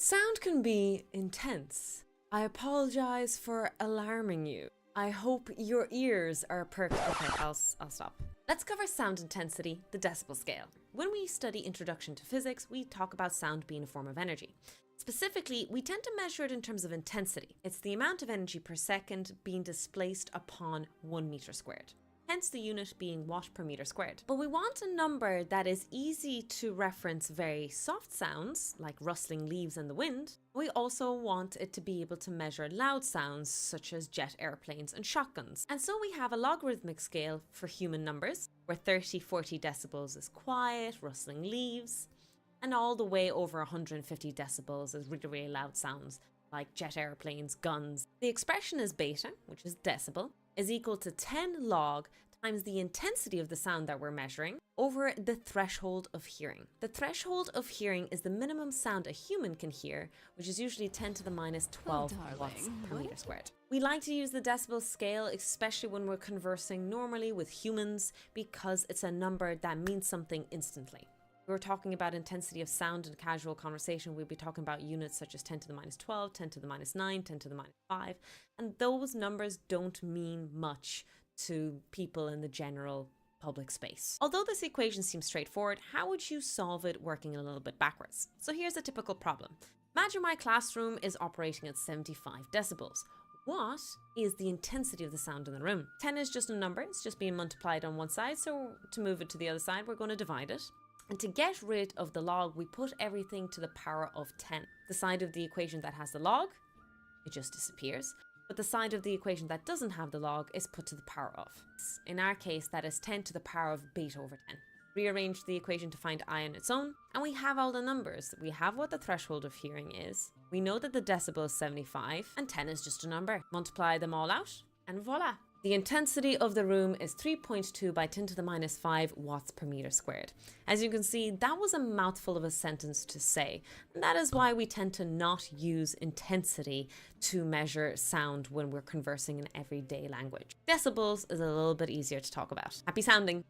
Sound can be intense. I apologize for alarming you. I hope your ears are perked. Okay, I'll stop. Let's cover sound intensity, the decibel scale. When we study Introduction to Physics, we talk about sound being a form of energy. Specifically, we tend to measure it in terms of intensity. It's the amount of energy per second being displaced upon 1 meter squared. Hence the unit being watt per meter squared. But we want a number that is easy to reference very soft sounds, like rustling leaves and the wind. We also want it to be able to measure loud sounds, such as jet airplanes and shotguns. And so we have a logarithmic scale for human numbers, where 30-40 decibels is quiet, rustling leaves, and all the way over 150 decibels is really, really loud sounds, like jet airplanes, guns. The expression is beta, which is decibel, is equal to 10 log times the intensity of the sound that we're measuring over the threshold of hearing. The threshold of hearing is the minimum sound a human can hear, which is usually 10 to the minus 12 watts per meter squared. We like to use the decibel scale, especially when we're conversing normally with humans, because it's a number that means something instantly. We're talking about intensity of sound in casual conversation, we'd be talking about units such as 10 to the minus 12, 10 to the minus 9, 10 to the minus 5, and those numbers don't mean much to people in the general public space. Although this equation seems straightforward, how would you solve it working a little bit backwards? So here's a typical problem. Imagine my classroom is operating at 75 decibels. What is the intensity of the sound in the room? 10 is just a number, it's just being multiplied on one side, so to move it to the other side, we're going to divide it. And to get rid of the log, we put everything to the power of 10. The side of the equation that has the log, it just disappears. But the side of the equation that doesn't have the log is put to the power of. In our case, that is 10 to the power of beta over 10. Rearrange the equation to find I on its own, and we have all the numbers. We have what the threshold of hearing is. We know that the decibel is 75, and 10 is just a number. Multiply them all out, and voila. The intensity of the room is 3.2 by 10 to the minus 5 watts per meter squared. As you can see, that was a mouthful of a sentence to say. And that is why we tend to not use intensity to measure sound when we're conversing in everyday language. Decibels is a little bit easier to talk about. Happy sounding.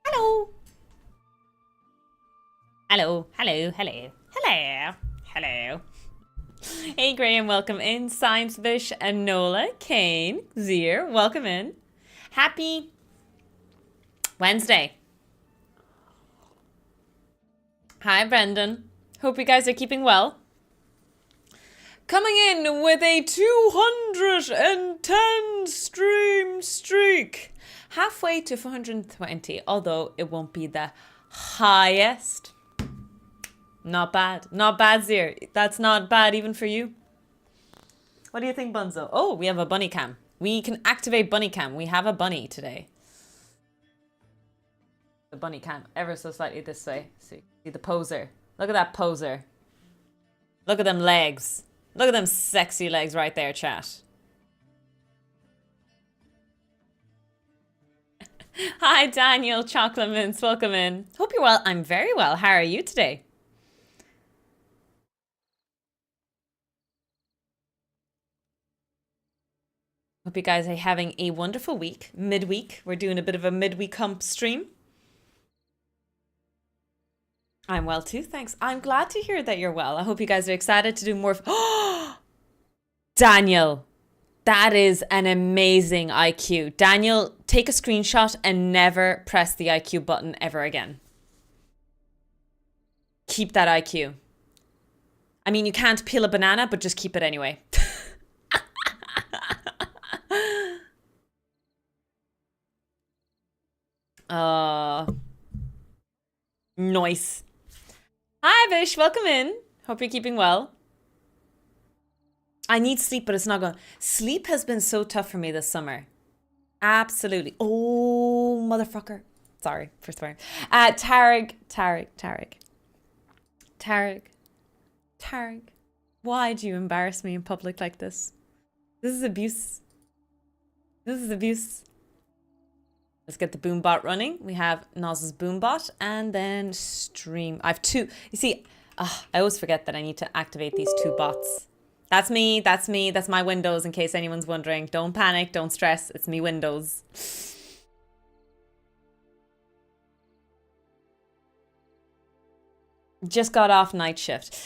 Hello. Hello, hello, hello, hello, hello. Hey Graham, welcome in. Science Vish, Anola, Kane, Zier, welcome in. Happy Wednesday. Hi Brendan. Hope you guys are keeping well. Coming in with a 210 stream streak. Halfway to 420, although it won't be the highest. Not bad. Not bad, Zier. That's not bad even for you. What do you think, Bunzo? Oh, we have a bunny cam. We can activate bunny cam. We have a bunny today. The bunny cam ever so slightly this way. See the poser. Look at that poser. Look at them legs. Look at them sexy legs right there, chat. Hi, Daniel, Chocolate Mints, welcome in. Hope you're well. I'm very well. How are you today? Hope you guys are having a wonderful week. Midweek. We're doing a bit of a midweek hump stream. I'm well too, thanks. I'm glad to hear that you're well. I hope you guys are excited to do more. Daniel. That is an amazing IQ. Daniel, take a screenshot and never press the IQ button ever again. Keep that IQ. I mean, you can't peel a banana, but just keep it anyway. Nice. Hi, Vish. Welcome in. Hope you're keeping well. I need sleep, but it's not going. Sleep has been so tough for me this summer. Absolutely. Oh, motherfucker. Sorry for swearing. Tarek. Why do you embarrass me in public like this? This is abuse. This is abuse. Let's get the boom bot running. We have Noz's boom bot and then stream. I have two. You see, I always forget that I need to activate these two bots. That's me. That's me. That's my Windows, in case anyone's wondering. Don't panic. Don't stress. It's me, Windows. Just got off night shift.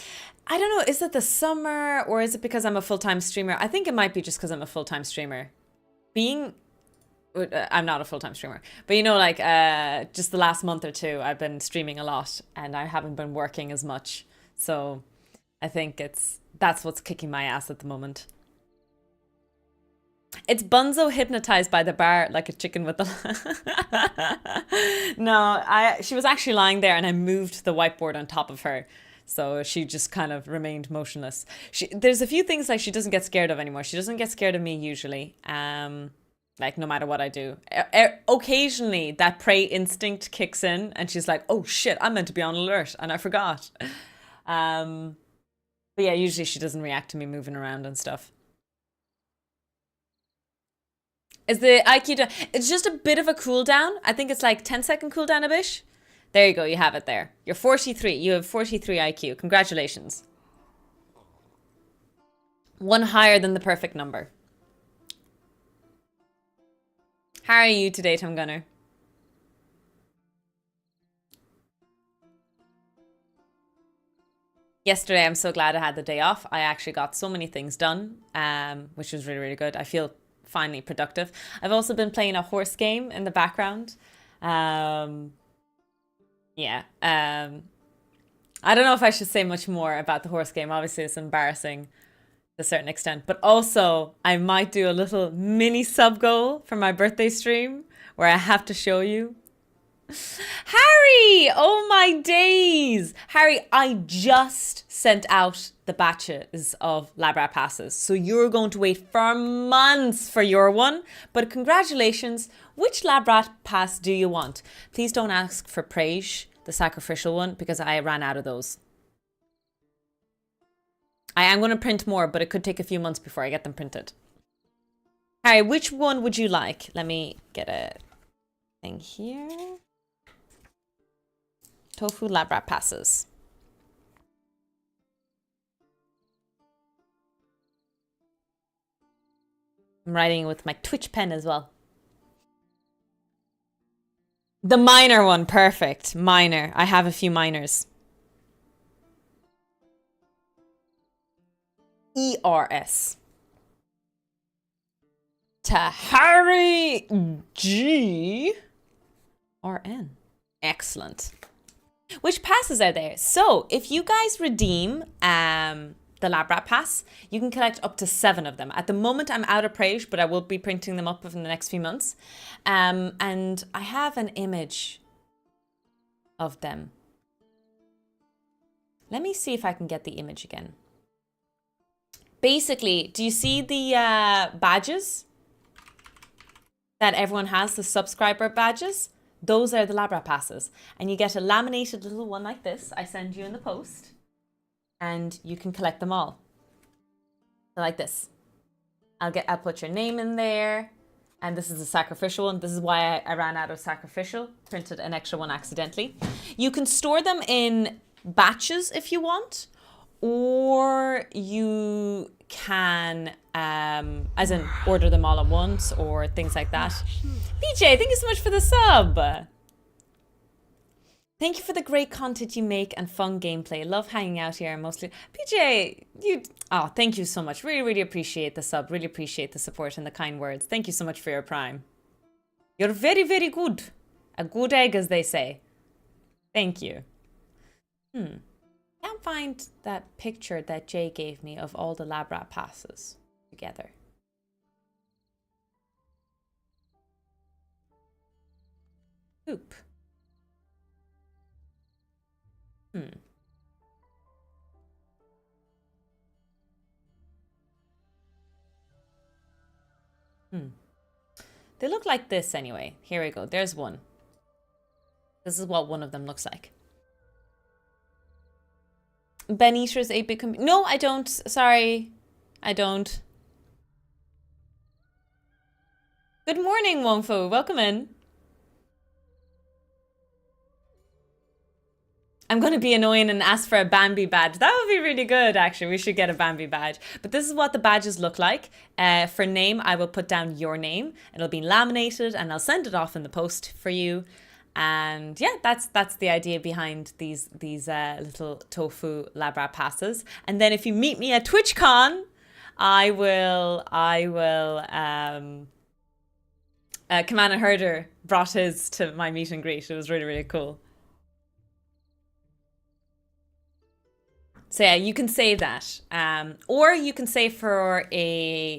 I don't know. Is it the summer or is it because I'm a full-time streamer? I think it might be just because I'm a full-time streamer. I'm not a full-time streamer, but you know, like just the last month or two, I've been streaming a lot and I haven't been working as much. So I think that's what's kicking my ass at the moment. It's Bunzo hypnotized by the bar like a chicken with the... No, she was actually lying there and I moved the whiteboard on top of her. So she just kind of remained motionless. There's a few things like she doesn't get scared of anymore. She doesn't get scared of me usually. Like no matter what I do. Occasionally that prey instinct kicks in and she's like, oh shit, I'm meant to be on alert and I forgot. But yeah, usually she doesn't react to me moving around and stuff. Is the IQ down? It's just a bit of a cooldown. I think it's like 10-second cooldown a bit. There you go, you have it there. You're 43. You have 43 IQ. Congratulations. One higher than the perfect number. How are you today, Tom Gunner? Yesterday, I'm so glad I had the day off. I actually got so many things done, which was really, really good. I feel finally productive. I've also been playing a horse game in the background. Yeah. I don't know if I should say much more about the horse game. Obviously, it's embarrassing to a certain extent. But also, I might do a little mini sub goal for my birthday stream where I have to show you. Harry! Oh my days! Harry, I just sent out the batches of Lab Rat passes. So you're going to wait for months for your one. But congratulations. Which Lab Rat pass do you want? Please don't ask for Prage, the sacrificial one, because I ran out of those. I am going to print more, but it could take a few months before I get them printed. Harry, which one would you like? Let me get a thing here. Tofu Lab Rat passes. I'm writing with my Twitch pen as well. The minor one, perfect. Minor. I have a few minors. ERS. Tahari G. RN. Excellent. Which passes are there? So, if you guys redeem the Lab Rat pass, you can collect up to 7 of them. At the moment, I'm out of Prage, but I will be printing them up in the next few months. And I have an image of them. Let me see if I can get the image again. Basically, do you see the badges that everyone has, the subscriber badges? Those are the Lab Rat passes. And you get a laminated little one like this. I send you in the post. And you can collect them all. So like this. I'll put your name in there. And this is a sacrificial one. This is why I ran out of sacrificial. Printed an extra one accidentally. You can store them in batches if you want. Or you can, as in order them all at once or things like that. PJ, thank you so much for the sub. Thank you for the great content you make and fun gameplay. Love hanging out here mostly. PJ, thank you so much. Really, really appreciate the sub. Really appreciate the support and the kind words. Thank you so much for your prime. You're very, very good. A good egg, as they say. Thank you. Can't find that picture that Jay gave me of all the Lab Rat passes together. Oop. They look like this anyway. Here we go. There's one. This is what one of them looks like. Ben Eater's 8-bit No, I don't. Sorry. I don't. Good morning, Wongfu. Welcome in. I'm going to be annoying and ask for a Bambi badge. That would be really good, actually. We should get a Bambi badge. But this is what the badges look like. For name, I will put down your name. It'll be laminated and I'll send it off in the post for you. And yeah, that's the idea behind these little tofu lab rat passes. And then if you meet me at TwitchCon, I will Commander Herder brought his to my meet and greet. It was really, really cool. So yeah, you can say that. Or you can say for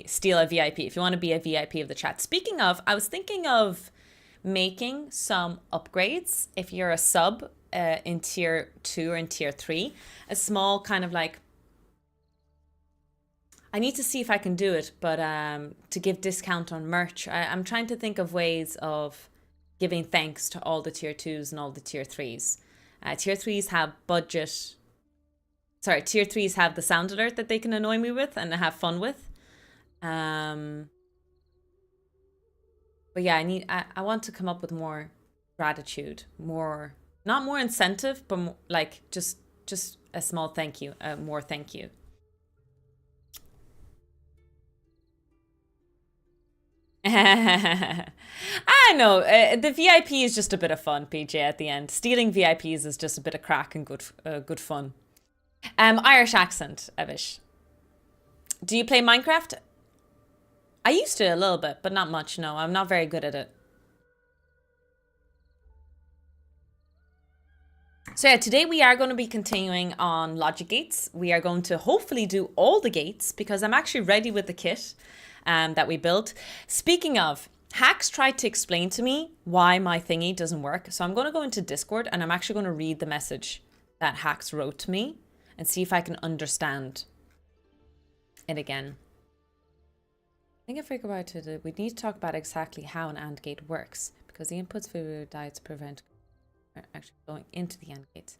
steal a VIP if you want to be a VIP of the chat. Speaking of, I was thinking of making some upgrades if you're a sub in tier 2 or in tier 3. A small kind of like, I need to see if I can do it, but to give discount on merch. I'm trying to think of ways of giving thanks to all the tier 2s and all the tier 3s. Tier 3s have budget. Sorry, tier 3s have the sound alert that they can annoy me with and have fun with. But yeah, I want to come up with more gratitude, not more incentive, but more, like just a small thank you, more thank you. I know, the VIP is just a bit of fun, PJ, at the end. Stealing VIPs is just a bit of crack and good fun. Irish accent, Evish. Do you play Minecraft? I used to a little bit, but not much, no. I'm not very good at it. So yeah, today we are going to be continuing on logic gates. We are going to hopefully do all the gates because I'm actually ready with the kit that we built. Speaking of, Hacks tried to explain to me why my thingy doesn't work. So I'm going to go into Discord and I'm actually going to read the message that Hacks wrote to me and see if I can understand it again. I think I figured out we need to talk about exactly how an AND gate works because the inputs for diets prevent actually going into the AND gates.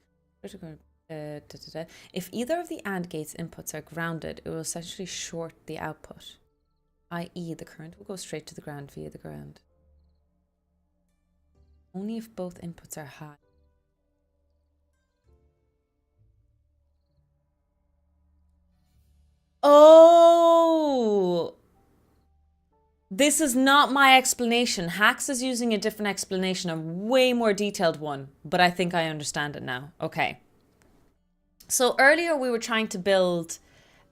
If either of the AND gates inputs are grounded, it will essentially short the output, i.e. the current will go straight to the ground via the ground. Only if both inputs are high. Oh! This is not my explanation. Hacks is using a different explanation, a way more detailed one, but I think I understand it now. Okay. So earlier we were trying to build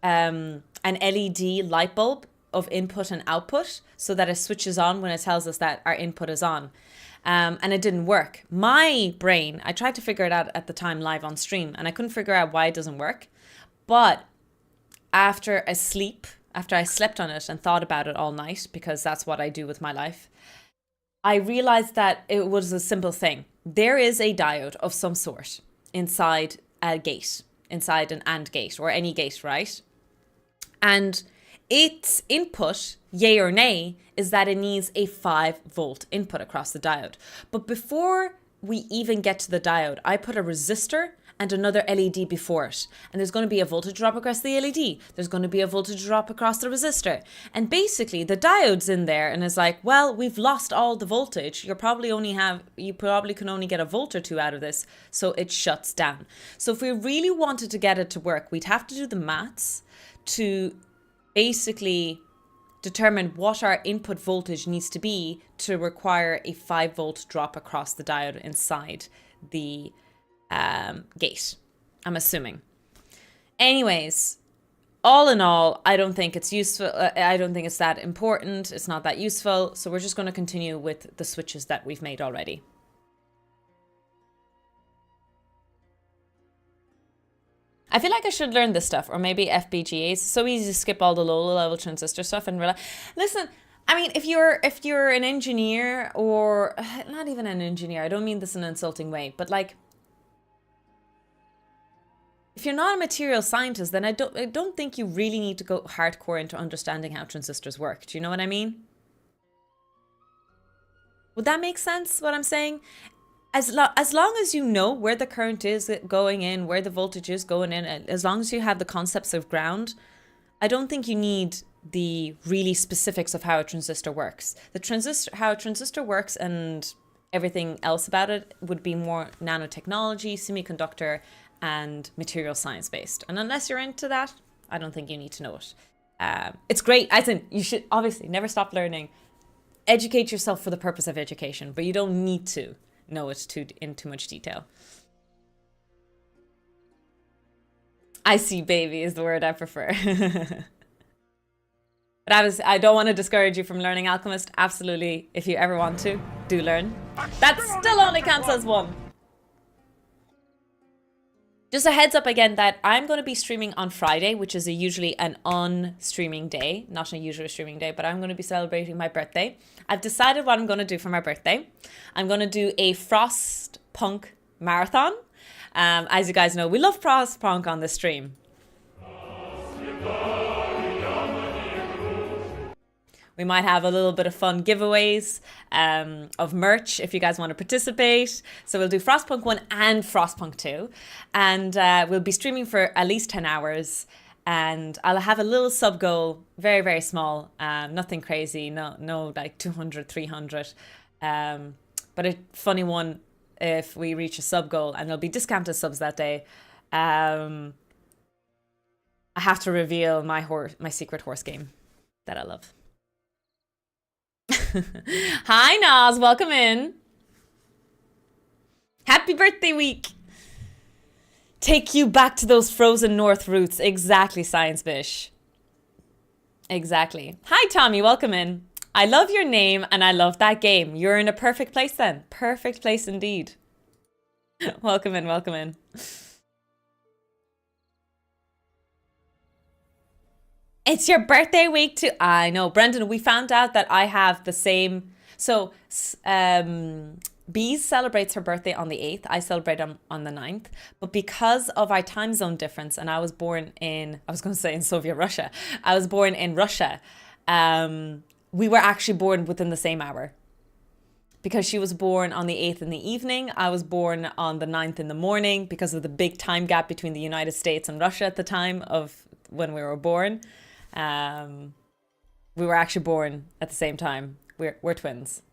an LED light bulb of input and output so that it switches on when it tells us that our input is on. And it didn't work. My brain, I tried to figure it out at the time live on stream and I couldn't figure out why it doesn't work. But after I slept on it and thought about it all night, because that's what I do with my life, I realized that it was a simple thing. There is a diode of some sort inside a gate, inside an AND gate or any gate, right? And its input, yay or nay, is that it needs a 5-volt input across the diode. But before we even get to the diode, I put a resistor and another LED before it. And there's going to be a voltage drop across the LED. There's going to be a voltage drop across the resistor. And basically the diode's in there and it's like, well, we've lost all the voltage. You probably can only get a volt or two out of this. So it shuts down. So if we really wanted to get it to work, we'd have to do the maths to basically determine what our input voltage needs to be to require a 5-volt drop across the diode inside the gate, I'm assuming. Anyways, all in all, I don't think it's useful. I don't think it's that important. It's not that useful. So we're just going to continue with the switches that we've made already. I feel like I should learn this stuff, or maybe FPGAs. It's so easy to skip all the low-level transistor stuff and realize. Listen, I mean, if you're an engineer, or not even an engineer, I don't mean this in an insulting way, but like, if you're not a material scientist, then I don't think you really need to go hardcore into understanding how transistors work. Do you know what I mean? Would that make sense, what I'm saying? As long as you know where the current is going in, where the voltage is going in, as long as you have the concepts of ground, I don't think you need the really specifics of how a transistor works. How a transistor works and everything else about it would be more nanotechnology, semiconductor, and material science based. And unless you're into that, I don't think you need to know it. It's great. I think you should obviously never stop learning. Educate yourself for the purpose of education, but you don't need to know it in too much detail. I see baby is the word I prefer. But I don't want to discourage you from learning Alchemist. Absolutely, if you ever want to, do learn. That still only counts as one. Just a heads up again that I'm going to be streaming on Friday, which is usually an on-streaming day, not a usual streaming day, but I'm going to be celebrating my birthday. I've decided what I'm going to do for my birthday. I'm going to do a Frostpunk marathon. As you guys know, we love Frostpunk on the stream. We might have a little bit of fun giveaways of merch if you guys want to participate. So we'll do Frostpunk 1 and Frostpunk 2. And we'll be streaming for at least 10 hours. And I'll have a little sub goal, very, very small. Nothing crazy, no like 200, 300. But a funny one if we reach a sub goal. And there'll be discounted subs that day. I have to reveal my secret horse game that I love. Hi Nas, welcome in. Happy birthday week. Take you back to those frozen north roots. Exactly, Science Bish. Exactly. Hi Tommy, welcome in. I love your name and I love that game. You're in a perfect place then. Perfect place indeed. Welcome in, welcome in. It's your birthday week too. I know. Brendan, we found out that I have the same. So Bees celebrates her birthday on the 8th. I celebrate on the 9th. But because of our time zone difference, and I was born in, I was going to say in Soviet Russia. I was born in Russia. We were actually born within the same hour. Because she was born on the 8th in the evening. I was born on the 9th in the morning because of the big time gap between the United States and Russia at the time of when we were born. We were actually born at the same time. We're twins.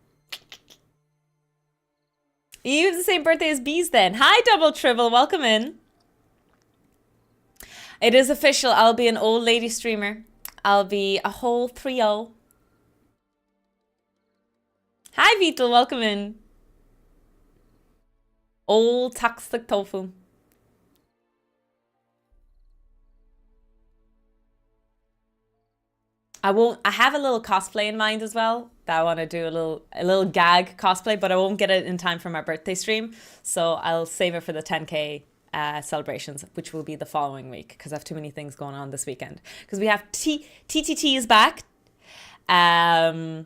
You have the same birthday as Bees then. Hi, Double Tribble. Welcome in. It is official. I'll be an old lady streamer. I'll be a whole 3-0. Hi, Vital. Welcome in. Old toxic tofu. I have a little cosplay in mind as well. That I want to do a little gag cosplay, but I won't get it in time for my birthday stream. So I'll save it for the 10K celebrations, which will be the following week because I have too many things going on this weekend. Because we have TTT is back on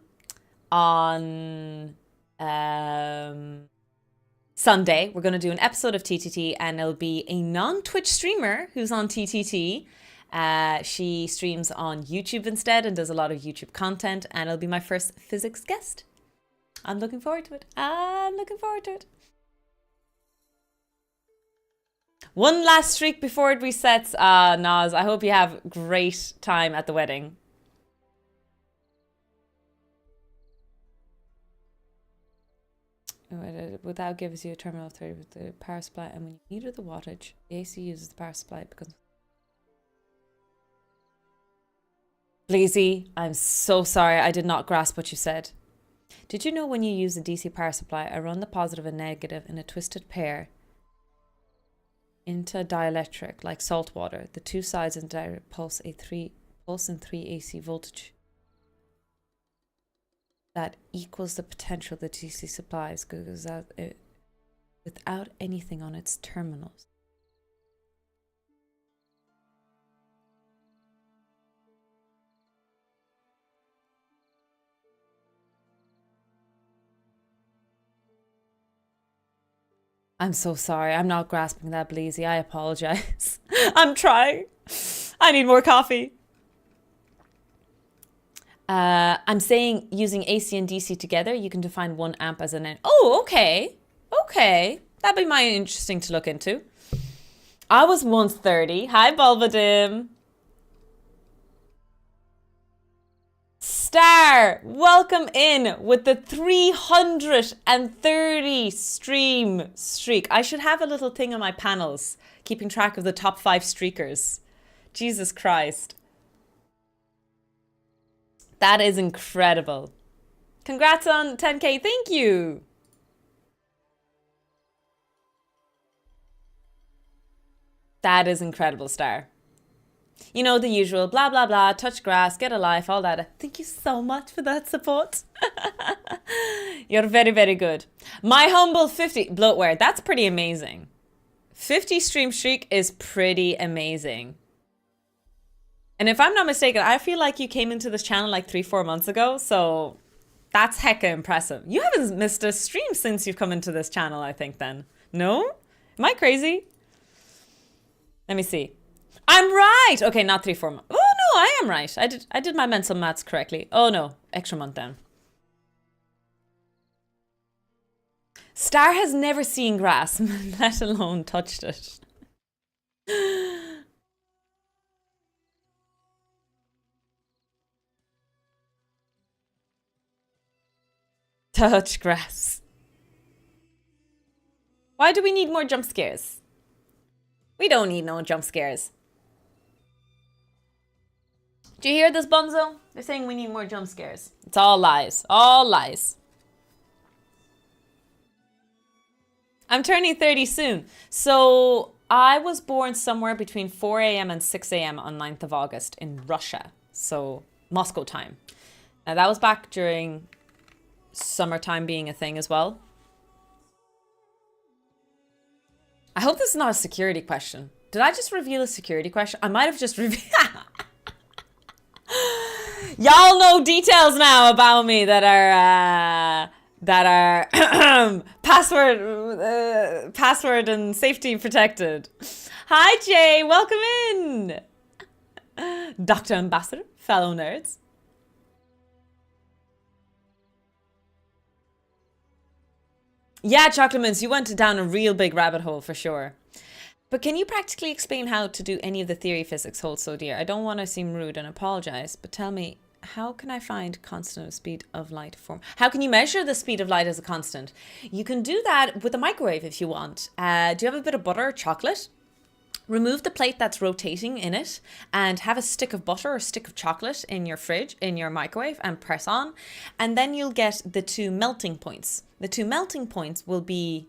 Sunday. We're going to do an episode of TTT and it'll be a non-Twitch streamer who's on TTT. She streams on YouTube instead and does a lot of YouTube content, and it'll be my first physics guest. I'm looking forward to it. One last streak before it resets. Naz, I hope you have great time at the wedding. Without gives you a terminal of 30 with the power supply, and when you meter the wattage, the AC uses the power supply because. Blazy, I'm so sorry. I did not grasp what you said. Did you know when you use a DC power supply, I run the positive and negative in a twisted pair into a dielectric like salt water. The two sides in direct pulse and 3 AC voltage. That equals the potential the DC supplies goes out without anything on its terminals. I'm so sorry. I'm not grasping that, Bleezy. I apologize. I'm trying. I need more coffee. I'm saying using AC and DC together, you can define 1 amp as an... Oh, okay. Okay. That'd be mighty interesting to look into. I was once 30. Hi, Bulbadim. Star, welcome in with the 330 stream streak. I should have a little thing on my panels, keeping track of the top 5 streakers. Jesus Christ. That is incredible. Congrats on 10K. Thank you. That is incredible, Star. You know, the usual blah, blah, blah, touch grass, get a life, all that. Thank you so much for that support. You're very, very good. My humble 50 bloatware. That's pretty amazing. 50 stream streak is pretty amazing. And if I'm not mistaken, I feel like you came into this channel like 3-4 months ago. So that's hecka impressive. You haven't missed a stream since you've come into this channel, I think then. No? Am I crazy? Let me see. I'm right. Okay, not 3-4 months. Oh no, I am right. I did my mental maths correctly. Oh no, extra month down. Star has never seen grass, let alone touched it. Touch grass. Why do we need more jump scares? We don't need no jump scares. Do you hear this, Bunzo? They're saying we need more jump scares. It's all lies. All lies. I'm turning 30 soon. So I was born somewhere between 4 a.m. and 6 a.m. on 9th of August in Russia. So Moscow time. Now that was back during summertime being a thing as well. I hope this is not a security question. Did I just reveal a security question? I might have just revealed... Y'all know details now about me that are password and safety protected. Hi Jay, welcome in. Dr. Ambassador, fellow nerds. Yeah, Chocolate Mints, you went down a real big rabbit hole for sure. But can you practically explain how to do any of the theory physics hold so dear? I don't want to seem rude and apologize, but tell me, how can I find constant speed of light form? How can you measure the speed of light as a constant? You can do that with a microwave if you want. Do you have a bit of butter or chocolate? Remove the plate that's rotating in it and have a stick of butter or a stick of chocolate in your fridge, in your microwave, and press on. And then you'll get the 2 melting points. The 2 melting points will be...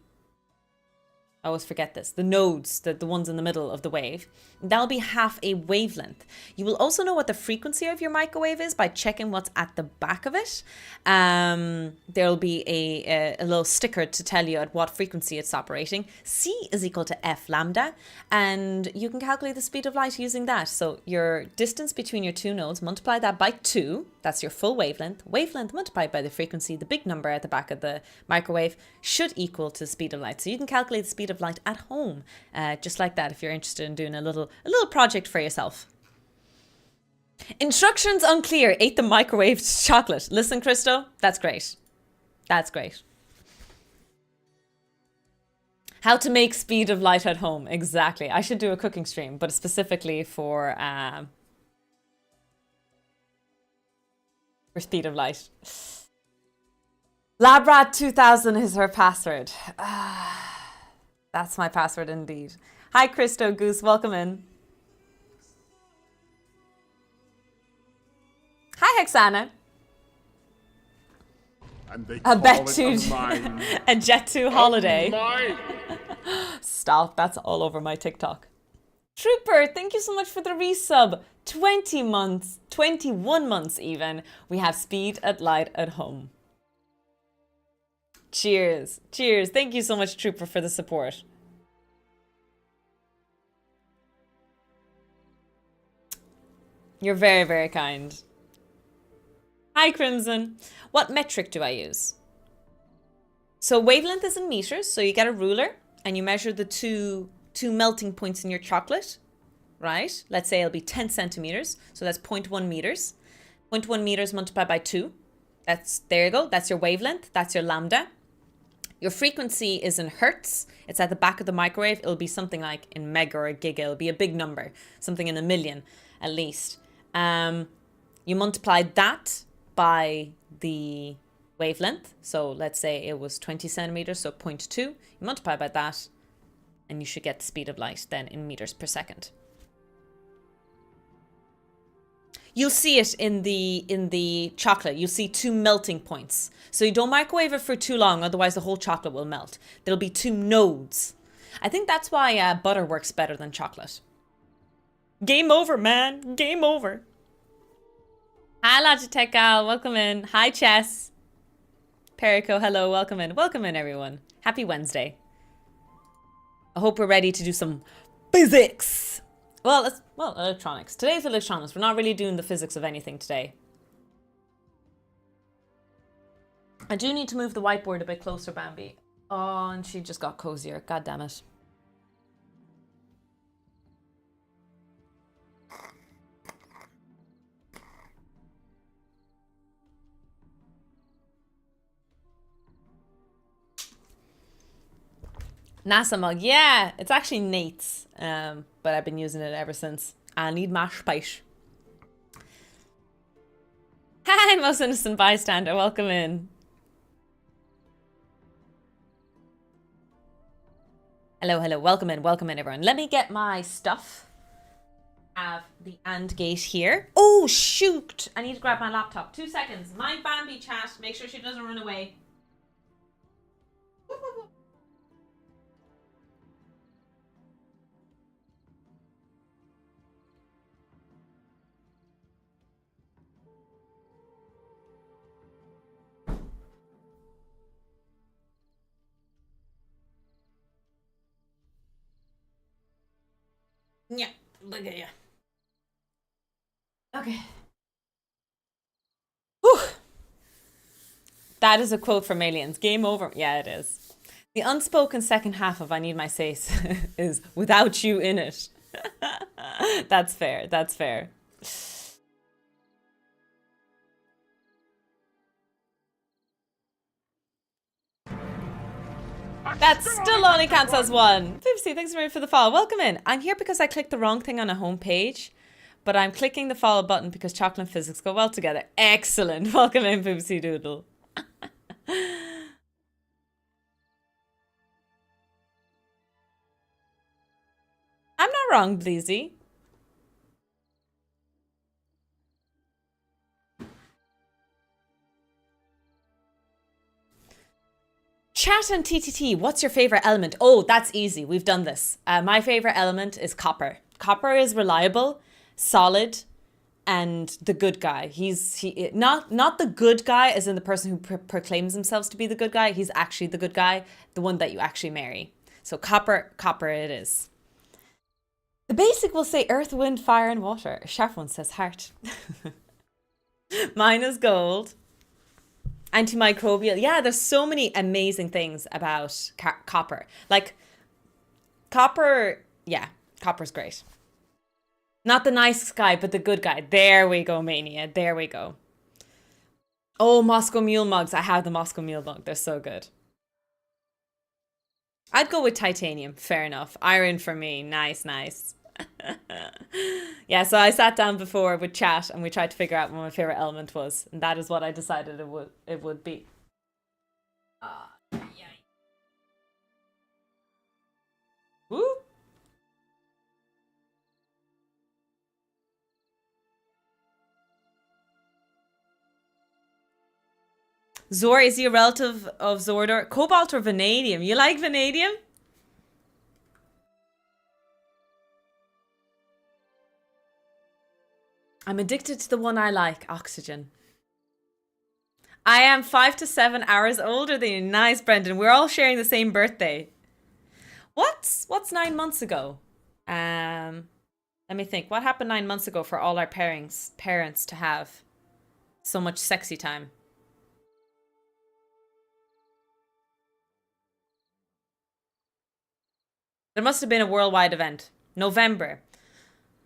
I always forget this. The nodes, the ones in the middle of the wave, that'll be half a wavelength. You will also know what the frequency of your microwave is by checking what's at the back of it. There'll be a little sticker to tell you at what frequency it's operating. C is equal to F lambda, and you can calculate the speed of light using that. So your distance between your 2 nodes, multiply that by 2. That's your full wavelength. Wavelength multiplied by the frequency, the big number at the back of the microwave, should equal to the speed of light. So you can calculate the speed of light at home, just like that, if you're interested in doing a little project for yourself. Instructions unclear. Ate the microwaved chocolate. Listen, Christo, that's great. That's great. How to make speed of light at home. Exactly. I should do a cooking stream, but specifically for speed of light. Labrat2000 is her password. That's my password indeed. Hi, Christo Goose. Welcome in. Hi, Hexana. And they A call bet it to a mine. a Jet 2 holiday. Mine. Stop. That's all over my TikTok. Trooper, thank you so much for the resub. 20 months, 21 months even. We have speed at light at home. Cheers. Cheers. Thank you so much, Trooper, for the support. You're very, very kind. Hi, Crimson. What metric do I use? So wavelength is in meters. So you get a ruler and you measure the two melting points in your chocolate, right? Let's say it'll be 10 centimeters. So that's 0.1 meters. 0.1 meters multiplied by 2. There you go. That's your wavelength. That's your lambda. Your frequency is in hertz. It's at the back of the microwave. It'll be something like in mega or giga. It'll be a big number, something in a million at least. You multiply that by the wavelength. So let's say it was 20 centimeters, so 0.2. You multiply by that, and you should get the speed of light then in meters per second. You'll see it in the chocolate. You'll see 2 melting points. So you don't microwave it for too long, otherwise the whole chocolate will melt. There'll be 2 nodes. I think that's why butter works better than chocolate. Game over, man. Game over. Hi, Logitech Gal. Welcome in. Hi, Chess. Perico, hello. Welcome in. Welcome in, everyone. Happy Wednesday. I hope we're ready to do some physics. Well, electronics. Today's electronics. We're not really doing the physics of anything today. I do need to move the whiteboard a bit closer, Bambi. Oh, and she just got cozier. God damn it. NASA mug. Yeah, it's actually Nate's. But I've been using it ever since. I need my spice. Hi, most innocent bystander. Welcome in. Hello, hello. Welcome in, everyone. Let me get my stuff. Have the AND gate here. Oh, shoot. I need to grab my laptop. 2 seconds. Mind Bambi, chat. Make sure she doesn't run away. Yeah, look at you. Okay. Whew. That is a quote from Aliens. Game over. Yeah, it is. The unspoken second half of I Need My Sace is without you in it. That's fair. That's fair. That still only counts as 1. Oopsie, thanks very much for the follow. Welcome in. I'm here because I clicked the wrong thing on a home page, but I'm clicking the follow button because chocolate and physics go well together. Excellent. Welcome in, Poopsie Doodle. I'm not wrong, Bleezy. Chat and TTT, what's your favorite element? Oh, that's easy. We've done this. My favorite element is copper. Copper is reliable, solid, and the good guy. He's not the good guy as in the person who proclaims themselves to be the good guy. He's actually the good guy, the one that you actually marry. So copper it is. The basic will say earth, wind, fire, and water. Chef one says heart. Mine is gold. Antimicrobial. Yeah, there's so many amazing things about copper. Like, copper, yeah, copper's great. Not the nice guy, but the good guy. There we go, Mania. There we go. Oh, Moscow Mule mugs. I have the Moscow Mule mug. They're so good. I'd go with titanium. Fair enough. Iron for me. Nice, nice. Yeah, so I sat down before with chat and we tried to figure out what my favorite element was, and that is what I decided it would be. Yeah. Woo! ZOR, is he a relative of Zordor? Cobalt or vanadium? You like vanadium? I'm addicted to the one I like, oxygen. I am 5 to 7 hours older than you. Nice, Brendan. We're all sharing the same birthday. What's 9 months ago? Let me think. What happened 9 months ago for all our parents to have so much sexy time? There must have been a worldwide event. November.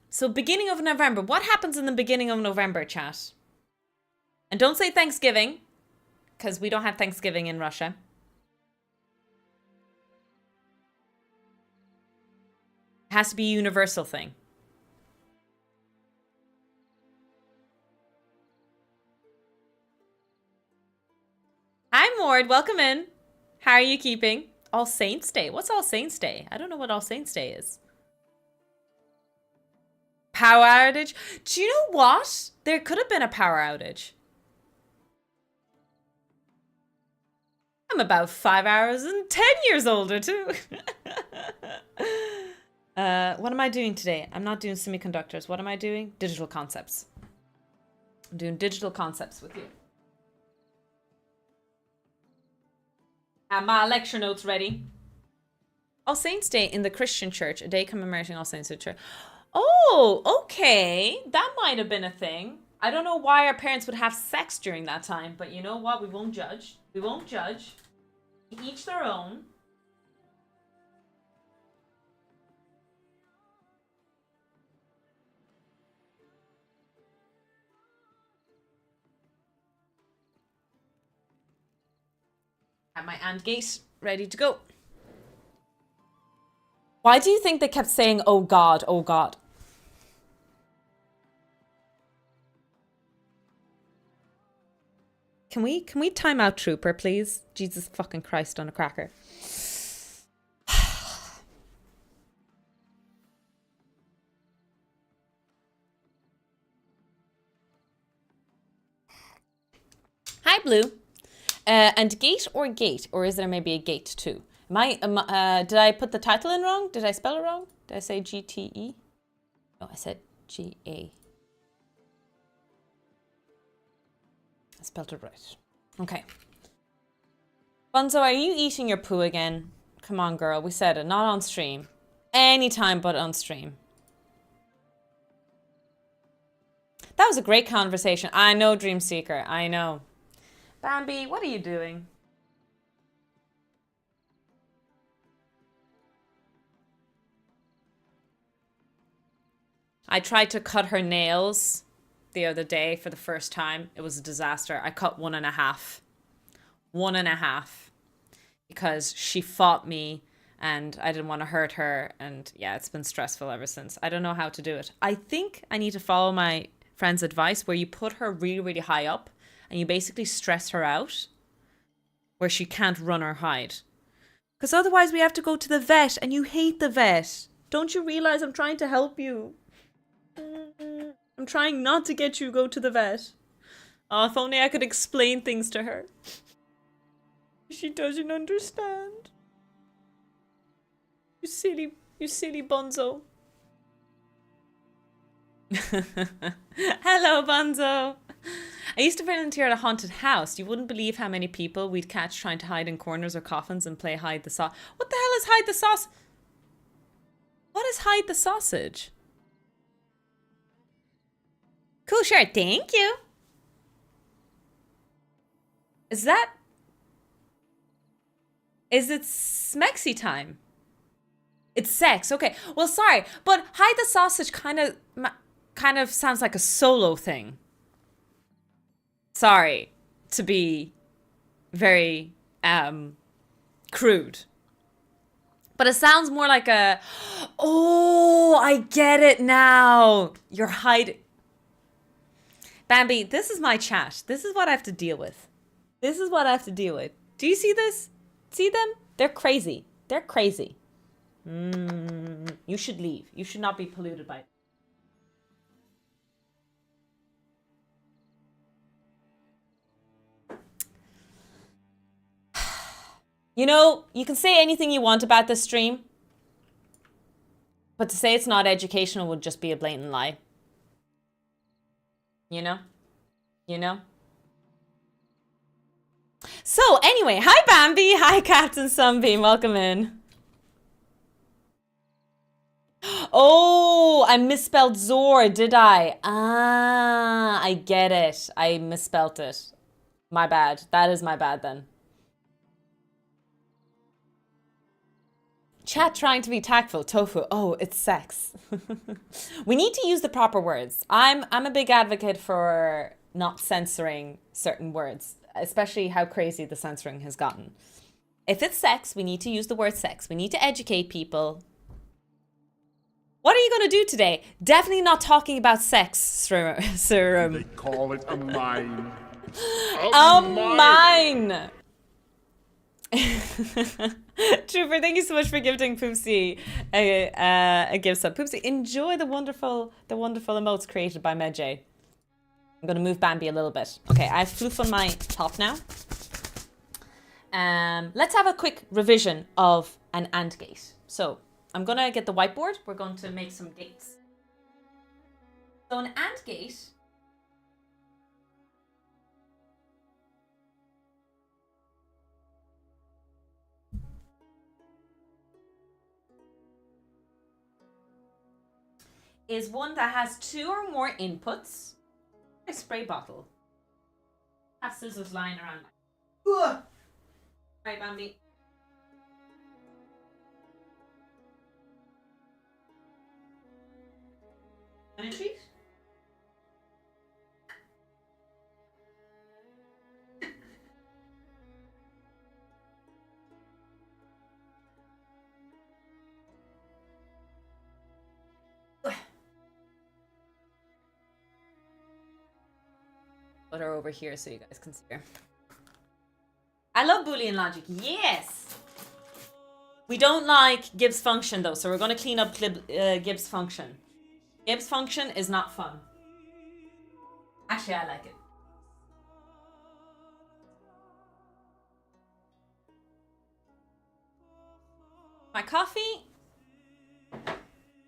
So beginning of November. What happens in the beginning of November, chat? And don't say Thanksgiving, because we don't have Thanksgiving in Russia. It has to be a universal thing. Hi, Mord. Welcome in. How are you keeping? All Saints Day. What's All Saints Day? I don't know what All Saints Day is. Power outage? Do you know what? There could have been a power outage. I'm about 5 hours and 10 years older too. What am I doing today? I'm not doing semiconductors. What am I doing? Digital concepts. I'm doing digital concepts with you. Have my lecture notes ready. All Saints Day in the Christian Church, a day commemorating All Saints Day Church. Oh, okay. That might have been a thing. I don't know why our parents would have sex during that time, but you know what? We won't judge. We won't judge. Each their own. Have my AND gate ready to go. Why do you think they kept saying, oh God, oh God? Can we time out Trooper, please? Jesus fucking Christ on a cracker. Hi, Blue. And gate, or is there maybe a gate too? Did I put the title in wrong? Did I spell it wrong? Did I say GTE? No, I said GA. I spelled it right. Okay. Bunzo, are you eating your poo again? Come on, girl. We said it. Not on stream. Anytime but on stream. That was a great conversation. I know, Dreamseeker. I know. Bambi, what are you doing? I tried to cut her nails the other day for the first time. It was a disaster. I cut 1.5. 1.5. Because she fought me and I didn't want to hurt her. And yeah, it's been stressful ever since. I don't know how to do it. I think I need to follow my friend's advice where you put her really, really high up and you basically stress her out where she can't run or hide. Because otherwise we have to go to the vet and you hate the vet. Don't you realize I'm trying to help you? I'm trying not to get you go to the vet. Oh, if only I could explain things to her. She doesn't understand. You silly Bonzo. Hello, Bonzo. I used to volunteer at a haunted house. You wouldn't believe how many people we'd catch trying to hide in corners or coffins and play hide the sausage. What the hell is hide the sauce? What is hide the sausage? Cool shirt, thank you. Is it smexy time? It's sex, okay. Well, sorry, but hide the sausage kind of sounds like a solo thing. Sorry to be very crude. But it sounds more like a, oh, I get it now. You're hiding. Bambi, this is my chat. This is what I have to deal with. This is what I have to deal with. Do you see this? See them? They're crazy. They're crazy. You should leave. You should not be polluted by it. You know, you can say anything you want about this stream, but to say it's not educational would just be a blatant lie. You know? You know? So, anyway, hi Bambi, hi Captain Sunbeam, welcome in. Oh, I misspelled ZOR, did I? Ah, I get it. I misspelled it. My bad. That is my bad then. Chat trying to be tactful. Tofu. Oh, it's sex. We need to use the proper words. I'm a big advocate for not censoring certain words, especially how crazy the censoring has gotten. If it's sex, we need to use the word sex. We need to educate people. What are you going to do today? Definitely not talking about sex, Sir. They call it a mine. A mine! Trooper, thank you so much for gifting Poopsie a gift sub. Poopsie, enjoy the wonderful emotes created by Medjay. I'm going to move Bambi a little bit. Okay, I have floof on my top now. Let's have a quick revision of an AND gate. So I'm going to get the whiteboard. We're going to make some gates. So an AND gate is one that has two or more inputs. A spray bottle. Have scissors lying around. Ugh. Right, Bambi. And a treat? Put her over here so you guys can see her. I love Boolean logic. Yes! We don't like Gibbs function though, so we're going to clean up Gibbs function. Gibbs function is not fun. Actually, I like it. My coffee.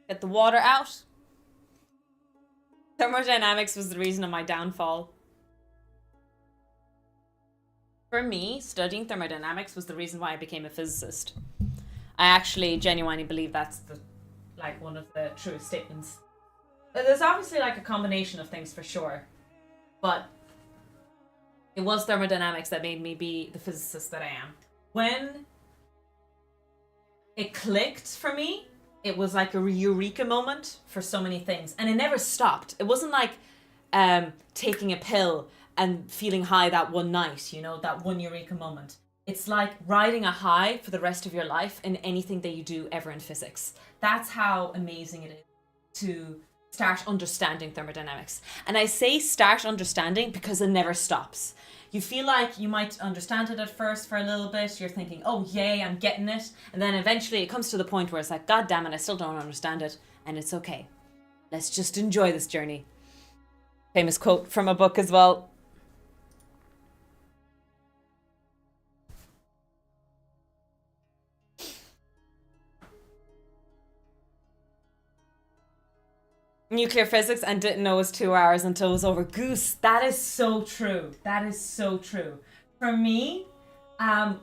Get the water out. Thermodynamics was the reason of my downfall. For me, studying thermodynamics was the reason why I became a physicist. I actually genuinely believe that's one of the truest statements. There's obviously a combination of things for sure, but it was thermodynamics that made me be the physicist that I am. When it clicked for me, it was like a eureka moment for so many things, and it never stopped. It wasn't like taking a pill and feeling high that one night, that one eureka moment. It's like riding a high for the rest of your life in anything that you do ever in physics. That's how amazing it is to start understanding thermodynamics. And I say start understanding because it never stops. You feel like you might understand it at first for a little bit. You're thinking, oh, yay, I'm getting it. And then eventually it comes to the point where it's like, God damn it, I still don't understand it. And it's okay. Let's just enjoy this journey. Famous quote from a book as well. Nuclear physics and didn't know it was 2 hours until it was over. Goose, that is so true. That is so true. For me,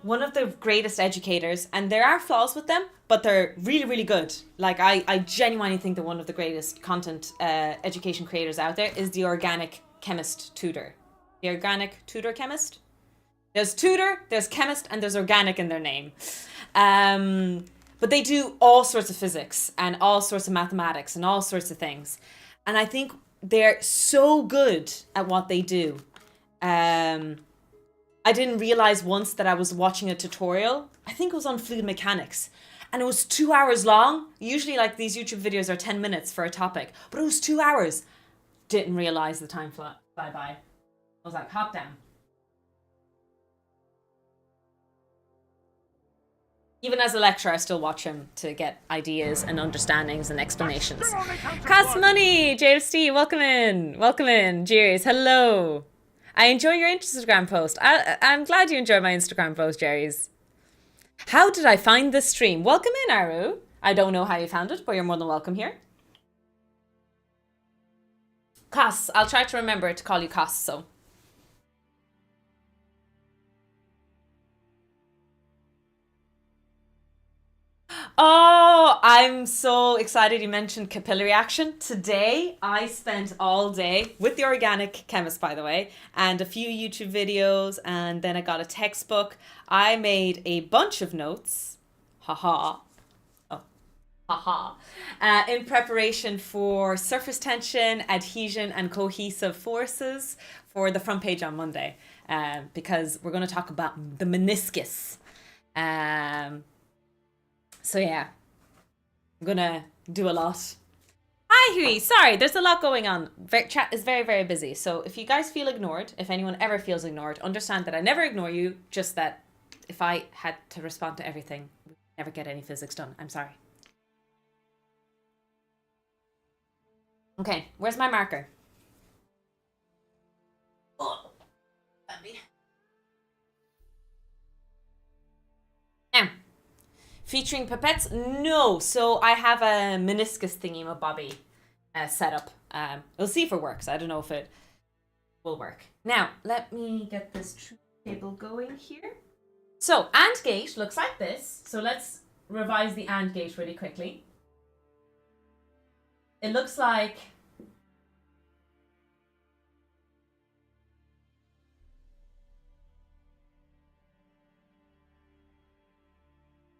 one of the greatest educators, and there are flaws with them, but they're really, really good. I genuinely think that one of the greatest content education creators out there is the organic chemist tutor. The organic tutor chemist? There's tutor, there's chemist, and there's organic in their name. But they do all sorts of physics and all sorts of mathematics and all sorts of things. And I think they're so good at what they do. I didn't realize once that I was watching a tutorial. I think it was on fluid mechanics. And it was 2 hours long. Usually these YouTube videos are 10 minutes for a topic. But it was 2 hours. Didn't realize the time fly by. I was like, hop down. Even as a lecturer, I still watch him to get ideas and understandings and explanations. Cost money! JFC, welcome in. Welcome in. Jerry's, hello. I enjoy your Instagram post. I'm glad you enjoy my Instagram post, Jerry's. How did I find this stream? Welcome in, Aru. I don't know how you found it, but you're more than welcome here. Costs. I'll try to remember to call you Costs, so. Oh, I'm so excited you mentioned capillary action. Today, I spent all day with the organic chemist, by the way, and a few YouTube videos, and then I got a textbook. I made a bunch of notes. Haha. Oh, Haha. In preparation for surface tension, adhesion, and cohesive forces for the front page on Monday, because we're going to talk about the meniscus. So yeah, I'm going to do a lot. Hi, Hui. Sorry, there's a lot going on. Chat is very, very busy. So if you guys feel ignored, if anyone ever feels ignored, understand that I never ignore you, just that if I had to respond to everything, we'd never get any physics done. I'm sorry. Okay, where's my marker? Oh, now, featuring pipettes? No. So I have a meniscus thingy, my Bobby, set up. We'll see if it works. I don't know if it will work. Now, let me get this truth table going here. So, AND gate looks like this. So let's revise the AND gate really quickly. It looks like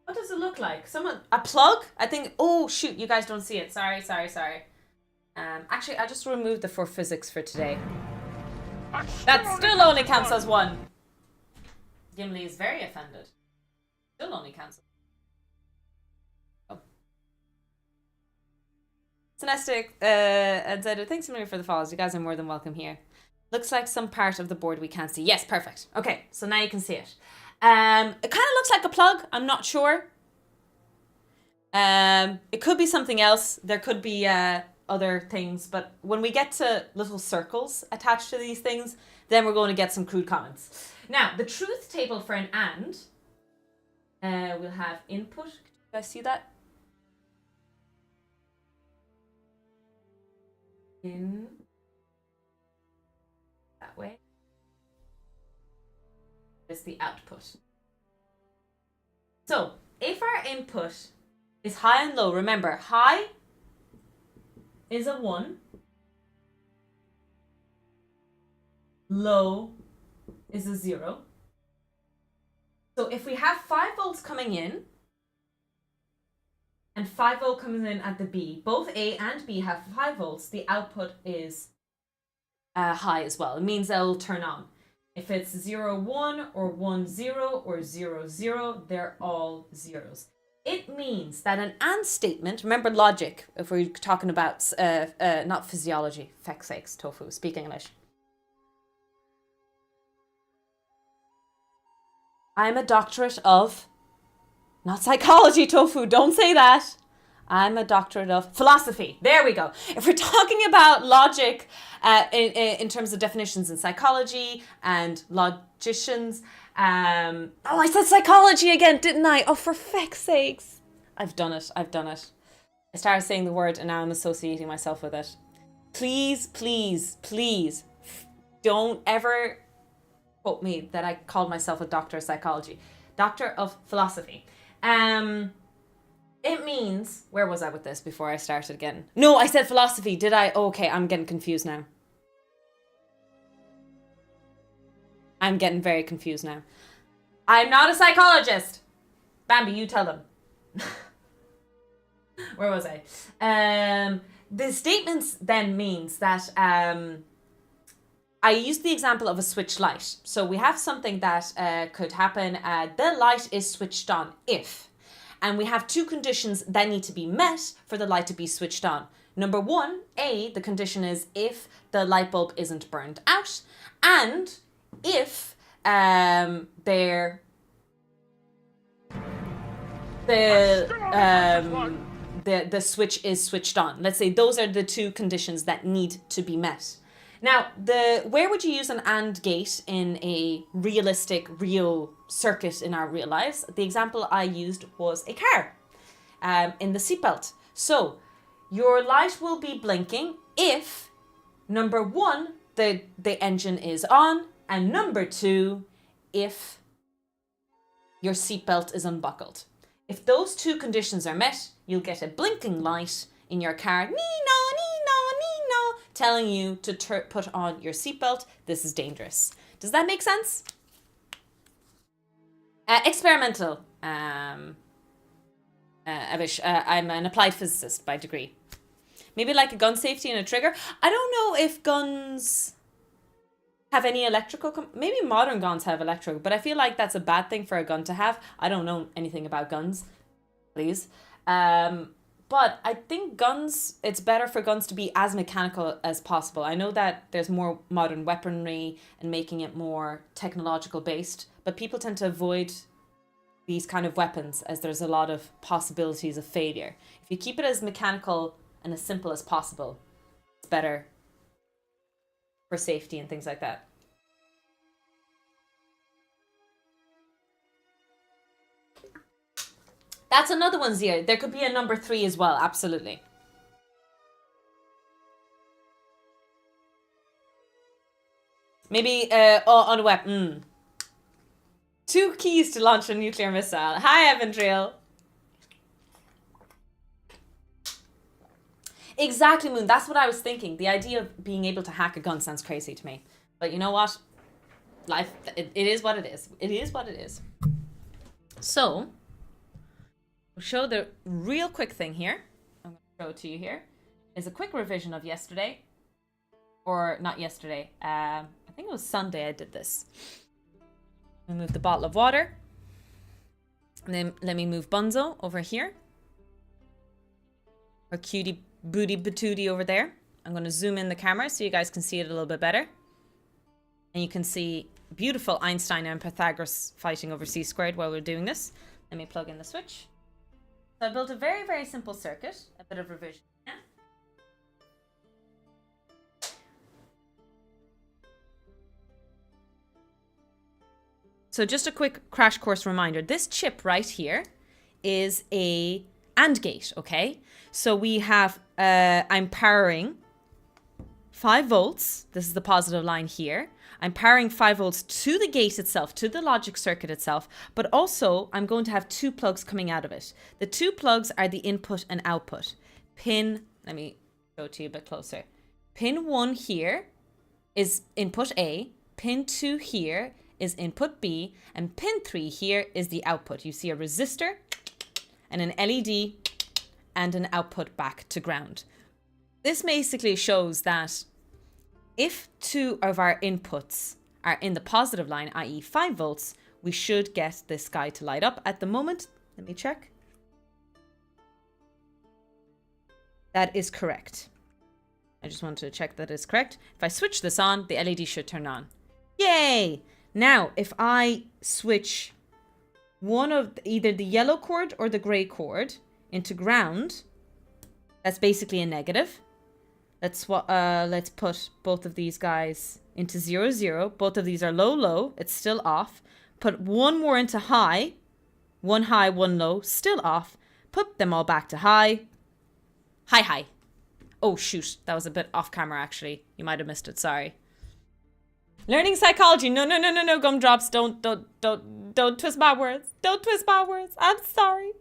what does it look like? A plug? I think, oh shoot, you guys don't see it. Sorry. Actually, I just removed the for physics for today. That still only counts as one. Gimli is very offended. Still only counts. Oh. Synestic and said, thanks Emily for the follows. You guys are more than welcome here. Looks like some part of the board we can't see. Yes, perfect. Okay, so now you can see it. It kind of looks like a plug. I'm not sure. It could be something else. There could be other things. But when we get to little circles attached to these things, then we're going to get some crude comments. Now, the truth table for an AND, we'll have input. Can you guys see that? In that way. Is the output. So, if our input is high and low, remember, high is a 1, low is a 0. So if we have 5 volts coming in and 5 volt coming in at the B, both A and B have 5 volts, the output is high as well. It means they'll turn on. If it's 0, 1 or 1, 0 or 0, 0, they're all zeros. It means that an AND statement, remember logic, if we're talking about, not physiology, feck's sakes, tofu, speak English. I'm a doctorate of, not psychology, tofu, don't say that. I'm a doctorate of philosophy. There we go. If we're talking about logic in terms of definitions in psychology and logicians, oh, I said psychology again, didn't I? Oh, for feck's sakes. I've done it. I started saying the word and now I'm associating myself with it. Please, please, please don't ever quote me that I called myself a doctor of psychology. Doctor of philosophy. It means, where was I with this before I started again? No, I said philosophy, did I? Oh, okay, I'm getting confused now. I'm getting very confused now. I'm not a psychologist. Bambi, you tell them. Where was I? The statements then means that I used the example of a switch light. So we have something that could happen. The light is switched on if. And we have 2 conditions that need to be met for the light to be switched on. Number 1, A, the condition is if the light bulb isn't burned out. And if the switch is switched on. Let's say those are the 2 conditions that need to be met. Now, where would you use an AND gate in a realistic, real circuit in our real lives? The example I used was a car in the seatbelt. So, your light will be blinking if, number 1, the engine is on, and number 2, if your seatbelt is unbuckled. If those 2 conditions are met, you'll get a blinking light in your car, telling you to put on your seatbelt. This is dangerous. Does that make sense? Experimental. I'm an applied physicist by degree. Maybe like a gun safety and a trigger. I don't know if guns have any electrical... Maybe modern guns have electrical, but I feel like that's a bad thing for a gun to have. I don't know anything about guns, please. But I think guns, it's better for guns to be as mechanical as possible. I know that there's more modern weaponry and making it more technological based, but people tend to avoid these kind of weapons as there's a lot of possibilities of failure. If you keep it as mechanical and as simple as possible, it's better for safety and things like that. That's another one, Zia. There could be a number 3 as well, absolutely. Maybe on a weapon. 2 keys to launch a nuclear missile. Hi, Evandriel. Exactly, Moon. That's what I was thinking. The idea of being able to hack a gun sounds crazy to me. But you know what? Life, it is what it is. It is what it is. So, we'll show the real quick thing here. I'm going to show it to you here. Is a quick revision of yesterday. Or not yesterday. I think it was Sunday I did this. Move the bottle of water. And then let me move Bunzo over here. Or cutie booty batootie over there. I'm going to zoom in the camera so you guys can see it a little bit better. And you can see beautiful Einstein and Pythagoras fighting over c squared while we're doing this. Let me plug in the switch. So I built a very, very simple circuit. A bit of revision. So just a quick crash course reminder. This chip right here is a AND gate, okay? So we have, I'm powering 5 volts. This is the positive line here. I'm powering 5 volts to the gate itself, to the logic circuit itself, but also I'm going to have 2 plugs coming out of it. The 2 plugs are the input and output. Let me show it to you a bit closer. Pin 1 here is input A. Pin 2 here is input B, and pin 3 here is the output. You see a resistor and an LED and an output back to ground. This basically shows that if 2 of our inputs are in the positive line, i.e. 5 volts, we should get this guy to light up. At the moment, let me check. That is correct. I just wanted to check that it's correct. If I switch this on, the LED should turn on. Yay! Now, if I switch one of either the yellow cord or the gray cord into ground, that's basically a negative. Let's put both of these guys into 0, 0. Both of these are low, low. It's still off. Put one more into high. 1 high, 1 low. Still off. Put them all back to high. High, high. Oh, shoot. That was a bit off camera, actually. You might have missed it. Sorry. Learning psychology. No, no, no, no, no. Gumdrops. Don't twist my words. Don't twist my words. I'm sorry.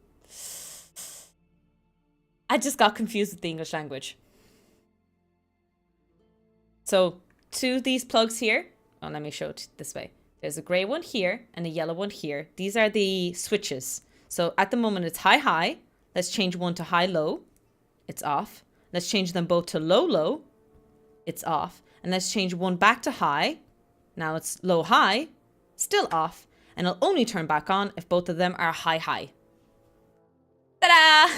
I just got confused with the English language. So 2 of these plugs here. Oh, let me show it this way. There's a gray one here and a yellow one here. These are the switches. So at the moment it's high, high. Let's change one to high, low. It's off. Let's change them both to low, low. It's off. And let's change one back to high. Now it's low, high. Still off. And it'll only turn back on if both of them are high, high. Ta-da!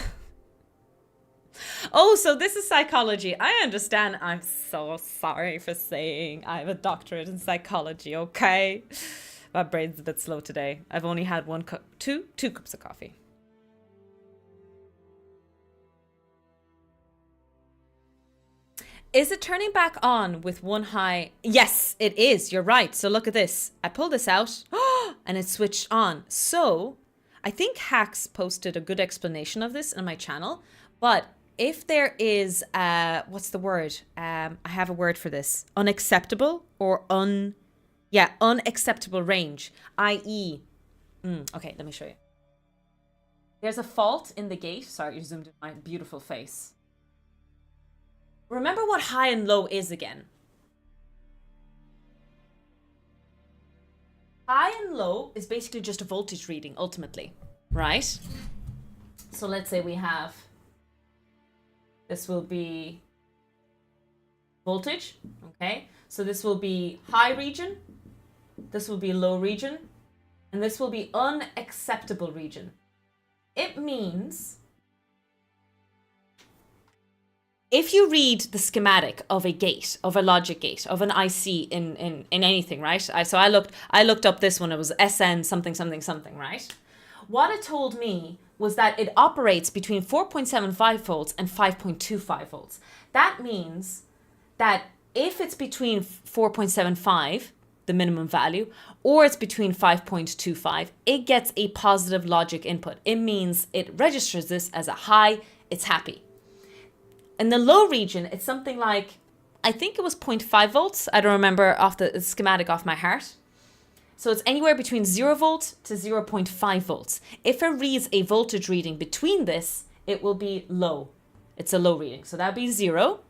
Oh, so this is psychology. I understand. I'm so sorry for saying I have a doctorate in psychology, okay? My brain's a bit slow today. I've only had two cups of coffee. Is it turning back on with 1 high? Yes, it is. You're right. So look at this. I pull this out and it switched on. So I think Hacks posted a good explanation of this on my channel, but if there is, what's the word? I have a word for this. Unacceptable or unacceptable range, i.e. Okay, let me show you. There's a fault in the gate. Sorry, you zoomed in my beautiful face. Remember what high and low is again. High and low is basically just a voltage reading, ultimately, right? So let's say we have, this will be voltage, okay? So this will be high region, this will be low region, and this will be unacceptable region. It means if you read the schematic of a gate, of a logic gate, of an IC in anything, right? So I looked up this one, it was SN something, something, something, right? What it told me was that it operates between 4.75 volts and 5.25 volts. That means that if it's between 4.75, the minimum value, or it's between 5.25, it gets a positive logic input. It means it registers this as a high, it's happy. In the low region, it's something like, I think it was 0.5 volts. I don't remember off the schematic off my heart. So it's anywhere between 0 volt to 0.5 volts. If it reads a voltage reading between this, it will be low. It's a low reading. So that'll be 0,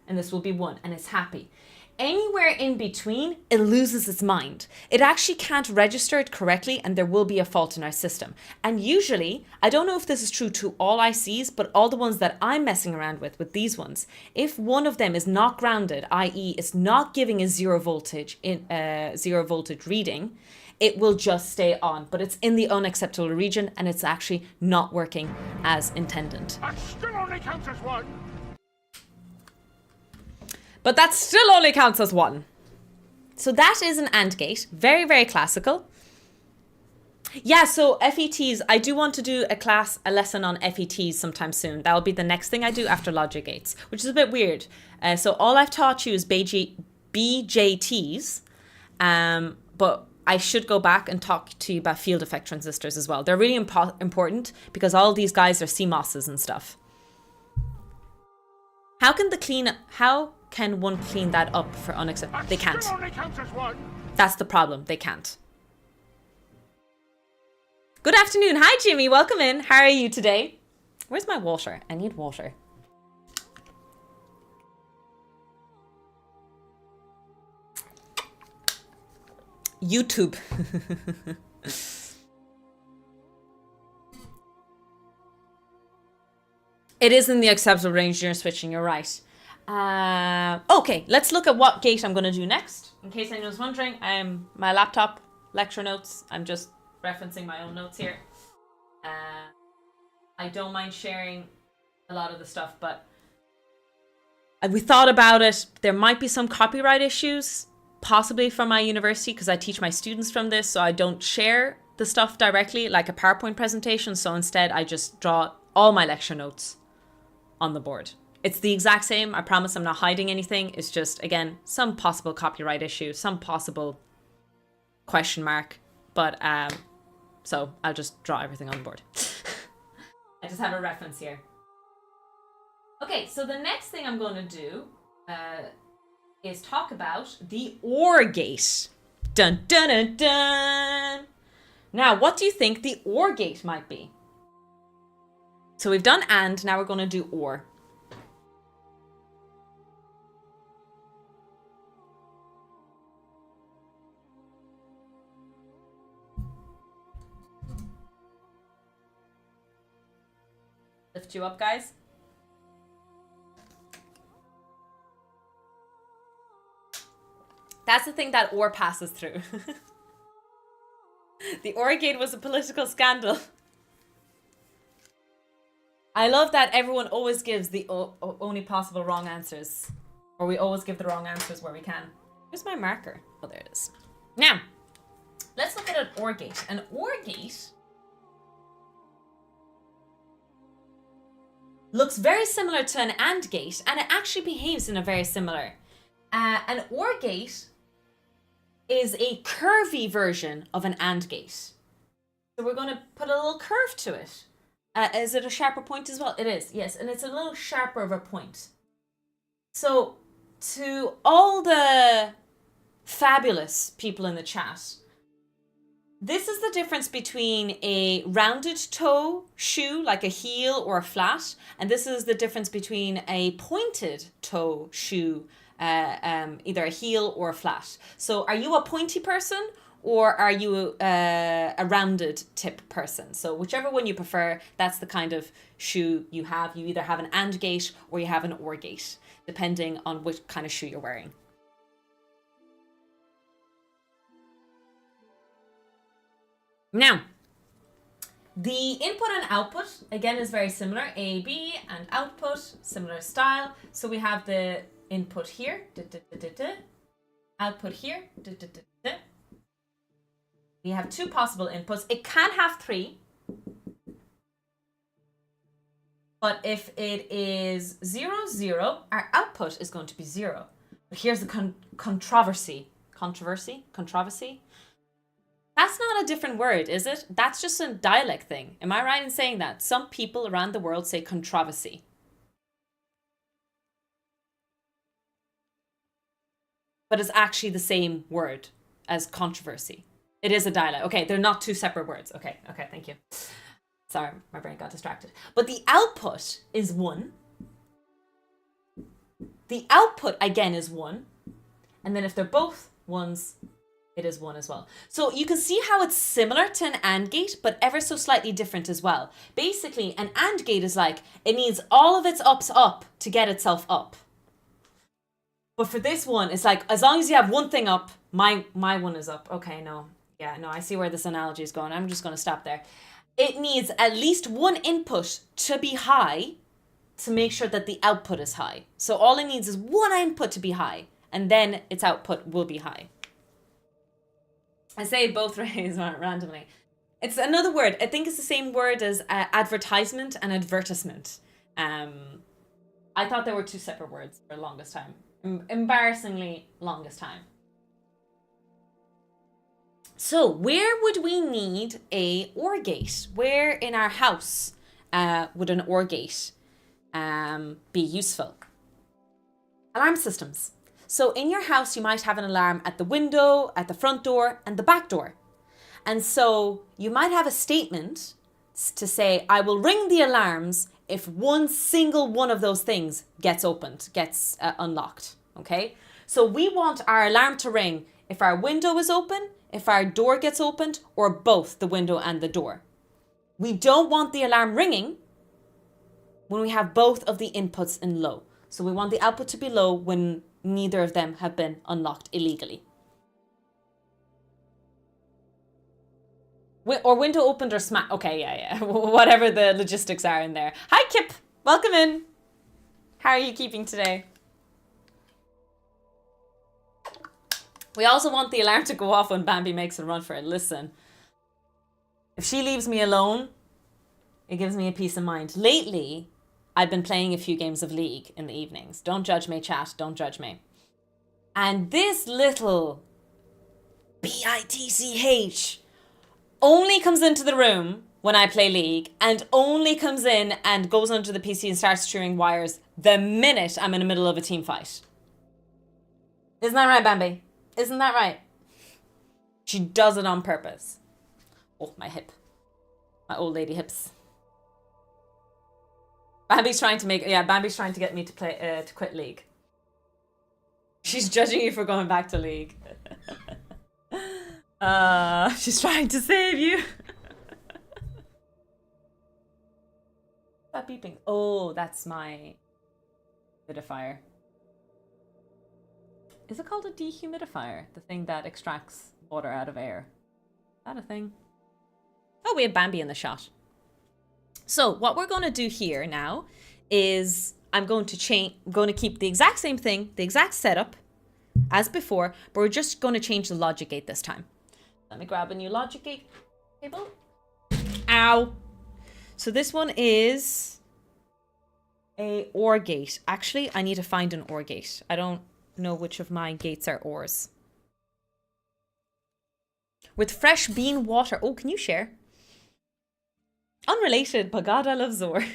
and this will be 1, and it's happy. Anywhere in between, it loses its mind. It actually can't register it correctly, and there will be a fault in our system. And usually, I don't know if this is true to all ICs, but all the ones that I'm messing around with these ones, if one of them is not grounded, i.e. it's not giving a zero voltage reading, it will just stay on. But it's in the unacceptable region, and it's actually not working as intended. That still only counts as one. But that still only counts as 1. So that is an AND gate. Very, very classical. Yeah, so FETs, I do want to do a lesson on FETs sometime soon. That will be the next thing I do after logic gates, which is a bit weird. So all I've taught you is BJTs, but I should go back and talk to you about field effect transistors as well. They're really important because all these guys are CMOSs and stuff. How can one clean that up for unacceptable? They can't. That's the problem. They can't. Good afternoon. Hi, Jimmy. Welcome in. How are you today? Where's my water? I need water. YouTube. It is in the acceptable range during switching. You're right. Okay, let's look at what gate I'm going to do next. In case anyone's wondering, my laptop lecture notes. I'm just referencing my own notes here. I don't mind sharing a lot of the stuff, but we thought about it. There might be some copyright issues, possibly from my university, because I teach my students from this, so I don't share the stuff directly like a PowerPoint presentation. So instead, I just draw all my lecture notes on the board. It's the exact same. I promise I'm not hiding anything. It's just, again, some possible copyright issue, some possible question mark. But so I'll just draw everything on the board. I just have a reference here. Okay, so the next thing I'm going to do is talk about the OR gate. Dun, dun, dun, dun. Now, what do you think the OR gate might be? So we've done AND, now we're going to do OR. Lift you up, guys. That's the thing that OR passes through. The OR gate was a political scandal. I love that everyone always gives the only possible wrong answers. Or we always give the wrong answers where we can. Where's my marker? Oh, there it is. Now, let's look at an OR gate. An OR gate looks very similar to an AND gate, and it actually behaves in a very similar. An OR gate is a curvy version of an AND gate. So we're going to put a little curve to it. Is it a sharper point as well? It is, yes. And it's a little sharper of a point. So to all the fabulous people in the chat, this is the difference between a rounded toe shoe, like a heel or a flat, and this is the difference between a pointed toe shoe, either a heel or a flat. So are you a pointy person or are you a rounded tip person? So whichever one you prefer, that's the kind of shoe you have. You either have an and gate or you have an or gate, depending on which kind of shoe you're wearing. Now, the input and output, again, is very similar. A, B, and output, similar style. So we have the input here, output here. We have two possible inputs. It can have three. But if it is 0, 0, our output is going to be 0. But here's the controversy. Controversy? That's not a different word, is it? That's just a dialect thing. Am I right in saying that? Some people around the world say controversy. But it's actually the same word as controversy. It is a dialect. Okay, they're not two separate words. Okay, thank you. Sorry, my brain got distracted. But the output is 1. The output, again, is 1. And then if they're both 1s, it is 1 as well. So you can see how it's similar to an AND gate, but ever so slightly different as well. Basically, an AND gate is like, it needs all of its ups up to get itself up. But for this one, it's like, as long as you have one thing up, my one is up. Okay, no. Yeah, no, I see where this analogy is going. I'm just going to stop there. It needs at least one input to be high to make sure that the output is high. So all it needs is one input to be high, and then its output will be high. I say both ways randomly. It's another word. I think it's the same word as advertisement and advertisement. I thought there were two separate words for the longest time. Embarrassingly longest time. So where would we need a OR gate? Where in our house would an OR gate be useful? Alarm systems. So in your house, you might have an alarm at the window, at the front door, and the back door. And so you might have a statement to say, I will ring the alarms if one single one of those things gets opened, gets unlocked, okay? So we want our alarm to ring if our window is open, if our door gets opened, or both the window and the door. We don't want the alarm ringing when we have both of the inputs in low. So we want the output to be low when neither of them have been unlocked illegally. Or window opened or smack. Okay, yeah. Whatever the logistics are in there. Hi, Kip. Welcome in. How are you keeping today? We also want the alarm to go off when Bambi makes a run for it. Listen, if she leaves me alone, it gives me a peace of mind. Lately, I've been playing a few games of League in the evenings. Don't judge me, chat. Don't judge me. And this little bitch only comes into the room when I play League and only comes in and goes onto the PC and starts chewing wires the minute I'm in the middle of a team fight. Isn't that right, Bambi? Isn't that right? She does it on purpose. Oh, my hip. My old lady hips. Bambi's trying to get me to play to quit League. She's judging you for going back to League. She's trying to save you. That beeping. Oh, that's my humidifier. Is it called a dehumidifier? The thing that extracts water out of air. Is that a thing? Oh, we have Bambi in the shot. So what we're going to do here now is I'm going to keep the exact same thing, the exact setup as before, but we're just going to change the logic gate this time. Let me grab a new logic gate cable. Ow. So this one is a OR gate. Actually, I need to find an OR gate. I don't know which of my gates are ORs. With fresh bean water. Oh, can you share? Unrelated, but God, I love ZOR.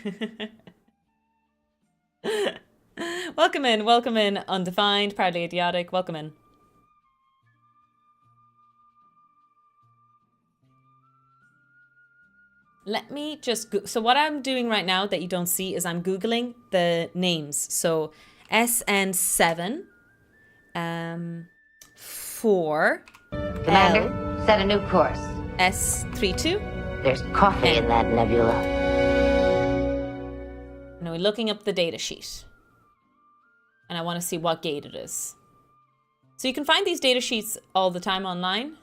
Welcome in, undefined, proudly idiotic. Welcome in. Let me just so what I'm doing right now that you don't see is I'm Googling the names. So SN7 4 Commander, Set a new course. S32. There's coffee in that nebula. Now we're looking up the data sheet. And I want to see what gate it is. So you can find these data sheets all the time online.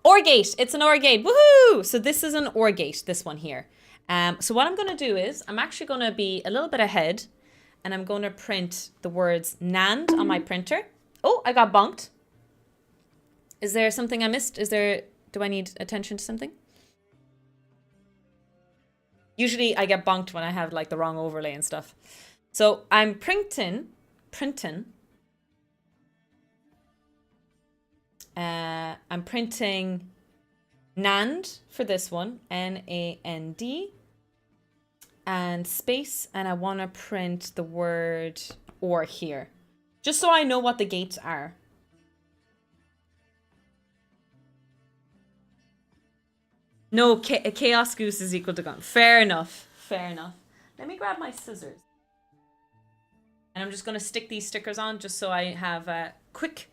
OR gate! It's an OR gate! Woohoo! So this is an OR gate, this one here. So what I'm going to do is, I'm actually going to be a little bit ahead. And I'm going to print the words NAND on my printer. Oh, I got bonked. Is there something I missed? Do I need attention to something? Usually I get bonked when I have like the wrong overlay and stuff. So I'm printing. I'm printing NAND for this one, NAND, and space, and I want to print the word OR here, just so I know what the gates are. No, chaos goose is equal to gun. Fair enough. Fair enough. Let me grab my scissors. And I'm just going to stick these stickers on just so I have a quick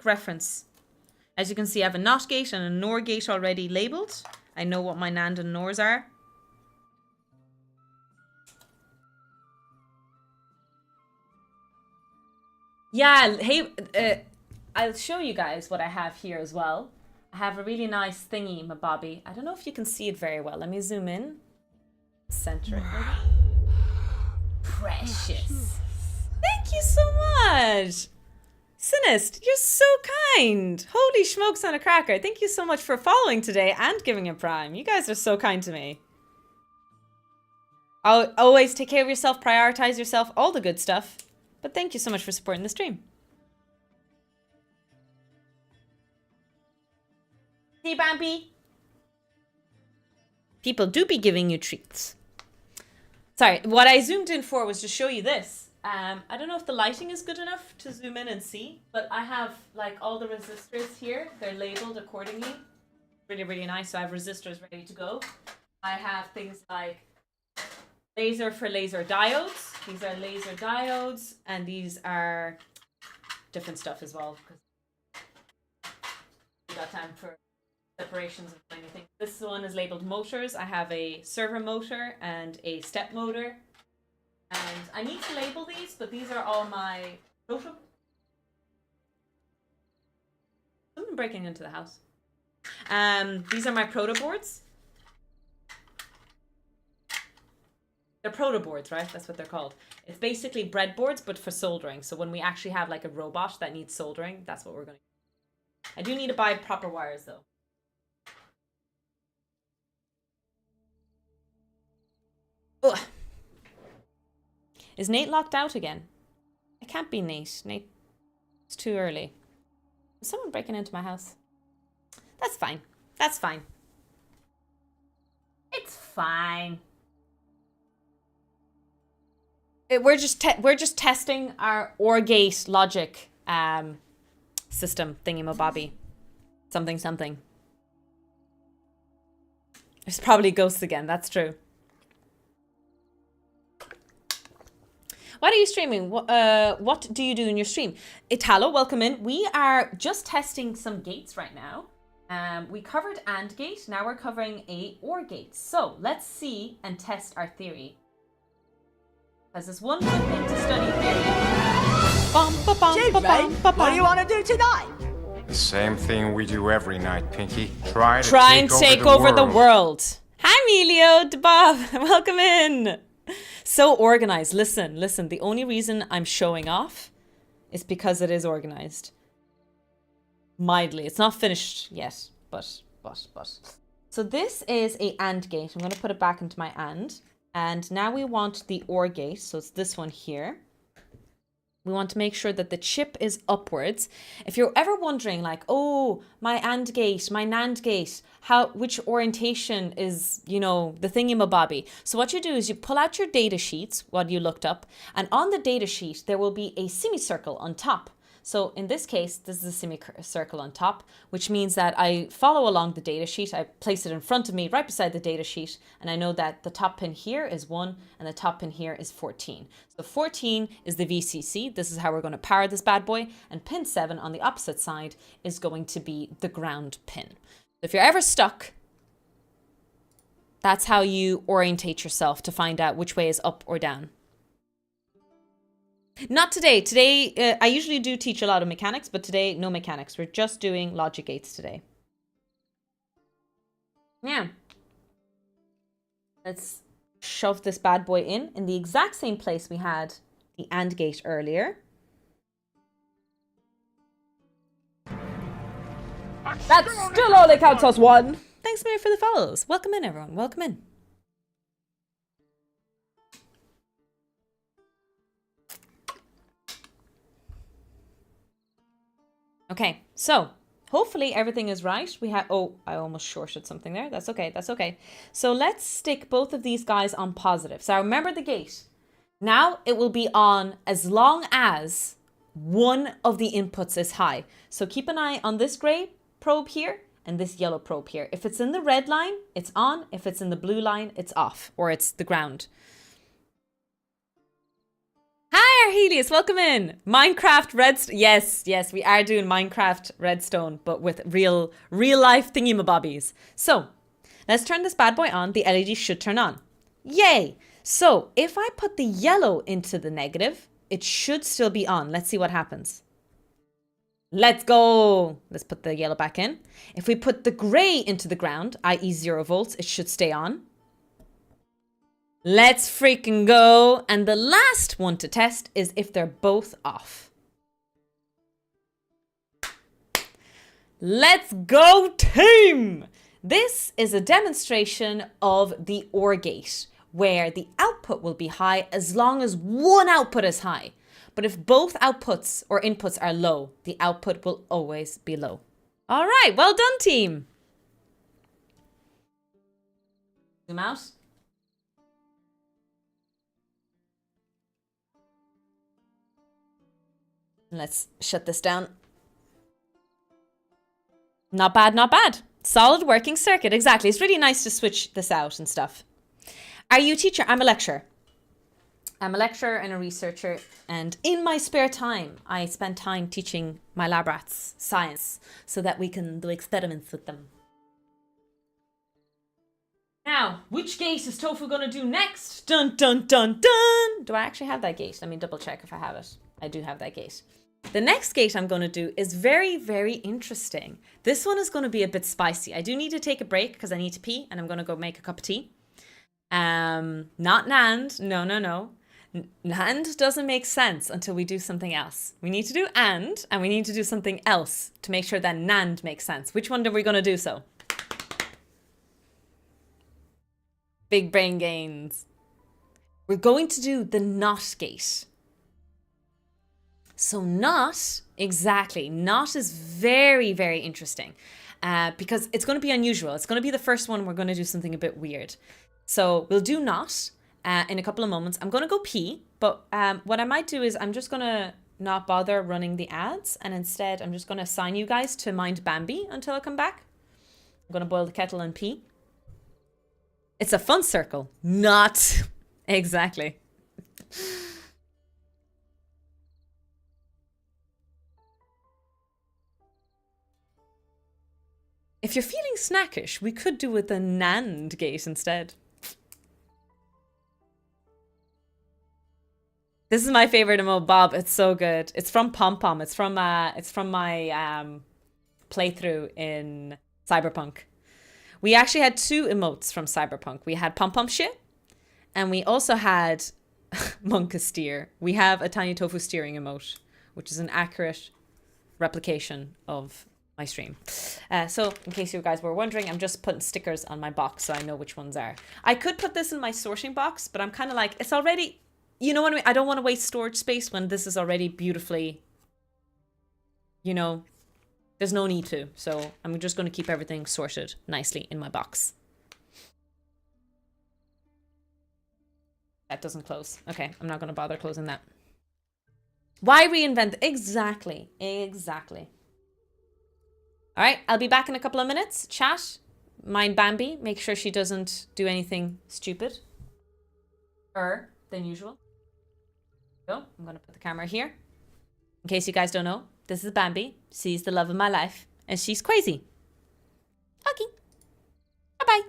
reference. As you can see, I have a NOT gate and a NOR gate already labeled. I know what my NAND and NORs are. Yeah, hey, I'll show you guys what I have here as well. I have a really nice thingy, my Bobby. I don't know if you can see it very well. Let me zoom in. Center it. Precious. Thank you so much. Sinist, you're so kind. Holy smokes on a cracker. Thank you so much for following today and giving a prime. You guys are so kind to me. I'll always take care of yourself, prioritize yourself, all the good stuff. But thank you so much for supporting the stream. Hey, Bambi. People do be giving you treats. Sorry, what I zoomed in for was to show you this. I don't know if the lighting is good enough to zoom in and see, but I have like all the resistors here. They're labeled accordingly. Really, really nice. So I have resistors ready to go. I have things like laser for laser diodes. These are laser diodes, and these are different stuff as well, because we got time for separations of anything. This one is labeled motors. I have a servo motor and a step motor. And I need to label these, but these are all my proto. Someone breaking into the house. These are my proto boards. They're proto boards, right? That's what they're called. It's basically breadboards, but for soldering. So when we actually have like a robot that needs soldering, that's what we're going to do. I do need to buy proper wires though. Ugh. Is Nate locked out again? It can't be Nate. Nate, it's too early. Is someone breaking into my house? That's fine. That's fine. It's fine. We're just testing our OR gate logic system thingy-mabobby. Something. There's probably ghosts again. That's true. What are you streaming? What do you do in your stream? Italo, welcome in. We are just testing some gates right now. We covered AND gate. Now we're covering a OR gate. So let's see and test our theory. Because it's one good thing to study theory. What do you want to do tonight? The same thing we do every night, Pinky. Try and take over the world. Hi, Emilio, Bob. Welcome in. So organized. Listen. The only reason I'm showing off is because it is organized. Mildly. It's not finished yet, but. So this is a AND gate. I'm going to put it back into my AND. And now we want the OR gate. So it's this one here. We want to make sure that the chip is upwards. If you're ever wondering like, oh, my AND gate, my NAND gate, which orientation is, the thingy-mabobby. So what you do is you pull out your data sheets, what you looked up, and on the data sheet, there will be a semicircle on top. So in this case, this is a semicircle on top, which means that I follow along the data sheet. I place it in front of me, right beside the data sheet. And I know that the top pin here is 1 and the top pin here is 14. So 14 is the VCC. This is how we're going to power this bad boy. And pin 7 on the opposite side is going to be the ground pin. So if you're ever stuck, that's how you orientate yourself to find out which way is up or down. Not today. Today, I usually do teach a lot of mechanics, but today, no mechanics. We're just doing logic gates today. Yeah. Let's shove this bad boy in the exact same place we had the AND gate earlier. That still only counts as 1. Thanks, Mary, for the follows. Welcome in, everyone. Welcome in. Okay, so hopefully everything is right. We have, oh, I almost shorted something there. That's okay, that's okay. So let's stick both of these guys on positive. So remember the gate. Now it will be on as long as one of the inputs is high. So keep an eye on this gray probe here and this yellow probe here. If it's in the red line, it's on. If it's in the blue line, it's off, or it's the ground. Hi, Arhelius, welcome in. Minecraft Redstone. Yes, yes, we are doing Minecraft Redstone, but with real life thingy-mabobbies. So let's turn this bad boy on. The LED should turn on. Yay. So if I put the yellow into the negative, it should still be on. Let's see what happens. Let's go. Let's put the yellow back in. If we put the gray into the ground, i.e. 0 volts, it should stay on. Let's freaking go. And the last one to test is if they're both off. Let's go, team. This is a demonstration of the OR gate, where the output will be high as long as one output is high. But if both outputs or inputs are low, the output will always be low. All right, well done, team. Zoom out. Let's shut this down. Not bad, not bad. Solid working circuit, exactly. It's really nice to switch this out and stuff. Are you a teacher? I'm a lecturer. I'm a lecturer and a researcher, and in my spare time, I spend time teaching my lab rats science so that we can do experiments with them. Now, which gate is Tofu gonna do next? Dun, dun, dun, dun! Do I actually have that gate? Let me double check if I have it. I do have that gate. The next gate I'm going to do is very, very interesting. This one is going to be a bit spicy. I do need to take a break because I need to pee, and I'm going to go make a cup of tea. Not NAND. No, no, no. NAND doesn't make sense until we do something else. We need to do and we need to do something else to make sure that NAND makes sense. Which one are we going to do so? Big brain gains. We're going to do the NOT gate. So NOT, exactly. NOT is very, very interesting because it's going to be unusual. It's going to be the first one. We're going to do something a bit weird. So we'll do NOT in a couple of moments. I'm going to go pee, but what I might do is I'm just going to not bother running the ads, and instead I'm just going to assign you guys to mind Bambi until I come back. I'm going to boil the kettle and pee. It's a fun circle. Not exactly. If you're feeling snackish, we could do with a NAND gate instead. This is my favorite emote, Bob. It's so good. It's from Pom Pom. It's from my playthrough in Cyberpunk. We actually had 2 emotes from Cyberpunk. We had Pom Pom shit, and we also had Monka steer. We have a tiny tofu steering emote, which is an accurate replication of my stream. So in case you guys were wondering, I'm just putting stickers on my box so I know which ones are. I could put this in my sorting box, but I'm kind of like, it's already, you know what I mean? I don't want to waste storage space when this is already beautifully, you know, there's no need to. So I'm just going to keep everything sorted nicely in my box. That doesn't close. Okay, I'm not going to bother closing that. Why reinvent? Exactly. Exactly. All right, I'll be back in a couple of minutes. Chat. Mind Bambi. Make sure she doesn't do anything stupid. Than usual. So, I'm going to put the camera here. In case you guys don't know, this is Bambi. She's the love of my life. And she's crazy. Okay. Bye-bye.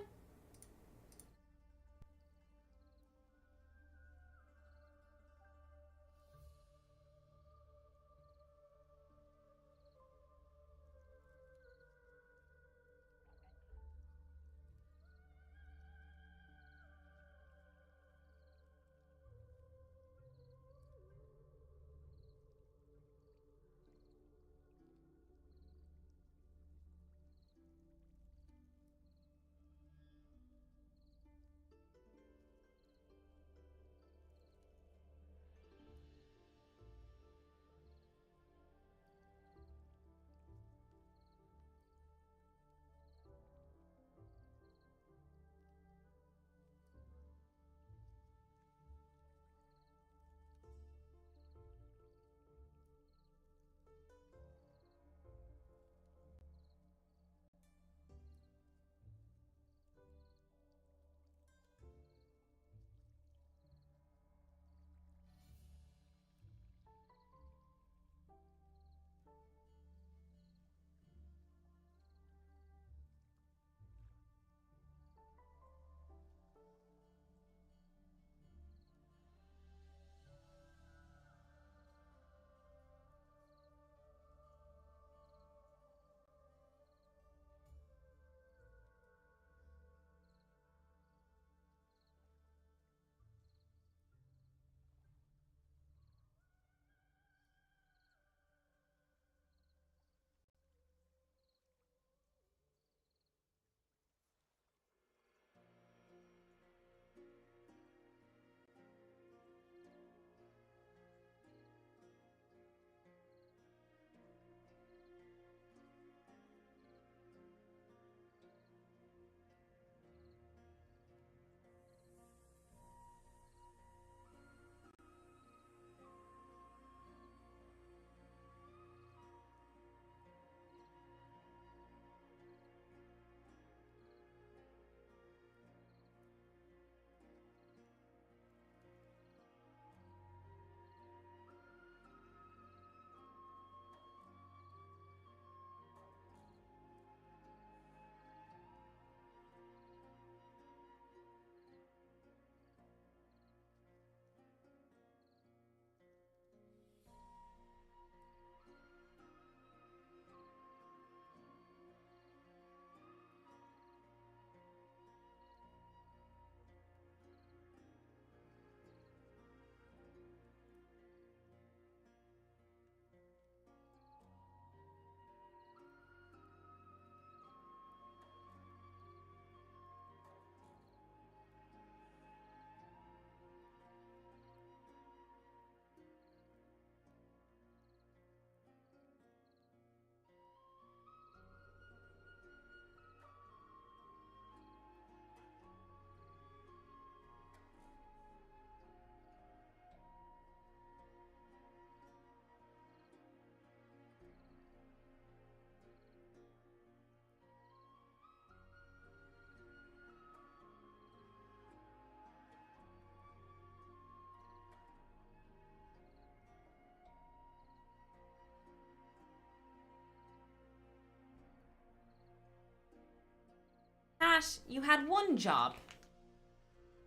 Ash, you had one job.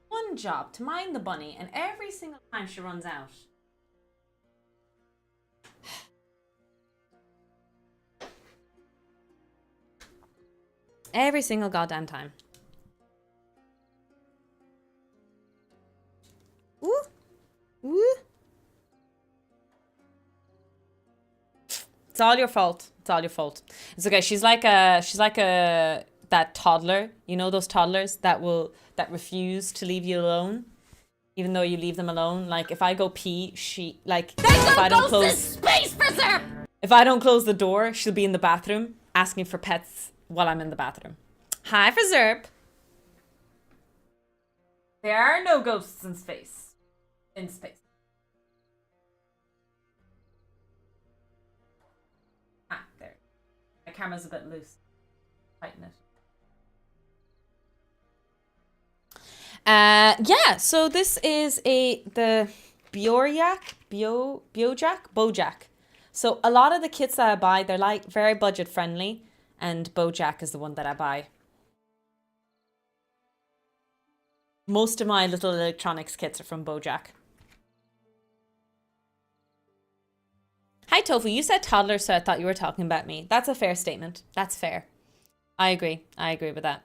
One job to mind the bunny, and every single time she runs out. Every single goddamn time. Ooh. Ooh. It's all your fault. It's all your fault. It's okay. She's like that toddler. You know those toddlers that refuse to leave you alone, even though you leave them alone. Like if I go pee, if I don't close the door, she'll be in the bathroom asking for pets while I'm in the bathroom. Hi, for Zerp. There are no ghosts in space. camera's a bit loose. Tighten it. Yeah, so this is the Bojack. So a lot of the kits that I buy, they're like very budget friendly, and Bojack is the one that I buy. Most of my little electronics kits are from Bojack. Hi Tofu, you said toddler, so I thought you were talking about me. That's a fair statement. That's fair. I agree with that.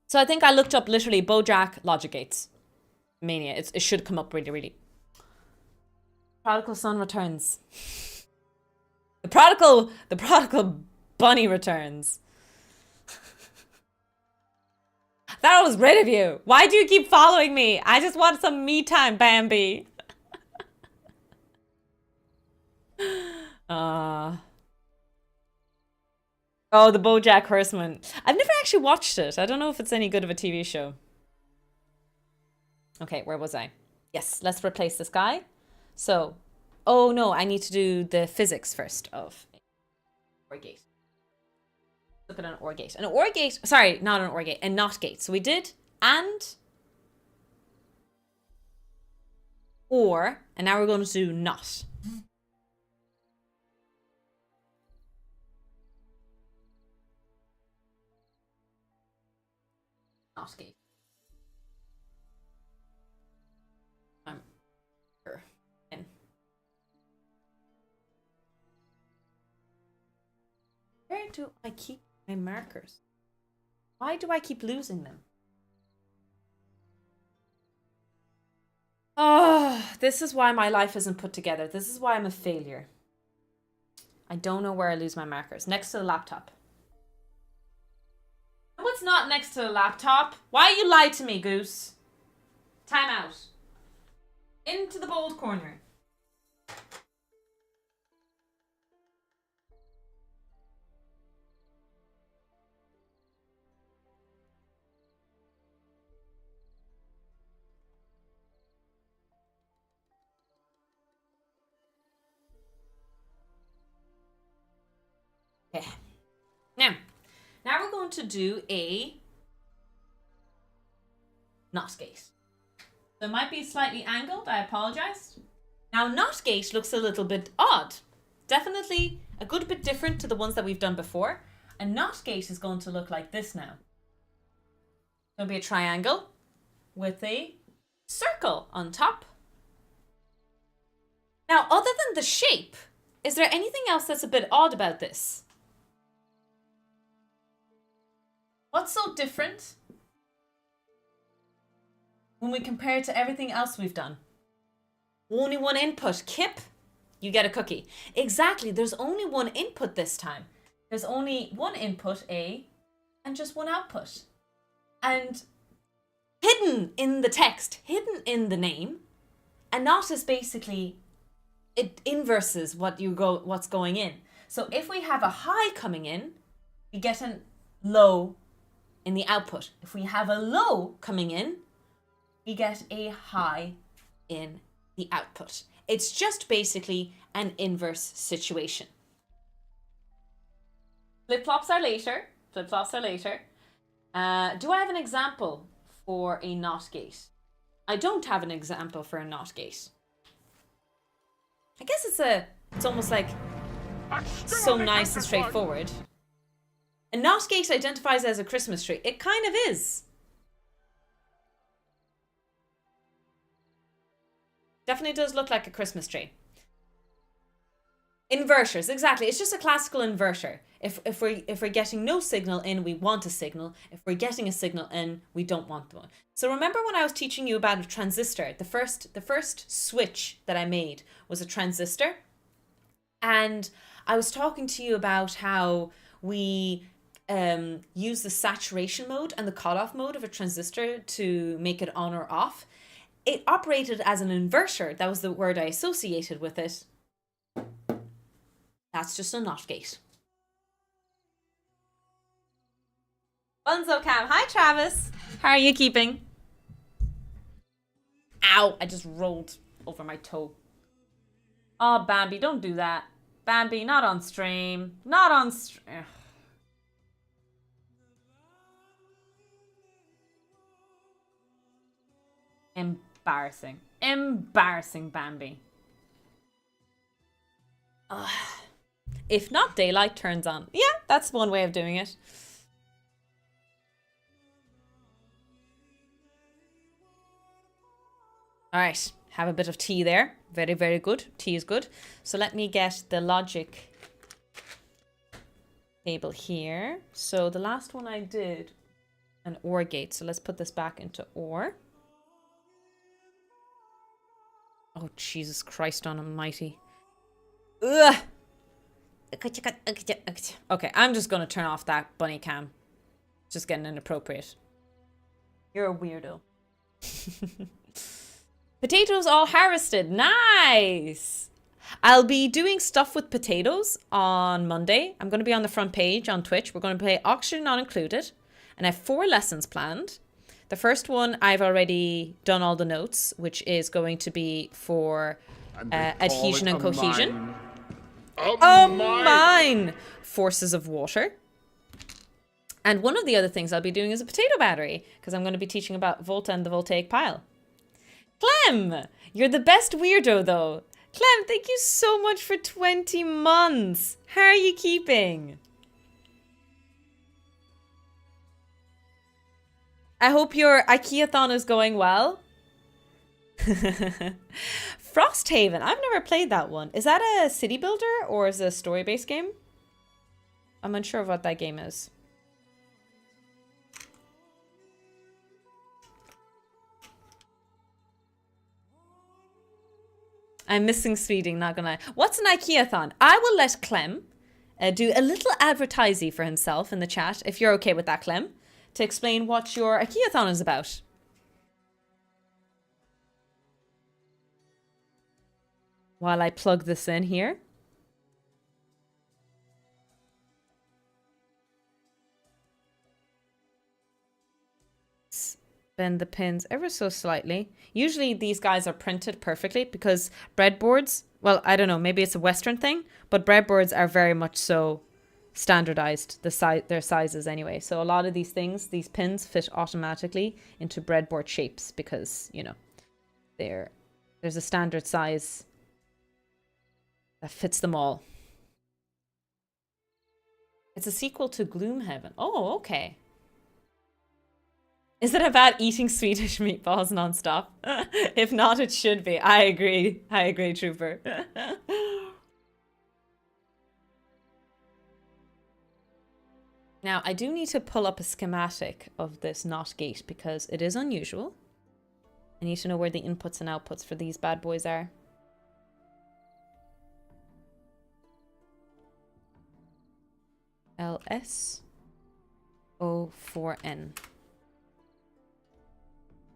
So I think I looked up literally Bojack Logic Gates. Mania. It should come up really. Prodigal son returns. The prodigal bunny returns. That was great of you. Why do you keep following me? I just want some me time, Bambi. Oh, the BoJack Horseman. I've never actually watched it. I don't know if it's any good of a TV show. Okay, where was I? Yes, let's replace this guy. So, oh no, I need to do the physics first of OR gate. Look at an OR gate. An OR gate, sorry, not an OR gate, a NOT gate. So we did and, or, and now we're going to do NOT. NOT gate. Where do I keep my markers? Why do I keep losing them? Oh, this is why my life isn't put together. This is why I'm a failure. I don't know where I lose my markers. Next to the laptop. What's not next to the laptop? Why you lied to me, Goose? Time out. Into the bold corner. Okay. Now we're going to do a NOT gate. So it might be slightly angled, I apologize. Now NOT gate looks a little bit odd. Definitely a good bit different to the ones that we've done before. A NOT gate is going to look like this now. It'll be a triangle with a circle on top. Now, other than the shape, is there anything else that's a bit odd about this? What's so different when we compare it to everything else we've done? Only one input. Kip, you get a cookie. Exactly, there's only one input this time. There's only one input, A, and just one output. And hidden in the text, hidden in the name, and NOT is basically, it inverses what's going in. So if we have a high coming in, we get a low in the output. If we have a low coming in, we get a high in the output. It's just basically an inverse situation. Flip-flops are later. Flip-flops are later. Do I have an example for a NOT gate? I don't have an example for a NOT gate. I guess it's almost like so nice and straightforward. A NOT gate identifies as a Christmas tree. It kind of is. Definitely does look like a Christmas tree. Inverters, exactly. It's just a classical inverter. If we're getting no signal in, we want a signal. If we're getting a signal in, we don't want one. So remember when I was teaching you about a transistor, the first switch that I made was a transistor. And I was talking to you about how we use the saturation mode and the cutoff mode of a transistor to make it on or off. It operated as an inverter. That was the word I associated with it. That's just a NOT gate. Bunzo Cam. Hi, Travis. How are you keeping? Ow! I just rolled over my toe. Oh, Bambi, don't do that. Bambi, not on stream. Not on stream. Embarrassing. Embarrassing, Bambi. Ugh. If not, daylight turns on. Yeah, that's one way of doing it. All right, have a bit of tea there. Very, very good. Tea is good. So let me get the logic table here. So the last one I did, an OR gate. So let's put this back into OR. Oh, Jesus Christ on almighty. Ugh. Okay, I'm just going to turn off that bunny cam. It's just getting inappropriate. You're a weirdo. Potatoes all harvested. Nice. I'll be doing stuff with potatoes on Monday. I'm going to be on the front page on Twitch. We're going to play Oxygen Not Included. And I have 4 lessons planned. The first one, I've already done all the notes, which is going to be for adhesion and cohesion. Mine! Forces of water. And one of the other things I'll be doing is a potato battery, because I'm going to be teaching about Volta and the voltaic pile. Clem! You're the best weirdo, though. Clem, thank you so much for 20 months. How are you keeping? I hope your IKEA-thon is going well. Frosthaven. I've never played that one. Is that a city builder or is it a story-based game? I'm unsure of what that game is. I'm missing Sweden, not gonna lie. What's an IKEA-thon? I will let Clem do a little advertising for himself in the chat, if you're okay with that, Clem, to explain what your IKEA-thon is about. While I plug this in here. Bend the pins ever so slightly. Usually these guys are printed perfectly because breadboards, well, I don't know, maybe it's a Western thing, but breadboards are very much so standardized, their sizes anyway. So a lot of these things, these pins fit automatically into breadboard shapes because, you know, there's a standard size that fits them all. It's a sequel to Gloomhaven. Oh, okay. Is it about eating Swedish meatballs nonstop? If not, it should be. I agree. I agree, Trooper. Now, I do need to pull up a schematic of this NOT gate because it is unusual. I need to know where the inputs and outputs for these bad boys are. LS04N.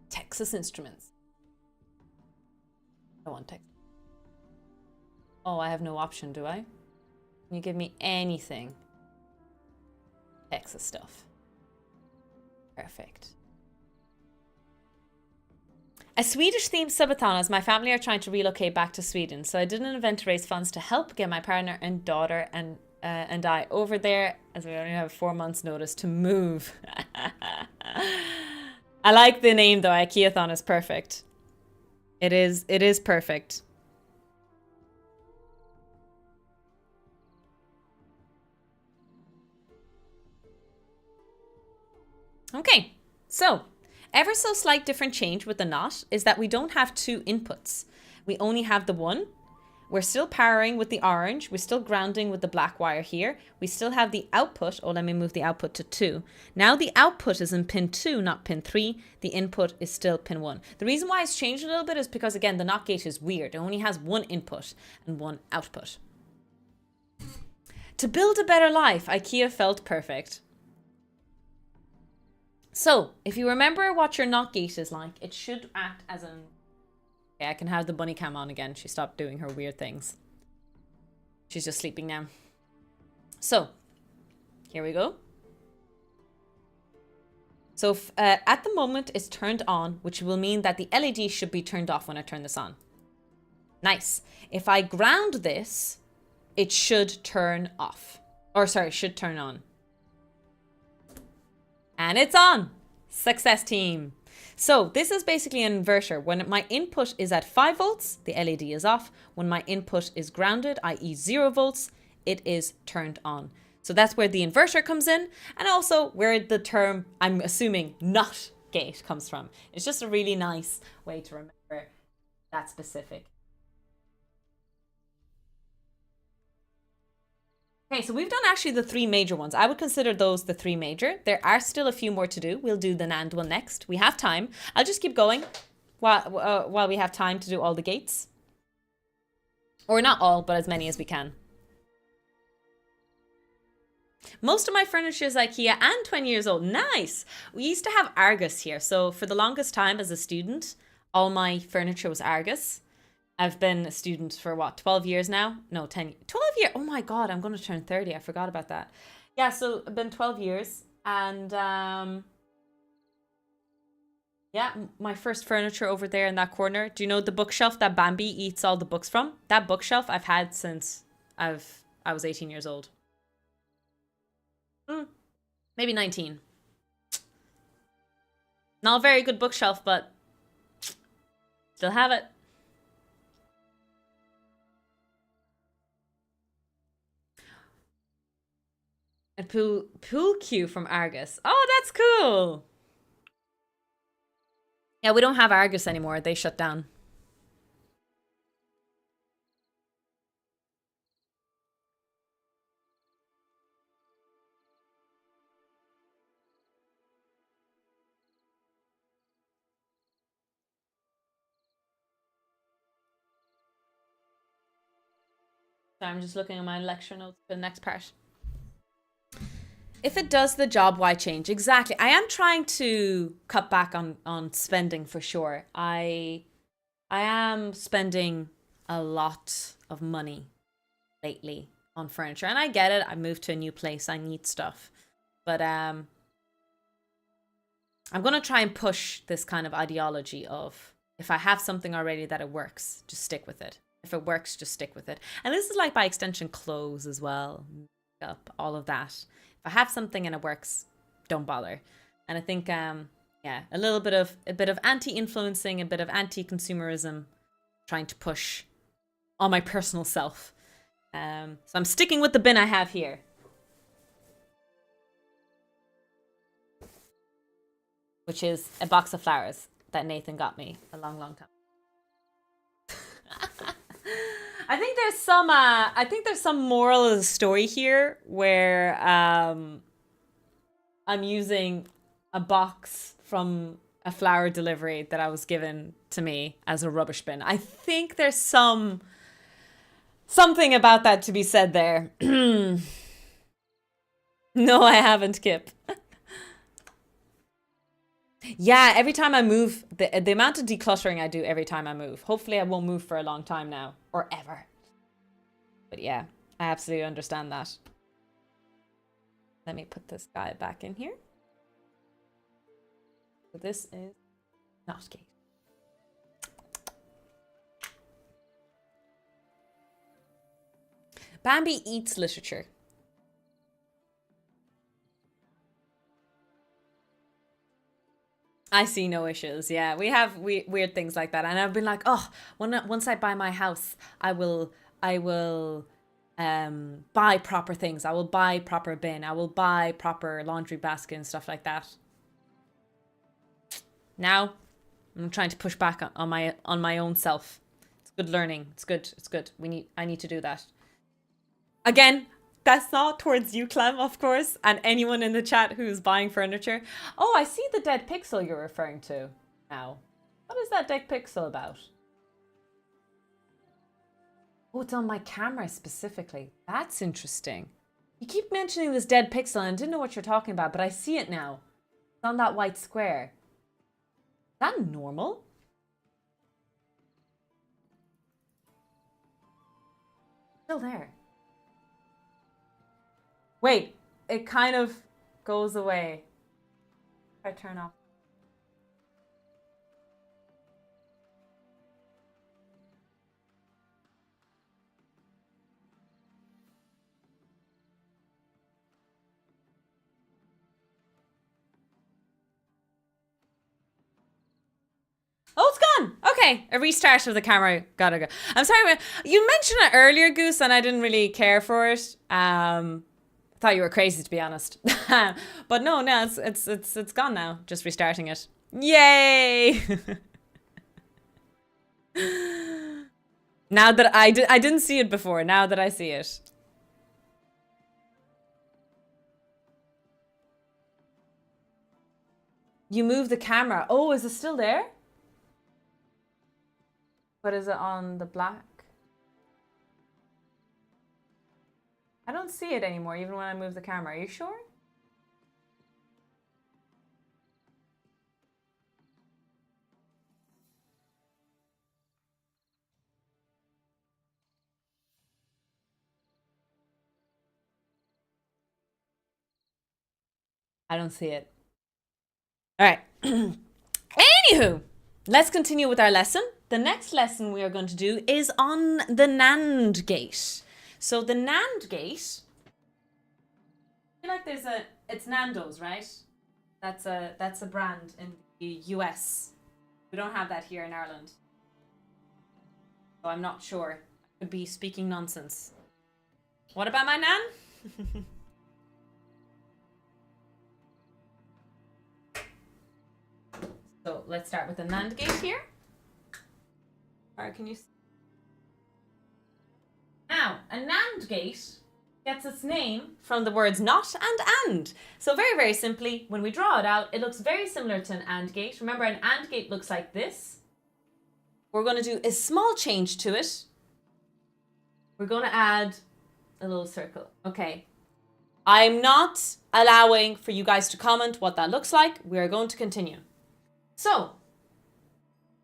Texas Instruments. I want Texas. Oh, I have no option, do I? Can you give me anything? Texas stuff. Perfect. A Swedish-themed subathon as my family are trying to relocate back to Sweden. So I did an event to raise funds to help get my partner and daughter and I over there as we only have 4 months notice to move. I like the name though. IKEA-thon is perfect. It is perfect. Okay, so ever so slight different change with the NOT is that we don't have 2 inputs. We only have the one. We're still powering with the orange. We're still grounding with the black wire here. We still have the output. Oh, let me move the output to 2. Now the output is in pin 2, not pin 3. The input is still pin 1. The reason why it's changed a little bit is because, again, the NOT gate is weird. It only has 1 input and 1 output. To build a better life, IKEA felt perfect. So, if you remember what your NOT gate is like, it should act as an... Okay, I can have the bunny cam on again. She stopped doing her weird things. She's just sleeping now. So, here we go. So at the moment it's turned on, which will mean that the LED should be turned off when I turn this on. Nice. If I ground this, it should turn off. Or sorry, should turn on. And it's on. Success team. So this is basically an inverter. When my input is at 5 volts, the LED is off. When my input is grounded, i.e. 0 volts, it is turned on. So that's where the inverter comes in, and also where the term, I'm assuming, not gate comes from. It's just a really nice way to remember that specific. Okay, so we've done actually the 3 major ones. I would consider those the 3 major. There are still a few more to do. We'll do the NAND one next. We have time. I'll just keep going while we have time to do all the gates. Or not all, but as many as we can. Most of my furniture is IKEA and 20 years old. Nice! We used to have Argus here. So for the longest time as a student, all my furniture was Argus. I've been a student for what, 12 years now? No, 12 years. Oh my God, I'm going to turn 30. I forgot about that. Yeah, so I've been 12 years. And yeah, my first furniture over there in that corner. Do you know the bookshelf that Bambi eats all the books from? That bookshelf I've had since I was 18 years old. Maybe 19. Not a very good bookshelf, but still have it. A pool cue from Argus. Oh, that's cool. Yeah, we don't have Argus anymore. They shut down. So I'm just looking at my lecture notes for the next part. If it does the job, why change? Exactly. I am trying to cut back on spending for sure. I am spending a lot of money lately on furniture. And I get it. I moved to a new place. I need stuff. But I'm going to try and push this kind of ideology of if I have something already that it works, just stick with it. If it works, just stick with it. And this is like by extension clothes as well. Makeup, all of that. If I have something and it works, don't bother. And I think yeah, a bit of anti-influencing, a bit of anti-consumerism, trying to push on my personal self. So I'm sticking with the bin I have here. Which is a box of flowers that Nathan got me a long, long time. I think there's some moral of the story here where I'm using a box from a flower delivery that I was given to me as a rubbish bin. I think there's something about that to be said there. No, I haven't, Kip. Yeah, every time I move, the amount of decluttering I do every time I move. Hopefully I won't move for a long time now. Or ever. But yeah, I absolutely understand that. Let me put this guy back in here. So this is not gate. Bambi eats literature. I see no issues. Yeah, we have weird things like that, and I've been like, oh, once I buy my house, I will buy proper things. I will buy proper bin. I will buy proper laundry basket and stuff like that. Now, I'm trying to push back on my own self. It's good learning. It's good. It's good. I need to do that. Again. That's not towards you, Clem, of course, and anyone in the chat who's buying furniture. Oh, I see the dead pixel you're referring to now. What is that dead pixel about? Oh, it's on my camera specifically. That's interesting. You keep mentioning this dead pixel and I didn't know what you're talking about, but I see it now. It's on that white square. Is that normal? Still there. Wait, it kind of goes away. I turn off. Oh, it's gone. Okay, a restart of the camera. Gotta go. I'm sorry. You mentioned it earlier, Goose, and I didn't really care for it. I thought you were crazy, to be honest. But no, it's gone now. Just restarting it. Yay! Now that I didn't see it before. Now that I see it. You move the camera. Oh, is it still there? But is it on the black? I don't see it anymore, even when I move the camera. Are you sure? I don't see it. All right. Anywho, let's continue with our lesson. The next lesson we are going to do is on the NAND gate. So the NAND gate, I feel like it's Nando's, right? That's a brand in the US. We don't have that here in Ireland. So I'm not sure. I could be speaking nonsense. What about my nan? So let's start with the NAND gate here. Or can you see? Now, a NAND gate gets its name from the words not and. So very, very simply, when we draw it out, it looks very similar to an AND gate. Remember, an AND gate looks like this. We're going to do a small change to it. We're going to add a little circle. Okay. I'm not allowing for you guys to comment what that looks like. We are going to continue. So,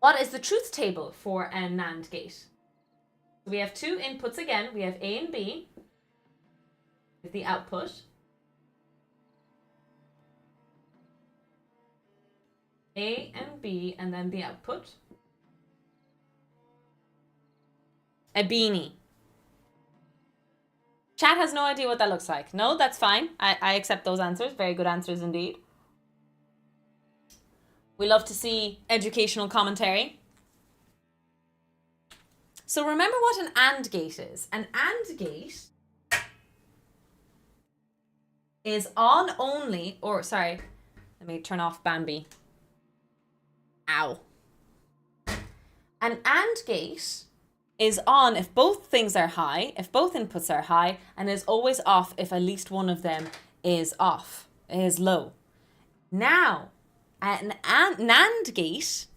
what is the truth table for a NAND gate? We have two inputs again. We have A and B with the output. A and B and then the output. A beanie. Chat has no idea what that looks like. No, that's fine. I accept those answers. Very good answers indeed. We love to see educational commentary. So remember what an AND gate is. An AND gate is on only, or sorry, let me turn off Bambi. Ow. An AND gate is on if both things are high, if both inputs are high, and is always off if at least one of them is off, is low. Now, an NAND gate,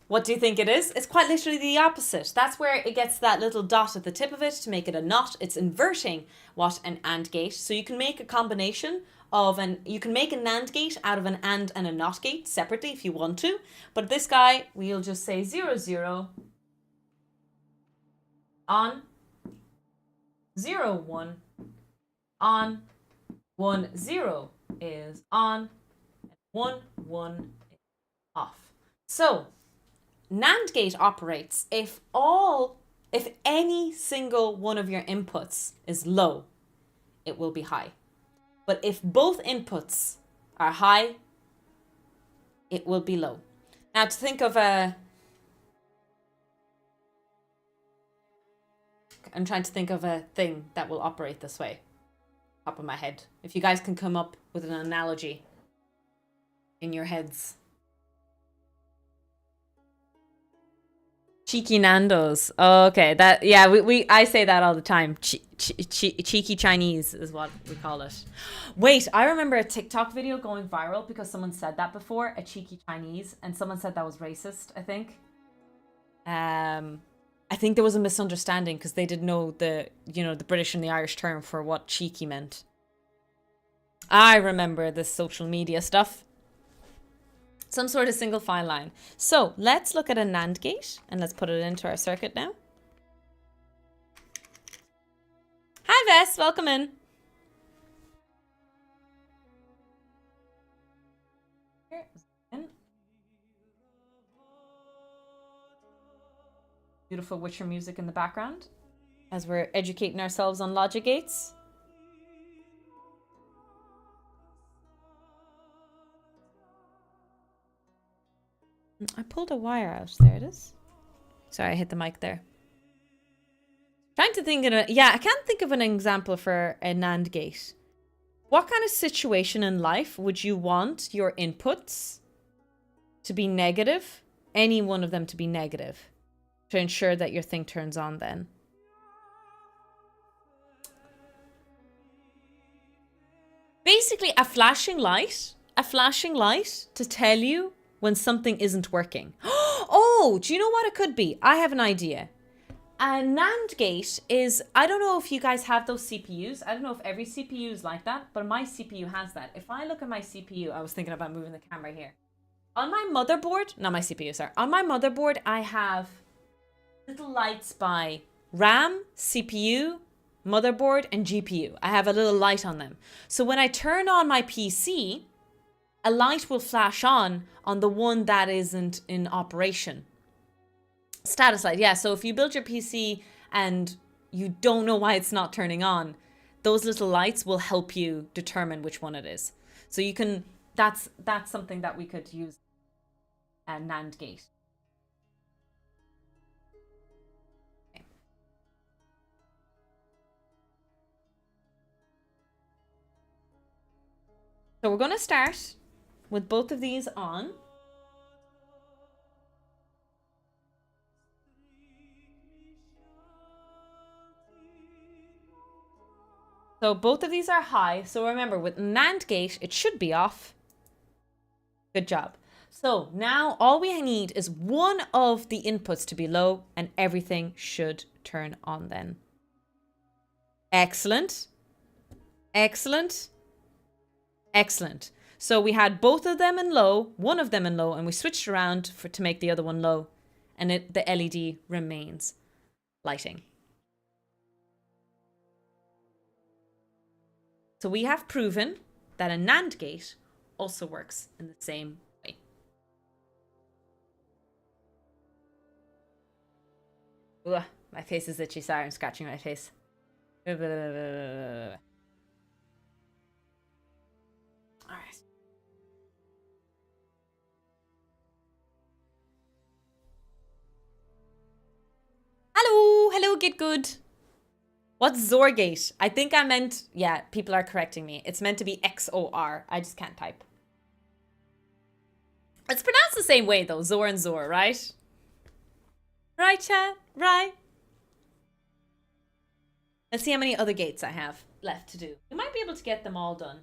what do you think it is? It's quite literally the opposite. That's where it gets that little dot at the tip of it to make it a not. It's inverting what an AND gate. So you can make a combination of you can make a NAND gate out of an AND and a NOT gate separately if you want to. But this guy, we'll just say 0, 0 on 0, 1 on 1, 0 is on, 1, 1 is off. So NAND gate operates if any single one of your inputs is low, it will be high. But if both inputs are high, it will be low. Now to think of I'm trying to think of a thing that will operate this way. Top of my head. If you guys can come up with an analogy in your heads. Cheeky Nando's. Oh, okay, that I say that all the time. Cheeky Chinese is what we call it. Wait, I remember a TikTok video going viral because someone said that before, a cheeky Chinese, and someone said that was racist, I think. I think there was a misunderstanding because they didn't know the British and the Irish term for what cheeky meant. I remember this social media stuff. Some sort of single file line. So let's look at a NAND gate and let's put it into our circuit now. Hi Vess, welcome in. Beautiful Witcher music in the background as we're educating ourselves on logic gates. I pulled a wire out. There it is. Sorry, I hit the mic there. Trying to think of a... Yeah, I can't think of an example for a NAND gate. What kind of situation in life would you want your inputs to be negative? Any one of them to be negative to ensure that your thing turns on then. Basically, a flashing light to tell you when something isn't working. Oh, do you know what it could be? I have an idea. A NAND gate is, I don't know if you guys have those CPUs. I don't know if every CPU is like that, but my CPU has that. If I look at my CPU, I was thinking about moving the camera here. On my motherboard, not my CPU, sorry. On my motherboard, I have little lights by RAM, CPU, motherboard, and GPU. I have a little light on them. So when I turn on my PC, a light will flash on the one that isn't in operation. Status light, yeah. So if you build your PC and you don't know why it's not turning on, those little lights will help you determine which one it is. So you can, that's something that we could use a NAND gate. Okay. So we're going to start with both of these on. So both of these are high. So remember, with NAND gate, it should be off. Good job. So now all we need is one of the inputs to be low and everything should turn on then. Excellent. Excellent. Excellent. So we had both of them in low, one of them in low, and we switched around to make the other one low. And the LED remains lighting. So we have proven that a NAND gate also works in the same way. Ugh, my face is itchy. Sorry, I'm scratching my face. All right. Hello, get good. What's ZOR gate? I think I meant, yeah, people are correcting me. It's meant to be XOR. I just can't type. It's pronounced the same way though, ZOR and ZOR, right? Right, chat? Right? Let's see how many other gates I have left to do. We might be able to get them all done.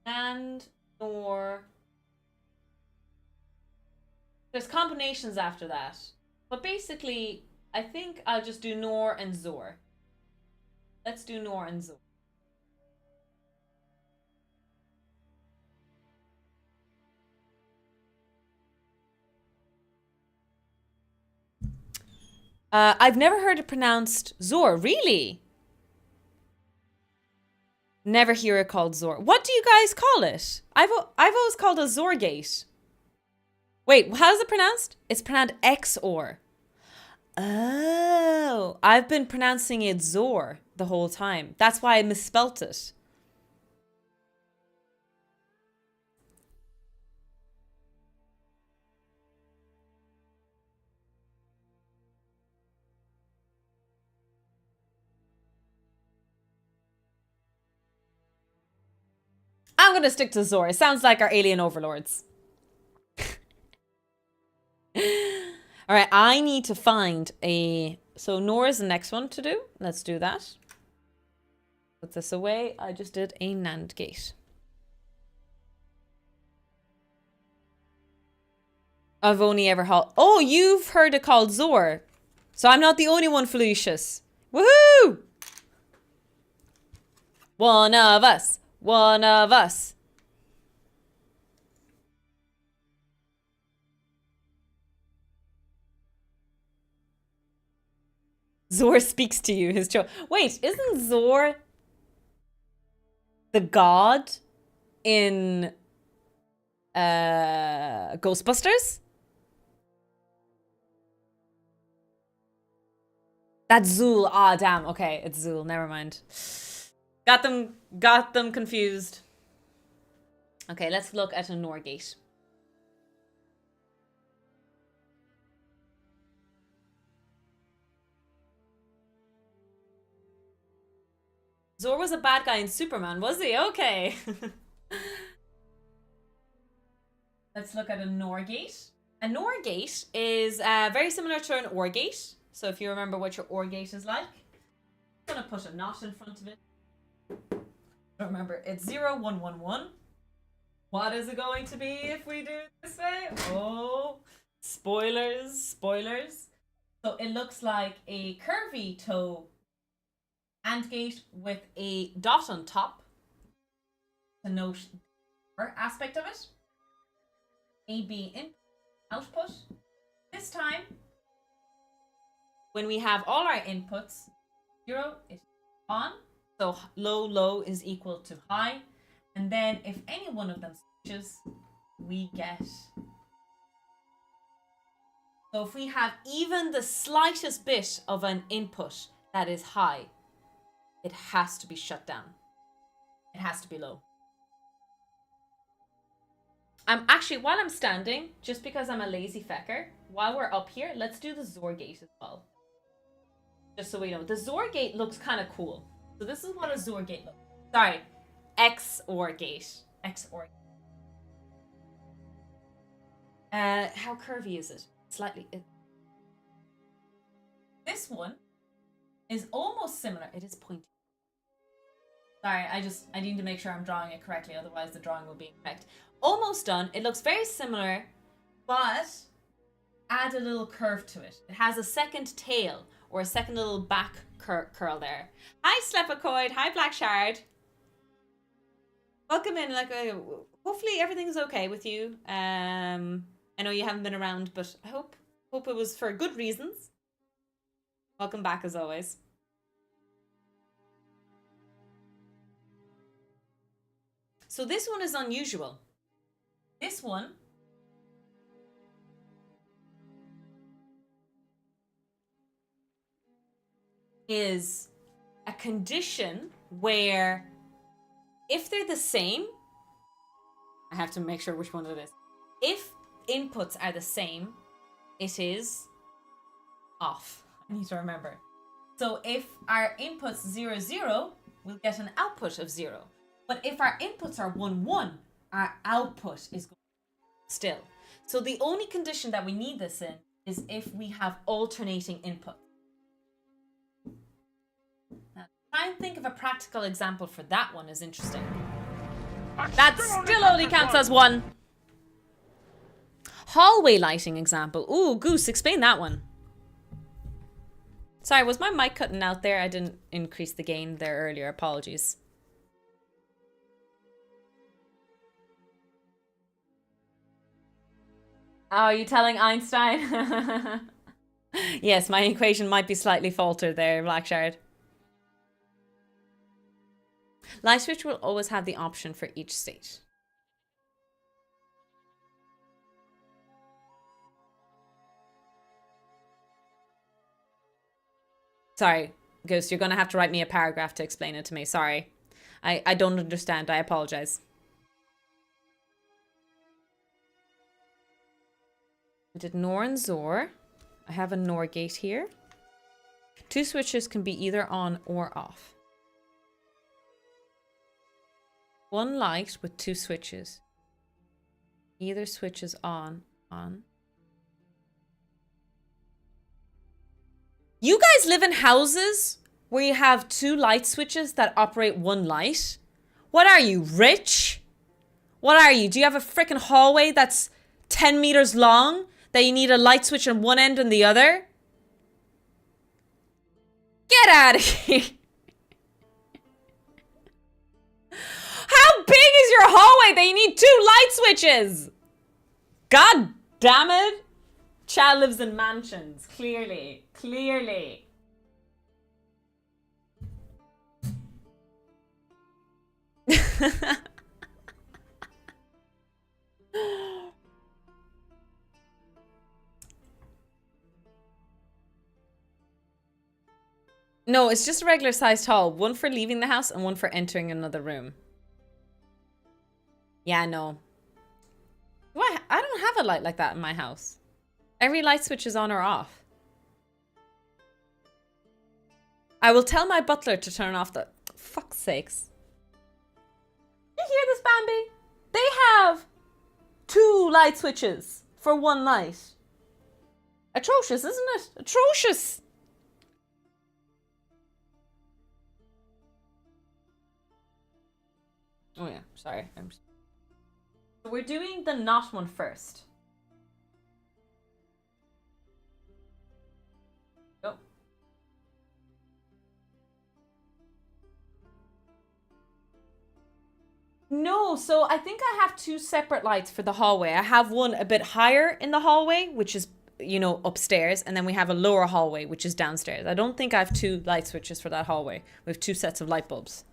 And, or... There's combinations after that. But basically... I think I'll just do NOR and ZOR. Let's do NOR and ZOR. I've never heard it pronounced ZOR. Really? Never hear it called ZOR. What do you guys call it? I've always called it ZOR gate. Wait, how's it pronounced? It's pronounced XOR. Oh, I've been pronouncing it ZOR the whole time. That's why I misspelt it. I'm going to stick to ZOR. It sounds like our alien overlords. All right, I need to find a... So NOR is the next one to do. Let's do that. Put this away. I just did a NAND gate. I've only ever heard... Oh, you've heard it called ZOR. So I'm not the only one, Felicius. Woohoo! One of us. One of us. ZOR speaks to you, his child. Wait, isn't ZOR the god in Ghostbusters? That's Zool. Ah, damn. Okay, it's Zool. Never mind. Got them confused. Okay, let's look at a NOR gate. Zor was a bad guy in Superman, was he? Okay. Let's look at a NOR gate. A NOR gate is very similar to an OR gate. So if you remember what your OR gate is like, I'm gonna put a knot in front of it. Remember, it's 0, 1, 1, 1. What is it going to be if we do it this way? Oh, spoilers, spoilers. So it looks like a curvy toe AND gate with a dot on top to note the aspect of it. AB in output. This time, when we have all our inputs, 0 is on, so low, low is equal to high. And then if any one of them switches, we get. So if we have even the slightest bit of an input that is high, it has to be shut down. It has to be low. I'm actually, while I'm standing, just because I'm a lazy fecker, while we're up here, let's do the ZOR gate as well. Just so we know. The ZOR gate looks kind of cool. So this is what a ZOR gate looks like. Sorry. XOR gate. XOR. How curvy is it? Slightly. This one is almost similar. It is pointy. Sorry, I need to make sure I'm drawing it correctly, otherwise the drawing will be incorrect. Almost done. It looks very similar, but add a little curve to it. It has a second tail, or a second little back curl there. Hi, Slepicoid. Hi, Black Shard. Welcome in. Hopefully everything's okay with you. I know you haven't been around, but I hope it was for good reasons. Welcome back as always. So this one is unusual. This one is a condition where if they're the same, I have to make sure which one it is. If inputs are the same, it is off. I need to remember. So if our input's 0, 0, we'll get an output of 0. But if our inputs are 1, 1, our output is going still. So the only condition that we need this in is if we have alternating input. Now, try and think of a practical example for that one is interesting. That still only counts as 1. Hallway lighting example. Ooh, Goose, explain that one. Sorry, was my mic cutting out there? I didn't increase the gain there earlier. Apologies. Oh, are you telling Einstein? Yes, my equation might be slightly faltered there, Blackshard. Light switch will always have the option for each state. Sorry, Ghost, you're going to have to write me a paragraph to explain it to me. Sorry. I don't understand. I apologize. We did NOR and ZOR. I have a NOR gate here. 2 switches can be either on or off. 1 light with 2 switches. Either switch is on. You guys live in houses where you have 2 light switches that operate 1 light? What are you, rich? What are you? Do you have a freaking hallway that's 10 meters long that you need a light switch on one end and the other? Get out of here. How big is your hallway that you need 2 light switches? God damn it. Chad lives in mansions. Clearly. Clearly. No, it's just a regular sized hall. One for leaving the house and one for entering another room. Yeah, no. Why? I don't have a light like that in my house. Every light switch is on or off. I will tell my butler to turn off the... Fuck's sakes. You hear this, Bambi? They have 2 light switches for 1 light. Atrocious, isn't it? Atrocious. Oh yeah, sorry. So we're doing the not one first. Go. No, so I think I have 2 separate lights for the hallway. I have one a bit higher in the hallway, which is, you know, upstairs, and then we have a lower hallway, which is downstairs. I don't think I have 2 light switches for that hallway. We have 2 sets of light bulbs.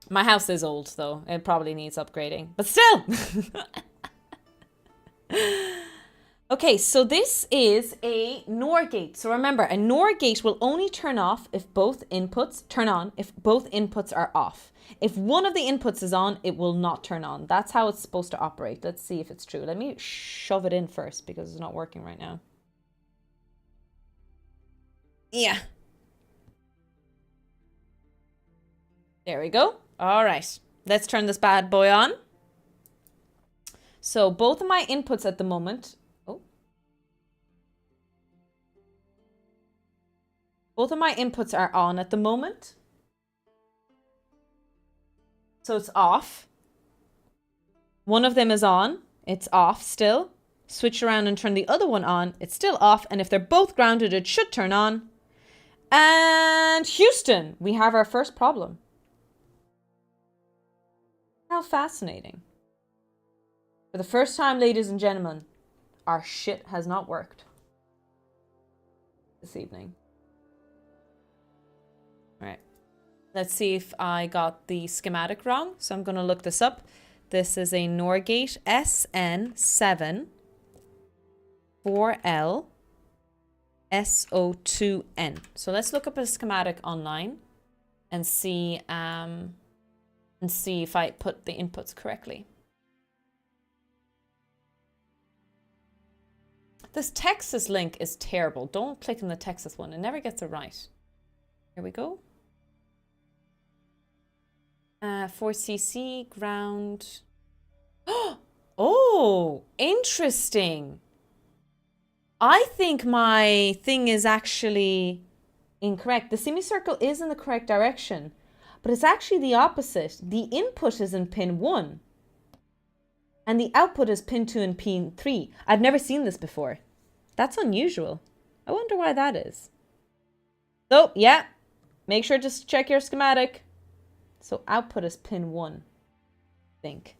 My house is old, though. It probably needs upgrading. But still! Okay, so this is a NOR gate. So remember, a NOR gate will only turn off if both inputs turn on, if both inputs are off. If one of the inputs is on, it will not turn on. That's how it's supposed to operate. Let's see if it's true. Let me shove it in first because it's not working right now. Yeah. There we go. All right. Let's turn this bad boy on. So both of my inputs at the moment... Both of my inputs are on at the moment. So it's off. One of them is on. It's off still. Switch around and turn the other one on. It's still off. And if they're both grounded, it should turn on. And Houston, we have our first problem. How fascinating. For the first time, ladies and gentlemen, our shit has not worked this evening. All right. Let's see if I got the schematic wrong. So I'm going to look this up. This is a NOR gate SN7 4L SO2N. So let's look up a schematic online and see if I put the inputs correctly. This Texas link is terrible. Don't click on the Texas one. It never gets it right. Here we go. 4cc ground. Oh, interesting. I think my thing is actually incorrect. The semicircle is in the correct direction, but it's actually the opposite. The input is in pin 1 and the output is pin 2 and pin 3. I've never seen this before. That's unusual. I wonder why that is. So, yeah, make sure to check your schematic. So output is pin 1, I think.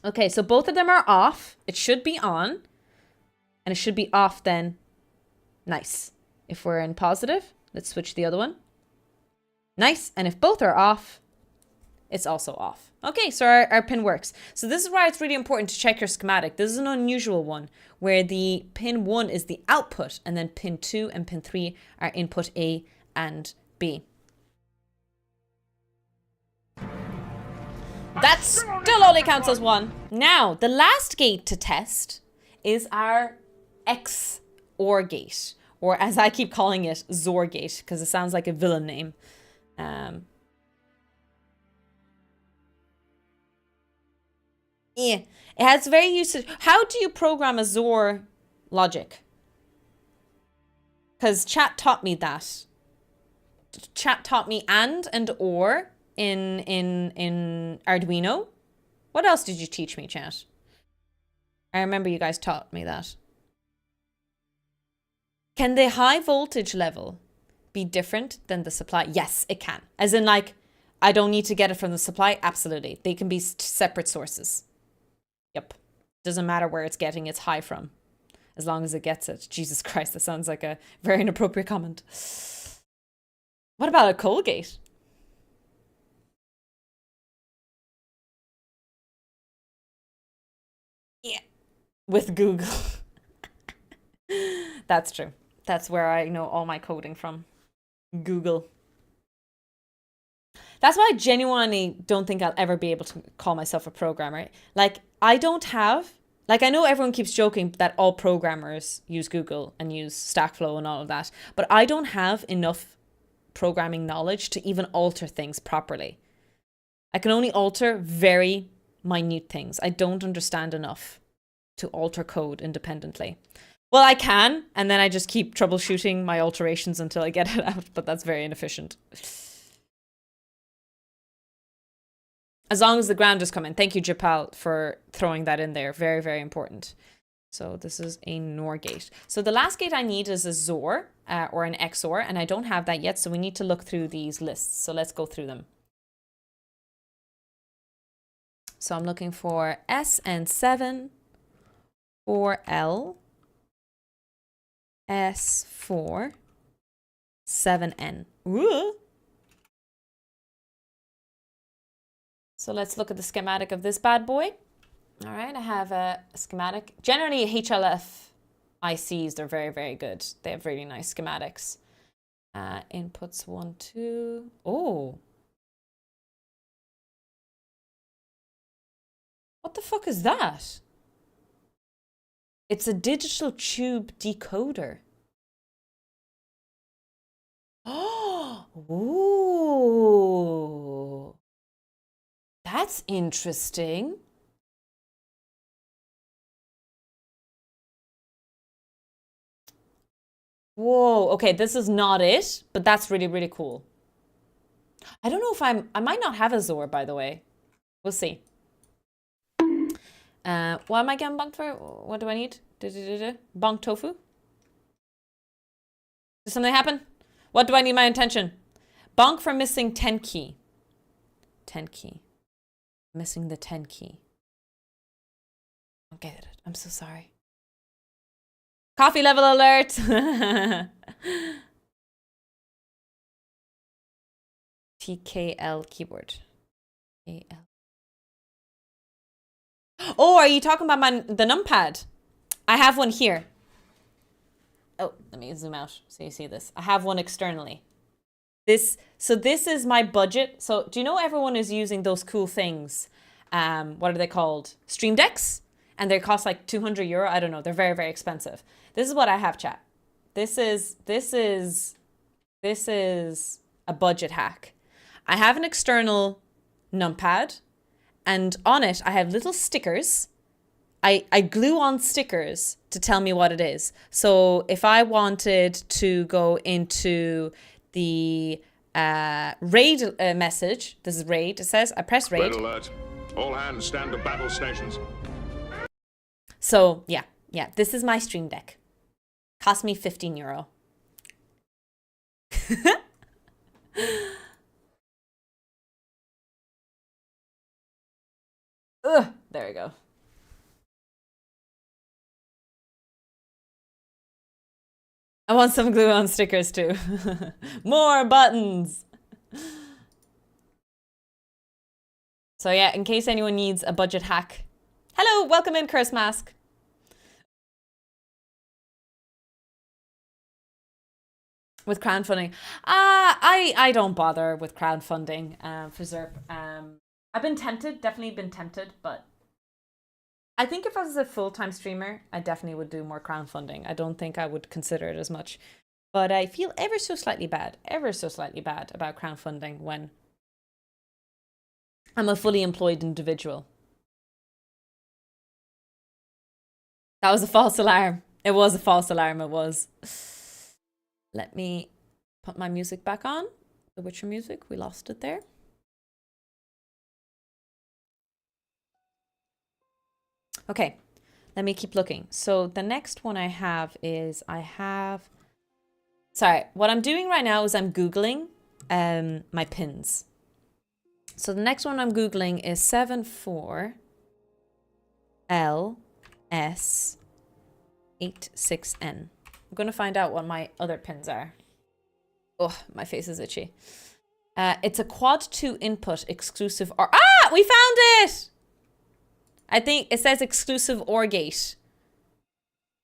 Okay, so both of them are off. It should be on. And it should be off then. Nice. If we're in positive, let's switch the other one. Nice. And if both are off, it's also off. Okay, so our pin works. So this is why it's really important to check your schematic. This is an unusual one where the pin 1 is the output and then pin 2 and pin 3 are input A and B. That still only counts as 1. Now, the last gate to test is our XOR gate, or as I keep calling it, ZOR gate, because it sounds like a villain name. Yeah, it has very usage. How do you program a ZOR logic? Because chat taught me that. Chat taught me and or in Arduino. What else did you teach me, chat? I remember you guys taught me that. Can the high voltage level be different than the supply? Yes, it can. As in, like, I don't need to get it from the supply. Absolutely. They can be separate sources. Yep. Doesn't matter where it's getting its high from, as long as it gets it. Jesus Christ, that sounds like a very inappropriate comment. What about a Colgate? Yeah. With Google. That's true. That's where I know all my coding from. Google. That's why I genuinely don't think I'll ever be able to call myself a programmer. Like, I don't have... Like, I know everyone keeps joking that all programmers use Google and use Stackflow and all of that, but I don't have enough programming knowledge to even alter things properly. I can only alter very minute things. I don't understand enough to alter code independently. Well, I can, and then I just keep troubleshooting my alterations until I get it out, but that's very inefficient. As long as the ground is coming. Thank you, Japal, for throwing that in there. Very, very important. So this is a NOR gate. So the last gate I need is a ZOR or an XOR, and I don't have that yet, so we need to look through these lists. So let's go through them. So I'm looking for SN7, 4L, S4, 7N. Ooh. So let's look at the schematic of this bad boy. All right, I have a schematic. Generally, HLF ICs, they're very, very good. They have really nice schematics. Inputs 1, 2. Oh. What the fuck is that? It's a digital tube decoder. Oh, ooh. That's interesting. Whoa, okay, this is not it, but that's really, really cool. I don't know if I might not have a ZOR, by the way. We'll see. What am I getting bonked for? What do I need? Bonk tofu? Did something happen? What do I need my attention? Bonk for missing 10 key. 10 key. Missing the 10 key. I don't get it. I'm so sorry. Coffee level alert. TKL keyboard. AL. Oh, are you talking about the numpad? I have one here. Oh, let me zoom out so you see this. I have one externally. So this is my budget. So do you know everyone is using those cool things? What are they called? Stream Decks? And they cost like €200. I don't know. They're very, very expensive. This is what I have, chat. This is a budget hack. I have an external numpad, and on it I have little stickers. I glue on stickers to tell me what it is. So if I wanted to go into the raid message, this is raid, it says, I press raid. Red alert. All hands stand to battle stations. So yeah, this is my Stream Deck. Cost me €15. Ugh, there we go. I want some glue on stickers too. More buttons. So yeah, in case anyone needs a budget hack. Hello, welcome in, Curse Mask. With crowdfunding. I don't bother with crowdfunding for ZERP. I've been tempted, definitely been tempted, but I think if I was a full-time streamer, I definitely would do more crowdfunding. I don't think I would consider it as much. But I feel ever so slightly bad about crowdfunding when I'm a fully employed individual. That was a false alarm. It was a false alarm, it was. Let me put my music back on. The Witcher music, we lost it there. Okay, let me keep looking. So the next one I have is sorry, what I'm doing right now is I'm Googling my pins. So the next one I'm Googling is 74LS86N. I'm going to find out what my other pins are. Oh, my face is itchy. It's a quad 2 input exclusive OR. Ah, we found it! I think it says exclusive OR gate.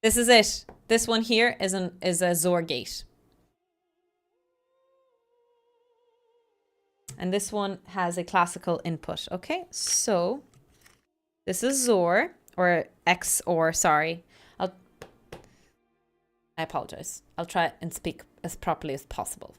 This is it. This one here is a ZOR gate. And this one has a classical input. Okay, so this is ZOR, or XOR, sorry. I apologize. I'll try and speak as properly as possible.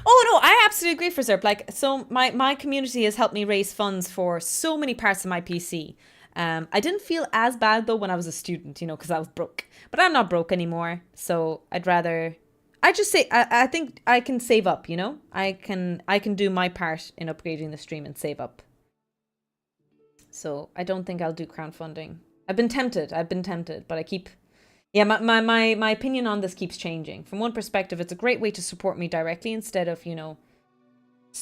Oh no, I absolutely agree for Zerp. Like, so my community has helped me raise funds for so many parts of my PC. I didn't feel as bad though when I was a student, you know, because I was broke. But I'm not broke anymore, so I just say I think I can save up, you know? I can do my part in upgrading the stream and save up. So I don't think I'll do crowdfunding. I've been tempted, but I keep... Yeah, my opinion on this keeps changing. From one perspective, it's a great way to support me directly instead of, you know,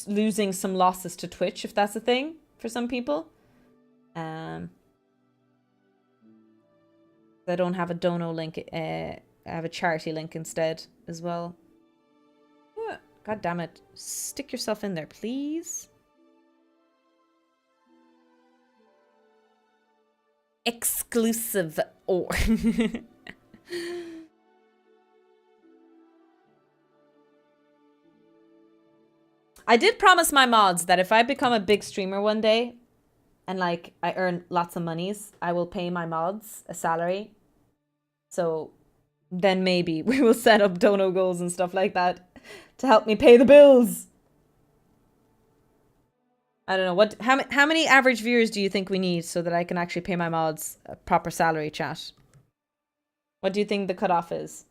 losing some losses to Twitch, if that's a thing for some people. I don't have a dono link. I have a charity link instead as well. God damn it. Stick yourself in there, please. Exclusive or... I did promise my mods that if I become a big streamer one day and like I earn lots of monies, I will pay my mods a salary. So then maybe we will set up dono goals and stuff like that to help me pay the bills. I don't know how many average viewers do you think we need so that I can actually pay my mods a proper salary, chat? What do you think the cutoff is?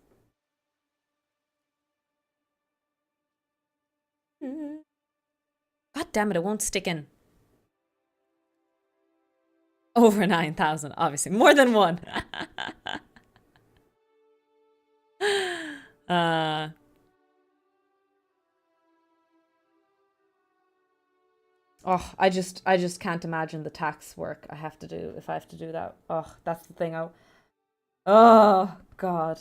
God damn it, it won't stick in. Over 9,000, obviously. More than one. Oh, I just can't imagine the tax work I have to do if I have to do that. Oh, that's the thing. Oh, God.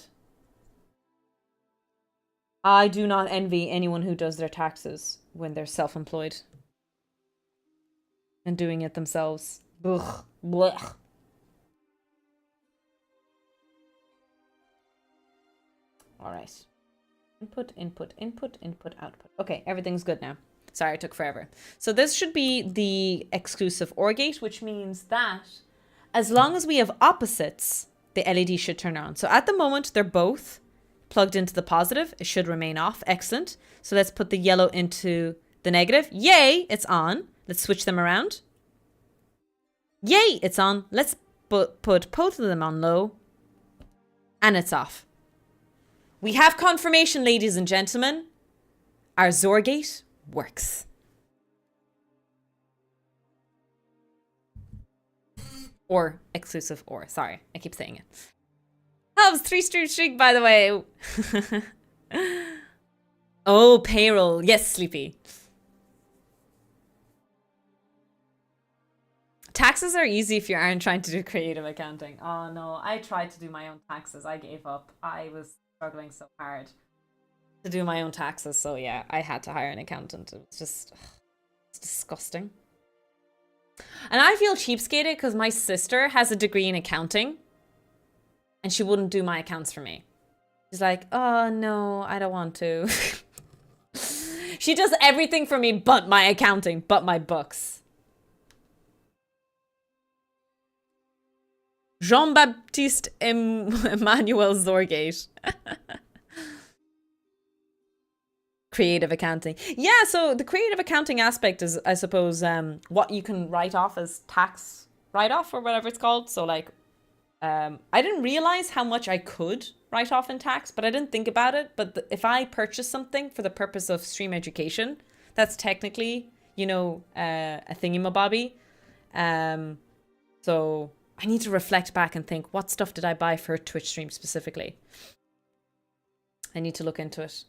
I do not envy anyone who does their taxes when they're self-employed and doing it themselves. Ugh. Blech. All right. Input, output. Okay, everything's good now. Sorry, it took forever. So this should be the exclusive OR gate, which means that as long as we have opposites, the LED should turn on. So at the moment, they're both plugged into the positive. It should remain off. Excellent. So let's put the yellow into the negative. Yay, it's on. Let's switch them around. Yay, it's on. Let's put both of them on low. And it's off. We have confirmation, ladies and gentlemen. Our ZOR gate works. Or exclusive or. Sorry, I keep saying it. Oh, it was 3 streak, by the way. Oh, payroll. Yes, Sleepy. Taxes are easy if you aren't trying to do creative accounting. Oh, no. I tried to do my own taxes. I gave up. I was struggling so hard to do my own taxes. So, yeah, I had to hire an accountant. It was just... it's disgusting. And I feel cheapskated because my sister has a degree in accounting. And she wouldn't do my accounts for me. She's like, oh, no, I don't want to. She does everything for me but my accounting, but my books. Jean-Baptiste Emmanuel Zorgate. Creative accounting. Yeah, so the creative accounting aspect is, I suppose, what you can write off as tax write-off or whatever it's called. So, like, I didn't realize how much I could write off in tax, but I didn't think about it. But if I purchase something for the purpose of stream education, that's technically, you know, a thingamabobby. So I need to reflect back and think, what stuff did I buy for Twitch stream specifically? I need to look into it.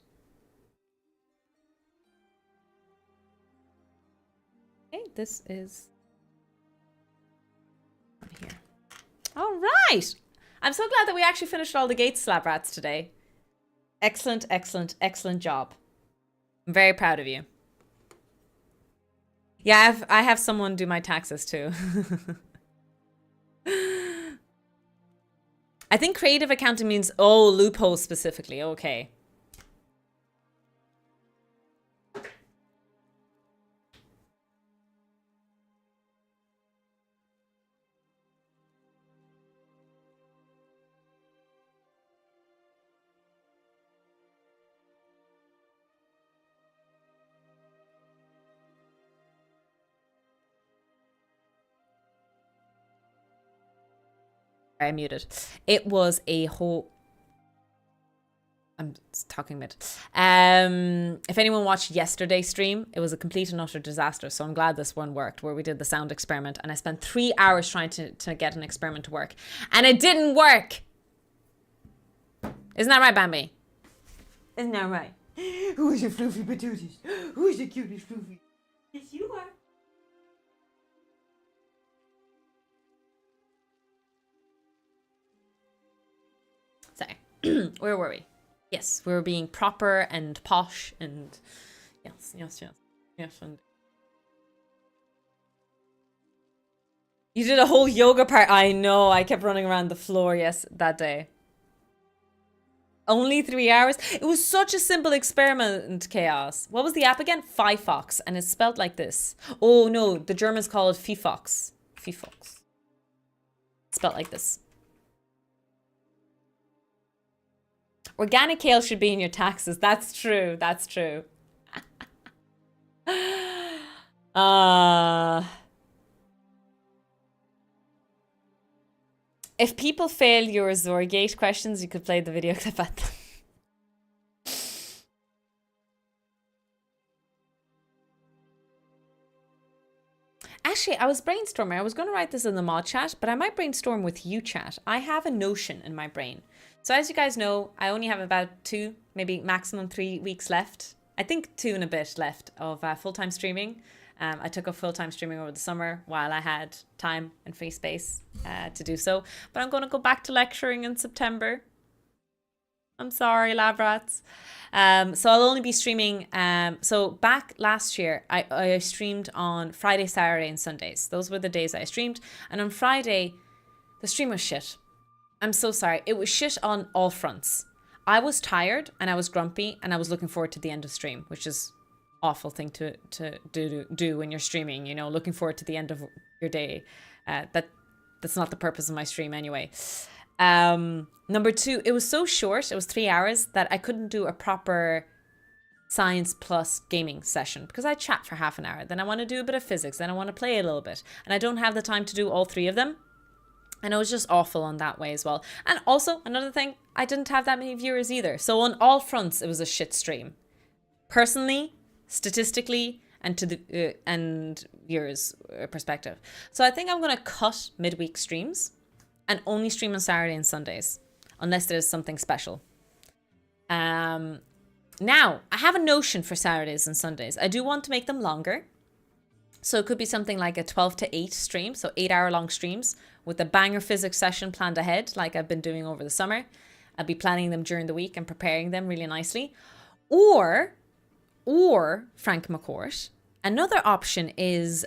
Okay, this is on here. All right. I'm so glad that we actually finished all the gate slap rats today. Excellent, excellent, excellent job. I'm very proud of you. Yeah, I have someone do my taxes too. I think creative accounting means, oh, loopholes specifically. Okay. I muted. It was a whole... I'm talking mid. If anyone watched yesterday's stream, it was a complete and utter disaster. So I'm glad this one worked, where we did the sound experiment. And I spent 3 hours trying to get an experiment to work. And it didn't work! Isn't that right, Bambi? Isn't that right? Who's your floofy patooties? Who's the cutest floofy? Yes, you are. Sorry. Where were we? Yes, we were being proper and posh and... Yes. And you did a whole yoga part. I know, I kept running around the floor, yes, that day. Only 3 hours? It was such a simple experiment, Chaos. What was the app again? Fifox, and it's spelled like this. Oh no, the Germans call it Fifox. Fifox. Spelled like this. Organic kale should be in your taxes. That's true. That's true. If people fail your ZOR gate questions, you could play the video clip at them. Actually, I was brainstorming. I was going to write this in the mod chat, but I might brainstorm with you, chat. I have a notion in my brain. So as you guys know, I only have about 2, maybe maximum 3 weeks left. I think 2 and a bit left of full-time streaming. I took up full-time streaming over the summer while I had time and free space to do so. But I'm going to go back to lecturing in September. I'm sorry, lab rats. So I'll only be streaming. So back last year, I streamed on Friday, Saturday, and Sundays. Those were the days I streamed. And on Friday, the stream was shit. I'm so sorry. It was shit on all fronts. I was tired and I was grumpy and I was looking forward to the end of stream, which is awful thing to do when you're streaming, you know, looking forward to the end of your day. That's not the purpose of my stream anyway. Number 2, it was so short, it was 3 hours, that I couldn't do a proper science plus gaming session because I chat for half an hour. Then I want to do a bit of physics. Then I want to play a little bit. And I don't have the time to do all 3 of them. And it was just awful on that way as well. And also, another thing, I didn't have that many viewers either. So on all fronts, it was a shit stream. Personally, statistically, and to the and viewers' perspective. So I think I'm going to cut midweek streams and only stream on Saturday and Sundays, unless there's something special. Now, I have a notion for Saturdays and Sundays. I do want to make them longer. So it could be something like a 12 to 8 stream, so 8-hour-long streams with a banger physics session planned ahead, like I've been doing over the summer. I'll be planning them during the week and preparing them really nicely. Or Frank McCourt, another option is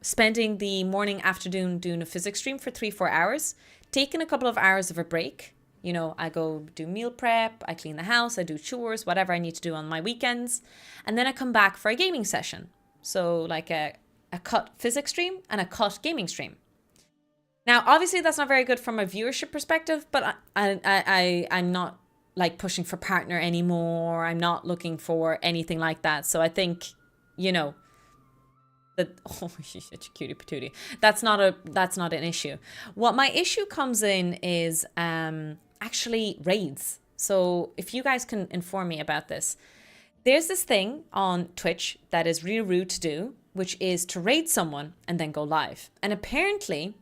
spending the morning, afternoon doing a physics stream for 3-4 hours, taking a couple of hours of a break. You know, I go do meal prep, I clean the house, I do chores, whatever I need to do on my weekends. And then I come back for a gaming session. So like a cut physics stream and a cut gaming stream. Now, obviously that's not very good from a viewership perspective, but I'm not like pushing for partner anymore. I'm not looking for anything like that. So I think, you know, that, oh, she's such a cutie patootie. That's not an issue. What my issue comes in is actually raids. So if you guys can inform me about this. There's this thing on Twitch that is really rude to do, which is to raid someone and then go live. And apparently,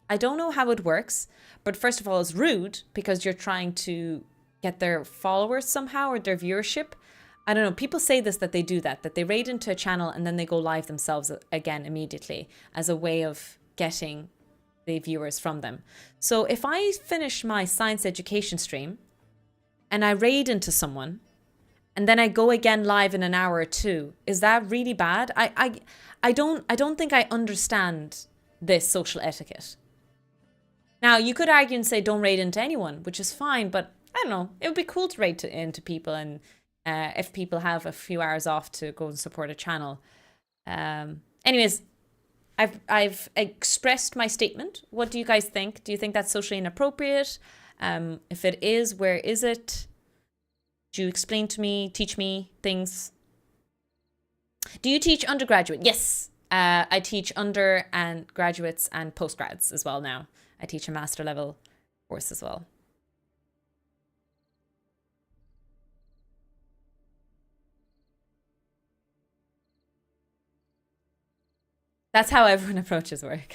I don't know how it works, but first of all, it's rude because you're trying to get their followers somehow or their viewership. I don't know. People say this, that they do that they raid into a channel and then they go live themselves again immediately as a way of getting the viewers from them. So if I finish my science education stream and I raid into someone, and then I go again live in an hour or two. Is that really bad? I don't think I understand this social etiquette. Now, you could argue and say don't raid into anyone, which is fine, but I don't know. It would be cool to raid into people, and if people have a few hours off to go and support a channel. Anyways, I've expressed my statement. What do you guys think? Do you think that's socially inappropriate? If it is, where is it? Do you explain to me, teach me things? Do you teach undergraduate? Yes, I teach under and graduates and postgrads as well now. I teach a master level course as well. That's how everyone approaches work.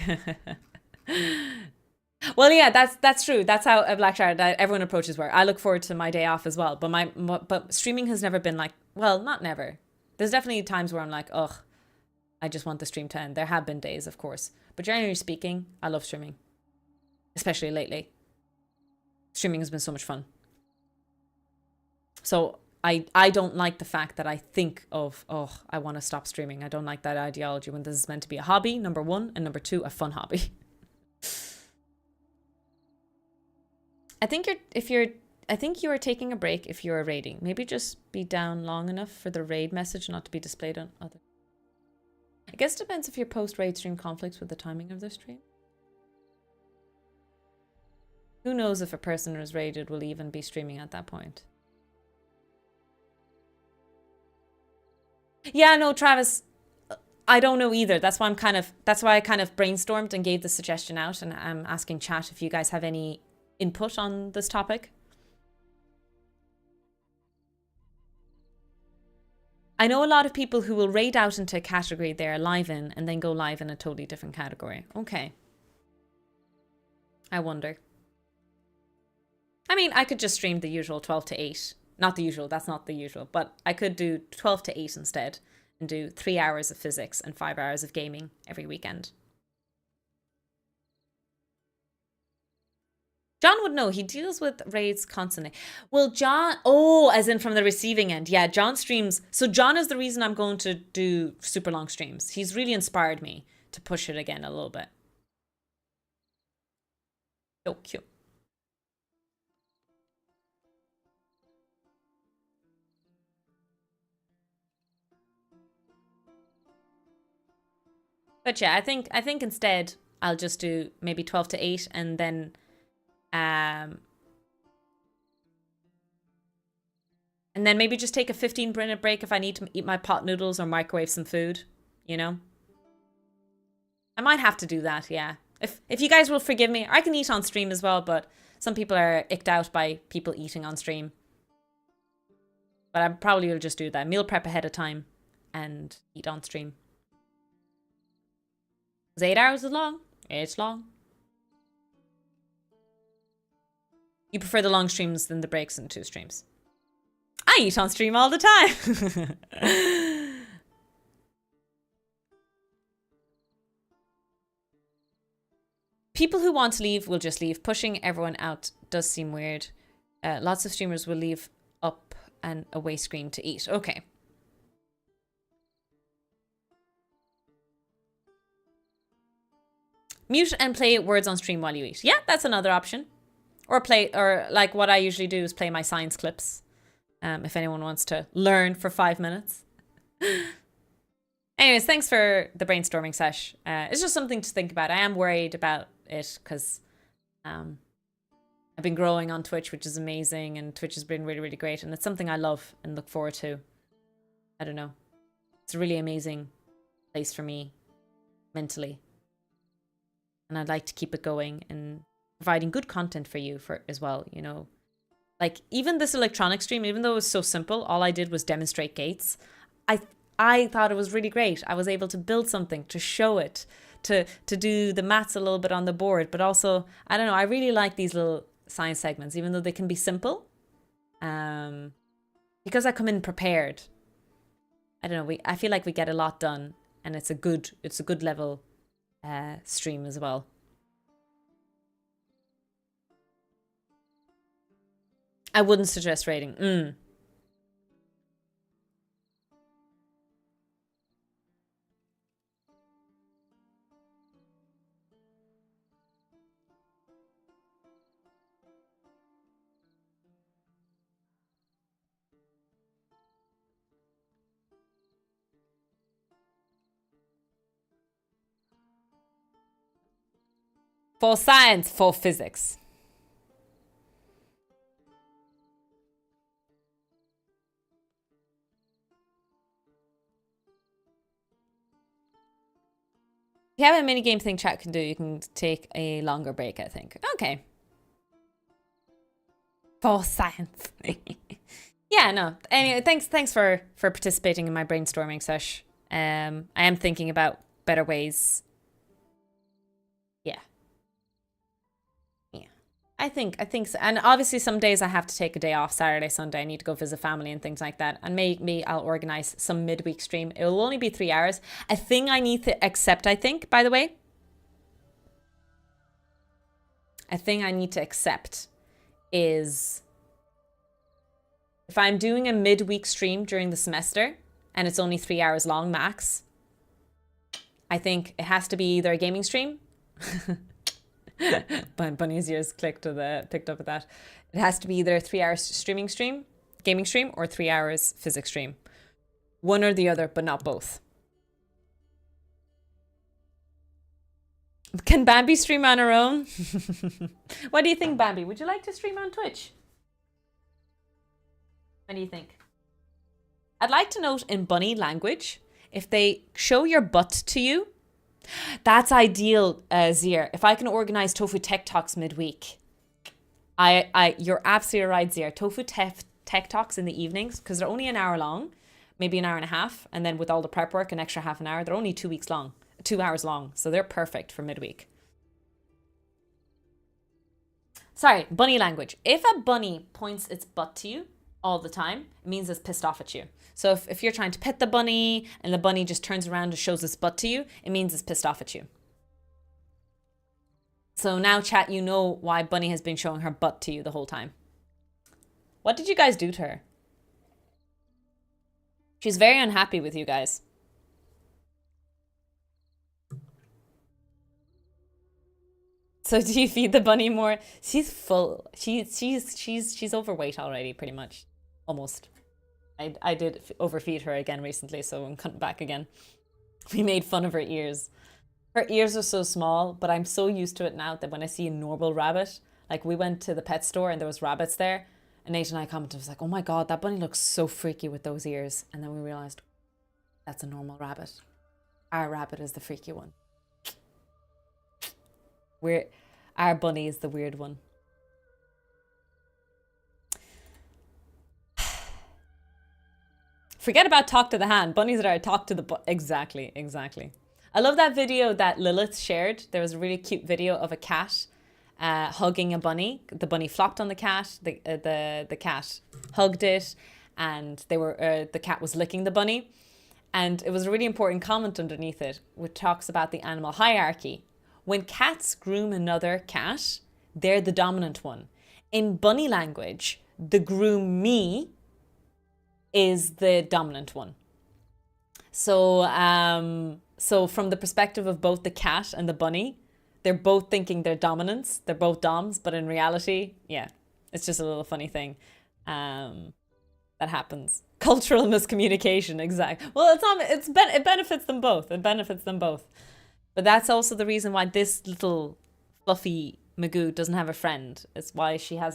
Well, yeah, that's true. That's how a Black Shard, everyone approaches work. I look forward to my day off as well. But streaming has never been like, well, not never. There's definitely times where I'm like, ugh, I just want the stream to end. There have been days, of course. But generally speaking, I love streaming. Especially lately. Streaming has been so much fun. So I don't like the fact that I think of, oh, I want to stop streaming. I don't like that ideology when this is meant to be a hobby, number one, and number two, a fun hobby. I think you are taking a break if you are raiding. Maybe just be down long enough for the raid message not to be displayed on other. I guess it depends if your post-raid stream conflicts with the timing of the stream. Who knows if a person who's raided will even be streaming at that point. Yeah, no, Travis, I don't know either. That's why I kind of brainstormed and gave the suggestion out, and I'm asking chat if you guys have any input on this topic. I know a lot of people who will raid out into a category they're live in and then go live in a totally different category. Okay. I wonder. I mean, I could just stream the usual 12 to 8. Not the usual, that's not the usual. But I could do 12 to 8 instead and do 3 hours of physics and 5 hours of gaming every weekend. John would know. He deals with raids constantly. Well, John... Oh, as in from the receiving end. Yeah, John streams... So John is the reason I'm going to do super long streams. He's really inspired me to push it again a little bit. So cute. But yeah, I think instead I'll just do maybe 12 to 8 and then maybe just take a 15-minute break if I need to eat my pot noodles or microwave some food, you know? I might have to do that, yeah. If you guys will forgive me, I can eat on stream as well, but some people are icked out by people eating on stream. But I probably will just do that. Meal prep ahead of time and eat on stream. 'Cause 8 hours is long. It's long. You prefer the long streams than the breaks in 2 streams. I eat on stream all the time. People who want to leave will just leave. Pushing everyone out does seem weird. Lots of streamers will leave up and away screen to eat. Okay. Mute and play words on stream while you eat. Yeah, that's another option. Or like what I usually do is play my science clips. If anyone wants to learn for 5 minutes. Anyways, thanks for the brainstorming sesh. It's just something to think about. I am worried about it because I've been growing on Twitch, which is amazing, and Twitch has been really, really great, and it's something I love and look forward to. I don't know. It's a really amazing place for me mentally. And I'd like to keep it going and providing good content for you as well, you know. Like, even this electronic stream, even though it was so simple, all I did was demonstrate gates. I thought it was really great. I was able to build something, to show it, to do the maths a little bit on the board, but also, I don't know, I really like these little science segments, even though they can be simple. Because I come in prepared. I don't know, I feel like we get a lot done, and it's a good level stream as well. I wouldn't suggest raiding. For science, for physics. If you have a mini game thing chat can do, you can take a longer break, I think. Okay. For science. Yeah, no. Anyway, thanks for participating in my brainstorming sesh. I am thinking about better ways. Yeah. Yeah. I think so. And obviously some days I have to take a day off, Saturday, Sunday. I need to go visit family and things like that. And maybe I'll organize some midweek stream. It will only be 3 hours. A thing I need to accept, I think, by the way. A thing I need to accept is if I'm doing a midweek stream during the semester and it's only 3 hours long max, I think it has to be either a gaming stream. Bunny's ears picked up at that. It has to be either a 3 hours gaming stream, or 3 hours physics stream. One or the other, but not both. Can Bambi stream on her own? What do you think, Bambi? Would you like to stream on Twitch? What do you think? I'd like to note in bunny language, if they show your butt to you, that's ideal, Zier. If I can organize Tofu Tech Talks midweek, you're absolutely right, Zier. Tofu Tech Talks in the evenings, because they're only an hour long, maybe an hour and a half, and then with all the prep work, an extra half an hour. They're only 2 hours long, so they're perfect for midweek. Sorry, bunny language. If a bunny points its butt to you all the time, it means it's pissed off at you. So if you're trying to pet the bunny and the bunny just turns around and shows its butt to you, it means it's pissed off at you. So now, chat, you know why Bunny has been showing her butt to you the whole time. What did you guys do to her? She's very unhappy with you guys. So do you feed the bunny more? She's full. She's overweight already, pretty much. Almost. I did overfeed her again recently, so I'm cutting back again. We made fun of her ears. Her ears are so small, but I'm so used to it now that when I see a normal rabbit, like we went to the pet store and there was rabbits there, and Nate and I commented, was like, oh my God, that bunny looks so freaky with those ears. And then we realized that's a normal rabbit. Our rabbit is the freaky one. Our bunny is the weird one. Forget about talk to the hand. Bunnies that are talk to the exactly. I love that video that Lilith shared. There was a really cute video of a cat hugging a bunny. The bunny flopped on the cat. The cat hugged it, and the cat was licking the bunny. And it was a really important comment underneath it, which talks about the animal hierarchy. When cats groom another cat, they're the dominant one. In bunny language, the groom me is the dominant one. So from the perspective of both the cat and the bunny, they're both thinking they're dominants. They're both doms, but in reality, yeah, it's just a little funny thing that happens. Cultural miscommunication, exactly. Well, it benefits them both. It benefits them both. But that's also the reason why this little fluffy Magoo doesn't have a friend. It's why she had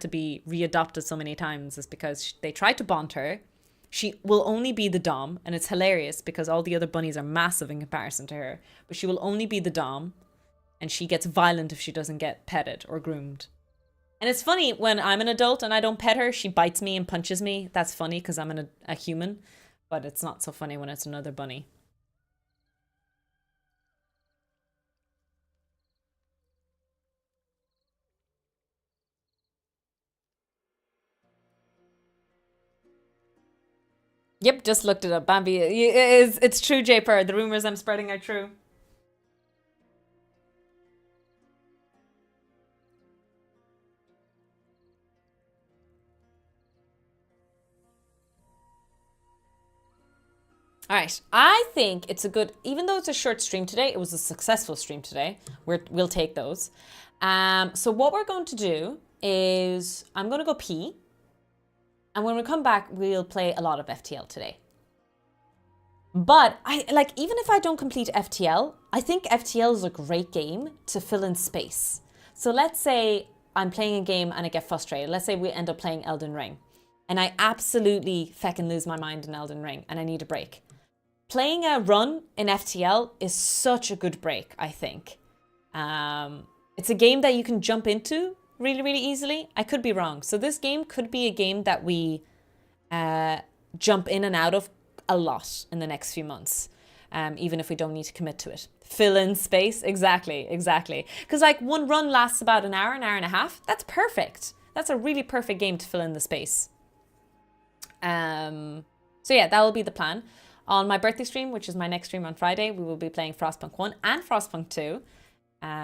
to be readopted so many times, is because they tried to bond her. She will only be the dom, and it's hilarious because all the other bunnies are massive in comparison to her, but she will only be the dom, and she gets violent if she doesn't get petted or groomed. And it's funny, when I'm an adult and I don't pet her, she bites me and punches me. That's funny because I'm a human, but it's not so funny when it's another bunny. Yep, just looked it up. Bambi, it's true, J-Per. The rumors I'm spreading are true. All right, I think it's a good, even though it's a short stream today, it was a successful stream today. We'll take those. So what we're going to do is I'm going to go pee. And when we come back, we'll play a lot of FTL today. But even if I don't complete FTL, I think FTL is a great game to fill in space. So let's say I'm playing a game and I get frustrated. Let's say we end up playing Elden Ring and I absolutely feckin' lose my mind in Elden Ring and I need a break. Playing a run in FTL is such a good break, I think. It's a game that you can jump into really, really easily. I could be wrong. So this game could be a game that we jump in and out of a lot in the next few months, even if we don't need to commit to it. Fill in space, exactly. Because like one run lasts about an hour and a half. That's perfect. That's a really perfect game to fill in the space. So yeah, that will be the plan. On my birthday stream, which is my next stream on Friday, we will be playing Frostpunk 1 and Frostpunk 2.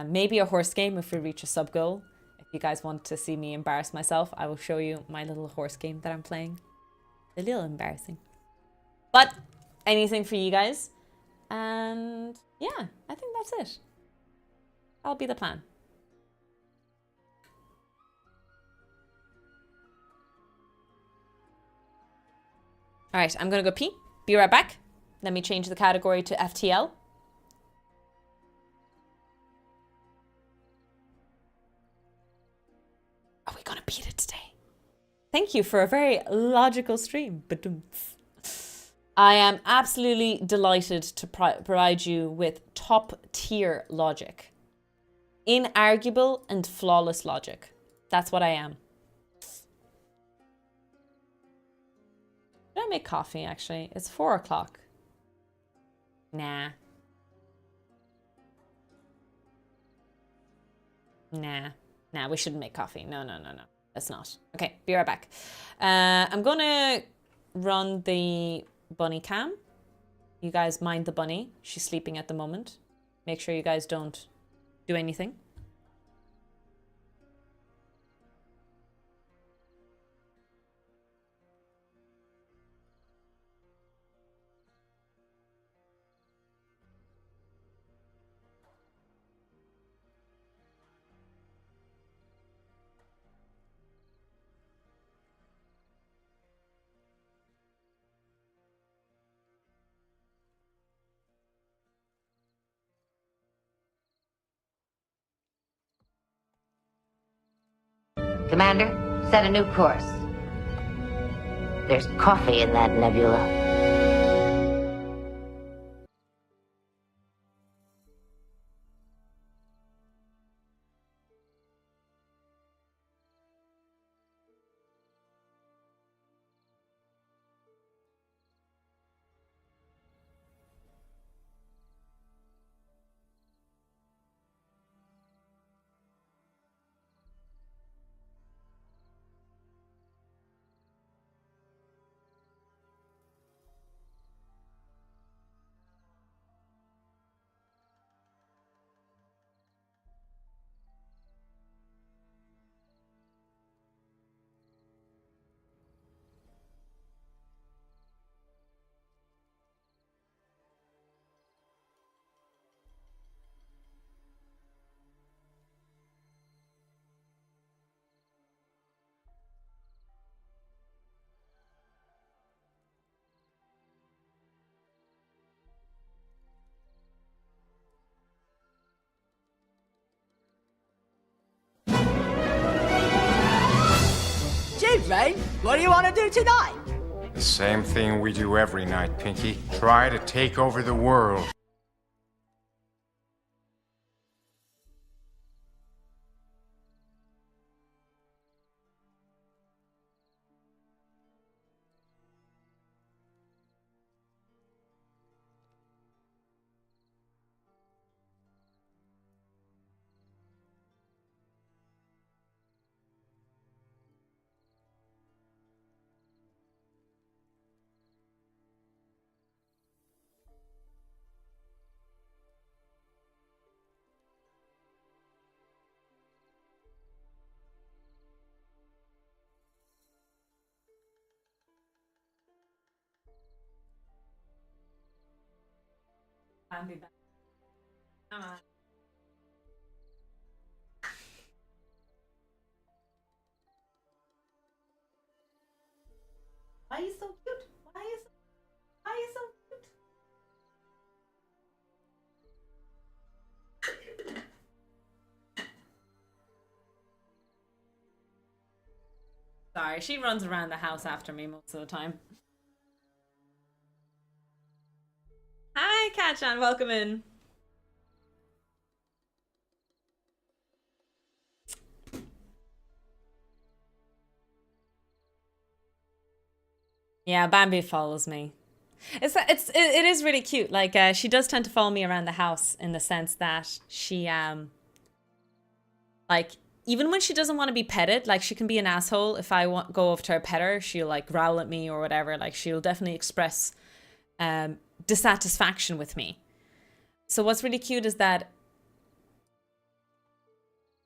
Maybe a horse game if we reach a sub goal. If you guys want to see me embarrass myself, I will show you my little horse game that I'm playing. A little embarrassing. But anything for you guys. And yeah, I think that's it. That'll be the plan. All right, I'm going to go pee. Be right back. Let me change the category to FTL. Are we going to beat it today? Thank you for a very logical stream. I am absolutely delighted to provide you with top tier logic. Inarguable and flawless logic. That's what I am. Should I make coffee, actually? It's 4 o'clock. Nah, we shouldn't make coffee. No. Let's not. Okay, be right back. I'm gonna run the bunny cam. You guys mind the bunny. She's sleeping at the moment. Make sure you guys don't do anything. Commander, set a new course. There's coffee in that nebula. Rain, what do you want to do tonight? The same thing we do every night, Pinky. Try to take over the world. I'll be back. Come on. Why are you so cute? Why are you so cute? Sorry, she runs around the house after me most of the time. Hi, Katjan, welcome in. Yeah, Bambi follows me. It is really cute. Like she does tend to follow me around the house in the sense that she like even when she doesn't want to be petted, like she can be an asshole. If I go over to her pet her, she'll like growl at me or whatever. Like she'll definitely express dissatisfaction with me. So what's really cute is that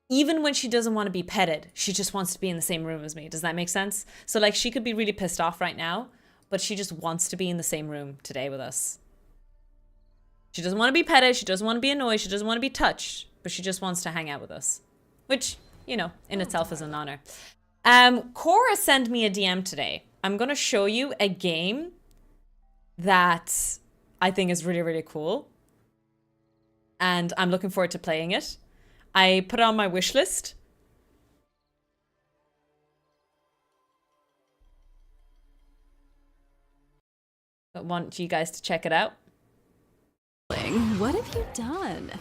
even when she doesn't want to be petted, she just wants to be in the same room as me. Does that make sense? So like she could be really pissed off right now, but she just wants to be in the same room today with us. She doesn't want to be petted. She doesn't want to be annoyed. She doesn't want to be touched, but she just wants to hang out with us, which, you know, in itself is an honor. Cora sent me a DM today. I'm going to show you a game that I think is really, really cool. And I'm looking forward to playing it. I put it on my wish list. I want you guys to check it out. What have you done?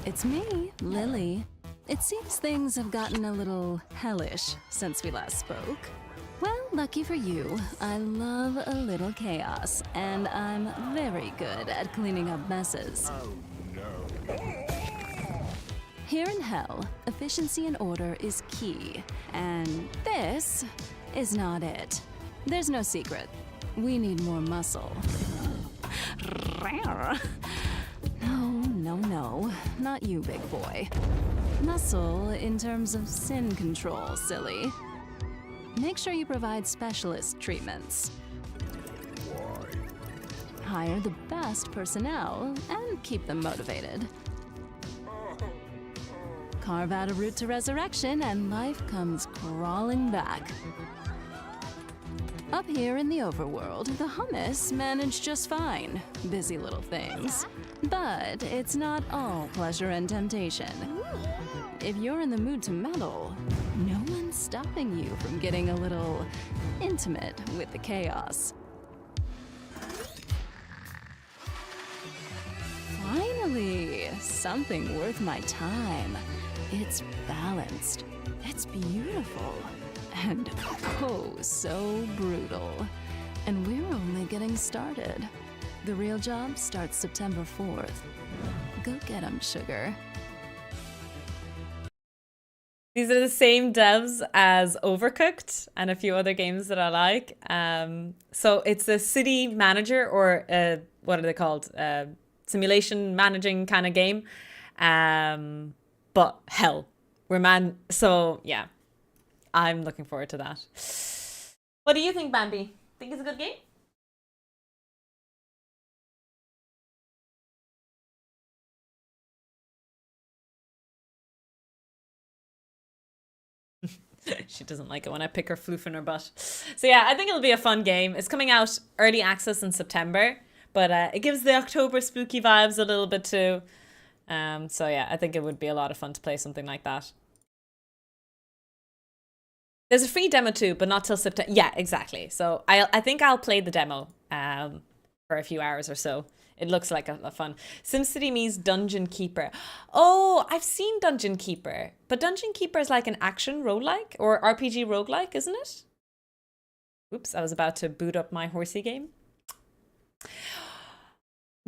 It's me, Lily. It seems things have gotten a little hellish since we last spoke. Well, lucky for you, I love a little chaos, and I'm very good at cleaning up messes. Oh, no. Here in Hell, efficiency and order is key, and this is not it. There's no secret. We need more muscle. No, not you, big boy. Muscle in terms of sin control, silly. Make sure you provide specialist treatments. Hire the best personnel and keep them motivated. Carve out a route to resurrection and life comes crawling back. Up here in the overworld, the hummus manage just fine. Busy little things. But it's not all pleasure and temptation. If you're in the mood to meddle, no one's stopping you from getting a little intimate with the chaos. Finally, something worth my time. It's balanced. It's beautiful. And oh, so brutal. And we're only getting started. The real job starts September 4th. Go get 'em, sugar. These are the same devs as Overcooked and a few other games that I like. So it's a city manager or what are they called? Simulation managing kind of game. But hell, so yeah, I'm looking forward to that. What do you think, Bambi? Think it's a good game? She doesn't like it when I pick her floof in her butt. So yeah, I think it'll be a fun game. It's coming out early access in September, but it gives the October spooky vibes a little bit too. So yeah, I think it would be a lot of fun to play something like that. There's a free demo too, but not till September. Yeah, exactly. So I think I'll play the demo for a few hours or so. It looks like a fun. SimCity means Dungeon Keeper. Oh, I've seen Dungeon Keeper. But Dungeon Keeper is like an action roguelike or RPG roguelike, isn't it? Oops, I was about to boot up my horsey game.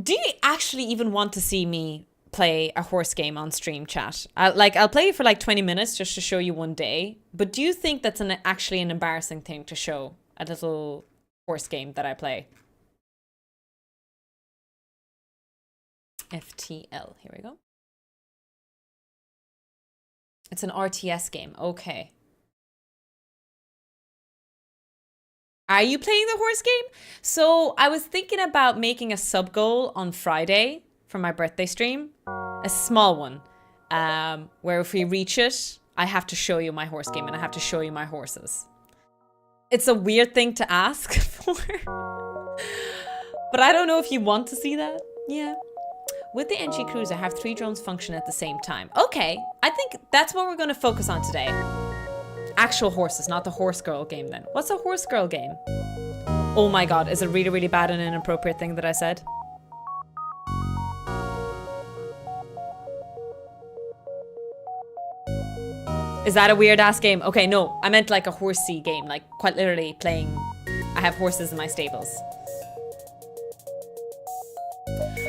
Do you actually even want to see me play a horse game on stream, chat? I'll play it for like 20 minutes just to show you one day. But do you think that's actually an embarrassing thing to show? A little horse game that I play? FTL. Here we go. It's an RTS game. Okay. Are you playing the horse game? So I was thinking about making a sub goal on Friday for my birthday stream. A small one. Where if we reach it, I have to show you my horse game and I have to show you my horses. It's a weird thing to ask for. But I don't know if you want to see that. Yeah. With the NG Cruiser, have 3 drones function at the same time. Okay, I think that's what we're going to focus on today. Actual horses, not the horse girl game then. What's a horse girl game? Oh my god, is it really, really bad and inappropriate thing that I said? Is that a weird ass game? Okay, no, I meant like a horsey game, like quite literally playing. I have horses in my stables.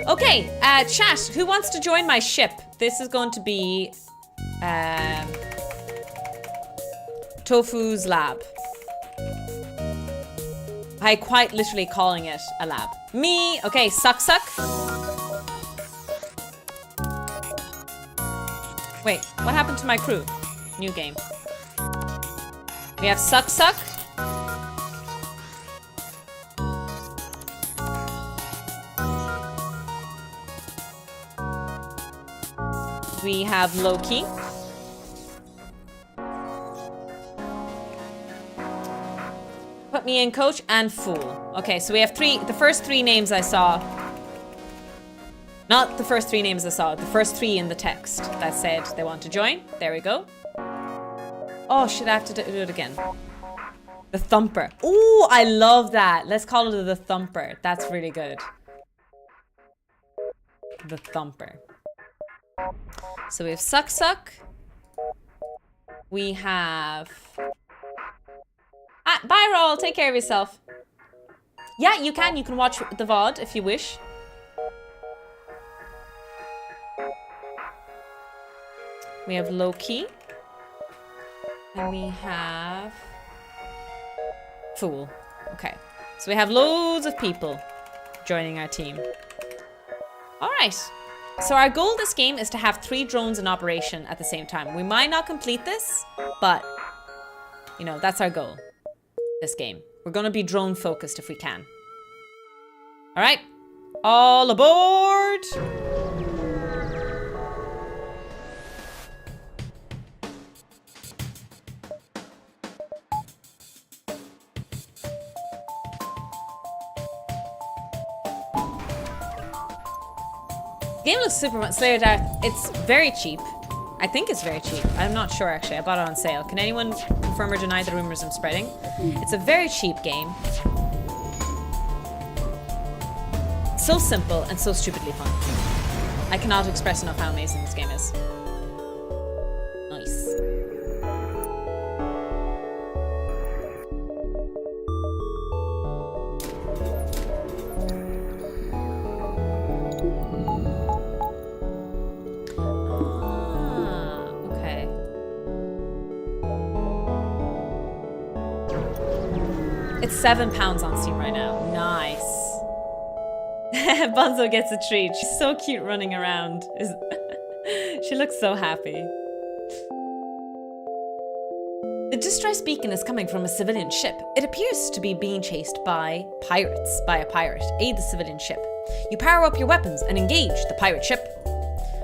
Okay, chat, who wants to join my ship? This is going to be Tofu's lab. I quite literally calling it a lab. Me, okay, suck. Wait, what happened to my crew? New game. We have suck. We have Loki. Put me in, coach, and fool. Okay, so we have the first three names I saw. Not the first three names I saw, the first three in the text that said they want to join. There we go. Oh, should I have to do it again? The Thumper. Ooh, I love that. Let's call it the Thumper. That's really good. The Thumper. So we have Suck. We have... bye, Roll. Take care of yourself. Yeah, you can watch the VOD if you wish. We have Loki. And we have... Fool. Okay. So we have loads of people joining our team. Alright. So our goal this game is to have 3 drones in operation at the same time. We might not complete this, but, you know, that's our goal. This game. We're going to be drone focused if we can. Alright. All aboard! Game looks super much. Slayer Darth. It's very cheap. I think it's very cheap. I'm not sure actually. I bought it on sale. Can anyone confirm or deny the rumors I'm spreading? It's a very cheap game. So simple and so stupidly fun. I cannot express enough how amazing this game is. Nice. It's £7 on Steam right now. Nice. Bonzo gets a treat. She's so cute running around. She looks so happy. The distress beacon is coming from a civilian ship. It appears to be being chased by pirates. By a pirate. Aid the civilian ship. You power up your weapons and engage the pirate ship.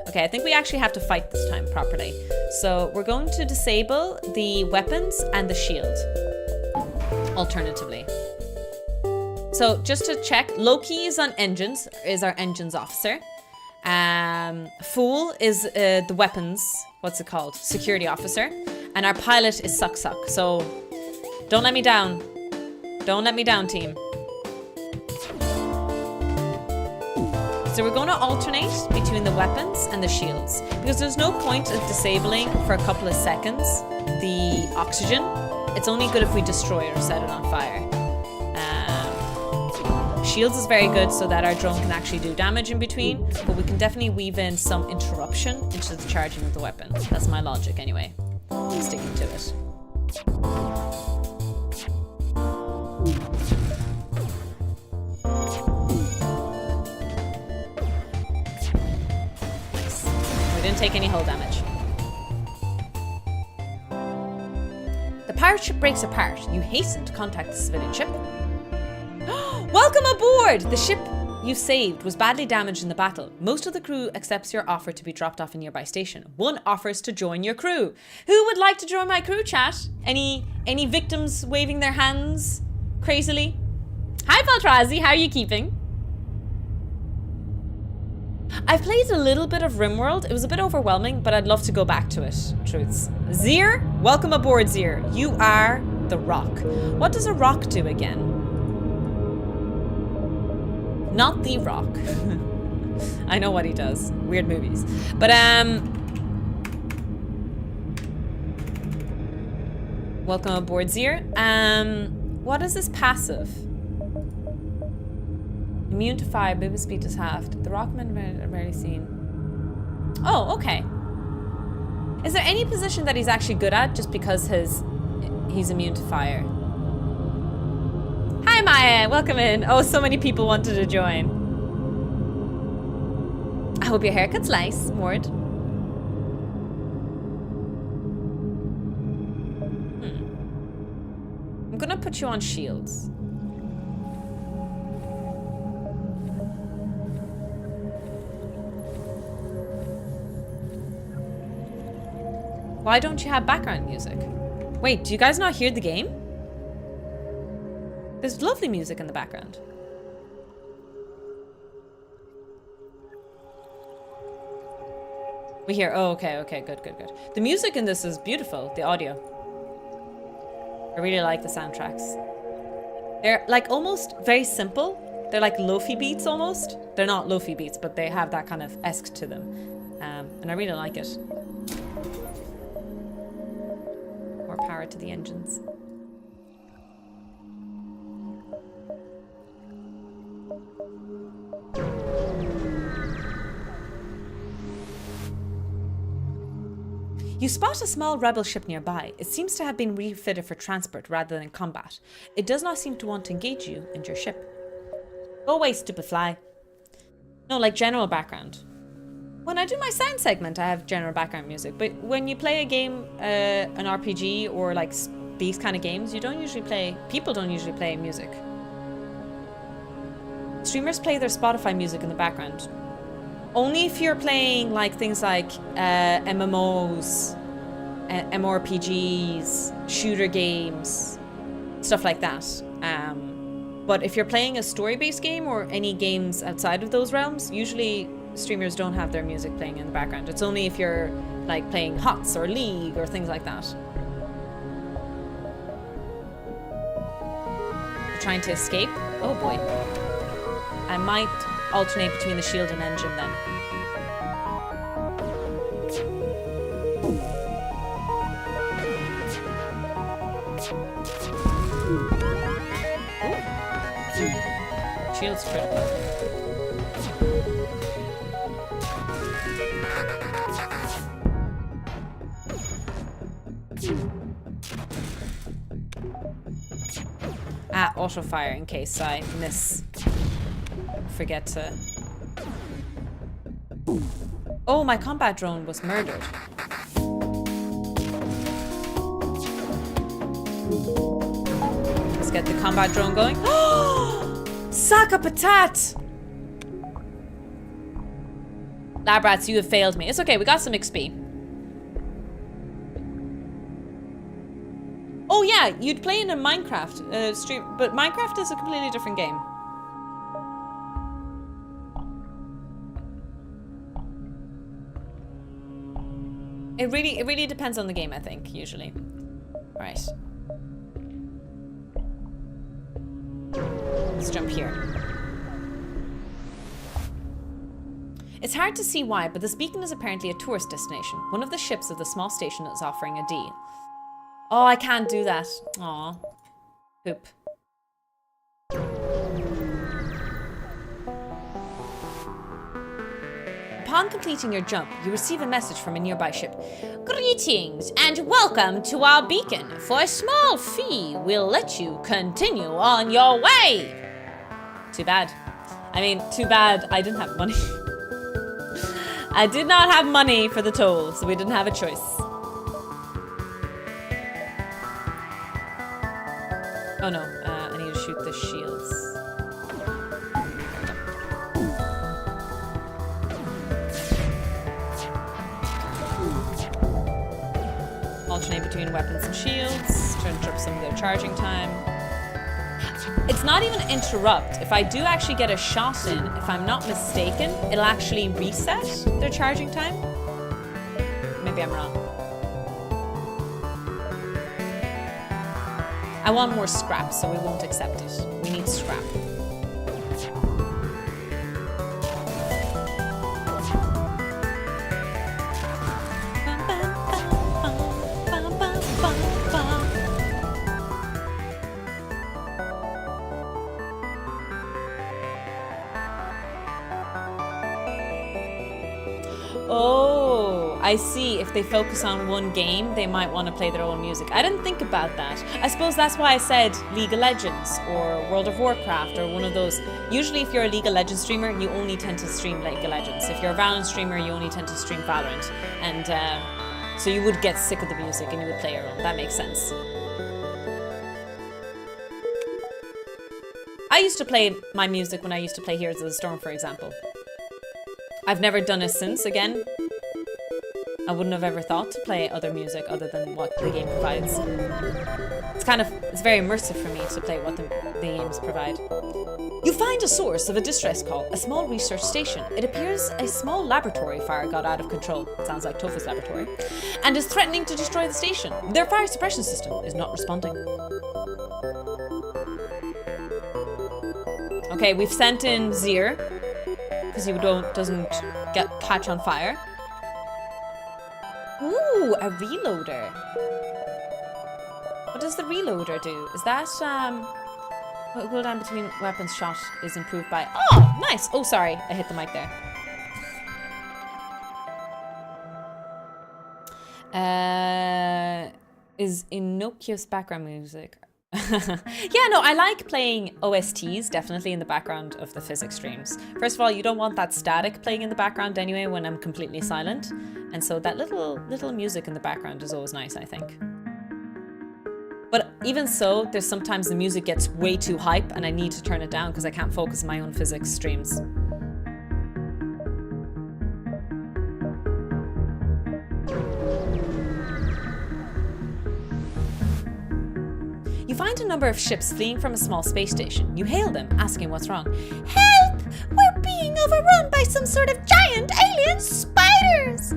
Okay, I think we actually have to fight this time properly. So we're going to disable the weapons and the shield. Alternatively. So just to check, Loki is on engines, is our engines officer. Fool is the weapons, what's it called? Security officer. And our pilot is Suck. So don't let me down. Don't let me down, team. So we're going to alternate between the weapons and the shields because there's no point of disabling for a couple of seconds the oxygen. It's only good if we destroy it or set it on fire. Shields is very good so that our drone can actually do damage in between, but we can definitely weave in some interruption into the charging of the weapon. That's my logic anyway. I'm sticking to it. Nice. We didn't take any hull damage. The pirate ship breaks apart. You hasten to contact the civilian ship. Welcome aboard! The ship you saved was badly damaged in the battle. Most of the crew accepts your offer to be dropped off a nearby station. One offers to join your crew. Who would like to join my crew, chat? Any victims waving their hands crazily? Hi, Valtrazi. How are you keeping? I've played a little bit of RimWorld. It was a bit overwhelming, but I'd love to go back to it. Truths. Zir, welcome aboard, Zir. You are the rock. What does a rock do again? Not the Rock. I know what he does. Weird movies. But welcome aboard, Zir. What is this passive? Immune to fire, movement speed is halved. The Rockmen are rarely seen. Oh, okay. Is there any position that he's actually good at just because he's immune to fire? Hi Maya, welcome in. Oh, so many people wanted to join. I hope your haircut's nice, Mord. I'm gonna put you on shields. Why don't you have background music? Wait, do you guys not hear the game? There's lovely music in the background. We hear, oh, okay, good. The music in this is beautiful, the audio. I really like the soundtracks. They're like almost very simple. They're like lofi beats almost. They're not lofi beats, but they have that kind of esque to them. And I really like it. More power to the engines. You spot a small rebel ship nearby. It seems to have been refitted for transport rather than combat. It does not seem to want to engage you and your ship. Go away, stupid fly. No, like general background. When I do my sound segment, I have general background music. But when you play a game, an RPG or like these kind of games, people don't usually play music. Streamers play their Spotify music in the background. Only if you're playing like things like MMOs, MRPGs, shooter games, stuff like that. But if you're playing a story-based game or any games outside of those realms, usually streamers don't have their music playing in the background. It's only if you're like playing HOTS or League or things like that. You're trying to escape? Oh boy. I might alternate between the shield and engine then. Ooh. Shield's critical. Auto fire in case I forget to. Oh, my combat drone was murdered. Let's get the combat drone going. Saka patat! Labrats, you have failed me. It's okay, we got some XP. Oh yeah, you'd play in a Minecraft stream, but Minecraft is a completely different game. It really depends on the game, I think, usually. Alright. Let's jump here. It's hard to see why, but this beacon is apparently a tourist destination. One of the ships of the small station is offering a deal. Oh, I can't do that. Aw. Poop. Upon completing your jump, you receive a message from a nearby ship. Greetings and welcome to our beacon. For a small fee, we'll let you continue on your way. Too bad. I mean, too bad I didn't have money. I did not have money for the toll, so we didn't have a choice. Oh no, I need to shoot the shields. Alternate between weapons and shields to interrupt some of their charging time. It's not even interrupt. If I do actually get a shot in, if I'm not mistaken, it'll actually reset their charging time. Maybe I'm wrong. I want more scrap, so we won't accept it. We need scrap. Oh, I see. If they focus on one game, they might want to play their own music. I didn't think about that. I suppose that's why I said League of Legends or World of Warcraft or one of those. Usually if you're a League of Legends streamer, you only tend to stream League of Legends. If you're a Valorant streamer, you only tend to stream Valorant. And so you would get sick of the music and you would play your own. That makes sense. I used to play my music when I used to play Heroes of the Storm, for example. I've never done it since, again. I wouldn't have ever thought to play other music other than what the game provides. It's very immersive for me to play what the games provide. You find a source of a distress call, a small research station. It appears a small laboratory fire got out of control. Sounds like Tofu's laboratory. And is threatening to destroy the station. Their fire suppression system is not responding. Okay, we've sent in ZOR, because he doesn't catch on fire. Ooh, a reloader. What does the reloader do? Is that cooldown between weapons shot is improved by? Oh, nice. Oh, sorry, I hit the mic there. Is innocuous background music. Yeah, no, I like playing OSTs definitely in the background of the physics streams. First of all, you don't want that static playing in the background anyway when I'm completely silent. And so that little music in the background is always nice, I think. But even so, there's sometimes the music gets way too hype and I need to turn it down because I can't focus on my own physics streams. You find a number of ships fleeing from a small space station. You hail them, asking what's wrong. Help! We're being overrun by some sort of giant alien spiders!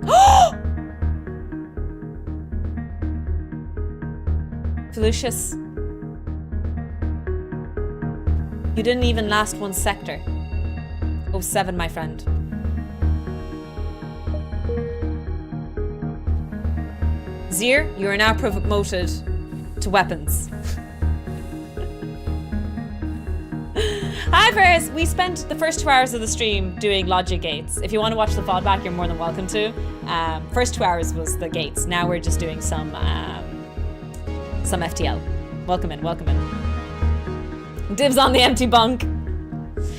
Oh! Felucius. You didn't even last one sector. 07, my friend. ZOR, you are now promoted to weapons. Hi Ferris, we spent the first 2 hours of the stream doing logic gates. If you want to watch the VOD back, you're more than welcome to. First 2 hours was the gates. Now we're just doing some FTL. Welcome in, welcome in. Dibs on the empty bunk.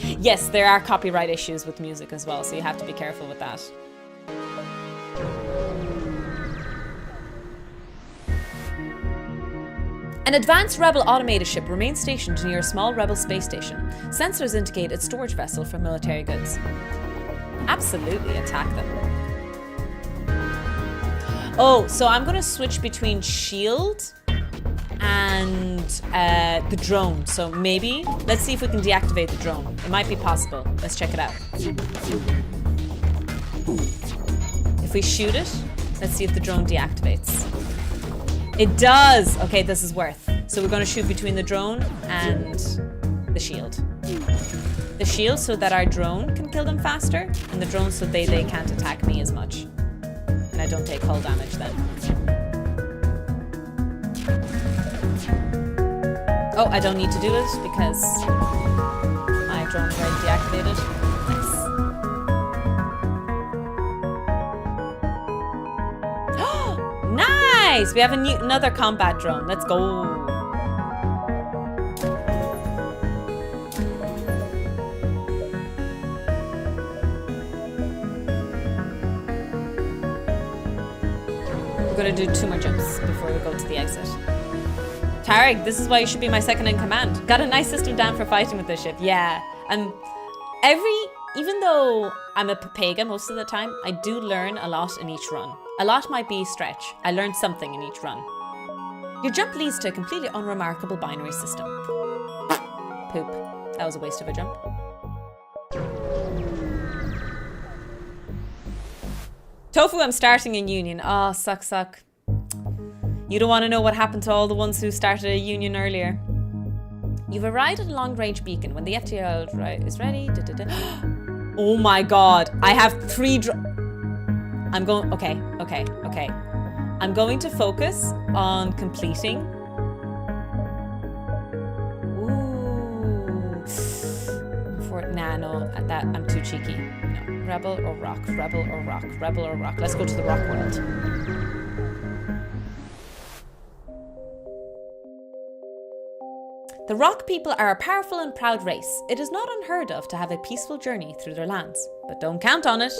Yes, there are copyright issues with music as well, so you have to be careful with that. An advanced Rebel automated ship remains stationed near a small Rebel space station. Sensors indicate its storage vessel for military goods. Absolutely attack them. Oh, so I'm going to switch between shield and the drone. So maybe, let's see if we can deactivate the drone. It might be possible. Let's check it out. If we shoot it, let's see if the drone deactivates. It does! Okay, this is worth. So we're going to shoot between the drone and the shield. The shield so that our drone can kill them faster, and the drone so they can't attack me as much. And I don't take hull damage then. Oh, I don't need to do it because my drone is already deactivated. Nice! We have another combat drone. Let's go. We're gonna do 2 more jumps before we go to the exit. Tarek, this is why you should be my second in command. Got a nice system down for fighting with this ship. Yeah. And even though I'm a Papega most of the time, I do learn a lot in each run. A lot might be stretch. I learned something in each run. Your jump leads to a completely unremarkable binary system. Poop. That was a waste of a jump. Tofu, I'm starting a union. Oh, suck. You don't want to know what happened to all the ones who started a union earlier. You've arrived at a long-range beacon. When the FTL is ready... Oh my god. I have 3 I'm going... Okay. I'm going to focus on completing... Ooh. No. I'm too cheeky. No. Rebel or rock. Let's go to the rock world. The rock people are a powerful and proud race. It is not unheard of to have a peaceful journey through their lands, but don't count on it.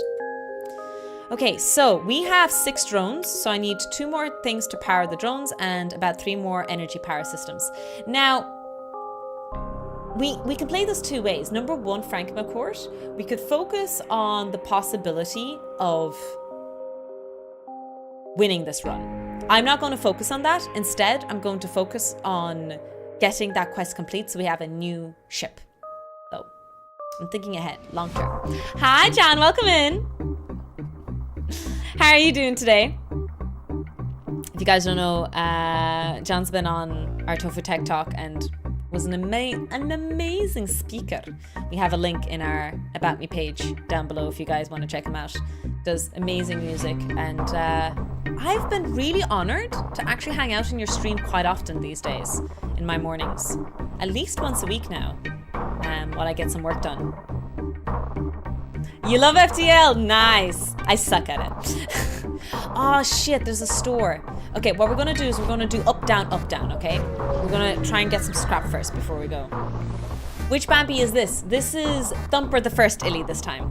Okay, so we have 6 drones, so I need 2 more things to power the drones and about 3 more energy power systems. Now, we can play this 2 ways. Number 1, Frank McCourt, we could focus on the possibility of winning this run. I'm not going to focus on that. Instead, I'm going to focus on getting that quest complete so we have a new ship. So, I'm thinking ahead, long term. Hi, John, welcome in. How are you doing today? If you guys don't know, John's been on our Tofu Tech Talk and was an amazing speaker. We have a link in our About Me page down below if you guys want to check him out. Does amazing music, and I've been really honored to actually hang out in your stream quite often these days in my mornings. At least once a week now, while I get some work done. You love FTL? Nice. I suck at it. Oh shit, there's a store. Okay, what we're gonna do is we're gonna do up, down, okay? We're gonna try and get some scrap first before we go. Which Bambi is this? This is Thumper the First Illy this time.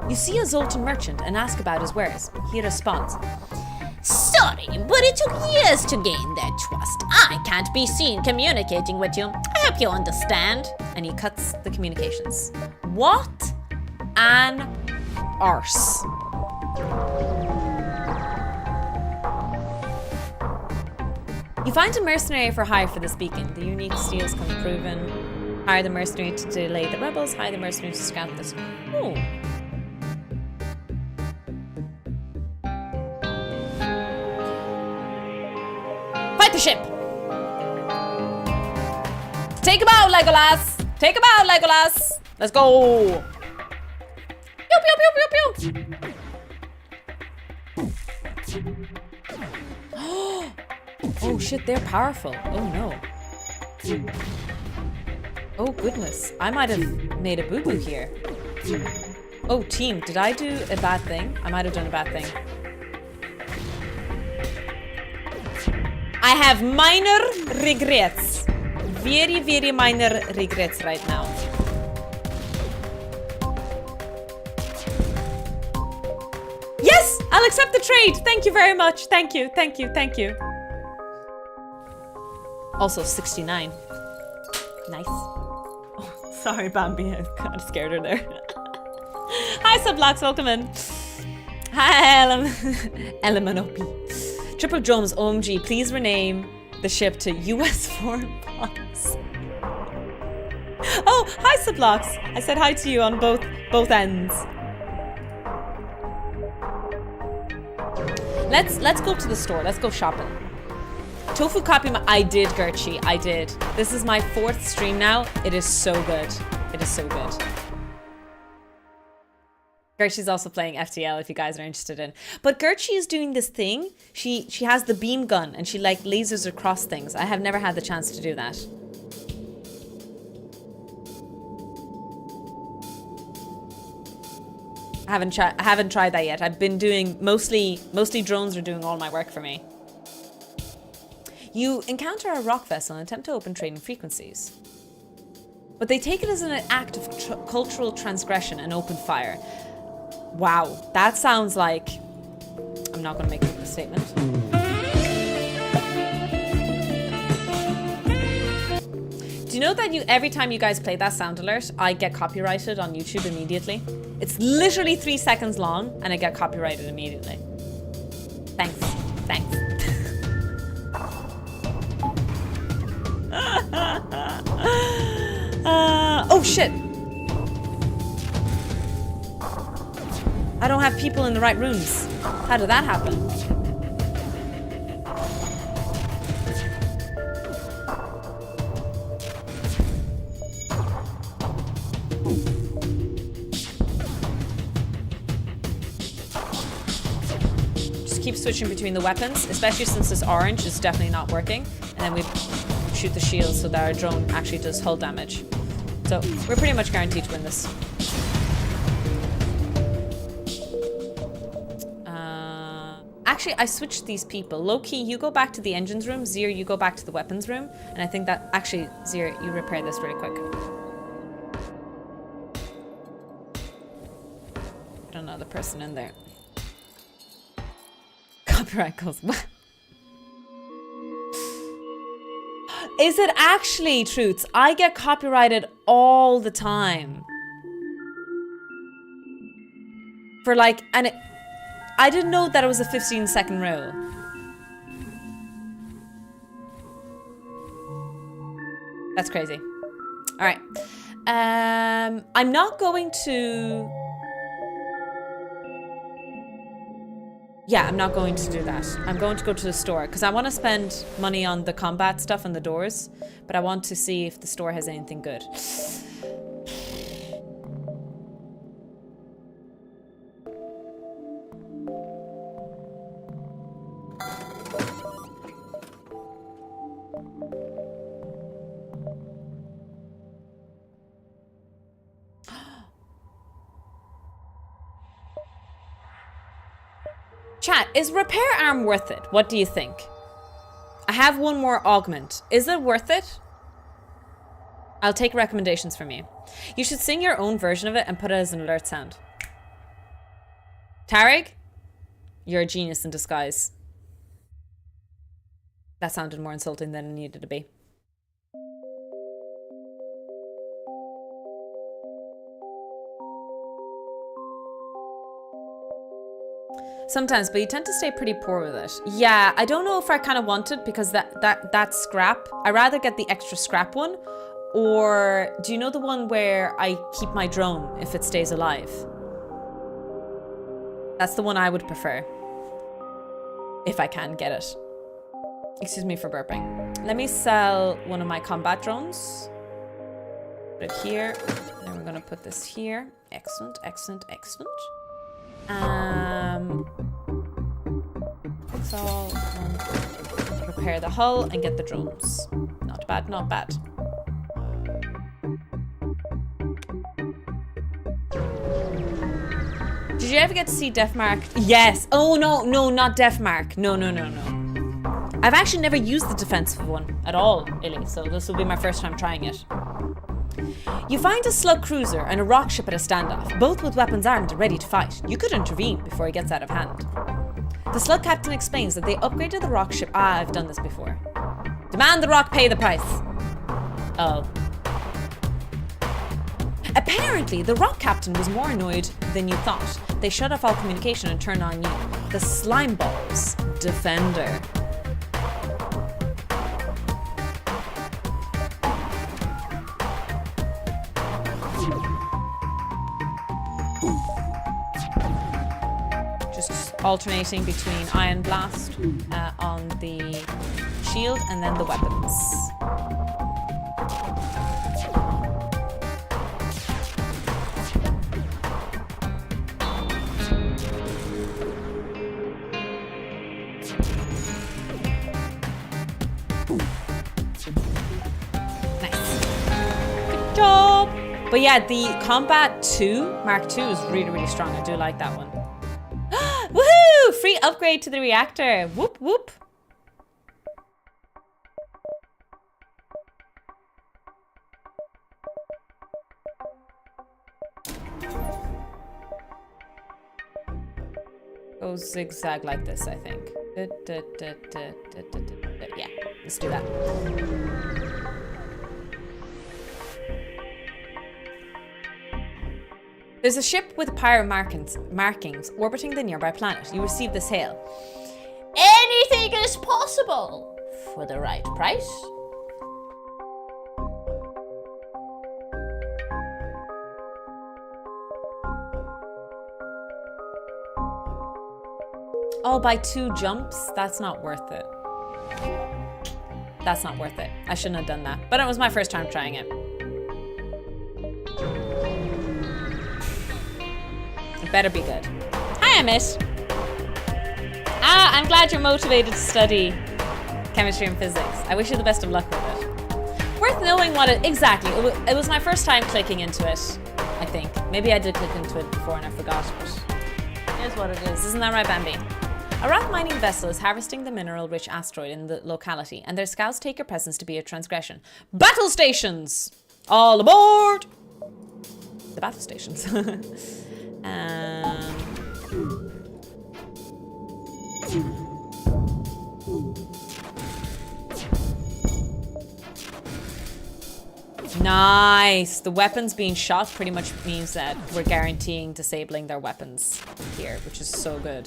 You see a Zoltan merchant and ask about his wares. He responds, "Sorry, but it took years to gain their trust. I can't be seen communicating with you. I hope you understand." And he cuts the communications. What an arse. You find a mercenary for hire for this beacon. The unique steals come proven. Hire the mercenary to delay the rebels. Hire the mercenary to scout this. Oh. Fight the ship! Take him out, Legolas! Take him out, Legolas! Let's go! Pew, pew, pew, pew, pew! Oh shit, they're powerful. Oh no. Oh goodness, I might have made a boo-boo here. Oh team, did I do a bad thing? I might have done a bad thing. I have minor regrets. Very, very minor regrets right now. Yes! I'll accept the trade! Thank you very much. Thank you, thank you, thank you. Also 69. Nice. Oh, sorry, Bambi. I kind of scared her there. Hi, Sublocks. Welcome in. Hi, Elemanopi. Triple Drums, OMG. Please rename the ship to US Foreign Policy. Oh, hi, Sublocks. I said hi to you on both ends. Let's go to the store. Let's go shopping. Tofu copy I did, Gertchie. I did. This is my 4th stream now. It is so good. It is so good. Gertchie's also playing FTL if you guys are interested in. But Gertchie is doing this thing. She has the beam gun and she like lasers across things. I have never had the chance to do that. I haven't tried that yet. I've been doing mostly drones are doing all my work for me. You encounter a rock vessel and attempt to open trading frequencies. But they take it as an act of cultural transgression and open fire. Wow, that sounds like... I'm not going to make a statement. Do you know that every time you guys play that sound alert, I get copyrighted on YouTube immediately? It's literally 3 seconds long and I get copyrighted immediately. Thanks. Thanks. Oh shit! I don't have people in the right rooms. How did that happen? Just keep switching between the weapons, especially since this orange is definitely not working. And then we shoot the shield so that our drone actually does hull damage. So we're pretty much guaranteed to win this. Actually, I switched these people. Low-key, you go back to the engines room. Zir, you go back to the weapons room. And I think that... Actually, Zir, you repair this really quick. I don't know the person in there. Copyright goes... Is it actually, Truths? I get copyrighted all the time. For like... and it... I didn't know that it was a 15-second rule. That's crazy. All right. I'm not going to... Yeah, I'm not going to do that. I'm going to go to the store because I want to spend money on the combat stuff and the doors, but I want to see if the store has anything good. Chat, is repair arm worth it? What do you think? I have one more augment. Is it worth it? I'll take recommendations from you. You should sing your own version of it and put it as an alert sound. Tarek, you're a genius in disguise. That sounded more insulting than it needed to be. Sometimes, but you tend to stay pretty poor with it. Yeah, I don't know if I kind of want it because that scrap. I rather get the extra scrap one, or do you know the one where I keep my drone if it stays alive? That's the one I would prefer, if I can get it. Excuse me for burping. Let me sell one of my combat drones. Put it here. Then we're gonna put this here. Excellent, excellent, excellent. That's all. Repair the hull and get the drones. Not bad, not bad. Did you ever get to see Deathmark? Yes. Oh no, no, not Deathmark. No, no, no, no. I've actually never used the defensive one at all, Illy, so this will be my first time trying it. You find a slug cruiser and a rock ship at a standoff, both with weapons armed and ready to fight. You could intervene before he gets out of hand. The slug captain explains that they upgraded the rock ship. Ah, I've done this before. Demand the rock pay the price. Oh. Apparently, the rock captain was more annoyed than you thought. They shut off all communication and turned on you. The slime balls defender. Alternating between Iron Blast on the shield and then the weapons. Nice. Good job. But yeah, the Combat 2 Mark II is really, really strong. I do like that one. Woohoo! Free upgrade to the reactor. Whoop whoop. Go zigzag like this, I think. Yeah, let's do that. There's a ship with pyro markings orbiting the nearby planet. You receive this hail. anything is possible for the right price. All by 2 jumps? That's not worth it. That's not worth it. I shouldn't have done that. But it was my first time trying it. It better be good. Hi, Emmett. I'm glad you're motivated to study chemistry and physics. I wish you the best of luck with it. Worth knowing what it... Exactly. It was my first time clicking into it, I think. Maybe I did click into it before and I forgot, but here's what it is. Isn't that right, Bambi? A rock mining vessel is harvesting the mineral-rich asteroid in the locality, and their scouts take your presence to be a transgression. Battle stations! All aboard! The battle stations. Nice! The weapons being shot pretty much means that we're guaranteeing disabling their weapons here, which is so good.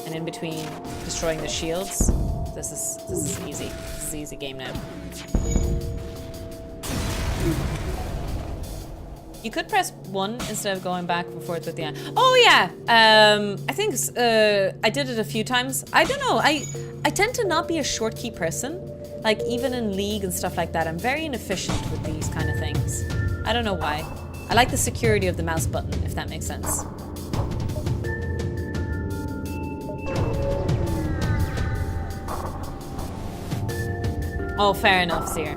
And in between destroying the shields, this is easy. This is an easy game now. You could press 1 instead of going back and forth with the... Oh yeah! I think I did it a few times. I don't know. I tend to not be a short key person. Like, even in League and stuff like that, I'm very inefficient with these kind of things. I don't know why. I like the security of the mouse button, if that makes sense. Oh, fair enough, Seer.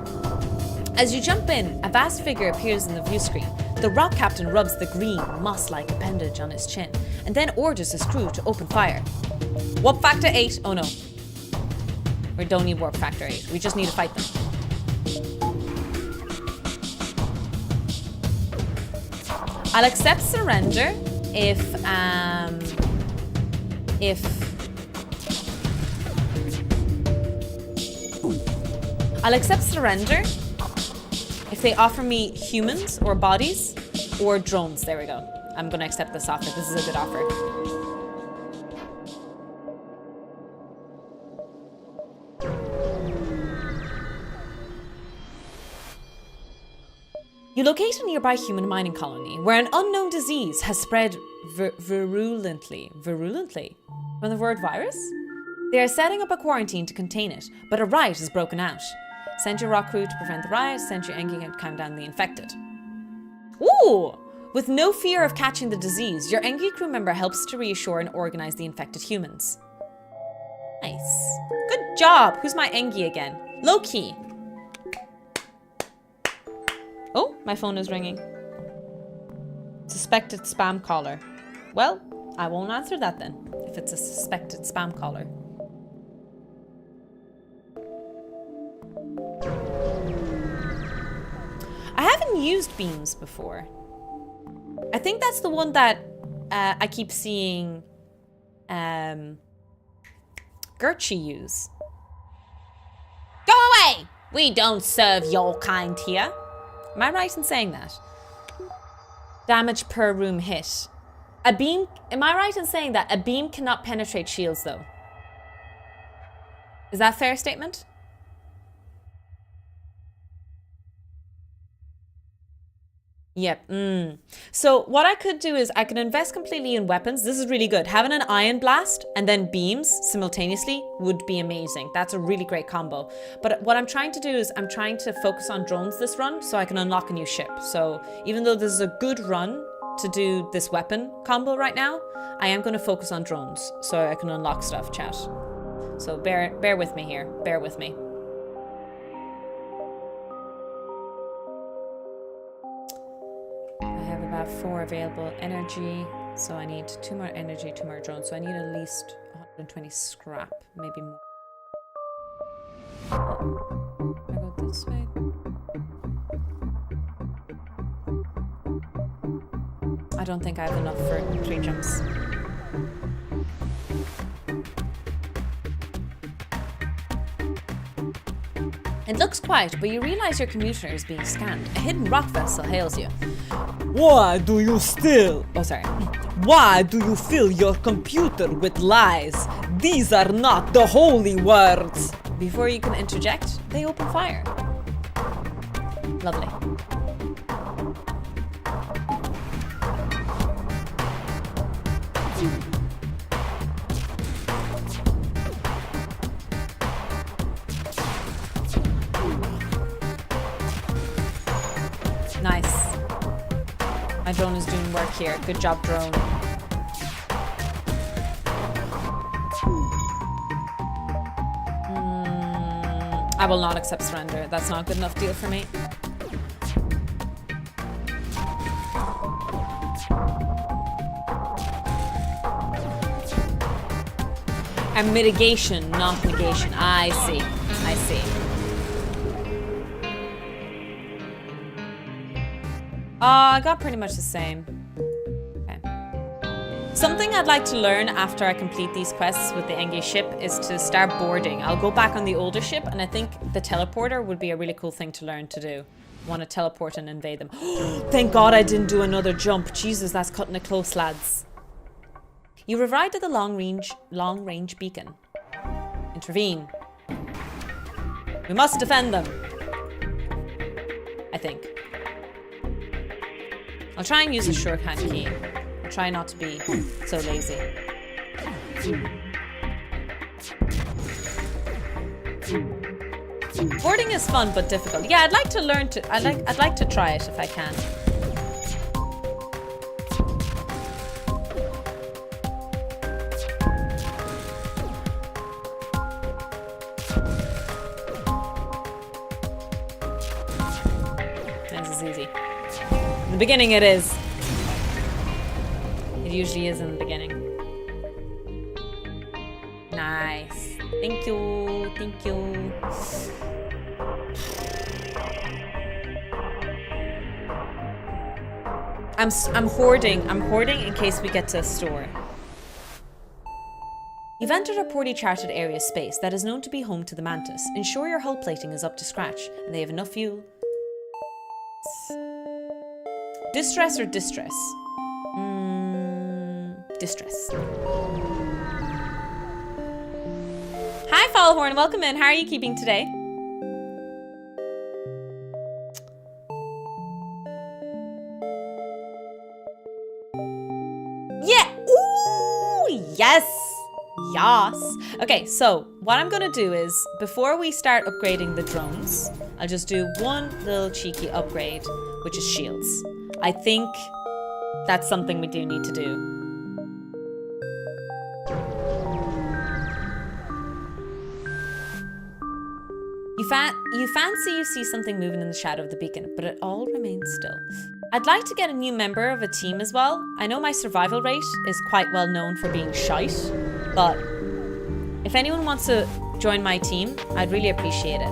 As you jump in, a vast figure appears in the view screen. The rock captain rubs the green, moss-like appendage on his chin, and then orders his crew to open fire. Warp factor 8. Oh no. We don't need warp factor 8. We just need to fight them. I'll accept surrender if I'll accept surrender if they offer me humans or bodies or drones. There we go. I'm gonna accept this offer. This is a good offer. You locate a nearby human mining colony where an unknown disease has spread virulently from the word virus? They are setting up a quarantine to contain it, but a riot has broken out. Send your rock crew to prevent the riot, send your Engi to calm down the infected. Ooh! With no fear of catching the disease, your Engi crew member helps to reassure and organize the infected humans. Nice. Good job! Who's my Engi again? Low-key. Oh, my phone is ringing. Suspected spam caller. Well, I won't answer that then, if it's a suspected spam caller. I haven't used beams before. I think that's the one that I keep seeing Gertrude use. Go away! We don't serve your kind here. Am I right in saying that? Damage per room hit. A beam... Am I right in saying that a beam cannot penetrate shields, though? Is that a fair statement? Yep. So what I could do is I could invest completely in weapons. This is really good. Having an ion blast and then beams simultaneously would be amazing. That's a really great combo. But what I'm trying to do is I'm trying to focus on drones this run so I can unlock a new ship. So even though this is a good run to do this weapon combo right now, I am going to focus on drones so I can unlock stuff, chat. So bear with me here. Bear with me. About 4 available energy, so I need 2 more energy, 2 more drones, so I need at least 120 scrap, maybe more. Oh, I go this way. I don't think I have enough for 3 jumps. It looks quiet, but you realize your commuter is being scanned. A hidden rock vessel hails you. Why do you steal? Oh, sorry. Why do you fill your computer with lies? These are not the holy words. Before you can interject, they open fire. Lovely. Nice. My drone is doing work here. Good job, drone. I will not accept surrender. That's not a good enough deal for me. And mitigation, not negation. I see. I see. I got pretty much the same. Okay. Something I'd like to learn after I complete these quests with the Enge ship is to start boarding. I'll go back on the older ship, and I think the teleporter would be a really cool thing to learn to do. Want to teleport and invade them. Thank God I didn't do another jump. Jesus, that's cutting it close, lads. You arrived at the long range beacon. Intervene. We must defend them. I think. I'll try and use a shorthand key. I'll try not to be so lazy. Boarding is fun but difficult. Yeah, I'd like to learn to. I'd like to try it if I can. This is easy. In the beginning it is. It usually is in the beginning. Nice. Thank you. Thank you. I'm hoarding. I'm hoarding in case we get to a store. You've entered a poorly charted area space that is known to be home to the Mantis. Ensure your hull plating is up to scratch and they have enough fuel. Distress or distress? Distress. Hi, Followhorn. Welcome in. How are you keeping today? Yeah. Ooh, yes. Yas. Okay, so what I'm gonna do is, before we start upgrading the drones, I'll just do one little cheeky upgrade, which is shields. I think that's something we do need to do. You fancy you see something moving in the shadow of the beacon, but it all remains still. I'd like to get a new member of a team as well. I know my survival rate is quite well known for being shite, but if anyone wants to join my team, I'd really appreciate it.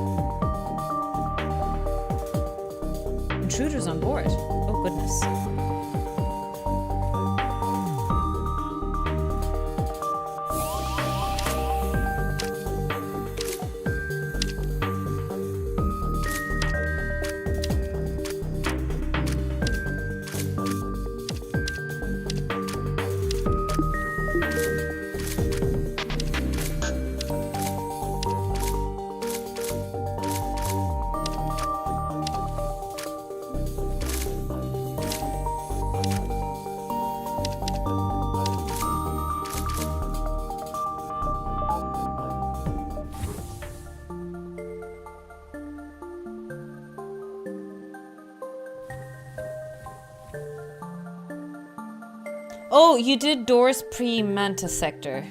Intruders on board. Oh goodness. Oh, you did doors pre-Manta sector.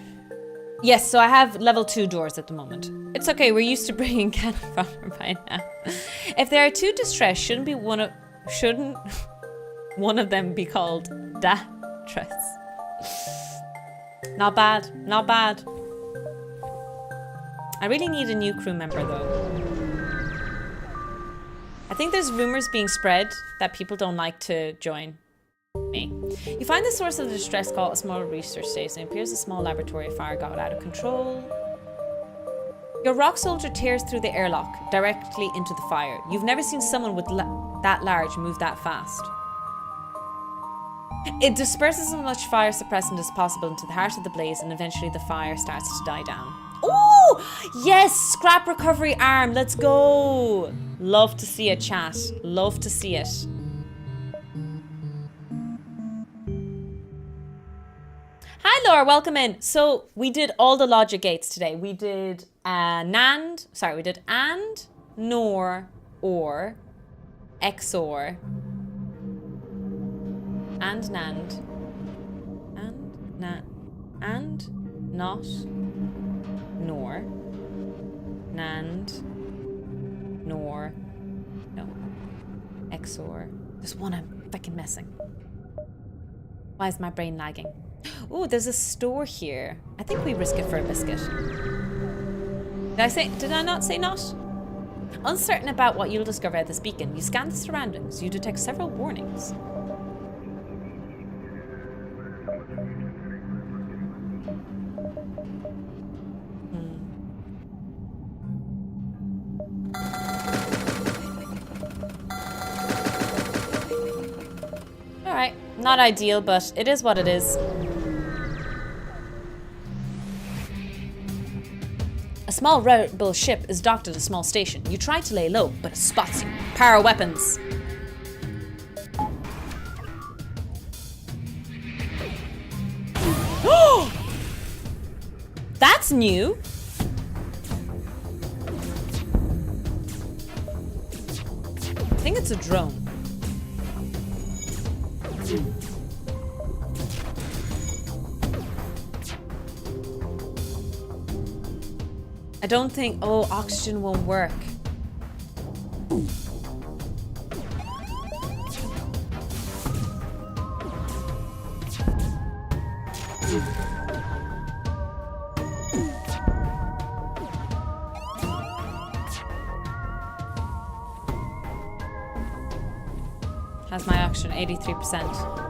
Yes, so I have level 2 doors at the moment. It's okay, we're used to bringing cannon fodder by now. If there are 2 distress, shouldn't one of them be called Datress? Not bad, not bad. I really need a new crew member though. I think there's rumors being spread that people don't like to join me. You find the source of the distress call a small research station. It appears a small laboratory fire got out of control. Your rock soldier tears through the airlock directly into the fire. You've never seen someone with that large move that fast. It disperses as much fire suppressant as possible into the heart of the blaze, and eventually the fire starts to die down. Ooh! Yes! Scrap recovery arm. Let's go! Love to see it, chat. Love to see it. Hi, Laura. Welcome in. So, we did all the logic gates today. We did NAND. Sorry, we did AND, NOR, OR, XOR, and NAND, and not, NOR, NAND, NOR, no, XOR. There's one I'm fucking missing. Why is my brain lagging? Oh, there's a store here. I think we risk it for a biscuit. Did I not say not? Uncertain about what you'll discover at this beacon, you scan the surroundings. You detect several warnings. Alright, not ideal, but it is what it is. A small rebel ship is docked at a small station. You try to lay low, but it spots you. Power weapons. That's new. I think it's a drone. I don't think... Oh, oxygen won't work. Has my oxygen 83%.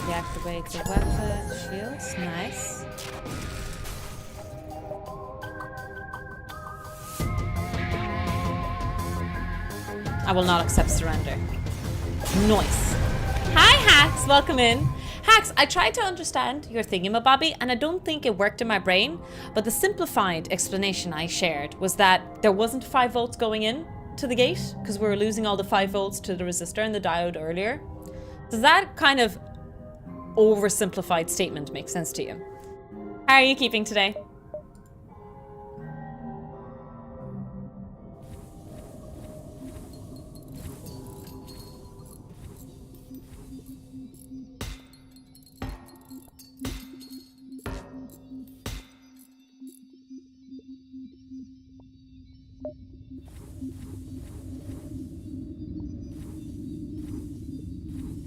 Deactivate the weapon shields. Nice. I will not accept surrender. Nice. Hi, Hacks. Welcome in. Hacks, I tried to understand your thingamabobby, and I don't think it worked in my brain, but the simplified explanation I shared was that there wasn't 5 volts going in to the gate, because we were losing all the 5 volts to the resistor and the diode earlier. Does that kind of oversimplified statement make sense to you? How are you keeping today?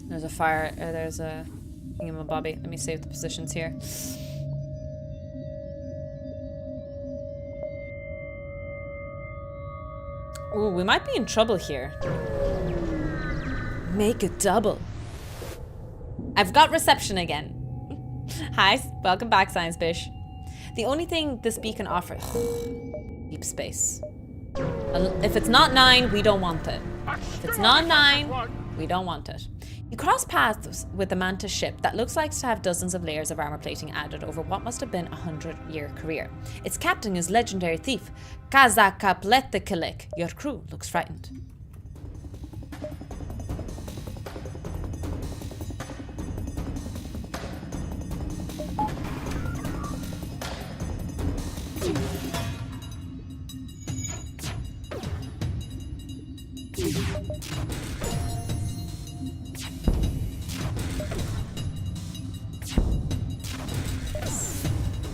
There's a fire, there's a thingamabobby. Let me save the positions here. Ooh, we might be in trouble here. Make it double. I've got reception again. Hi, welcome back, Science Bish. The only thing this beacon offers... deep space. If it's not 9, we don't want it. If it's not 9, we don't want it. You cross paths with a Mantis ship that looks like to have dozens of layers of armor plating added over what must have been a 100-year career. Its captain is legendary thief Kazakapletekilik. Your crew looks frightened.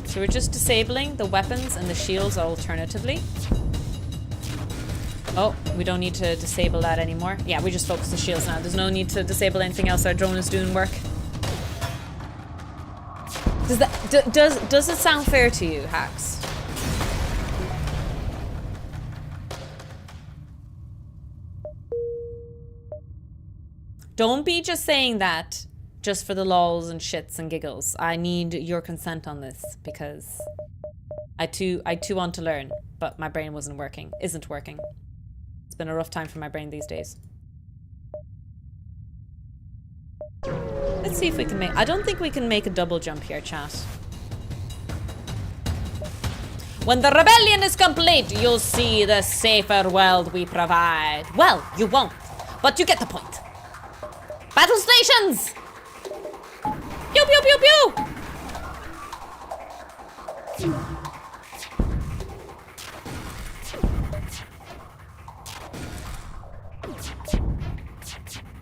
So we're just disabling the weapons and the shields alternatively. Oh, we don't need to disable that anymore. Yeah, we just focus the shields now. There's no need to disable anything else. Our drone is doing work. Does it sound fair to you, Hacks? Don't be just saying that just for the lols and shits and giggles. I need your consent on this because I too want to learn, but my brain isn't working. It's been a rough time for my brain these days. Let's see if we can make... I don't think we can make a double jump here, chat. When the rebellion is complete, you'll see the safer world we provide. Well, you won't, but you get the point. Battle stations! Pew, pew, pew, pew!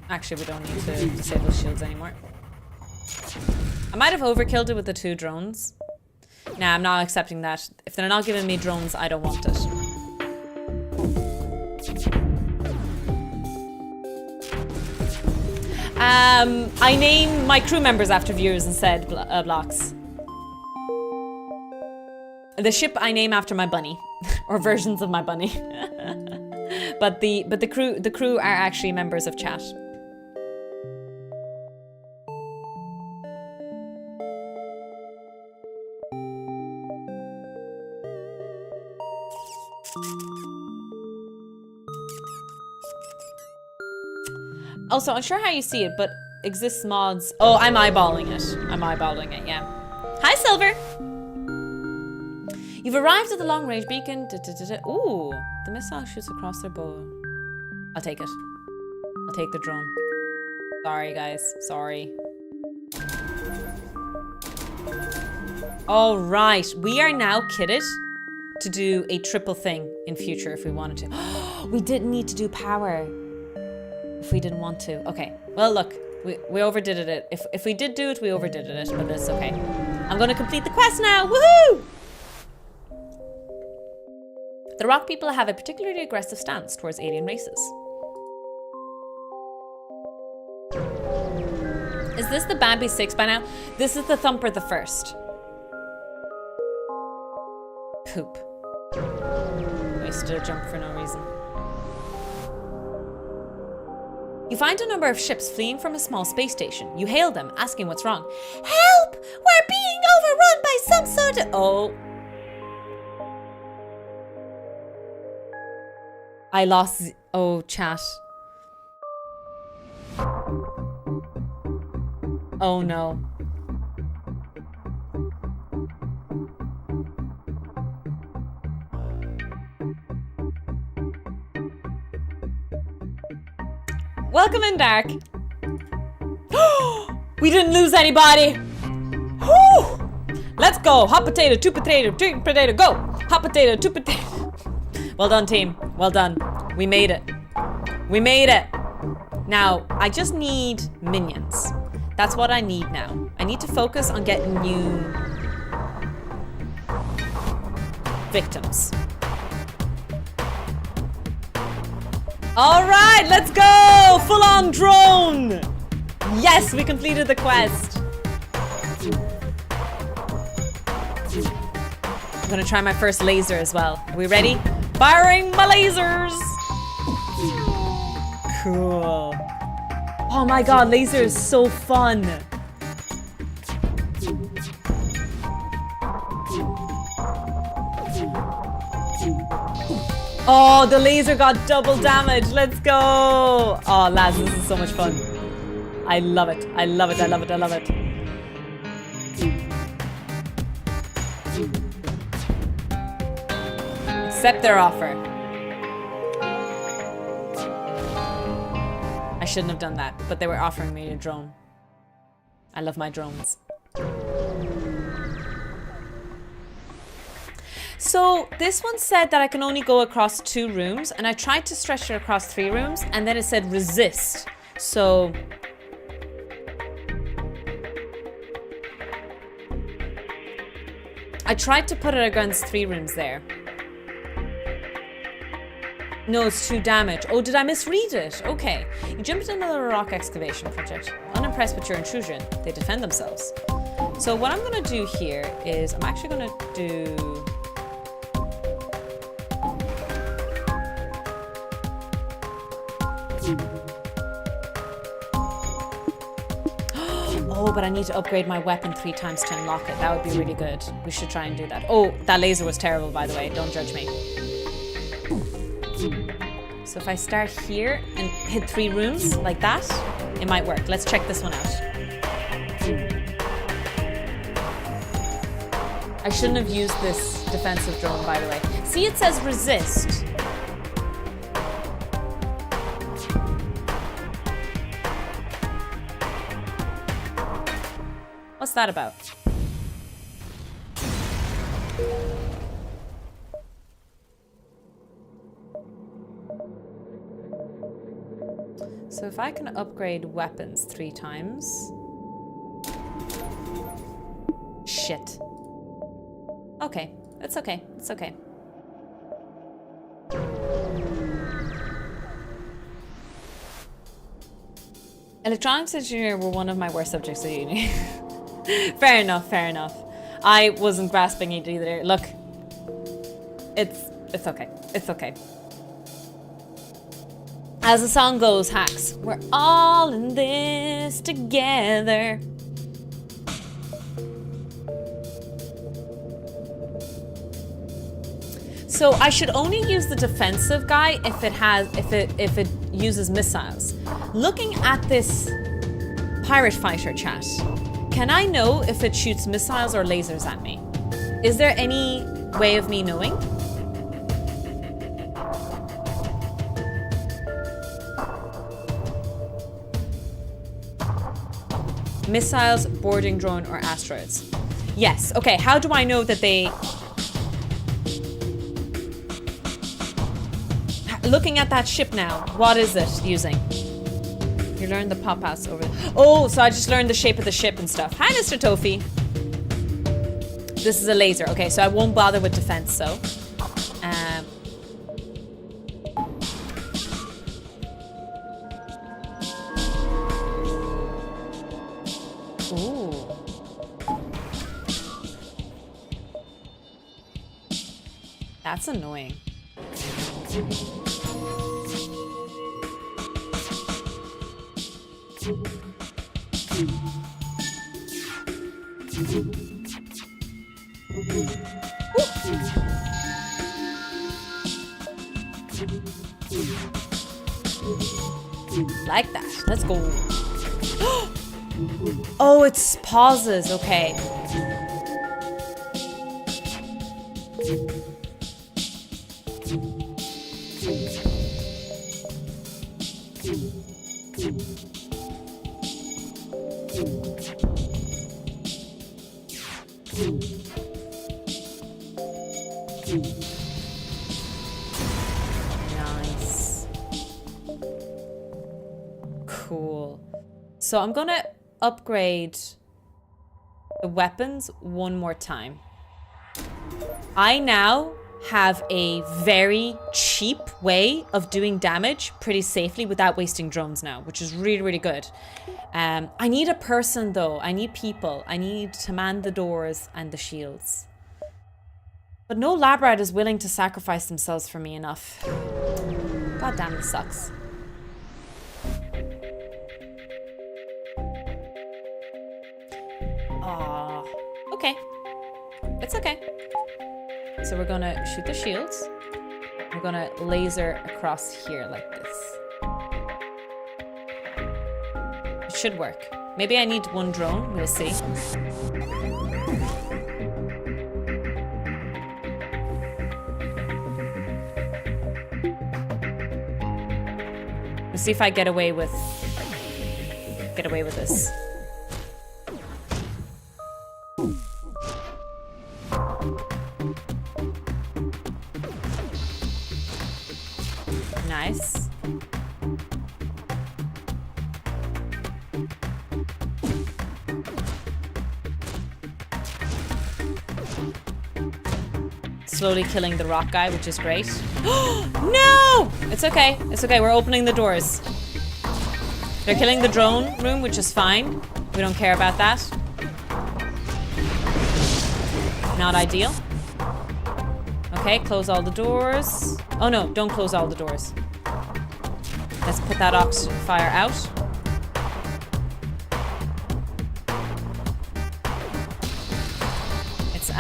Actually, we don't need to disable shields anymore. I might have overkilled it with the 2 drones. Nah, I'm not accepting that. If they're not giving me drones, I don't want it. I name my crew members after viewers instead, blocks. The ship I name after my bunny, or versions of my bunny. but the crew are actually members of chat. Also, unsure how you see it, but exists mods. Oh, I'm eyeballing it. Yeah. Hi, Silver. You've arrived at the long-range beacon. Ooh, the missile shoots across their bow. I'll take it. I'll take the drone. Sorry, guys. Sorry. All right, we are now kitted to do a triple thing in future if we wanted to. We didn't need to do power. If we didn't want to. Okay. Well, look. We overdid it. If we did do it, we overdid it. But that's okay. I'm going to complete the quest now. Woohoo! The rock people have a particularly aggressive stance towards alien races. Is this the Bambi 6 by now? This is the Thumper the First. Poop. Wasted a jump for no reason. You find a number of ships fleeing from a small space station. You hail them, asking what's wrong. Help! We're being overrun by some sort of... Oh. I lost... Oh, chat. Oh, no. Welcome in, Dark. We didn't lose anybody. Whew. Let's go. Hot potato, 2 potato, 3 potato, go. Hot potato, 2 potato. Well done, team. Well done. We made it. We made it. Now, I just need minions. That's what I need now. I need to focus on getting new victims. All right, let's go! Full-on drone! Yes, we completed the quest. I'm gonna try my first laser as well. Are we ready? Firing my lasers! Cool. Oh my god, laser is so fun. Oh, the laser got double damage. Let's go. Oh, lads, this is so much fun. I love it. I love it. I love it. I love it. Accept their offer. I shouldn't have done that, but they were offering me a drone. I love my drones. So this one said that I can only go across 2 rooms, and I tried to stretch it across 3 rooms, and then it said resist. So I tried to put it against 3 rooms there. No, it's 2 damage. Oh, did I misread it? Okay. You jump into another rock excavation project. Unimpressed with your intrusion, they defend themselves. So what I'm gonna do here is I'm actually gonna do... Oh, but I need to upgrade my weapon 3 times to unlock it. That would be really good. We should try and do that. Oh, that laser was terrible, by the way. Don't judge me. So if I start here and hit 3 runes like that, it might work. Let's check this one out. I shouldn't have used this defensive drone, by the way. See, it says resist. What's that about? So if I can upgrade weapons 3 times... Shit. Okay, it's okay, it's okay. Electronics engineer were one of my worst subjects at uni. Fair enough, fair enough. I wasn't grasping it either. Look, it's okay, it's okay. As the song goes, hacks, we're all in this together. So I should only use the defensive guy if it uses missiles. Looking at this pirate fighter chat, can I know if it shoots missiles or lasers at me? Is there any way of me knowing? Missiles, boarding drone, or asteroids? Yes. Okay, how do I know that they... Looking at that ship now, what is it using? You learned the pop-outs over... Oh, so I just learned the shape of the ship and stuff. Hi, Mr. Tofi. This is a laser. Okay, so I won't bother with defense, so... Ooh. That's annoying. Like that. Let's go. Oh, it's pauses. Okay. Nice. Cool. So I'm gonna upgrade the weapons one more time. I now have a very cheap way of doing damage pretty safely without wasting drones now, which is really, really good. I need a person though. I need people. I need to man the doors and the shields. But no lab rat is willing to sacrifice themselves for me enough. God damn, this sucks. Aww. Okay. It's okay. So we're gonna shoot the shields. We're gonna laser across here like this. It should work. Maybe I need one drone. We'll see. Let's see if I get away with this. Nice. Slowly killing the rock guy, which is great. No! It's okay. It's okay. We're opening the doors. They're killing the drone room, which is fine. We don't care about that. Not ideal. Okay, close all the doors. Oh no, don't close all the doors. Let's put that ox fire out.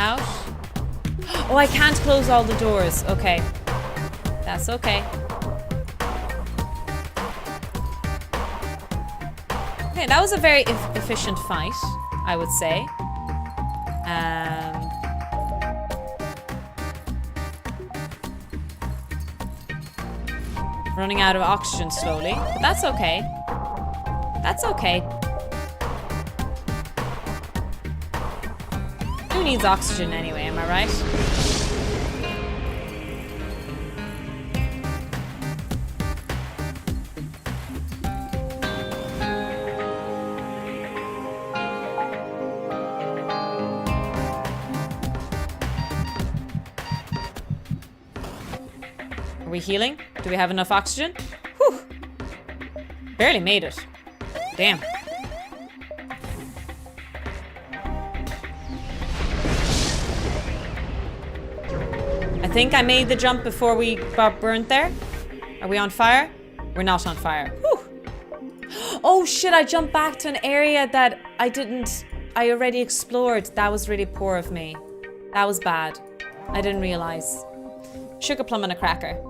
out. Oh, I can't close all the doors. Okay. That's okay. Okay, that was a very efficient fight, I would say. Running out of oxygen slowly, but that's okay. That's okay. Who needs oxygen anyway, am I right? Are we healing? Do we have enough oxygen? Whew. Barely made it. Damn. I think I made the jump before we got burnt there. Are we on fire? We're not on fire. Whew. Oh shit, I jumped back to an area that I already explored. That was really poor of me. That was bad. I didn't realize. Sugar plum and a cracker.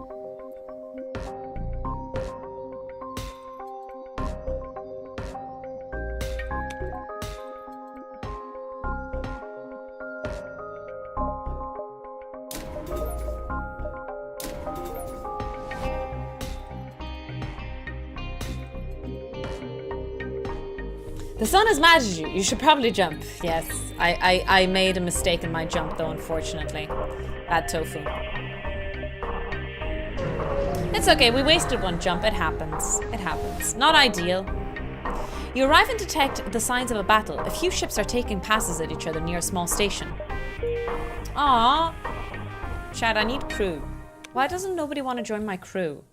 The sun is mad at you. You should probably jump. Yes, I made a mistake in my jump though, unfortunately. Bad tofu. It's okay, we wasted one jump. It happens. It happens. Not ideal. You arrive and detect the signs of a battle. A few ships are taking passes at each other near a small station. Aww. Chad, I need crew. Why doesn't nobody want to join my crew?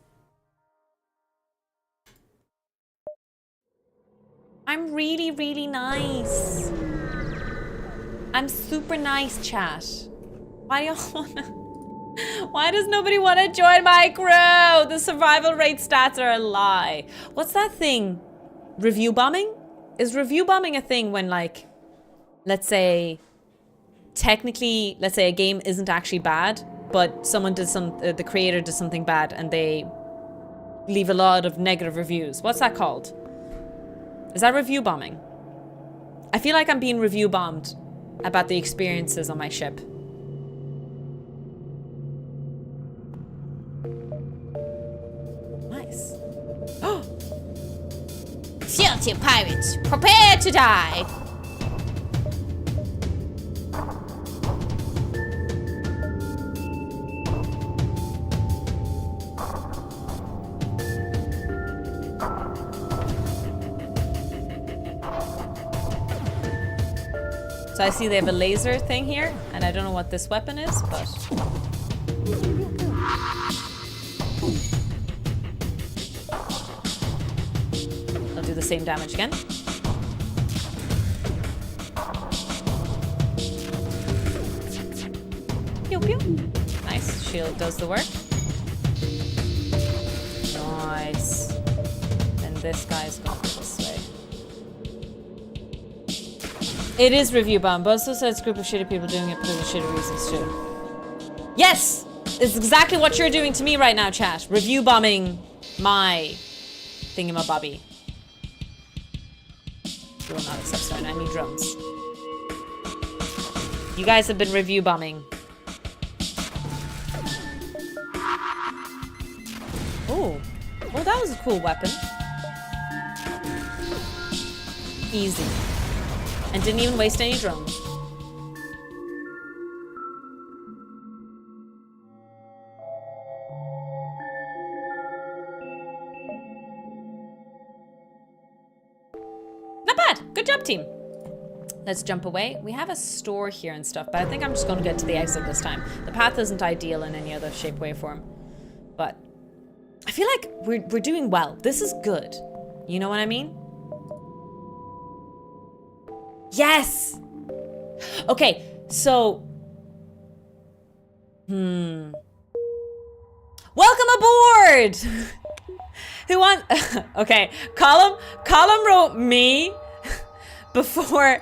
I'm really, really nice. I'm super nice, chat. Why do y'all wanna... Why does nobody want to join my crew? The survival rate stats are a lie. What's that thing? Review bombing? Is review bombing a thing when, like, let's say, technically, let's say a game isn't actually bad, but someone did the creator did something bad and they leave a lot of negative reviews. What's that called? Is that review bombing? I feel like I'm being review bombed about the experiences on my ship. Nice. Oh! Filthy pirates, prepare to die! So I see they have a laser thing here, and I don't know what this weapon is, but... I'll do the same damage again. Pew pew. Nice, shield does the work. Nice. And this guy's going this way. It is review bomb, but also says group of shitty people doing it because of shitty reasons too. Yes! It's exactly what you're doing to me right now, chat. Review bombing my thingamabobby. You will not accept stone. I need drums. You guys have been review bombing. Oh. Well, that was a cool weapon. Easy. And didn't even waste any drones. Not bad. Good job, team. Let's jump away. We have a store here and stuff, but I think I'm just going to get to the exit this time. The path isn't ideal in any other shape, way, or form. But I feel like we're doing well. This is good. You know what I mean? Yes! Okay, so... Welcome aboard! Who wants... Okay, Column wrote me before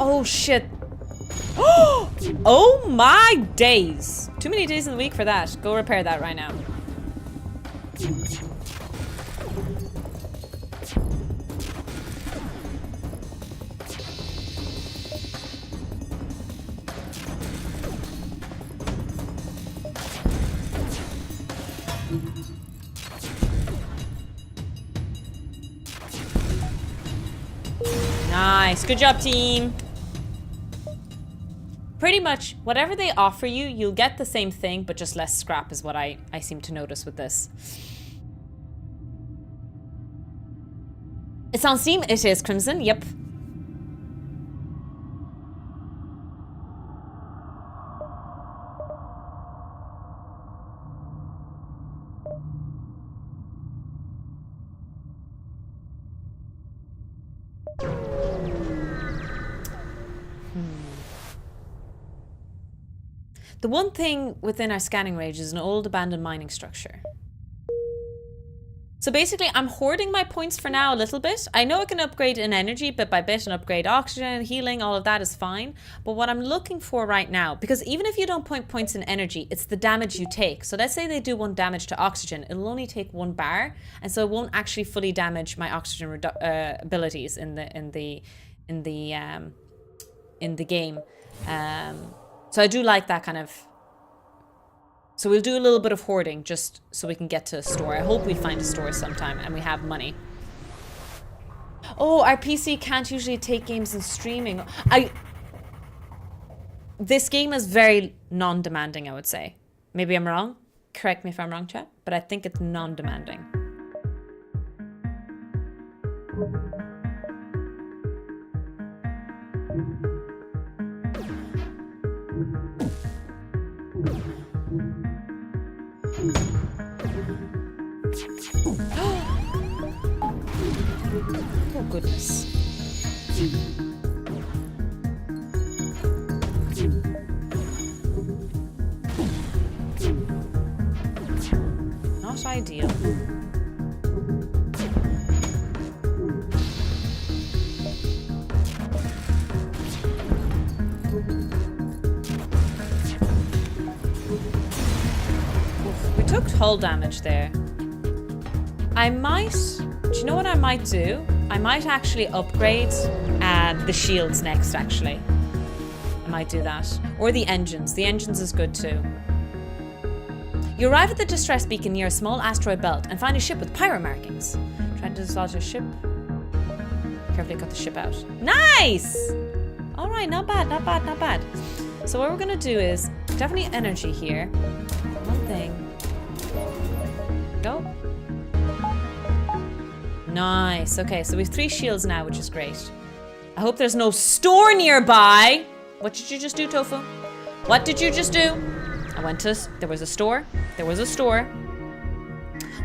Oh, shit. Oh my days. Too many days in the week for that. Go repair that right now. Nice. Good job, team. Pretty much whatever they offer you, you'll get the same thing, but just less scrap is what I seem to notice with this. It's on Steam. It is Crimson. Yep. The one thing within our scanning range is an old abandoned mining structure. So basically, I'm hoarding my points for now a little bit. I know I can upgrade in energy bit by bit and upgrade oxygen, healing, all of that is fine. But what I'm looking for right now, because even if you don't point points in energy, it's the damage you take. So let's say they do 1 damage to oxygen, it'll only take 1 bar, and so it won't actually fully damage my oxygen abilities in the game. So I do like that kind of... So we'll do a little bit of hoarding just so we can get to a store. I hope we find a store sometime and we have money. Oh, our PC can't usually take games in streaming. This game is very non-demanding, I would say. Maybe I'm wrong. Correct me if I'm wrong, chat. But I think it's non-demanding. Oh, goodness. Not ideal. Oof, we took hull damage there. I might... Do you know what I might do? I might actually upgrade the shields next, actually. I might do that. Or the engines. The engines is good too. You arrive at the distress beacon near a small asteroid belt and find a ship with pyro markings. Trying to dislodge your ship. Carefully cut the ship out. Nice! Alright, not bad, not bad, not bad. So what we're gonna do is definitely energy here. One thing. Go. Nice. Okay, so we have 3 shields now, which is great. I hope there's no store nearby. What did you just do, Tofu? What did you just do? I went to... There was a store. There was a store.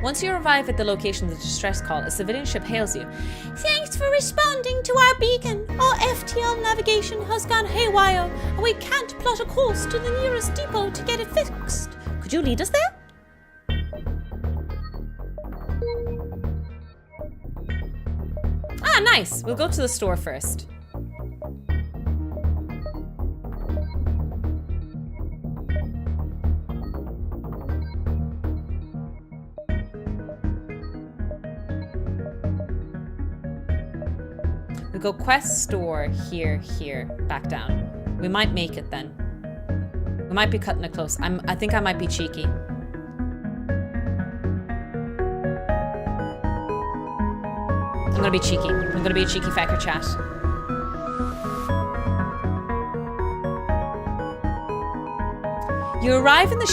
Once you arrive at the location of the distress call, a civilian ship hails you. Thanks for responding to our beacon. Our FTL navigation has gone haywire, and we can't plot a course to the nearest depot to get it fixed. Could you lead us there? Ah, nice. We'll go to the store first. We go quest store here, back down. We might make it then. We might be cutting it close. I think I might be cheeky. I'm gonna be cheeky. I'm gonna be a cheeky fecker, chat. You arrive and the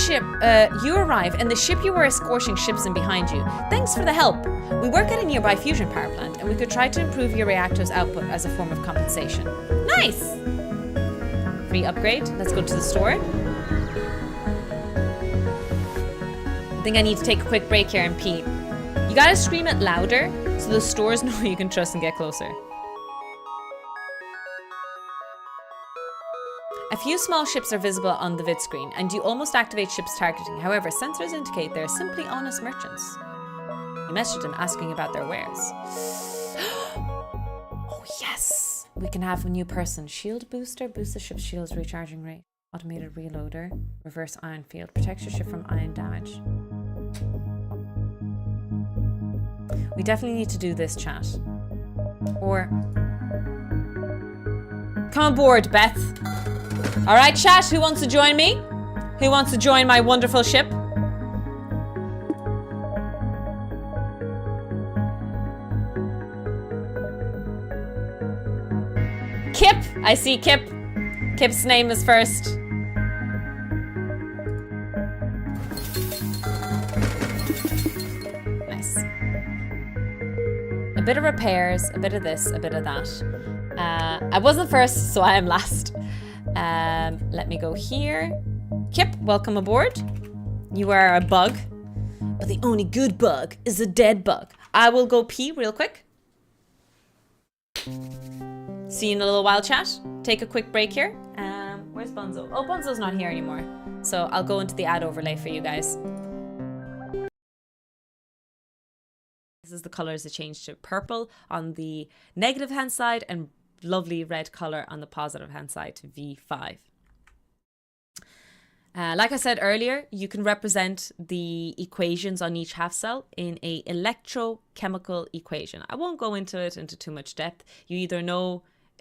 ship you were escorting ships in behind you. Thanks for the help. We work at a nearby fusion power plant, and we could try to improve your reactor's output as a form of compensation. Nice! Free upgrade. Let's go to the store. I think I need to take a quick break here and pee. You gotta scream it louder so the stores know you can trust and get closer. A few small ships are visible on the vid screen, and you almost activate ships targeting. However, sensors indicate they are simply honest merchants. You message them asking about their wares. Oh yes! we can have a new person. Shield booster, boost the ship's shield's recharging rate. Automated reloader, reverse ion field, protects your ship from ion damage. We definitely need to do this, chat. Or come aboard, Beth. All right, chat, who wants to join me? Who wants to join my wonderful ship? Kip, I see Kip. Kip's name is first. Nice. A bit of repairs, a bit of this, a bit of that. I wasn't first, so I am last. Let me go here. Kip, welcome aboard. You are a bug, but the only good bug is a dead bug. I will go pee real quick. See you in a little while, chat. Take a quick break here. Where's Bunzo? Oh, Bunzo's not here anymore. So I'll go into the ad overlay for you guys. This is the colors that change to purple on the negative hand side and lovely red color on the positive hand side to V5. Like I said earlier, you can represent the equations on each half cell in a electrochemical equation. I won't go into it into too much depth. You're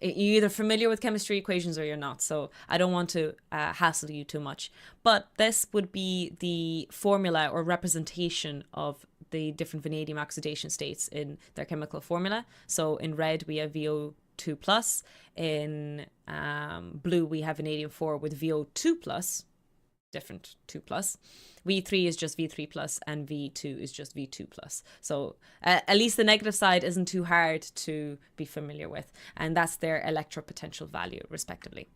either familiar with chemistry equations or you're not, so I don't want to hassle you too much. But this would be the formula or representation of the different vanadium oxidation states in their chemical formula. So in red we have VO2 plus, in blue we have vanadium 4 with VO2 plus, different 2 plus. V3 is just V3 plus and V2 is just V2 plus. So at least the negative side isn't too hard to be familiar with, and that's their electropotential value respectively.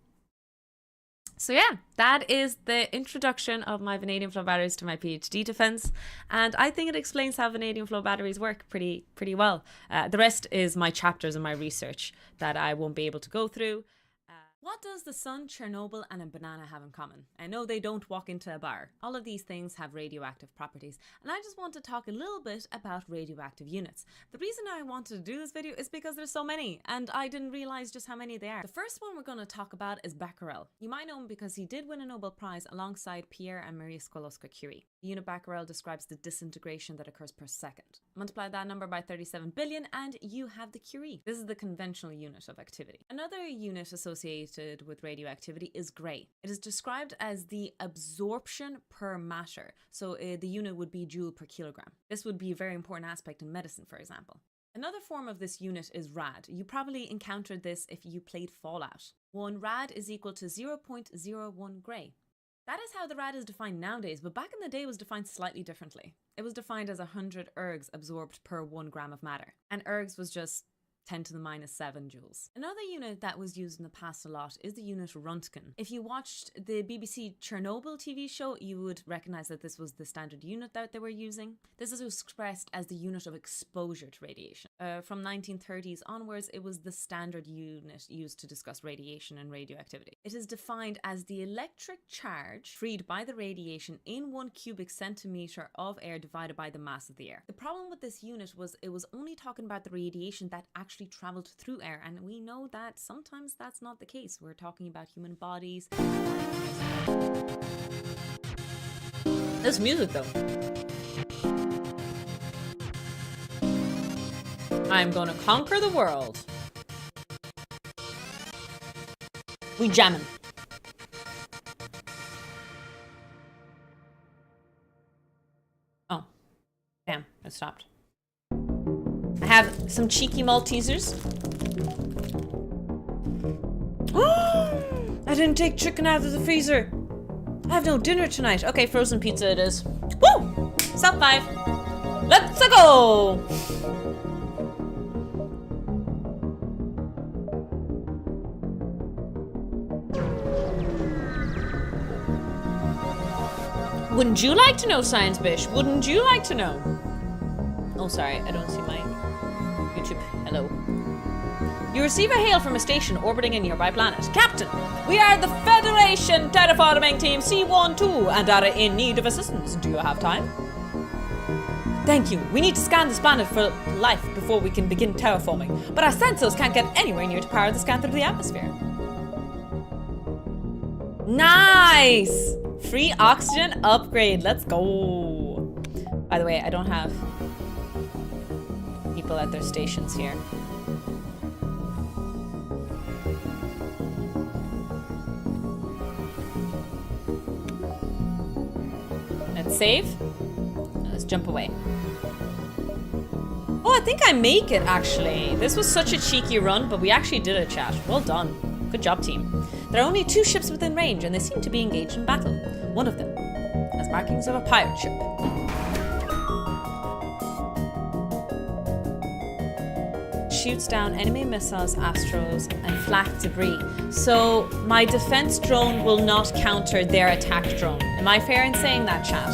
So yeah, that is the introduction of my vanadium flow batteries to my PhD defense, and I think it explains how vanadium flow batteries work pretty well. The rest is my chapters and my research that I won't be able to go through. What does the sun, Chernobyl, and a banana have in common? I know they don't walk into a bar. All of these things have radioactive properties, and I just want to talk a little bit about radioactive units. The reason I wanted to do this video is because there's so many, and I didn't realize just how many there are. The first one we're going to talk about is Becquerel. You might know him because he did win a Nobel Prize alongside Pierre and Marie Skłodowska-Curie. The unit Becquerel describes the disintegration that occurs per second. Multiply that number by 37 billion and you have the Curie. This is the conventional unit of activity. Another unit associated with radioactivity is Gray. It is described as the absorption per matter. So the unit would be joule per kilogram. This would be a very important aspect in medicine, for example. Another form of this unit is rad. You probably encountered this if you played Fallout. 1 rad is equal to 0.01 Gray. That is how the rad is defined nowadays, but back in the day it was defined slightly differently. It was defined as 100 ergs absorbed per 1 gram of matter, and ergs was just 10 to the minus 7 joules. Another unit that was used in the past a lot is the unit Röntgen. If you watched the BBC Chernobyl TV show, you would recognize that this was the standard unit that they were using. This is expressed as the unit of exposure to radiation. From 1930s onwards, it was the standard unit used to discuss radiation and radioactivity. It is defined as the electric charge freed by the radiation in 1 cubic centimeter of air divided by the mass of the air. The problem with this unit was it was only talking about the radiation that actually traveled through air, and we know that sometimes that's not the case. We're talking about human bodies. This music though. I'm gonna conquer the world. We jammin'. Oh, damn, it stopped. I have some cheeky Maltesers. I didn't take chicken out of the freezer. I have no dinner tonight. Okay, frozen pizza it is. Woo! Stop 5. Let's go! Wouldn't you like to know, Science Bish? Wouldn't you like to know? Oh, sorry, I don't see my YouTube. Hello. You receive a hail from a station orbiting a nearby planet. Captain, we are the Federation Terraforming Team C12 and are in need of assistance. Do you have time? Thank you. We need to scan this planet for life before we can begin terraforming. But our sensors can't get anywhere near to power the scan through the atmosphere. Nice! Free oxygen upgrade. Let's go. By the way, I don't have people at their stations here. Let's save. Let's jump away. Oh, I think I make it, actually. This was such a cheeky run, but we actually did it, chat. Well done. Good job, team. There are only 2 ships within range, and they seem to be engaged in battle. One of them has markings of a pirate ship. Shoots down enemy missiles, astros, and flak debris. So my defense drone will not counter their attack drone. Am I fair in saying that, chat?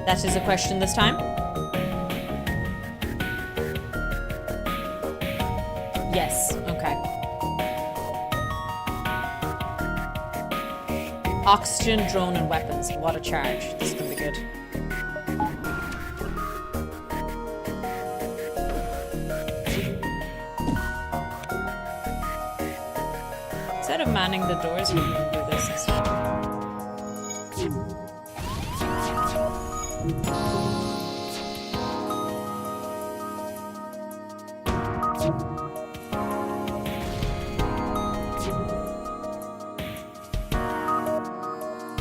That is a question this time. Yes, okay. Oxygen, drone, and weapons. What a charge. This is gonna be good. Instead of manning the doors, we can do this instead.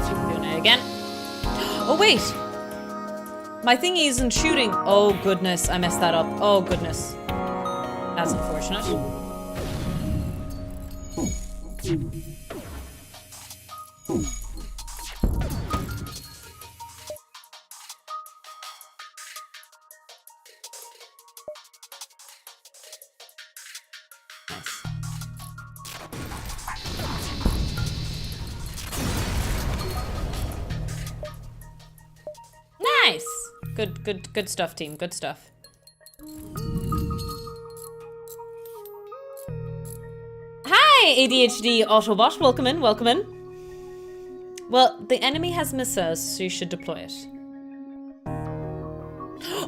Doing it again. Oh, wait! My thingy isn't shooting. Oh, goodness. I messed that up. Oh, goodness. That's unfortunate. Nice. Good stuff, team. Good stuff. Hi, ADHD Autobot. Welcome in, welcome in. Well, the enemy has missiles, so you should deploy it.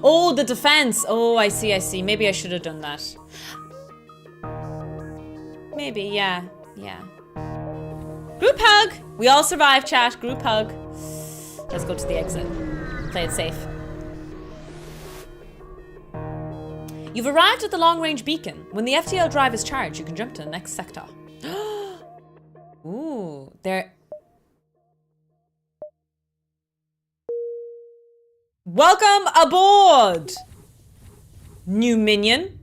Oh, the defense. Oh, I see, I see. Maybe I should have done that. Maybe, yeah. Group hug. We all survived, chat. Group hug. Let's go to the exit. Play it safe. You've arrived at the long-range beacon. When the FTL drive is charged, you can jump to the next sector. Ooh, there. Welcome aboard, new minion.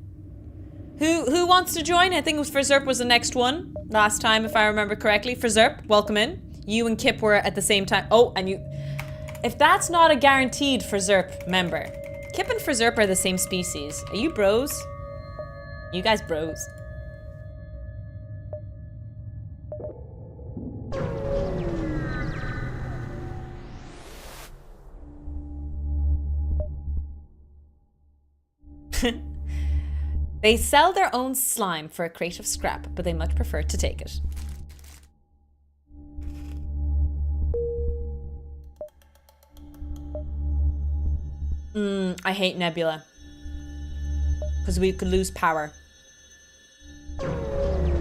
Who wants to join? I think it was Frizerp was the next one last time, if I remember correctly. Frizerp, welcome in. You and Kip were at the same time. Oh, and you. If that's not a guaranteed Frizerp member. Kip and Frizerp are the same species. Are you bros? You guys bros. They sell their own slime for a crate of scrap, but they much prefer to take it. I hate Nebula. Because we could lose power.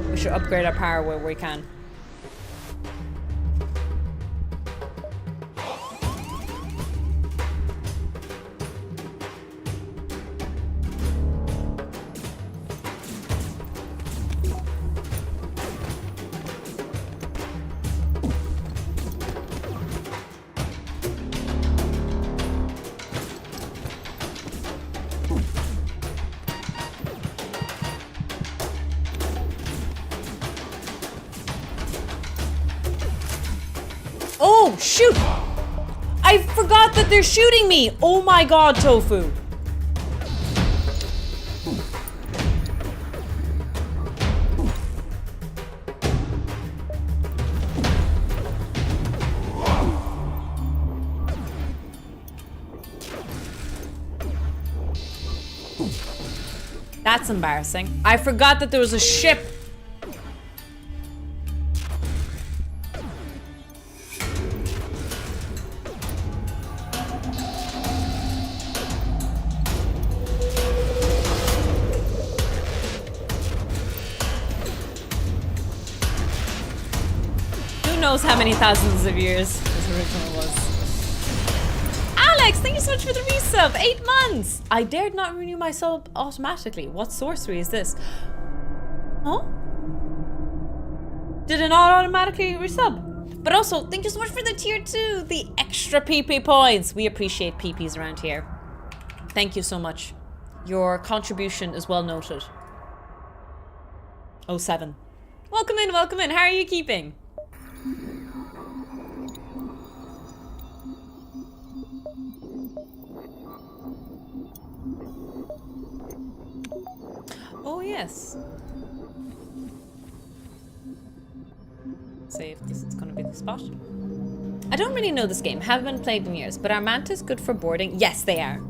We should upgrade our power where we can. Oh, shoot! I forgot that they're shooting me! Oh my god, Tofu! That's embarrassing. I forgot that there was a ship. knows how many thousands of years this original was. Alex, thank you so much for the resub. 8 months. I dared not renew my sub automatically. What sorcery is this? Huh? Did it not automatically resub? But also, thank you so much for the tier 2, the extra PP points. We appreciate PPs around here. Thank you so much. Your contribution is well noted. 07. Welcome in, welcome in. How are you keeping? Oh, yes. See if this is going to be the spot. I don't really know this game. Haven't been played in years. But are mantis good for boarding? Yes, they are.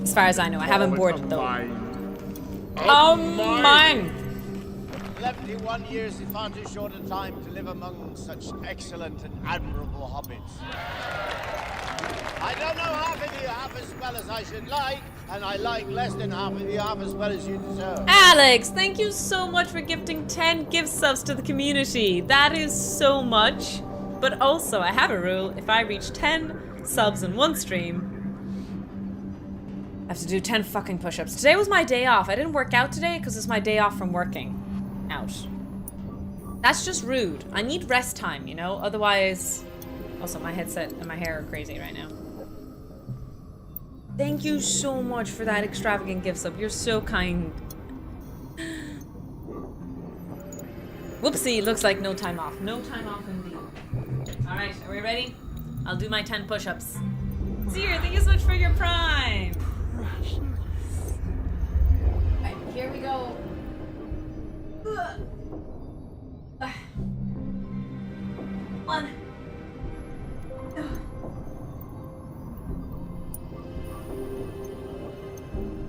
As far as I know. I haven't boarded though. Oh, mine! 71 years is far too short a time to live among such excellent and admirable hobbits. I don't know half of you half as well as I should like, and I like less than half of you half as well as you deserve. Alex, thank you so much for gifting 10 gift subs to the community. That is so much. But also, I have a rule. If I reach 10 subs in one stream, I have to do 10 fucking push-ups. Today was my day off. I didn't work out today because it's my day off from working out. That's just rude. I need rest time, you know? Otherwise... Also, my headset and my hair are crazy right now. Thank you so much for that extravagant gift sub. You're so kind. Whoopsie, looks like no time off. No time off indeed. Alright, are we ready? I'll do my 10 push-ups. Zir, thank you so much for your prime. Alright, here we go. One.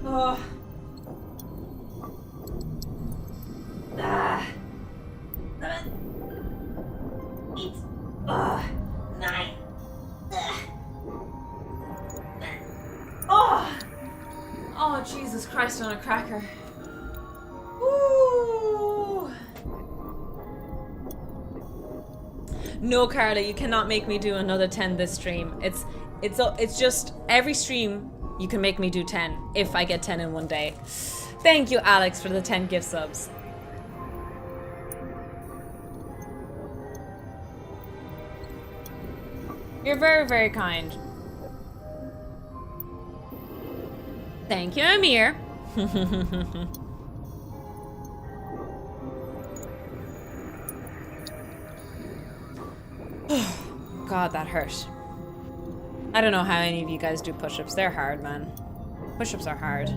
Oh. 7. 8. 9. Oh. Oh, Jesus Christ on a cracker. Woo. No, Carla, you cannot make me do another 10 this stream. It's just every stream you can make me do 10 if I get 10 in one day. Thank you, Alex, for the 10 gift subs. You're very, very kind. Thank you, Amir. God, that hurt. I don't know how any of you guys do push-ups. They're hard, man. Push-ups are hard.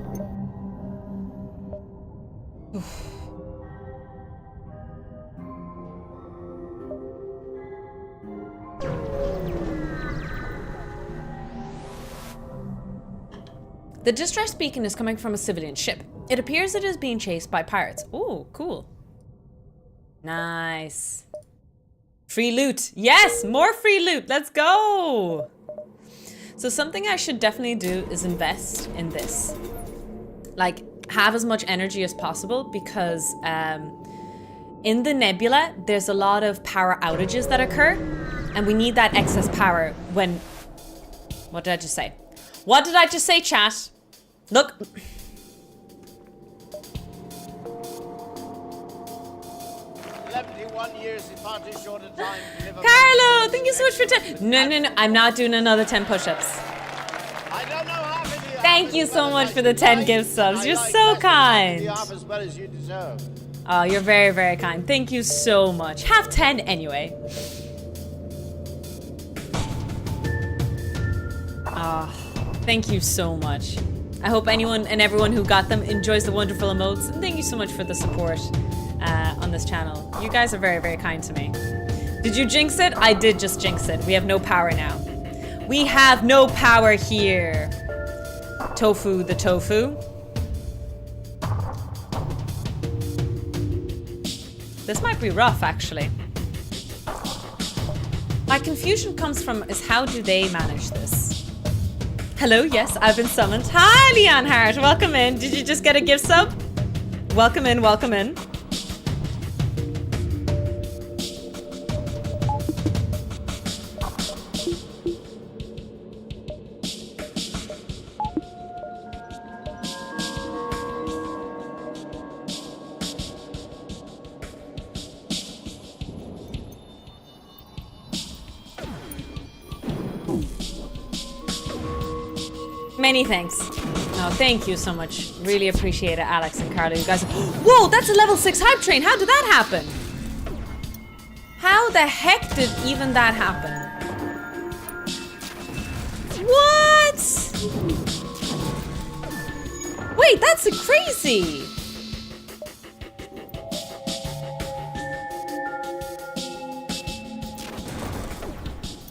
The distress beacon is coming from a civilian ship. It appears it is being chased by pirates. Oh, cool. Nice. Free loot. Yes, more free loot. Let's go. So something I should definitely do is invest in this. Like, have as much energy as possible because in the nebula, there's a lot of power outages that occur and we need that excess power when... What did I just say? What did I just say, chat? Look. Carlo, thank you so much for 10. No, I'm not doing another 10 push-ups. Thank you so much for the 10 gift subs. You're so kind. Oh, you're very, very kind. Thank you so much. Have 10 anyway. Ah, thank you so much. I hope anyone and everyone who got them enjoys the wonderful emotes. And thank you so much for the support on this channel. You guys are very, very kind to me. Did you jinx it? I did just jinx it. We have no power now. We have no power here. Tofu the tofu. This might be rough, actually. My confusion comes from is how do they manage this? Hello, yes, I've been summoned. Hi, Leon Hart, welcome in. Did you just get a gift sub? Welcome in, welcome in. Many thanks. No, thank you so much. Really appreciate it, Alex and Carlo. You guys. Whoa, that's a level 6 hype train. How did that happen? How the heck did even that happen? What? Wait, that's crazy.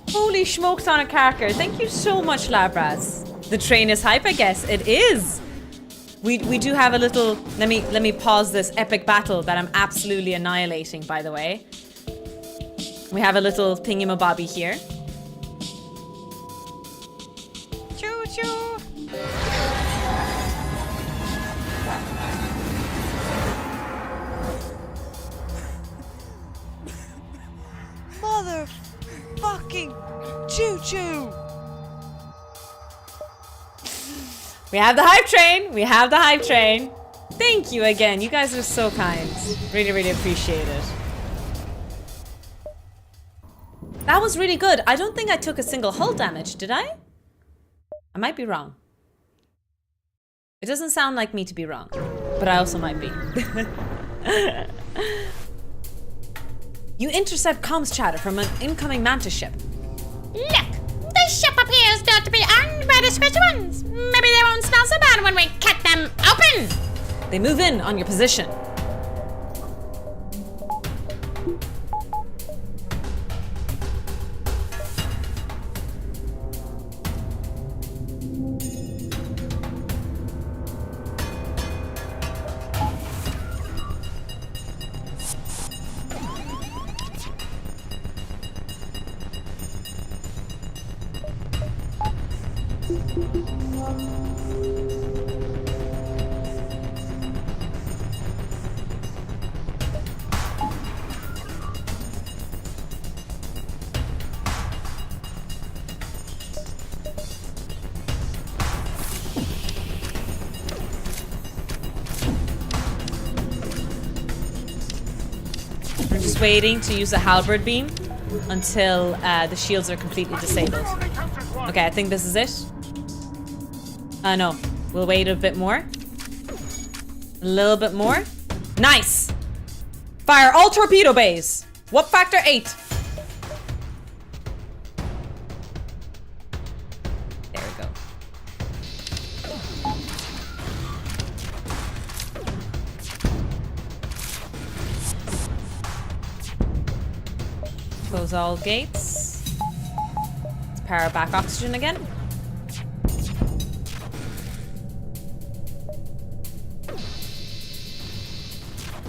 Holy smokes on a carker. Thank you so much, Labraz. The train is hype, I guess. It is. We do have a little... Let me pause this epic battle that I'm absolutely annihilating, by the way. We have a little thingy-mabobby here. Choo-choo. Motherfucking choo-choo! We have the hype train. We have the hype train. Thank you again. You guys are so kind. Really, really appreciate it. That was really good. I don't think I took a single hull damage, did I? I might be wrong. It doesn't sound like me to be wrong, but I also might be. You intercept comms chatter from an incoming Mantis ship. Look, this ship appears not to be armed by the Squishy ones. Maybe they won't smell so bad when we cut them open. They move in on your position. We're just waiting to use the halberd beam until the shields are completely disabled. Okay, I think this is it. No, we'll wait a bit more. A little bit more. Nice! Fire all torpedo bays! What factor? 8. There we go. Close all gates. Let's power back oxygen again.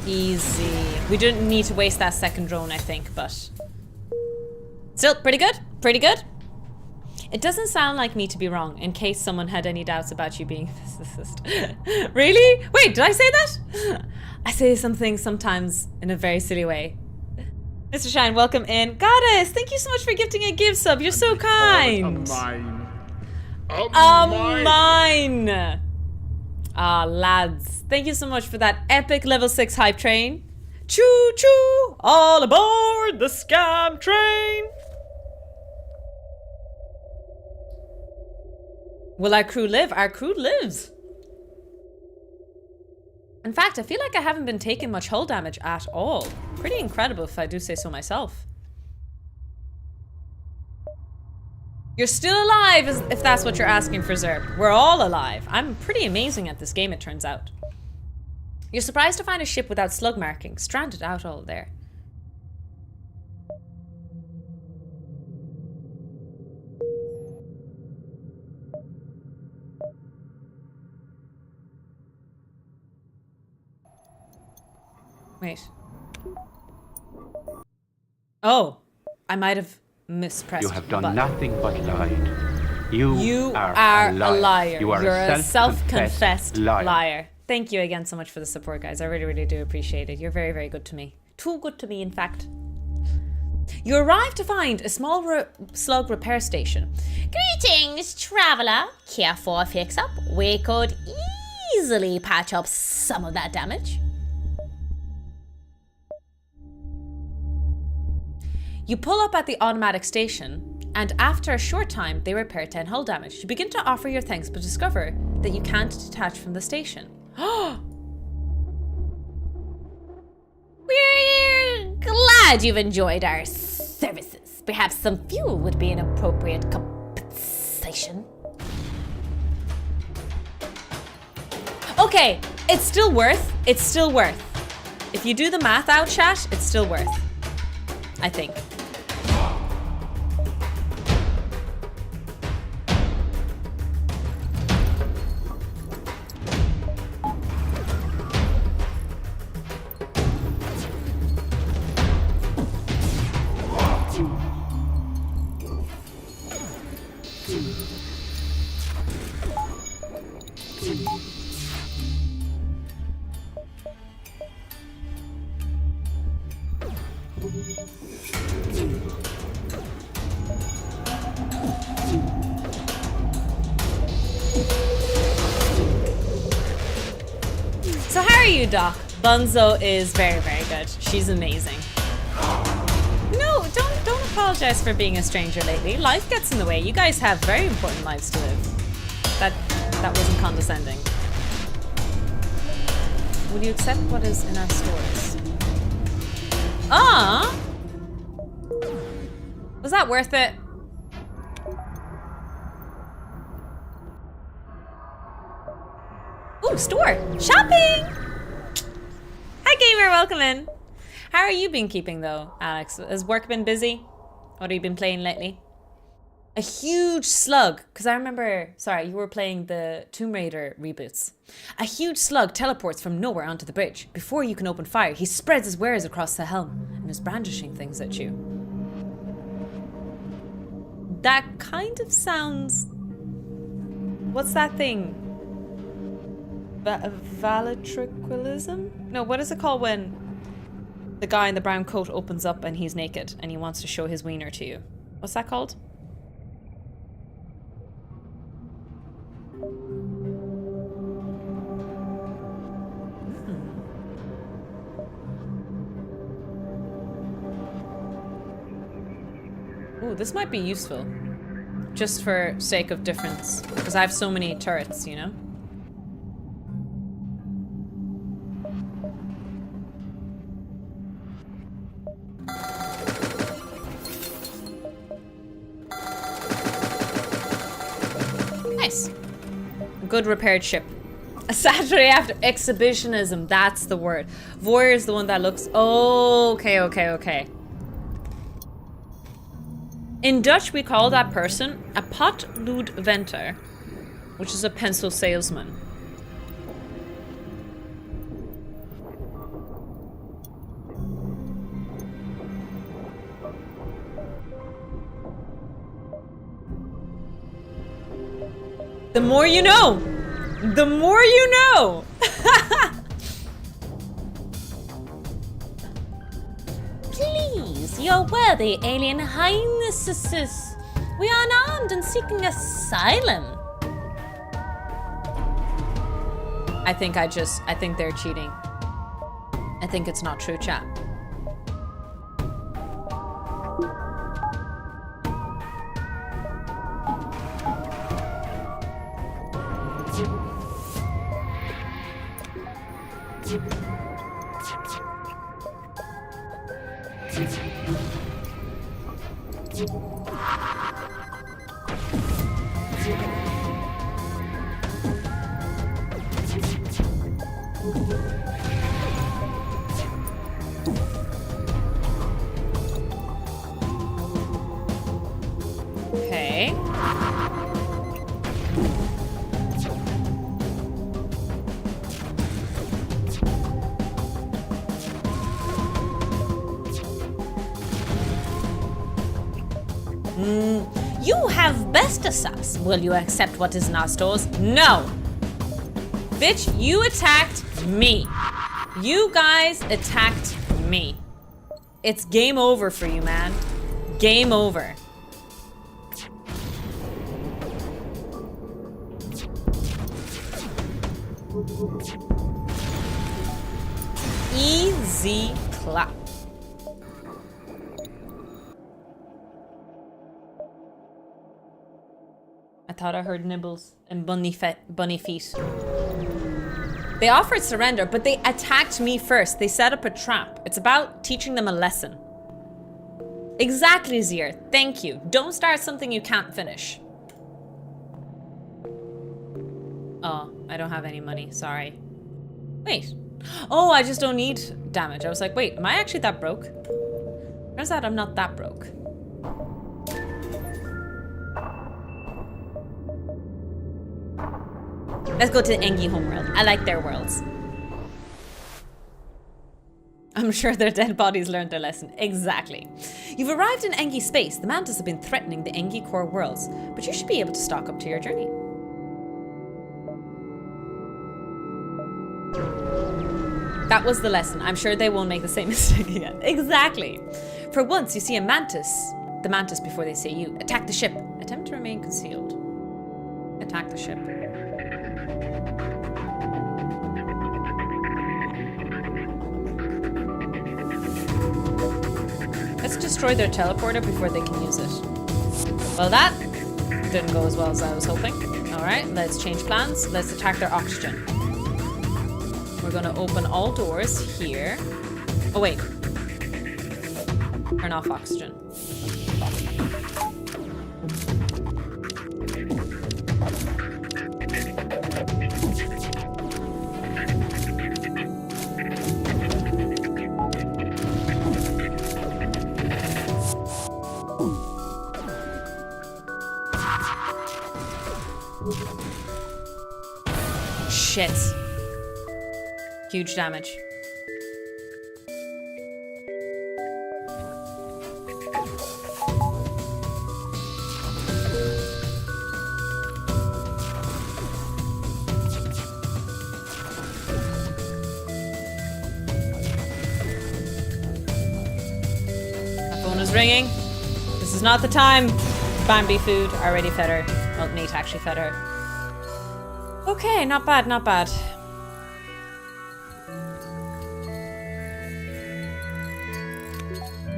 Easy. We didn't need to waste that second drone, I think, but... Still, pretty good. Pretty good. It doesn't sound like me to be wrong, in case someone had any doubts about you being a physicist. Really? Wait, did I say that? I say something sometimes in a very silly way. Mr. Shine, welcome in. Goddess, thank you so much for gifting a gift sub. You're so kind. Mine. Ah, lads. Thank you so much for that epic level 6 hype train. Choo choo! All aboard the scam train! Will our crew live? Our crew lives. In fact, I feel like I haven't been taking much hull damage at all. Pretty incredible if I do say so myself. You're still alive, if that's what you're asking for, Zerb. We're all alive. I'm pretty amazing at this game, it turns out. You're surprised to find a ship without slug marking, stranded out all there. Wait. Oh, I might have mispressed. You have done nothing but lied. You are a liar. You are You're a self-confessed liar. liar. Thank you again so much for the support, guys. I really, really do appreciate it. You're very, very good to me. Too good to me, in fact. You arrive to find a small slug repair station. Greetings, traveler. Care for a fix-up? We could easily patch up some of that damage. You pull up at the automatic station and after a short time, they repair 10 hull damage. You begin to offer your thanks, but discover that you can't detach from the station. We're glad you've enjoyed our services. Perhaps some fuel would be an appropriate compensation. Okay, it's still worth. It's still worth. If you do the math out, chat, it's still worth. I think. So how are you, Doc? Bunzo is very, very good. She's amazing. No, don't apologize for being a stranger lately. Life gets in the way. You guys have very important lives to live. That wasn't condescending. Will you accept what is in our stores? Ah! Was that worth it? Ooh, store! Shopping! Hi, gamer, welcome in. How are you been keeping, though, Alex? Has work been busy? What have you been playing lately? A huge slug, because I remember, sorry, you were playing the Tomb Raider reboots. A huge slug teleports from nowhere onto the bridge. Before you can open fire, he spreads his wares across the helm and is brandishing things at you. That kind of sounds... What's that thing? Ventriloquism? No, what is it called when the guy in the brown coat opens up and he's naked and he wants to show his wiener to you? What's that called? Ooh, this might be useful. Just for sake of difference. Because I have so many turrets, you know? Nice. Good repaired ship. A Saturday after exhibitionism, that's the word. Voyeur is the one that looks... Oh, okay. In Dutch, we call that person a potloodventer, which is a pencil salesman. The more you know! The more you know! Please, your worthy alien highnesses. We are unarmed and seeking asylum. I think they're cheating. I think it's not true, chat. Okay. You have bested us. Will you accept what is in our stores? No. Bitch, you attacked me. You guys attacked me. It's game over for you, man. Game over. Easy clap. thought I heard nibbles and bunny feet. They offered surrender, but they attacked me first. They set up a trap. It's about teaching them a lesson. Exactly, ZOR. Thank you. Don't start something you can't finish. Oh, I don't have any money. Sorry. Wait. Oh, I just don't need damage. I was like, wait, am I actually that broke? Turns out I'm not that broke. Let's go to the Engi homeworld. I like their worlds. I'm sure their dead bodies learned their lesson. Exactly. You've arrived in Engi space. The mantis have been threatening the Engi core worlds, but you should be able to stock up to your journey. That was the lesson. I'm sure they won't make the same mistake again. Exactly. For once, you see a mantis. The mantis before they say you. Attack the ship. Attempt to remain concealed. Attack the ship. Let's destroy their teleporter before they can use it. Well, that didn't go as well as I was hoping. Alright, let's change plans. Let's attack their oxygen. We're gonna open all doors here. Oh, wait. Turn off oxygen. Shit. Huge damage. My phone is ringing. This is not the time. Bambi food already fed her. Well, Nate actually fed her. Okay, not bad, not bad.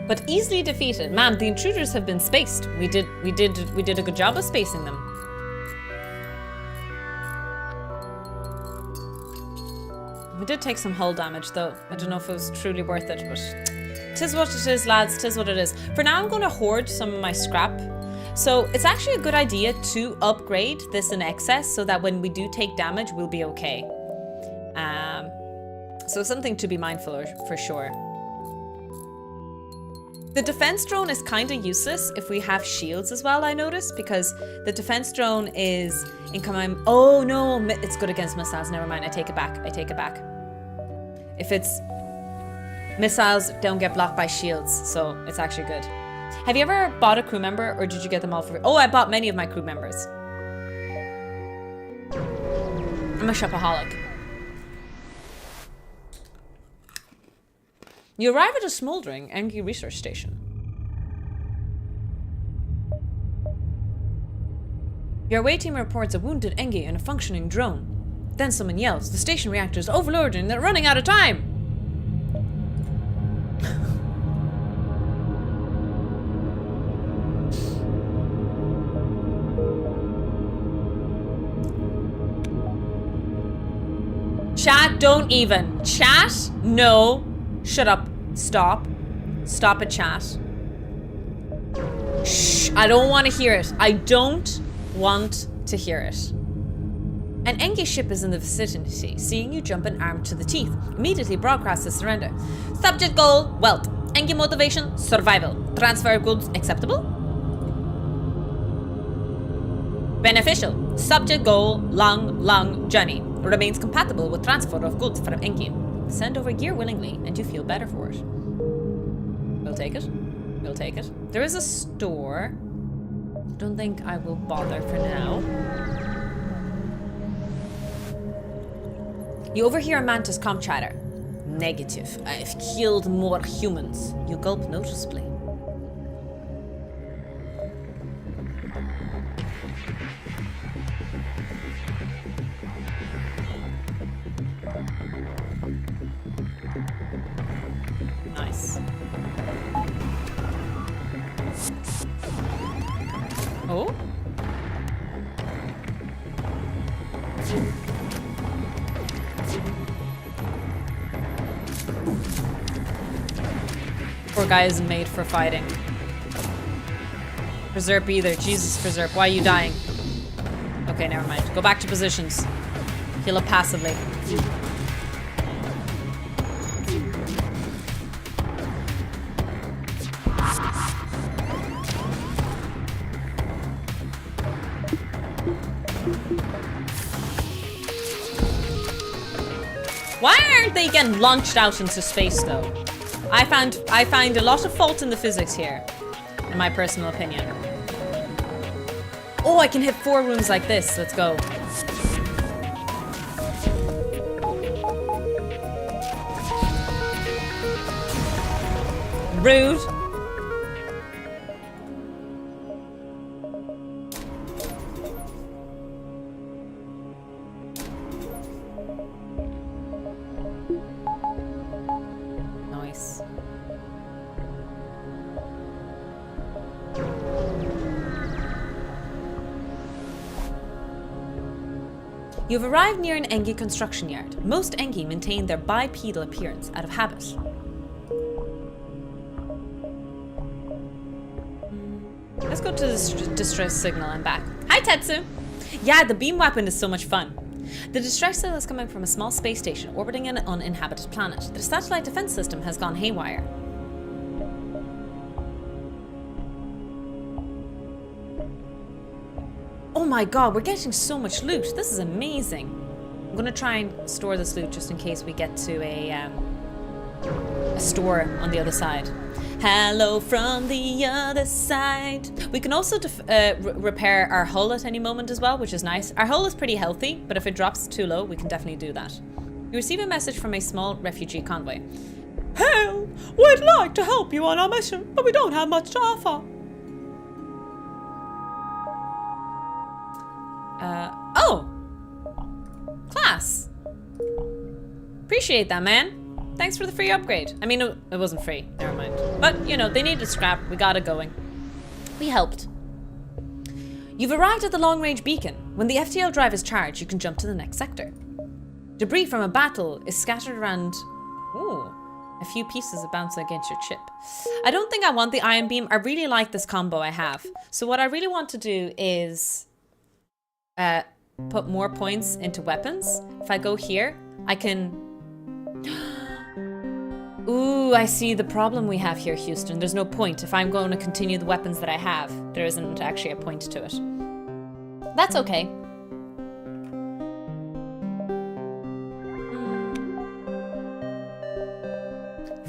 But easily defeated. Man, the intruders have been spaced. We did a good job of spacing them. We did take some hull damage though. I don't know if it was truly worth it, but tis what it is, lads, tis what it is. For now, I'm gonna hoard some of my scrap. So it's actually a good idea to upgrade this in excess so that when we do take damage, we'll be okay. So something to be mindful of for sure. The defense drone is kind of useless if we have shields as well, I noticed, because the defense drone is incoming. Oh no, it's good against missiles. Never mind, I take it back. I take it back. If it's missiles, don't get blocked by shields, so it's actually good. Have you ever bought a crew member, or did you get them all for free? Oh, I bought many of my crew members. I'm a shopaholic. You arrive at a smoldering Engi research station. Your away team reports a wounded Engi and a functioning drone. Then someone yells, the station reactor is overloaded and they're running out of time! Chat, don't even. Chat? No. Shut up. Stop. Stop it, chat. Shh. I don't want to hear it. I don't want to hear it. An Engi ship is in the vicinity. Seeing you jump an arm to the teeth. Immediately broadcasts a surrender. Subject goal, wealth. Engi motivation, survival. Transfer of goods, acceptable? Beneficial. Subject goal, long journey. Remains compatible with transfer of goods from Engi. Send over gear willingly and you feel better for it. We'll take it. We'll take it. There is a store. Don't think I will bother for now. You overhear a mantis comm chatter. Negative. I've killed more humans. You gulp noticeably. Nice. Oh? Poor guy isn't made for fighting. Berserp either. Jesus, Berserp, why are you dying? Okay, never mind. Go back to positions. Heal up passively. Why aren't they getting launched out into space though? I find a lot of fault in the physics here, in my personal opinion. Oh, I can hit 4 rooms like this. Let's go. Rude. Nice. You've arrived near an Engi construction yard. Most Engi maintain their bipedal appearance out of habit. Let's go to the distress signal and back. Hi, Tetsu! Yeah, the beam weapon is so much fun. The distress signal is coming from a small space station orbiting an uninhabited planet. The satellite defense system has gone haywire. Oh my god, we're getting so much loot. This is amazing. I'm gonna try and store this loot just in case we get to a store on the other side. Hello from the other side. We can also repair our hull at any moment as well, which is nice. Our hull is pretty healthy, but if it drops too low, we can definitely do that. You receive a message from a small refugee convoy. Hail! We'd like to help you on our mission, but we don't have much to offer. Oh! Class! Appreciate that, man. Thanks for the free upgrade. I mean, it wasn't free. Never mind. But, you know, they needed scrap. We got it going. We helped. You've arrived at the long-range beacon. When the FTL drive is charged, you can jump to the next sector. Debris from a battle is scattered around... Ooh. A few pieces are bouncing against your chip. I don't think I want the ion beam. I really like this combo I have. So what I really want to do is... put more points into weapons. If I go here, I can... Ooh, I see the problem we have here, Houston. There's no point. If I'm going to continue the weapons that I have, there isn't actually a point to it. That's okay.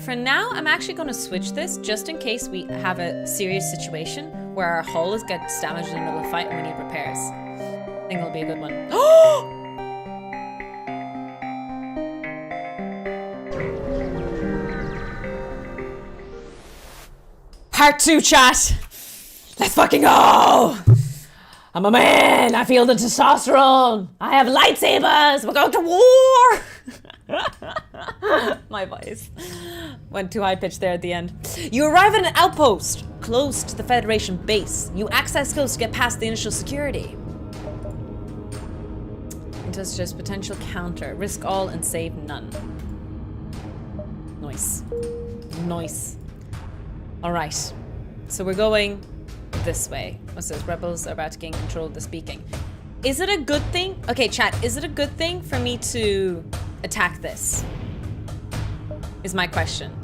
For now, I'm actually going to switch this just in case we have a serious situation where our hull gets damaged in the middle of the fight and we need repairs. I think it'll be a good one. Oh! Part 2, chat. Let's fucking go. I'm a man. I feel the testosterone. I have lightsabers. We're going to war. My voice went too high pitched there at the end. You arrive at an outpost close to the Federation base. You access skills to get past the initial security. Just potential counter. Risk all and save none. Nice. Nice. Alright. So we're going this way. What's this? Rebels are about to gain control of this beacon. Is it a good thing? Okay, chat. Is it a good thing for me to attack this? Is my question.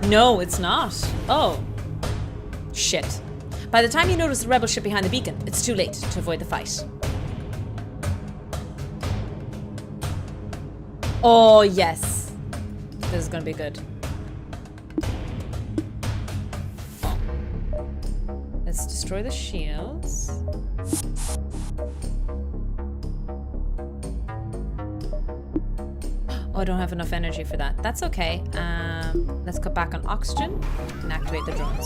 No, it's not. Oh. Shit. By the time you notice the rebel ship behind the beacon, it's too late to avoid the fight. Oh, yes. This is gonna be good. Let's destroy the shields. Oh, I don't have enough energy for that. That's okay. Let's cut back on oxygen and activate the drones.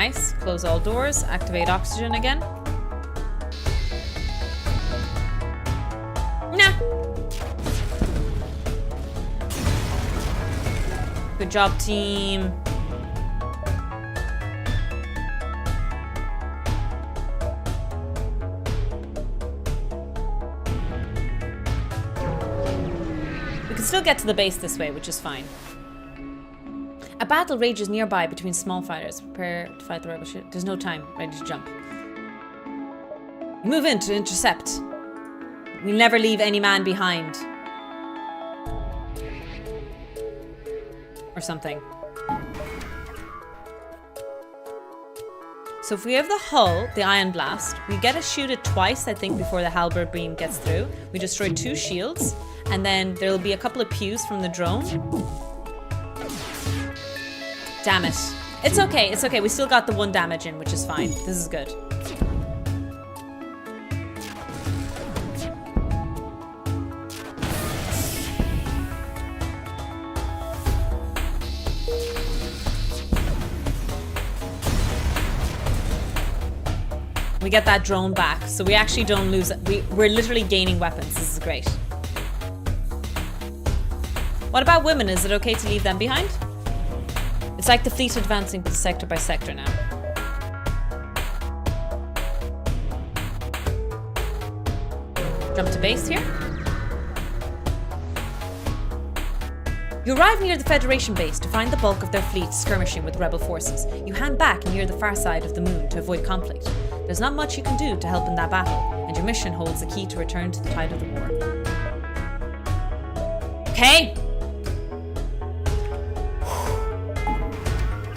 Nice. Close all doors. Activate oxygen again. Nah. Good job, team. We can still get to the base this way, which is fine. A battle rages nearby between small fighters. Prepare to fight the rebel ship. There's no time. Ready to jump. Move in to intercept. We'll never leave any man behind. Or something. So if we have the hull, the ion blast, we get to shoot it twice, I think, before the halberd beam gets through. We destroy 2 shields, and then there'll be a couple of pews from the drone. Damn it. It's okay, it's okay. We still got the 1 damage in, which is fine. This is good. We get that drone back, so we actually don't lose it. We're literally gaining weapons. This is great. What about women? Is it okay to leave them behind? It's like the fleet advancing sector by sector now. Jump to base here. You arrive near the Federation base to find the bulk of their fleet skirmishing with rebel forces. You hang back near the far side of the moon to avoid conflict. There's not much you can do to help in that battle, and your mission holds the key to return to the tide of the war. Okay.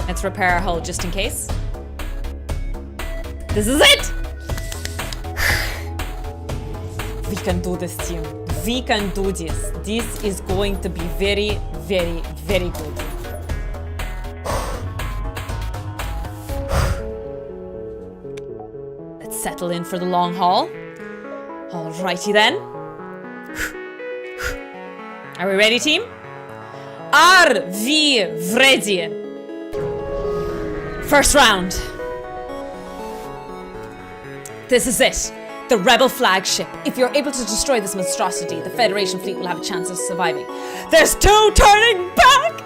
Let's repair our hull just in case. This is it! We can do this, team. We can do this. This is going to be very, very, very good. Let's settle in for the long haul. Alrighty then. Are we ready, team? Are we ready? First round. This is it. The rebel flagship. If you're able to destroy this monstrosity, the Federation fleet will have a chance of surviving. There's 2 turning back!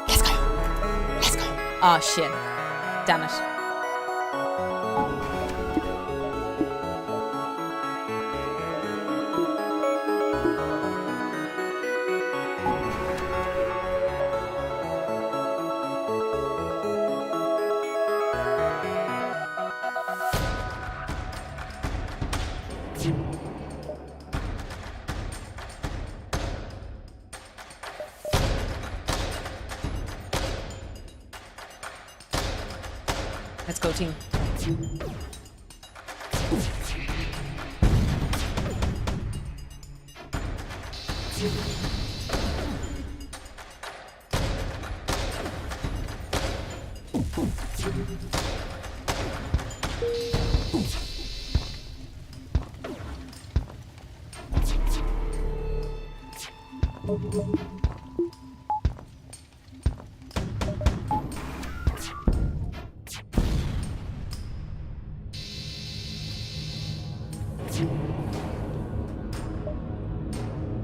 Let's go. Let's go. Oh shit. Damn it. Let's go, team.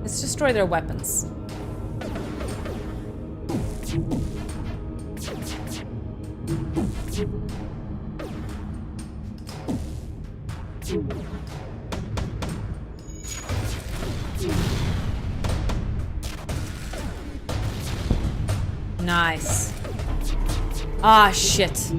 Let's destroy their weapons. Nice. Ah, shit.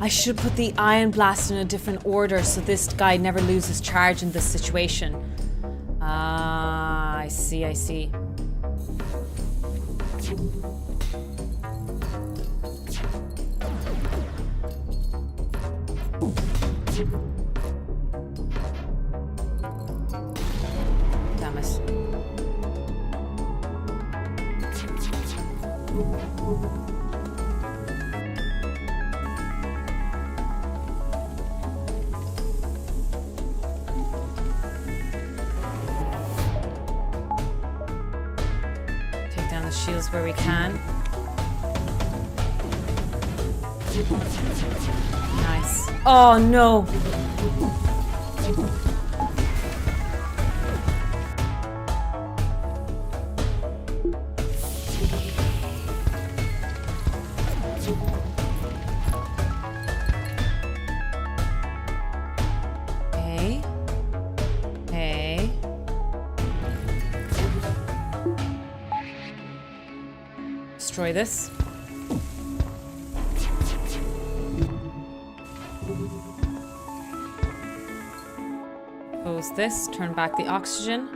I should put the ion blast in a different order so this guy never loses charge in this situation. Ah, I see, I see. Damn it. Take down the shields where we can. Nice. Oh no! Okay. Okay. Destroy this. Close this, turn back the oxygen.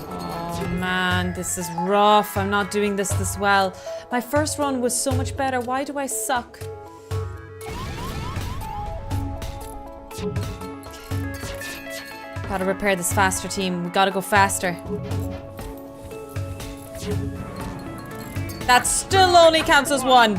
Oh man, this is rough. I'm not doing this well. My first run was so much better. Why do I suck? Gotta repair this faster, team. We gotta go faster. That still only counts as one.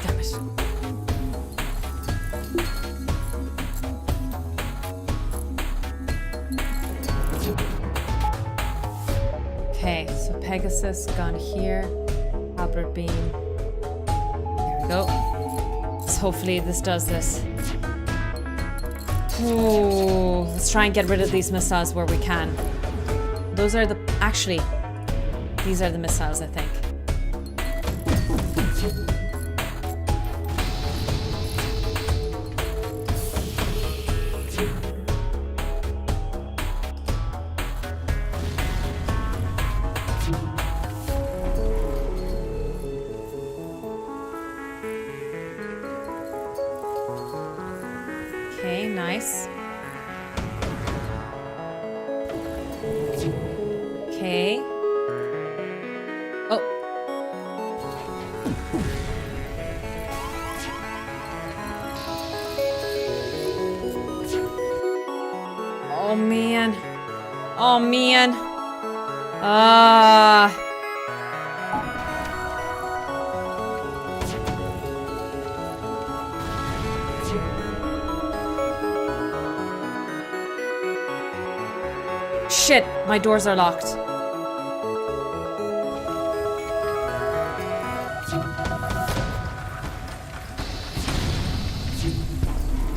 Damn it. Okay, so Pegasus gone here. Halberd beam. There we go. So hopefully this does this. Ooh, let's try and get rid of these missiles where we can. Those are the... Actually, these are the missiles, I think. Okay, nice. Okay. Oh. Oh man. Oh man. Ah. Shit, my doors are locked.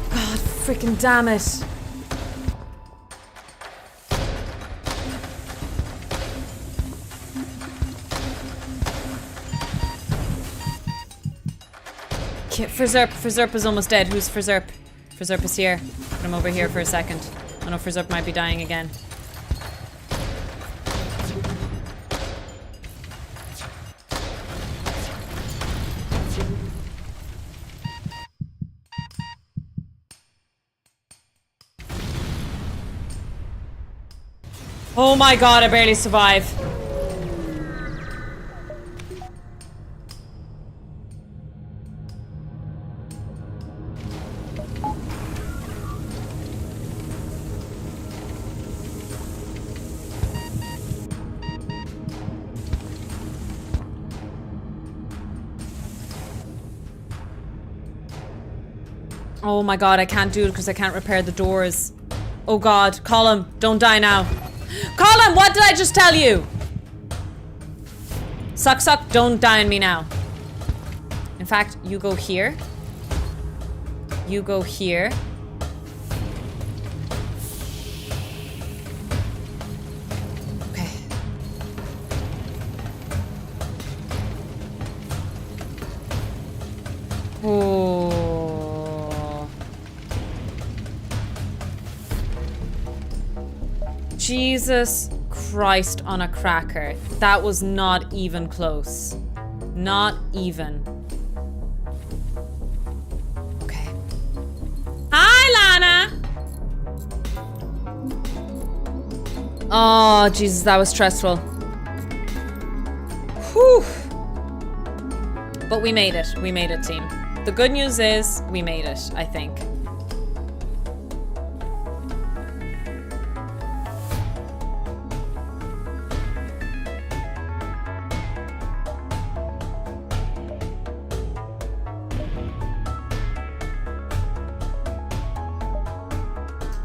God freaking damn it. Okay, Frizerp is almost dead. Who's Frizerp? Frizerp is here. Put him over here for a second. Oh no, Frizerp might be dying again. Oh my god, I barely survive. Oh my god, I can't do it because I can't repair the doors. Oh god, call him. Don't die now. Call him! What did I just tell you? Suck, suck, don't die on me now. In fact, you go here. You go here. Okay. Oh. Jesus Christ on a cracker. That was not even close. Not even. Okay. Hi, Lana! Oh, Jesus, that was stressful. Whew. But we made it. We made it, team. The good news is we made it, I think.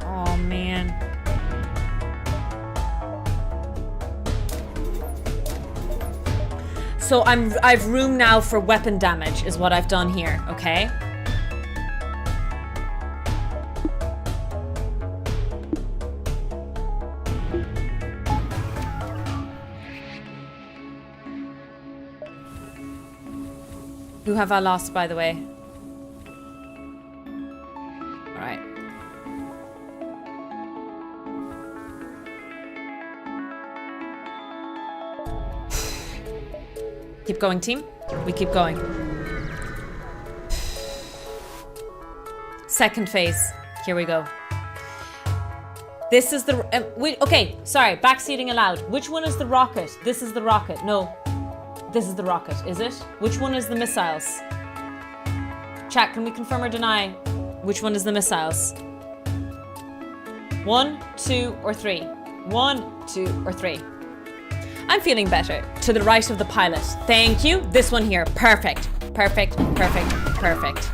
Oh, man. So I've room now for weapon damage is what I've done here, okay? Who have I lost, by the way? All right. Keep going, team. We keep going. Second phase. Here we go. This is the... okay, sorry. Backseating allowed. Which one is the rocket? This is the rocket. No. This is the rocket, is it? Which one is the missiles? Chat, can we confirm or deny which one is the missiles? 1, 2, or 3? 1, 2, or 3? I'm feeling better. To the right of the pilot. Thank you. This one here. Perfect. Perfect. Perfect. Perfect.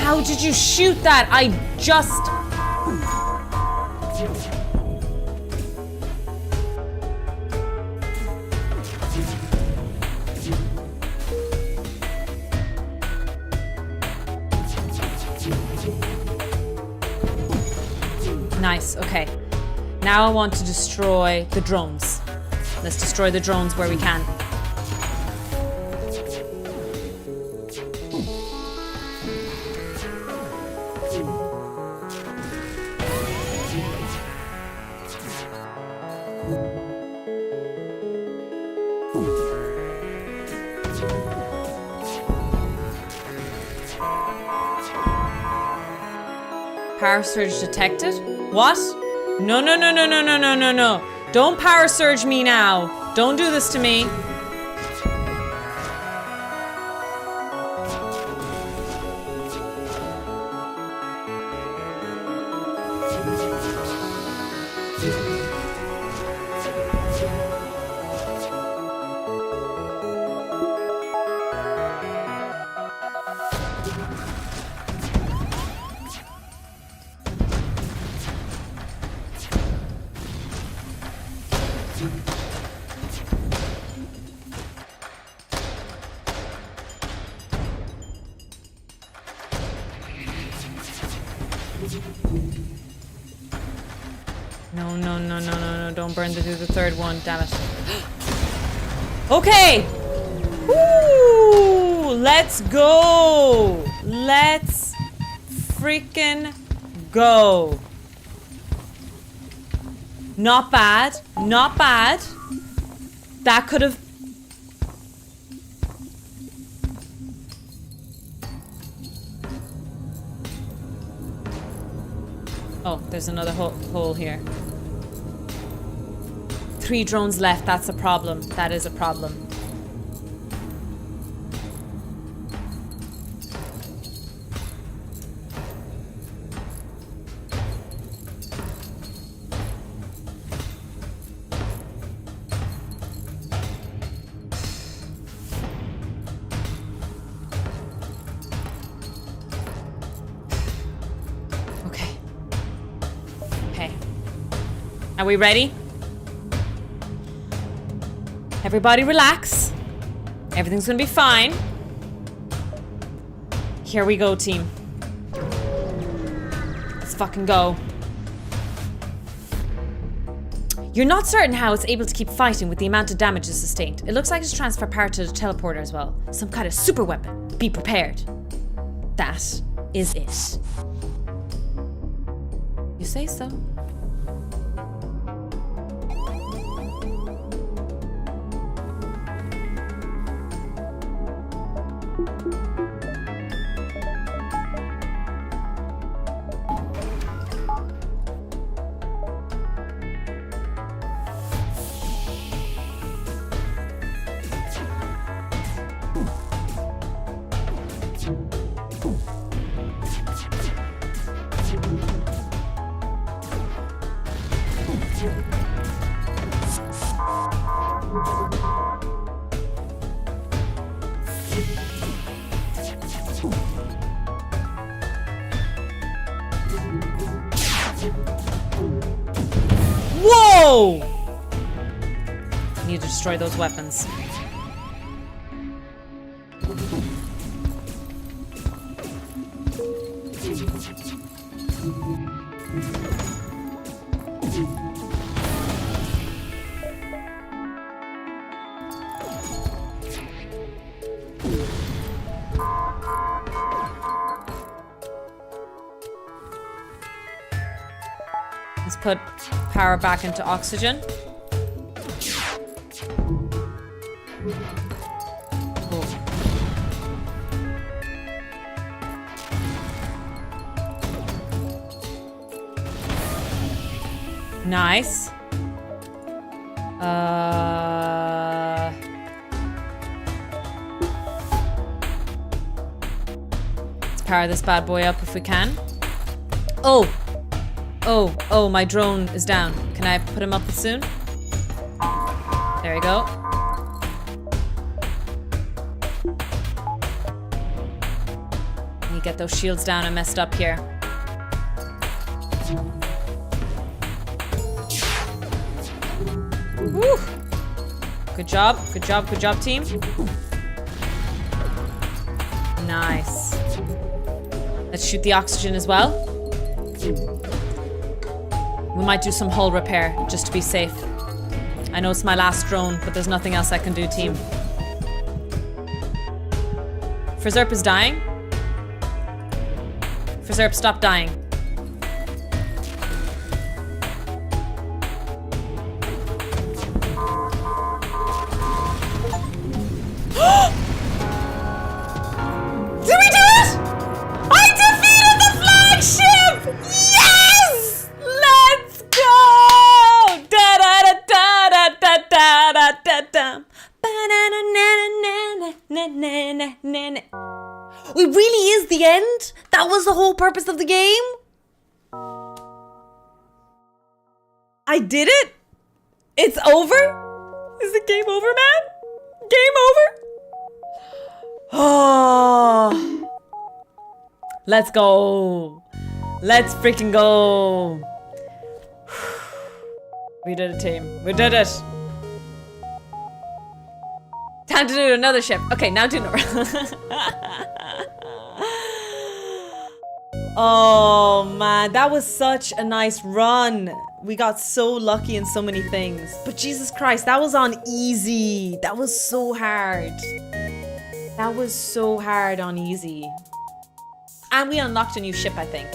How did you shoot that? I just... Nice, okay. Now I want to destroy the drones. Let's destroy the drones where we can. Power surge detected? What? No, no, no, no, no, no, no, no, no. Don't power surge me now. Don't do this to me. No, no, no, no, no, no. Don't burn to do the third one. Damn it. Okay. Woo! Let's go. Let's freaking go. Not bad. Not bad. That could have... Oh, there's another hole here. 3 drones left. That's a problem. That is a problem. Are we ready? Everybody relax. Everything's gonna be fine. Here we go, team. Let's fucking go. You're not certain how it's able to keep fighting with the amount of damage it's sustained. It looks like it's transferred power to the teleporter as well. Some kind of super weapon. Be prepared. That is it. You say so. Whoa! Need to destroy those weapons. Let's put power back into oxygen. Cool. Nice. Let's power this bad boy up if we can. Oh, my drone is down. Can I put him up soon? There we go. Let me get those shields down. I messed up here. Woo! Good job, good job, good job, team. Nice. Let's shoot the oxygen as well. We might do some hull repair, just to be safe. I know it's my last drone, but there's nothing else I can do, team. Frizzerp is dying. Frizzerp, stop dying. Did we do it? I defeated the flagship! Yes! Let's go! Da da da da da da da da da. It really is the end? That was the whole purpose of the game? I did it? It's over? Is the game over, man? Game over? Oh. Let's go. Let's freaking go. We did it, team. We did it. Time to do another ship. Okay, now do another. Oh man, that was such a nice run. We got so lucky in so many things. But Jesus Christ, that was on easy. That was so hard. That was so hard on easy. And we unlocked a new ship, I think.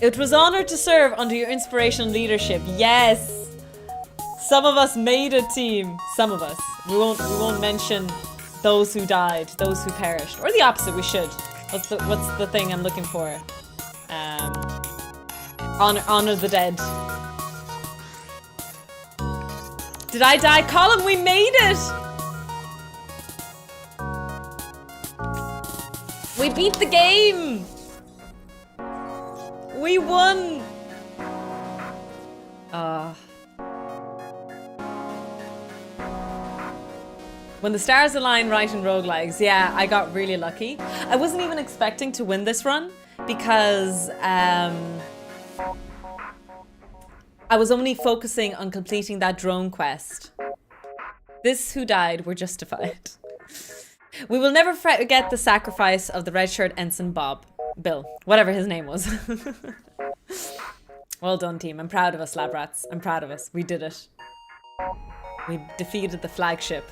It was honored to serve under your inspirational leadership. Yes. Some of us made it, team. Some of us. We won't mention those who died, those who perished. Or the opposite, we should. What's the thing I'm looking for? Honor the dead. Did I die? Colin, we made it! We beat the game! We won! When the stars align right in roguelikes, yeah, I got really lucky. I wasn't even expecting to win this run because I was only focusing on completing that drone quest. This who died were justified. We will never forget the sacrifice of the red shirt ensign Bill, whatever his name was. Well done, team. I'm proud of us, lab rats. I'm proud of us. We did it. We defeated the flagship.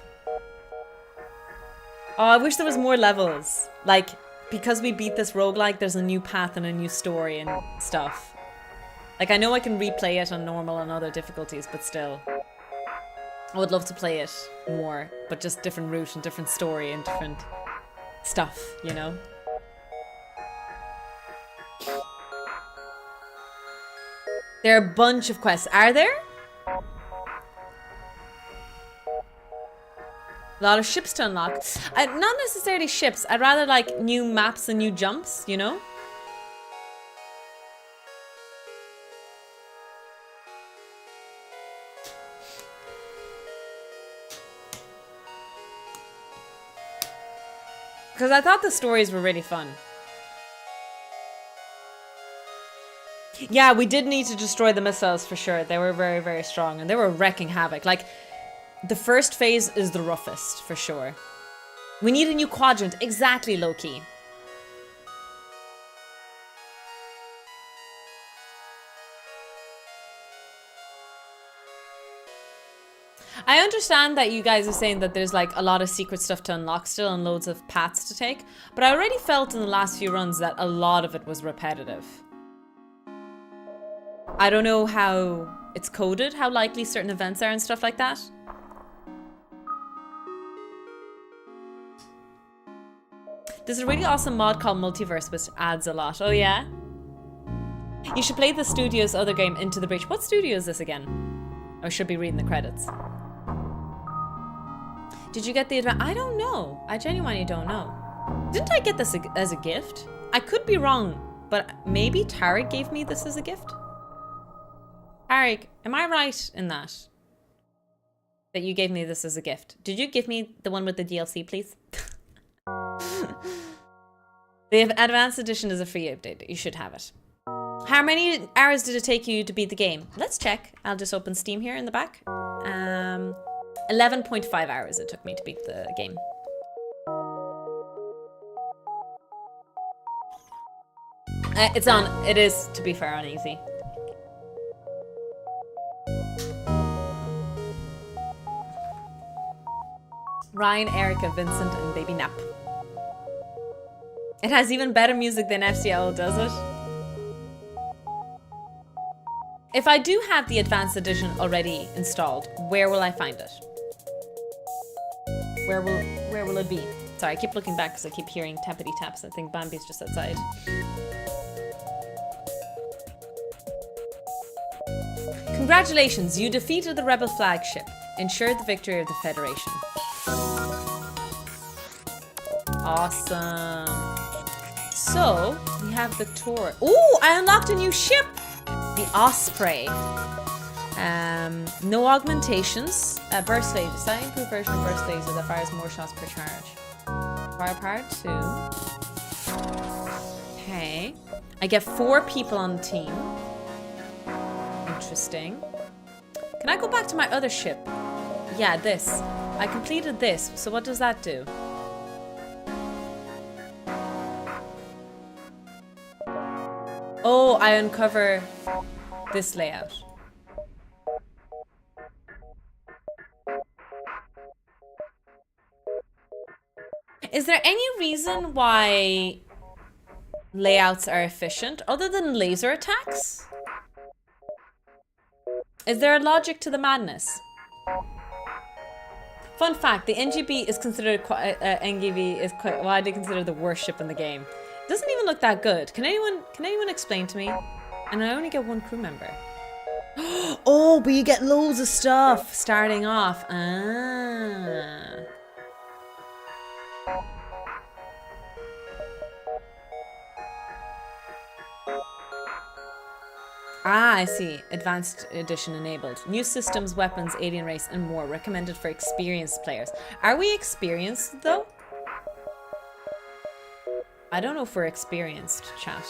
Oh, I wish there was more levels. Like, because we beat this roguelike, there's a new path and a new story and stuff. Like, I know I can replay it on normal and other difficulties, but still. I would love to play it more, but just different route and different story and different stuff, you know? There are a bunch of quests. Are there? A lot of ships to unlock. Not necessarily ships. I'd rather like new maps and new jumps, you know? Because I thought the stories were really fun. Yeah, we did need to destroy the missiles for sure. They were very, very strong and they were wrecking havoc. Like, the first phase is the roughest for sure. We need a new quadrant. Exactly, Loki. I understand that you guys are saying that there's like a lot of secret stuff to unlock still and loads of paths to take, but I already felt in the last few runs that a lot of it was repetitive. I don't know how it's coded, how likely certain events are and stuff like that. There's a really awesome mod called Multiverse which adds a lot. Oh yeah? You should play the studio's other game, Into the Breach. What studio is this again? I should be reading the credits. Did you get the advance? I don't know. I genuinely don't know. Didn't I get this as a gift? I could be wrong, but maybe Tarek gave me this as a gift? Tarek, am I right in that? That you gave me this as a gift? Did you give me the one with the DLC, please? The Advanced Edition is a free update. You should have it. How many hours did it take you to beat the game? Let's check. I'll just open Steam here in the back. 11.5 hours it took me to beat the game. It's on. It is, to be fair, on easy. Ryan, Erica, Vincent, and Baby Nap. It has even better music than FTL, does it? If I do have the Advanced Edition already installed, where will I find it? Where will it be? Sorry, I keep looking back because I keep hearing tappity taps. I think Bambi's just outside. Congratulations, you defeated the rebel flagship. Ensured the victory of the Federation. Awesome. So, we have the tour. Ooh, I unlocked a new ship! The Osprey. No augmentations. Burst phase. Slightly improved version of burst laser that fires more shots per charge. Firepower 2. Okay. I get 4 people on the team. Interesting. Can I go back to my other ship? Yeah, this. I completed this. So what does that do? Oh, I uncover this layout. Is there any reason why layouts are efficient other than laser attacks? Is there a logic to the madness? Fun fact, the NGB is considered NGV is quite widely considered the worst ship in the game. It doesn't even look that good. Can anyone explain to me? And I only get 1 crew member. Oh, but you get loads of stuff starting off. I see. Advanced Edition enabled. New systems, weapons, alien race, and more. Recommended for experienced players. Are we experienced, though? I don't know if we're experienced, chat.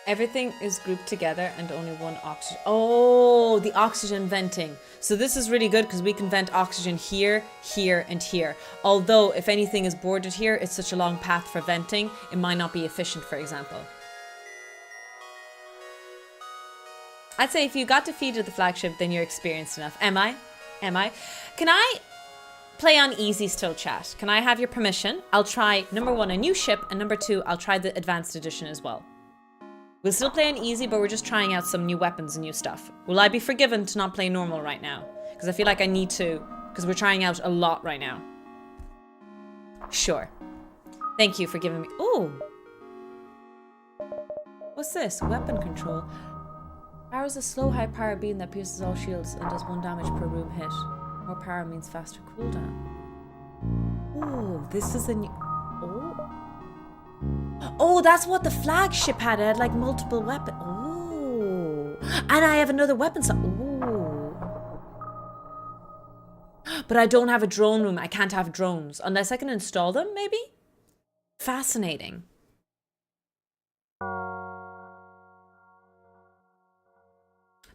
Everything is grouped together and only one oxygen. Oh, the oxygen venting. So this is really good because we can vent oxygen here, here, and here. Although if anything is boarded here, it's such a long path for venting, it might not be efficient, for example. I'd say if you got defeated the flagship, then you're experienced enough. Am I? Am I? Can I play on easy still, chat? Can I have your permission? I'll try, number 1, a new ship, and number 2, I'll try the advanced edition as well. We'll still play on easy, but we're just trying out some new weapons and new stuff. Will I be forgiven to not play normal right now? Because I feel like I need to, because we're trying out a lot right now. Sure. Thank you for giving me... Ooh! What's this? Weapon control. Powers a slow high power beam that pierces all shields and does 1 damage per room hit. More power means faster cooldown. Ooh, this is a new... Oh. Oh, that's what the flagship had. It had like multiple weapons. Oh. And I have another weapon. Ooh. But I don't have a drone room. I can't have drones. Unless I can install them, maybe? Fascinating.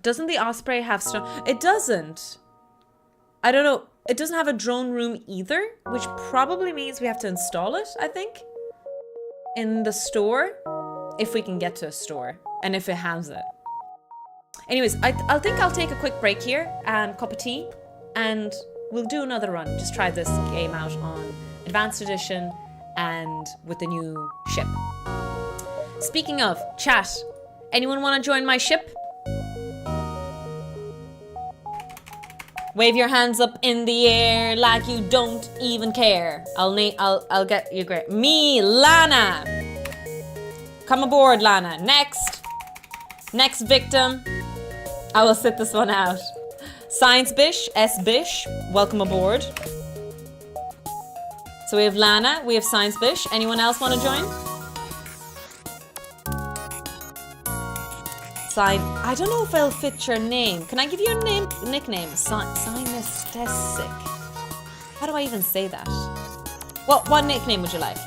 Doesn't the Osprey have stone? It doesn't. I don't know. It doesn't have a drone room either, which probably means we have to install it, I think. In the store, if we can get to a store, and if it has it. Anyways, I think I'll take a quick break here, and cup of tea, and we'll do another run. Just try this game out on Advanced Edition and with the new ship. Speaking of, chat, anyone want to join my ship? Wave your hands up in the air like you don't even care. I'll get you great. Me, Lana. Come aboard, Lana. Next victim. I will sit this one out. Science Bish, S Bish, welcome aboard. So we have Lana, we have Science Bish. Anyone else want to join? I don't know if I'll fit your name. Can I give you a nickname? Synesthetic. How do I even say that? What nickname would you like?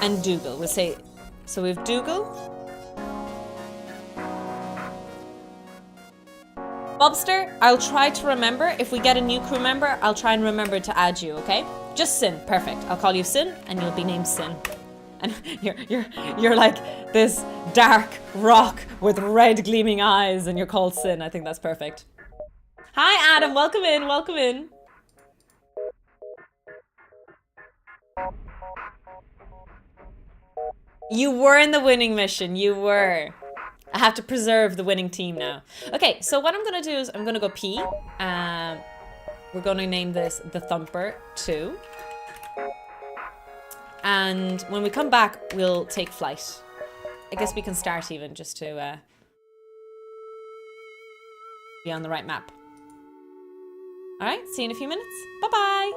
And Dougal. We'll say, so we have Dougal. Bobster, I'll try to remember. If we get a new crew member, I'll try and remember to add you, okay? Just Sin. Perfect. I'll call you Sin and you'll be named Sin. And you're like this dark rock with red gleaming eyes and you're called Sin. I think that's perfect. Hi Adam, welcome in, welcome in. You were in the winning mission, you were. I have to preserve the winning team now. Okay, so what I'm gonna do is I'm gonna go pee. We're gonna name this the Thumper 2. And when we come back, we'll take flight. I guess we can start even just to be on the right map. All right, see you in a few minutes. Bye-bye.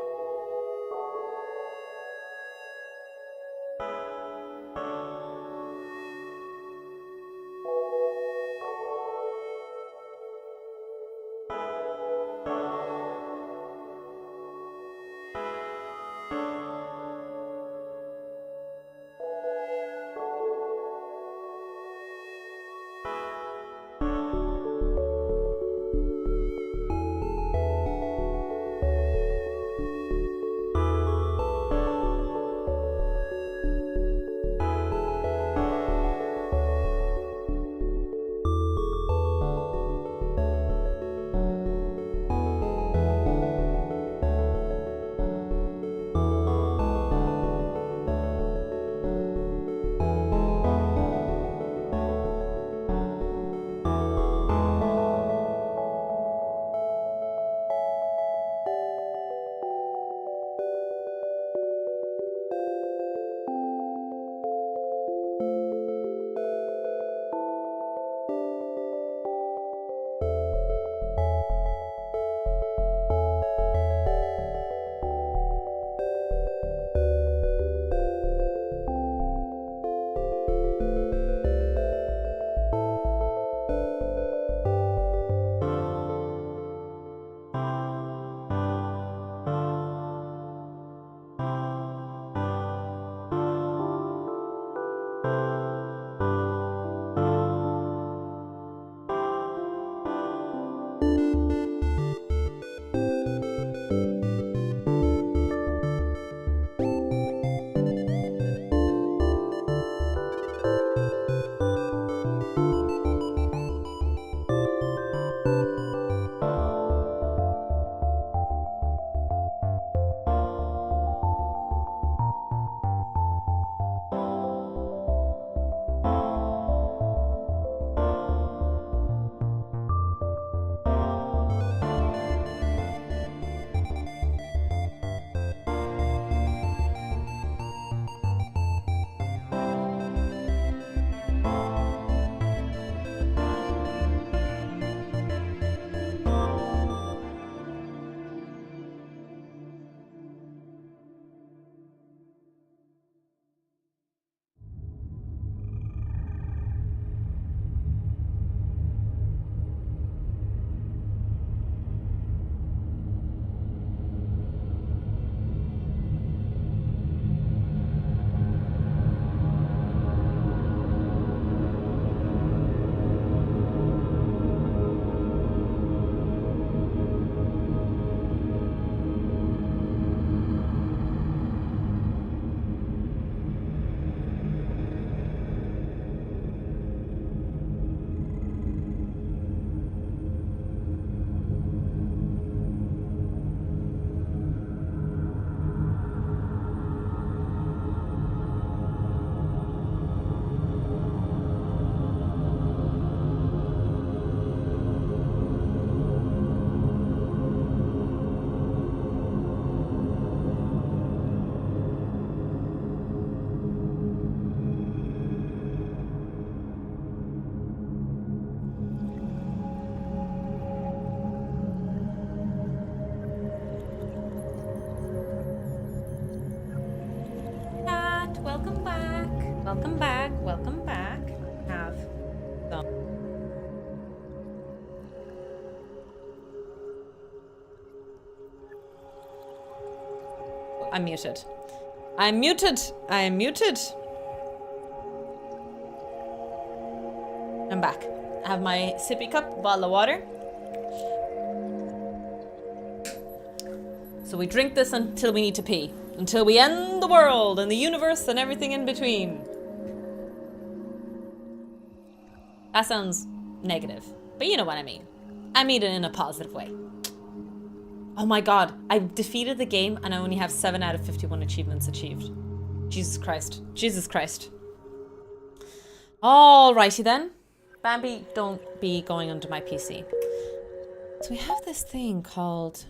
welcome back. Welcome back, welcome back. Have some. I'm muted. I'm muted. I am muted. I'm back. I have my sippy cup, bottle of water. So we drink this until we need to pee. Until we end the world and the universe and everything in between. That sounds negative, but you know what I mean. I mean it in a positive way. Oh my god, I defeated the game and I only have 7 out of 51 achievements achieved. Jesus Christ. Jesus Christ. Alrighty then. Bambi, don't be going under my PC. So we have this thing called...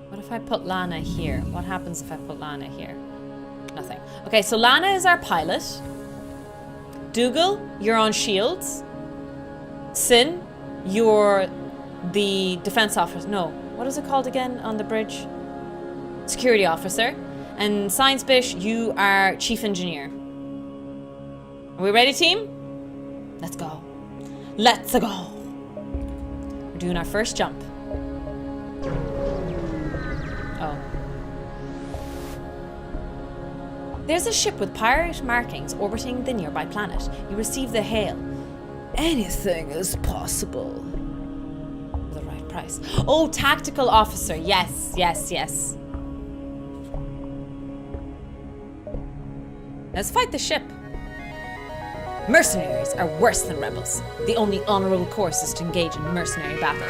What if I put Lana here? What happens if I put Lana here? Nothing. Okay, so Lana is our pilot. Dougal, you're on shields. Sin, you're the defense officer. No, what is it called again on the bridge? Security officer. And Science Bish, you are chief engineer. Are we ready, team? Let's go. Let's go. We're doing our first jump. Oh. There's a ship with pirate markings orbiting the nearby planet. You receive the hail. Anything is possible. For the right price. Oh, tactical officer. Yes, yes, yes. Let's fight the ship. Mercenaries are worse than rebels. The only honorable course is to engage in mercenary battle.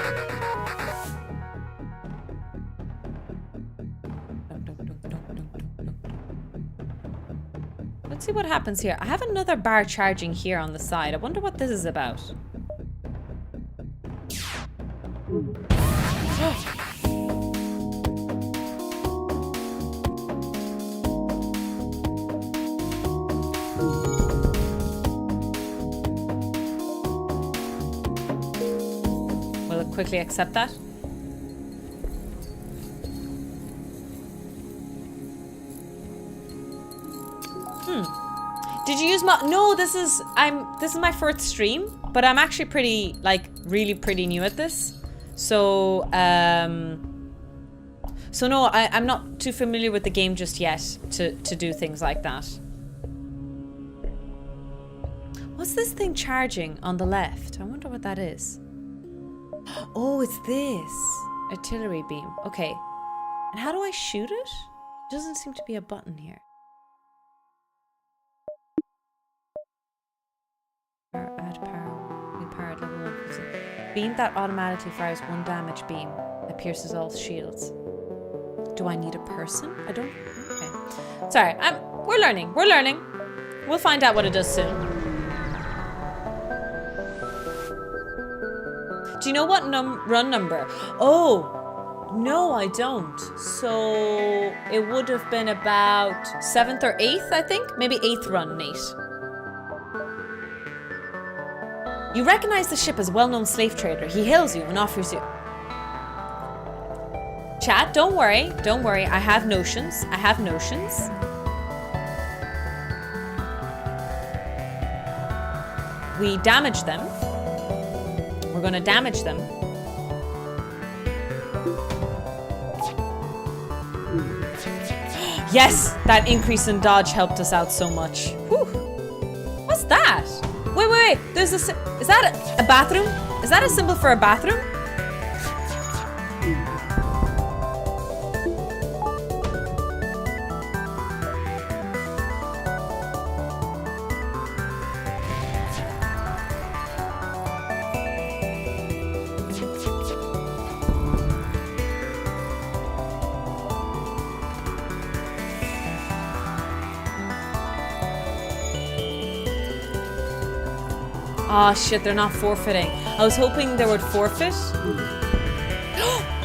Let's see what happens here. I have another bar charging here on the side. I wonder what this is about. Will it quickly accept that? Did you use my... No, this is my first stream, but I'm actually pretty, like, really pretty new at this. So, so no, I'm not too familiar with the game just yet to do things like that. What's this thing charging on the left? I wonder what that is. Oh, it's this. Artillery beam. Okay. And how do I shoot it? Doesn't seem to be a button here. Add power. New power at level 150. Beam that automatically fires 1 damage beam that pierces all shields. Do I need a person? I don't... Okay. Sorry, we're learning. We're learning. We'll find out what it does soon. Do you know what run number? Oh, no, I don't. So it would have been about 7th or 8th, I think. Maybe 8th run, Nate. You recognize the ship as a well-known slave trader. He hails you and offers you... Chat, don't worry. Don't worry. I have notions. I have notions. We damage them. We're gonna damage them. Yes! That increase in dodge helped us out so much. Whew. What's that? Wait, wait, wait. There's a... Is that a bathroom? Is that a symbol for a bathroom? Oh shit, they're not forfeiting. I was hoping they would forfeit.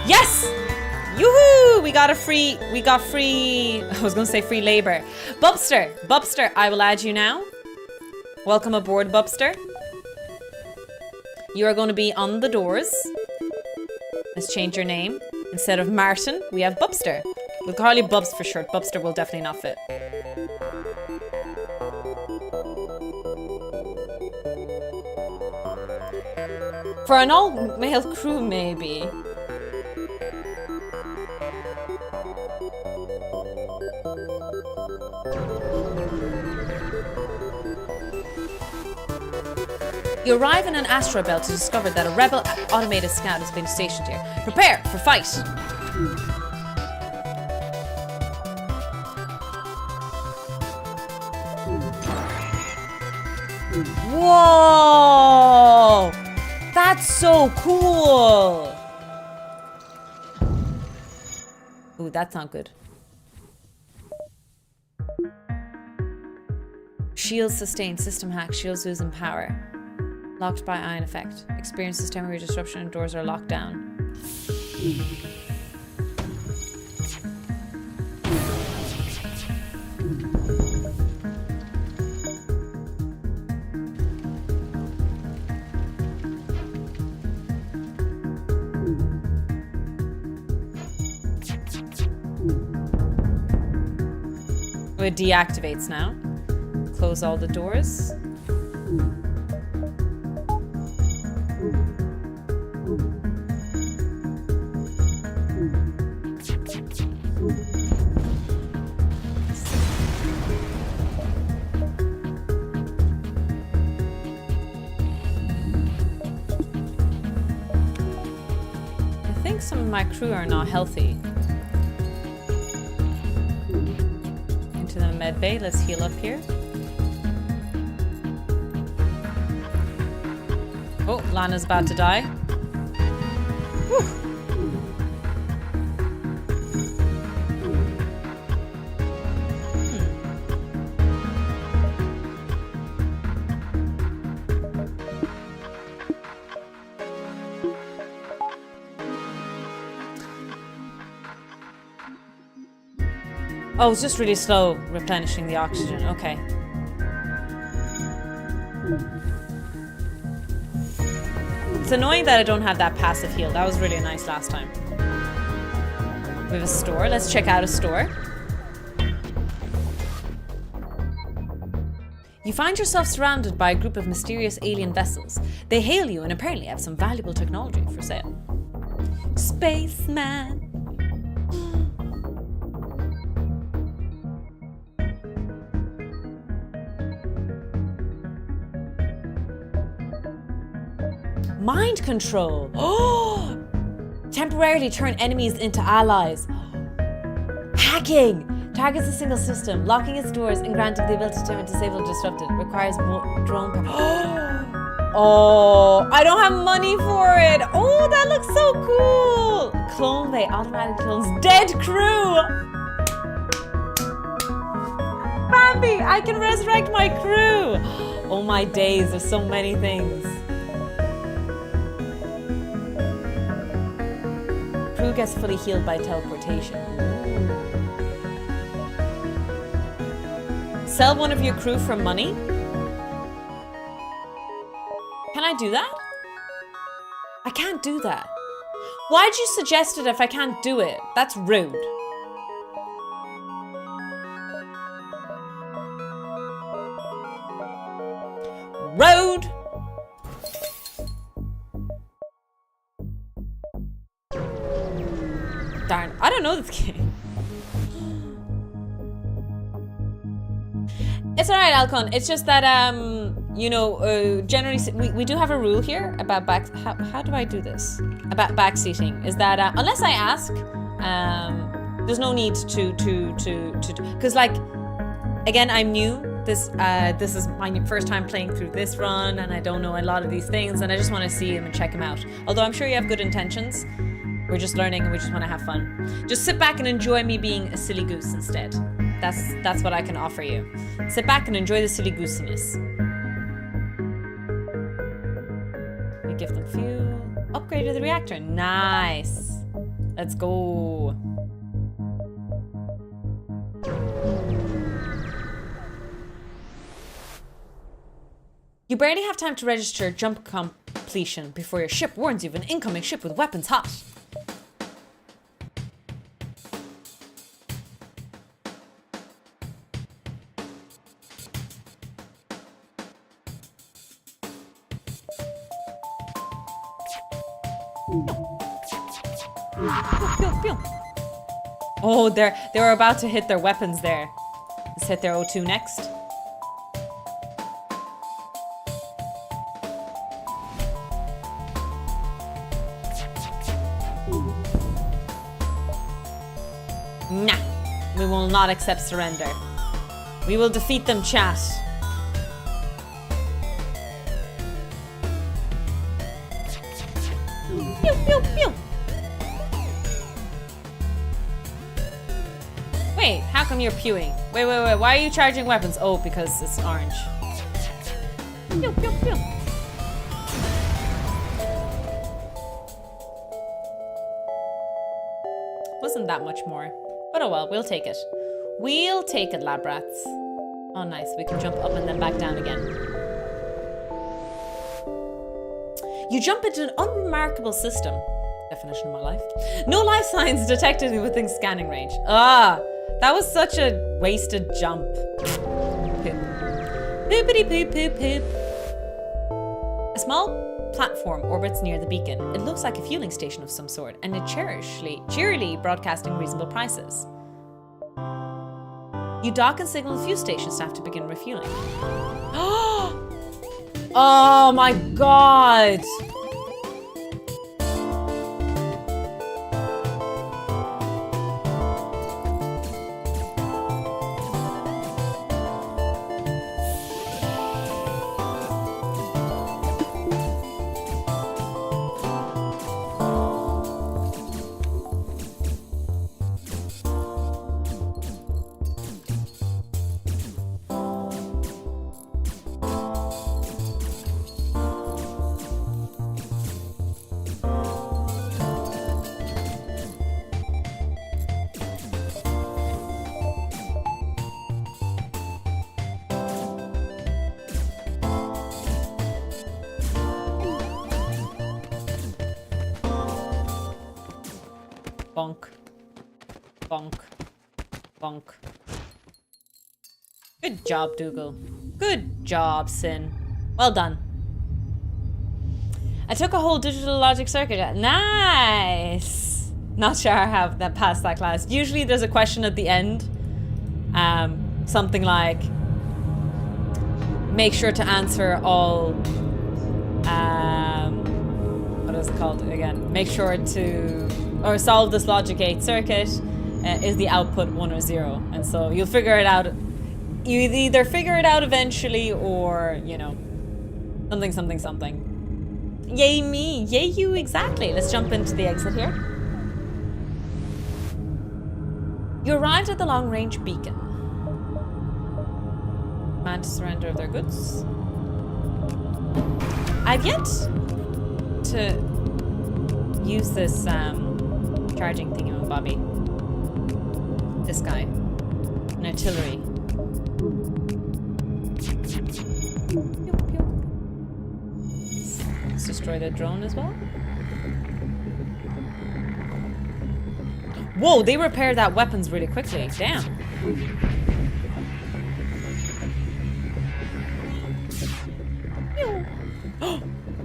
Yes! Yoo-hoo! We got free, I was gonna say free labor. Bubster, I will add you now. Welcome aboard, Bubster. You are going to be on the doors. Let's change your name. Instead of Martin, we have Bubster. We'll call you Bubs for short. Bubster will definitely not fit. For an all-male crew, maybe. You arrive in an asteroid belt to discover that a rebel automated scout has been stationed here. Prepare for fight! Whoa! That's so cool! Ooh, that's not good. Shields sustained. System hack. Shields losing power. Locked by ion effect. Experiences temporary disruption and doors are locked down. It deactivates now. Close all the doors. I think some of my crew are not healthy. Into the med bay. Let's heal up here. Oh, Lana's about to die. Whew. Oh, it's just really slow replenishing the oxygen. Okay. It's annoying that I don't have that passive heal. That was really nice last time. We have a store. Let's check out a store. You find yourself surrounded by a group of mysterious alien vessels. They hail you and apparently have some valuable technology for sale. Spaceman. Mind control. Oh! Temporarily turn enemies into allies. Hacking. Targets a single system, locking its doors and granting the ability to disable disrupted. Requires drone power. Oh, I don't have money for it. Oh, that looks so cool. Clone bay. Automatic clones. Dead crew. Bambi, I can resurrect my crew. Oh my days, there's so many things. Crew gets fully healed by teleportation. Sell one of your crew for money? Can I do that? I can't do that. Why'd you suggest it if I can't do it? That's rude. Rude! Darn, I don't know this game. It's alright, Alcon. It's just that, you know, generally, we do have a rule here about how do I do this? About backseating. Is that, unless I ask, there's no need to because, like, again, I'm new. This is my first time playing through this run, and I don't know a lot of these things, and I just want to see him and check him out. Although I'm sure you have good intentions. We're just learning and we just want to have fun. Just sit back and enjoy me being a silly goose instead. That's what I can offer you. Sit back and enjoy the silly goosiness. We give them fuel. Upgraded the reactor. Nice. Let's go. You barely have time to register jump completion before your ship warns you of an incoming ship with weapons hot. Pew, pew. Oh, they were about to hit their weapons there. Let's hit their O2 next. Nah, we will not accept surrender. We will defeat them, chat. Pew, pew, pew. Wait, how come you're pewing? Wait, why are you charging weapons? Oh, because it's orange. Pew, pew, pew. Wasn't that much more. But oh well, we'll take it. We'll take it, lab rats. Oh nice, we can jump up and then back down again. You jump into an unremarkable system. Definition of my life. No life signs detected within scanning range. Ah, that was such a wasted jump. Poop. Poopity poop poop poop. A small platform orbits near the beacon. It looks like a fueling station of some sort, and it cheerily broadcasting reasonable prices. You dock and signal the fuel station staff to begin refueling. Oh my god! Bonk. Bonk. Bonk. Good job, Dougal. Good job, Sin. Well done. I took a whole digital logic circuit. Nice! Not sure how that passed that class. Usually there's a question at the end. Something like, make sure to answer all, what is it called again? Make sure to, or solve this logic gate circuit. Is the output 1 or 0? And so you'll figure it out. You either figure it out eventually or, you know, something, something, something. Yay me, yay you, exactly. Let's jump into the exit here. You arrived at the long-range beacon. Man to surrender of their goods. I've yet to use this charging thingy-mabobby. This guy. An artillery. Let's destroy the drone as well. Whoa, they repaired that weapons really quickly. Damn.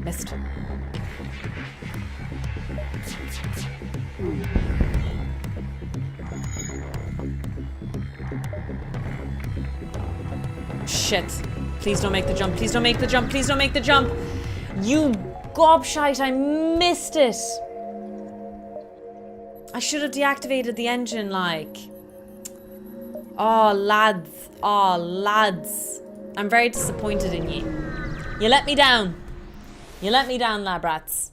Missed. Shit. Please don't make the jump. Please don't make the jump. Please don't make the jump. You gobshite. I missed it. I should have deactivated the engine, like. Oh, lads. Oh, lads. I'm very disappointed in you. You let me down. You let me down, lab rats.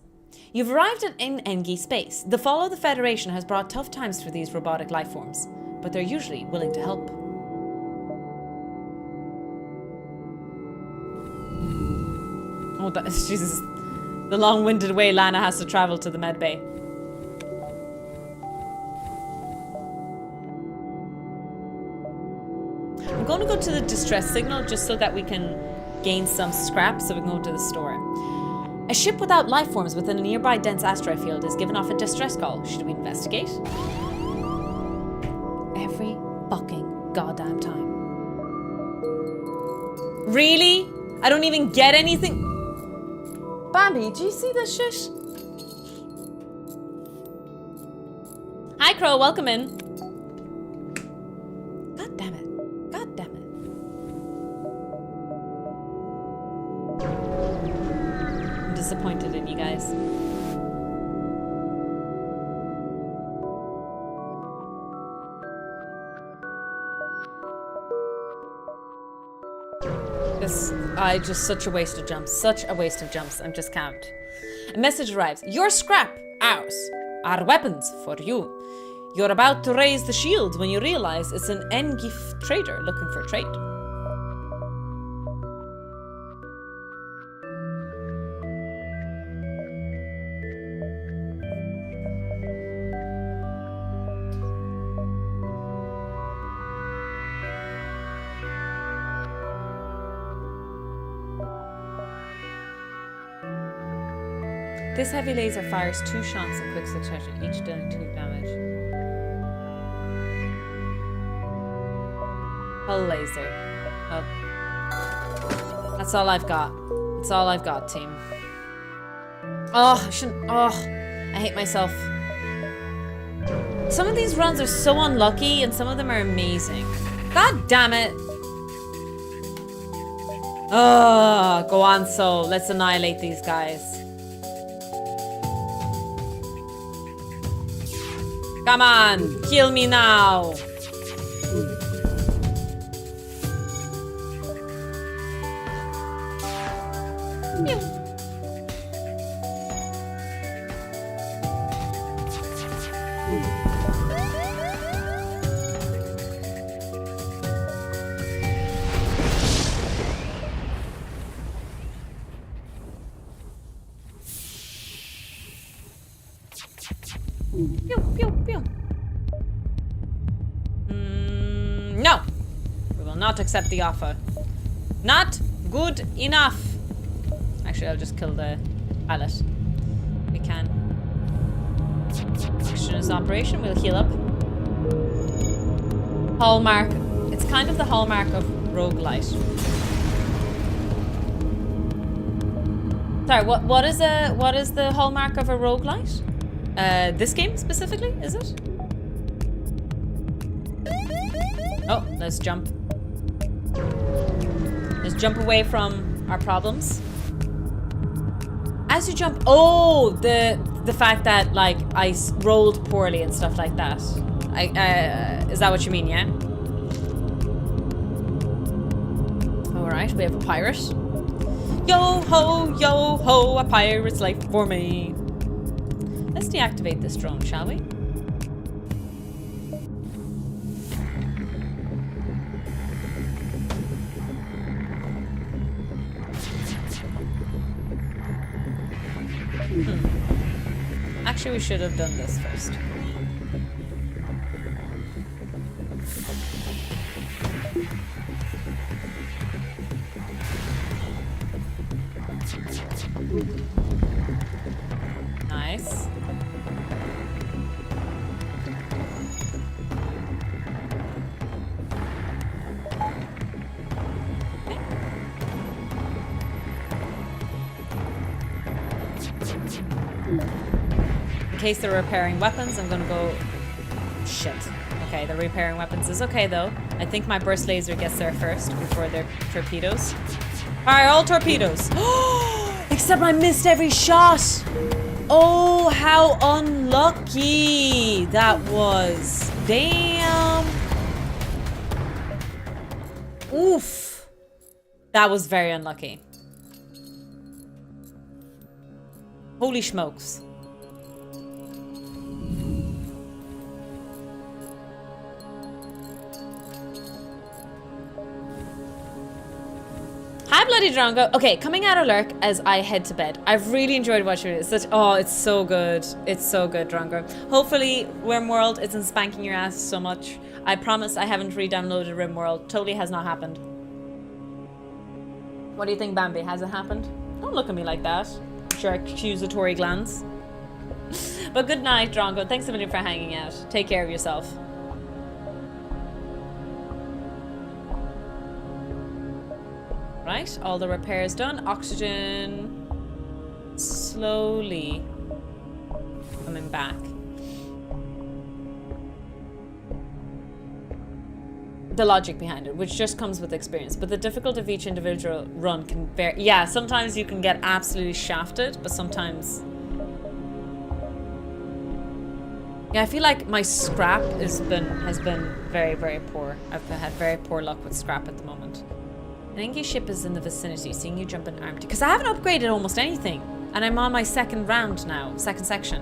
You've arrived in Engi space. The fall of the Federation has brought tough times for these robotic life forms, but they're usually willing to help. Oh, that is, Jesus. The long-winded way Lana has to travel to the medbay. I'm going to go to the distress signal just so that we can gain some scrap so we can go to the store. A ship without life forms within a nearby dense asteroid field is giving off a distress call. Should we investigate? Every fucking goddamn time. Really? I don't even get anything. Bambi, do you see this shit? Hi, Crow. Welcome in. God damn it. God damn it. I'm disappointed in you guys. Just such a waste of jumps. Such a waste of jumps. I just can't. A message arrives. Your scrap, ours. Our weapons for you. You're about to raise the shield when you realize it's an N-GIF trader looking for trade. This heavy laser fires 2 shots in quick succession, each dealing 2 damage. Hull laser. Oh. That's all I've got. That's all I've got, team. Oh, I shouldn't. Oh, I hate myself. Some of these runs are so unlucky, and some of them are amazing. God damn it. Oh, go on, Soul. Let's annihilate these guys. Come on, kill me now. No! We will not accept the offer. Not good enough. Actually, I'll just kill the pilot. We can. Action is operation. We'll heal up. Hallmark. It's kind of the hallmark of roguelite. Sorry, what is the hallmark of a roguelite? This game specifically, is it? Oh, let's jump. Let's jump away from our problems. As you jump, oh, the fact that like I rolled poorly and stuff like that. Is that what you mean? Yeah. All right, we have a pirate. Yo ho, a pirate's life for me. Let's deactivate this drone, shall we? Actually, we should have done this first. Nice. In case they're repairing weapons, I'm gonna go... Shit. Okay, the repairing weapons is okay though. I think my burst laser gets there first before their torpedoes. Alright, all torpedoes. Except I missed every shot. Oh, how unlucky that was. Damn. Oof. That was very unlucky. Holy smokes. Hi, Bloody Drongo. Okay, coming out of Lurk as I head to bed. I've really enjoyed watching it. It's so good. It's so good, Drongo. Hopefully, RimWorld isn't spanking your ass so much. I promise I haven't re-downloaded RimWorld. Totally has not happened. What do you think, Bambi? Has it happened? Don't look at me like that. Your accusatory glance. But good night, Drongo. Thanks a million for hanging out. Take care of yourself. Right, all the repairs done. Oxygen slowly coming back. the logic behind it, which just comes with experience. But the difficulty of each individual run can vary. Yeah, sometimes you can get absolutely shafted, but sometimes... Yeah, I feel like my scrap has been very, very poor. I've had very poor luck with scrap at the moment. An Engie ship is in the vicinity, seeing you jump in armed. Because I haven't upgraded almost anything. And I'm on my second round now, second section.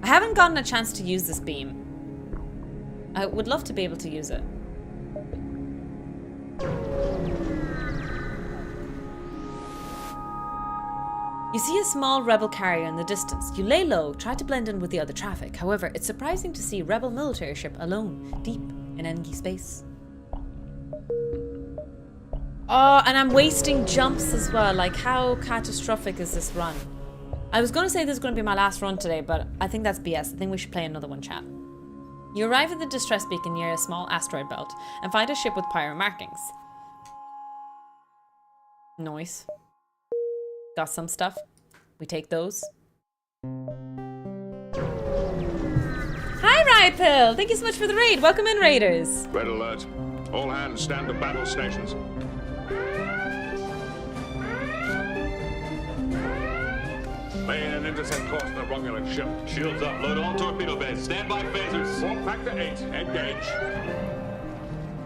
I haven't gotten a chance to use this beam. I would love to be able to use it. You see a small rebel carrier in the distance. You lay low, try to blend in with the other traffic. However, it's surprising to see a rebel military ship alone, deep in Engie space. Oh, and I'm wasting jumps as well. Like, how catastrophic is this run? I was going to say this is going to be my last run today, but I think that's BS. I think we should play another one, chat. You arrive at the distress beacon near a small asteroid belt and find a ship with pyro markings. Nice. Got some stuff. We take those. Hi, Riot Pill! Thank you so much for the raid. Welcome in, raiders. Red alert. All hands stand to battle stations. Lay in an intercept course on the Romulan ship. Shields up. Load all torpedo bays. Stand by phasers. Warp factor 8. Engage.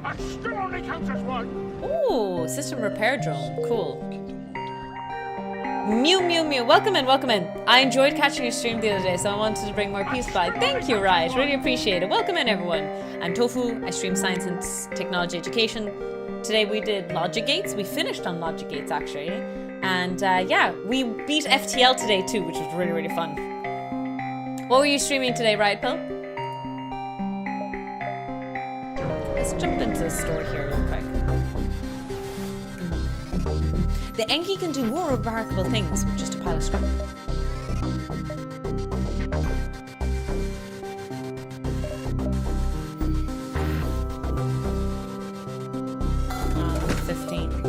I still only counts as one. Ooh, system repair drone. Cool. Mew Mew Mew, welcome in, welcome in. I enjoyed catching your stream the other day, so I wanted to bring more peace by. Thank you, Riot, really appreciate it. Welcome in, everyone. I'm Tofu, I stream science and technology education. Today we did logic gates. We finished on logic gates, actually. And yeah, we beat FTL today too, which was really, really fun. What were you streaming today, Riot Pill? Let's jump into the store here real quick. The Engie can do more remarkable things with just a pile of scrap. 15.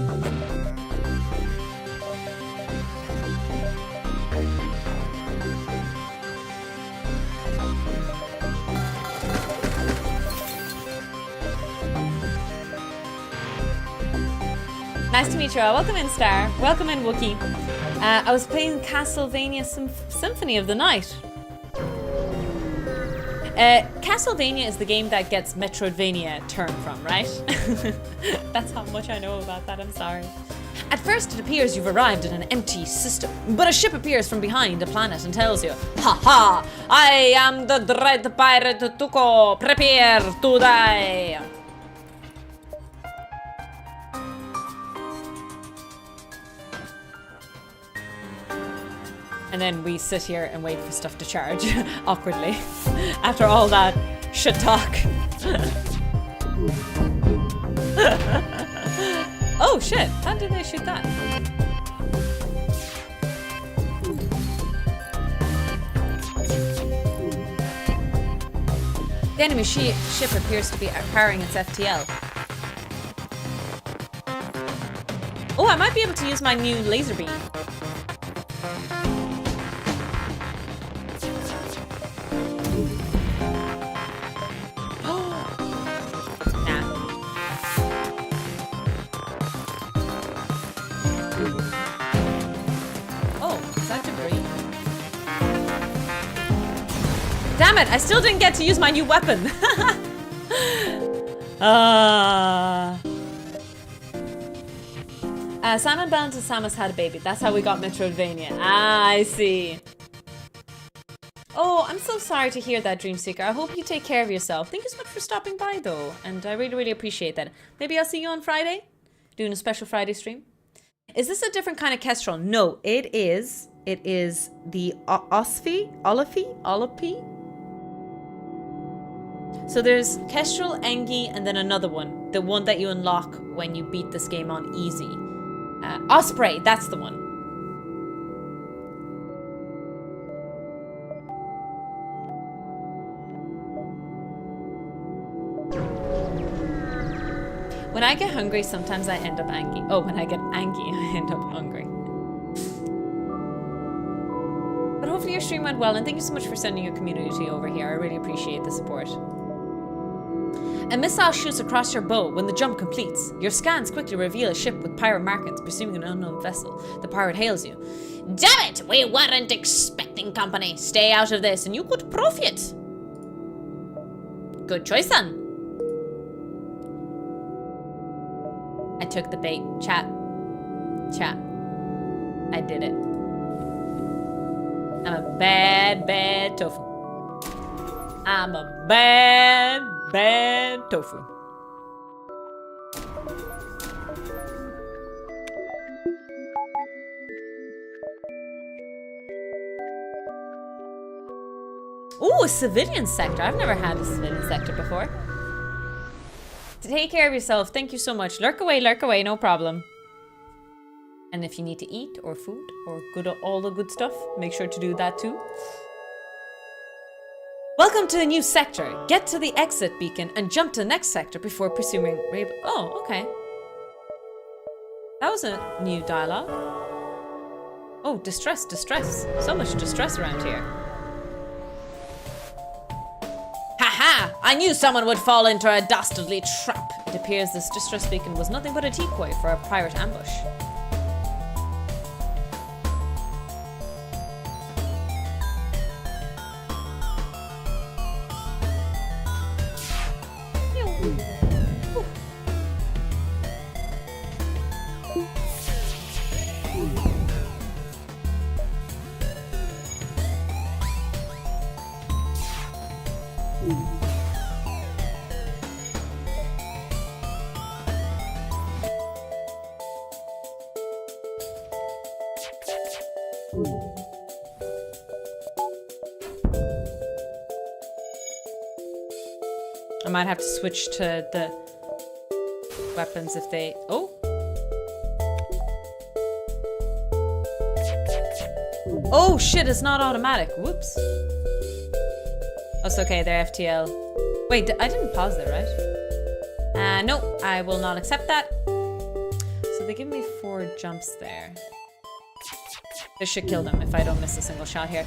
Nice to meet you all. Welcome in, Star. Welcome in, Wookie. I was playing Castlevania Symphony of the Night. Castlevania is the game that gets Metroidvania term from, right? That's how much I know about that, I'm sorry. At first it appears you've arrived in an empty system, but a ship appears from behind a planet and tells you, "Ha ha! I am the dread pirate Tuko! Prepare to die!" And then we sit here and wait for stuff to charge, awkwardly, after all that shit talk. Oh shit, how did they shoot that? The enemy ship appears to be powering its FTL. Oh, I might be able to use my new laser beam. Damn it, I still didn't get to use my new weapon. Simon Bound and Samus had a baby. That's how we got Metroidvania. Ah, I see. Oh, I'm so sorry to hear that, Dreamseeker. I hope you take care of yourself. Thank you so much for stopping by, though. And I really, really appreciate that. Maybe I'll see you on Friday? Doing a special Friday stream? Is this a different kind of Kestrel? No, it is. It is the Oliphi? So there's Kestrel, Engie, and then another one. The one that you unlock when you beat this game on easy. Osprey, that's the one. When I get hungry, sometimes I end up angry. Oh, when I get angry, I end up hungry. hopefully your stream went well, and thank you so much for sending your community over here. I really appreciate the support. A missile shoots across your bow when the jump completes. Your scans quickly reveal a ship with pirate markings, pursuing an unknown vessel. The pirate hails you. Damn it! We weren't expecting company. Stay out of this and you could profit. Good choice, son. I took the bait. Chat. I did it. I'm a bad tofu. I'm a bad tofu. Ooh, a civilian sector. I've never had a civilian sector before. Take care of yourself. Thank you so much. Lurk away, no problem. And if you need to eat or food or all the good stuff, make sure to do that too. Welcome to the new sector. Get to the exit beacon and jump to the next sector before pursuing rape. Oh, okay. That was a new dialogue. Oh, distress. So much distress around here. Haha! I knew someone would fall into a dastardly trap. It appears this distress beacon was nothing but a decoy for a pirate ambush. I might have to switch to the weapons if they... Oh! Oh shit, it's not automatic. Whoops. Oh, it's okay, they're FTL. Wait, I didn't pause there, right? No, I will not accept that. So they give me 4 jumps there. This should kill them if I don't miss a single shot here.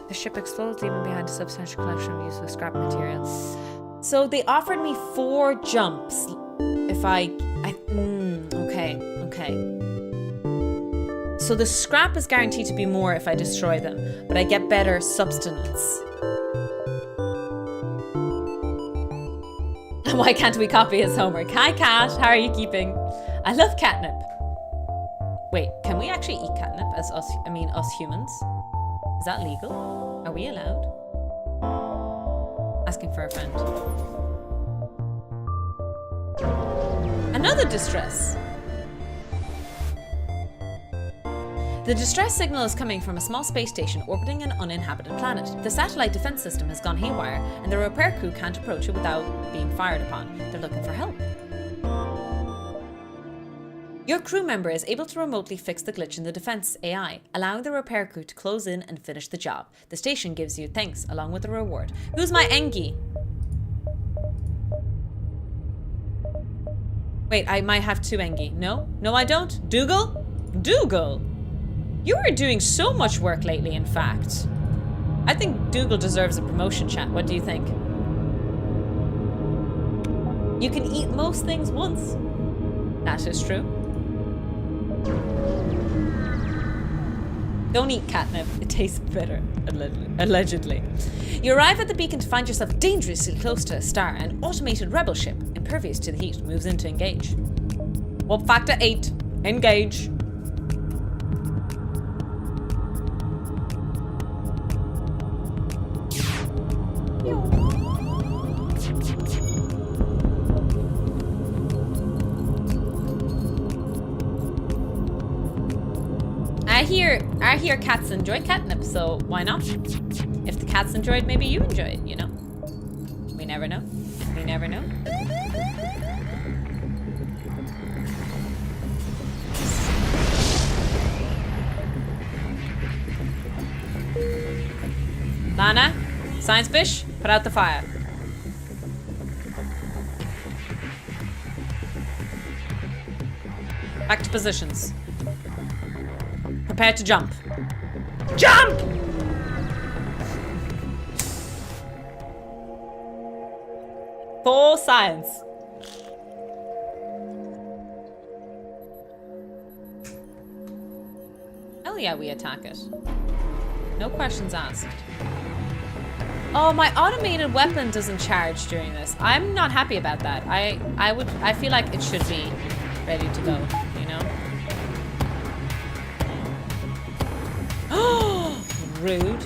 The ship explodes, leaving behind a substantial collection of useless scrap material. So they offered me 4 jumps. If okay. So the scrap is guaranteed to be more if I destroy them, but I get better substance. Why can't we copy his homework? Hi, Cat. How are you keeping? I love catnip. Wait, can we actually eat catnip as us humans? Is that legal? Are we allowed? Asking for a friend. Another distress. The distress signal is coming from a small space station orbiting an uninhabited planet. The satellite defense system has gone haywire, and the repair crew can't approach it without being fired upon. They're looking for help. Your crew member is able to remotely fix the glitch in the defense AI, allowing the repair crew to close in and finish the job. The station gives you thanks along with a reward. Who's my Engie? Wait, I might have 2 Engie. No? No, I don't? Dougal? Dougal! You are doing so much work lately, in fact. I think Dougal deserves a promotion, chat. What do you think? You can eat most things once. That is true. Don't eat catnip, it tastes bitter, allegedly. You arrive at the beacon to find yourself dangerously close to a star. An automated rebel ship, impervious to the heat, moves in to engage. Warp factor 8, engage. I hear cats enjoy catnip, so why not? If the cats enjoy it, maybe you enjoy it, you know? We never know. We never know. Lana, science fish, put out the fire. Back to positions. Prepare to jump. Jump! For science. Hell yeah, we attack it. No questions asked. Oh, my automated weapon doesn't charge during this. I'm not happy about that. I feel like it should be ready to go, you know? Oh, rude.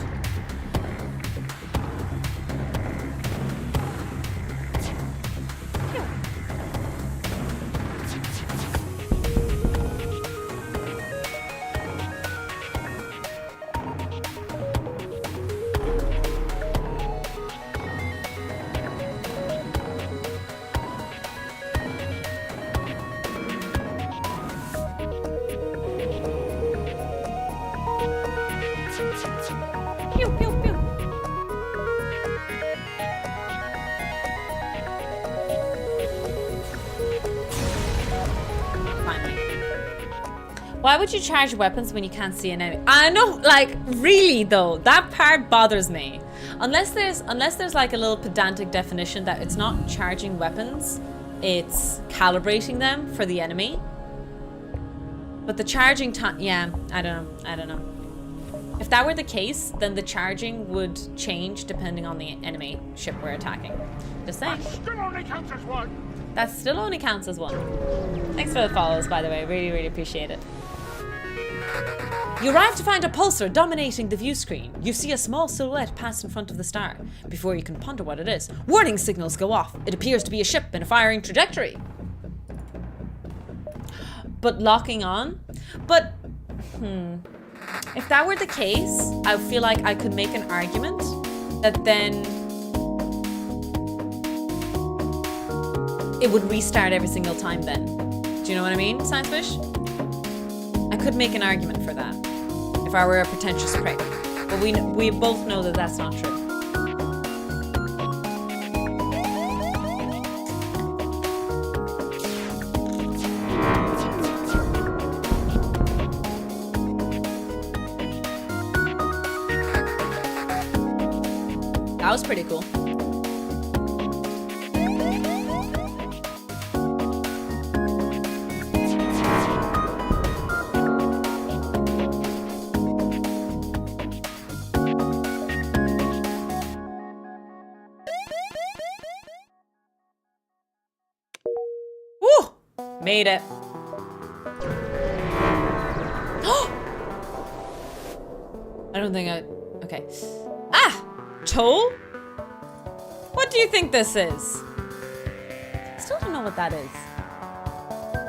Pew, pew, pew. Finally. Why would you charge weapons when you can't see an enemy? I know, like, really though, that part bothers me. Unless there's like a little pedantic definition that it's not charging weapons, it's calibrating them for the enemy. But the charging time, yeah, I don't know. If that were the case, then the charging would change depending on the enemy ship we're attacking. Just saying. That still only counts as one. That still only counts as one. Thanks for the follows, by the way. Really, really appreciate it. You arrive to find a pulsar dominating the view screen. You see a small silhouette pass in front of the star. Before you can ponder what it is, warning signals go off. It appears to be a ship in a firing trajectory. But locking on? But, if that were the case, I feel like I could make an argument that then it would restart every single time then. Do you know what I mean, Science Fish? I could make an argument for that if I were a pretentious prick. But we both know that that's not true. That was pretty cool. Woo! Made it. I don't think okay. Ah! Toll? What do you think this is? I still don't know what that is.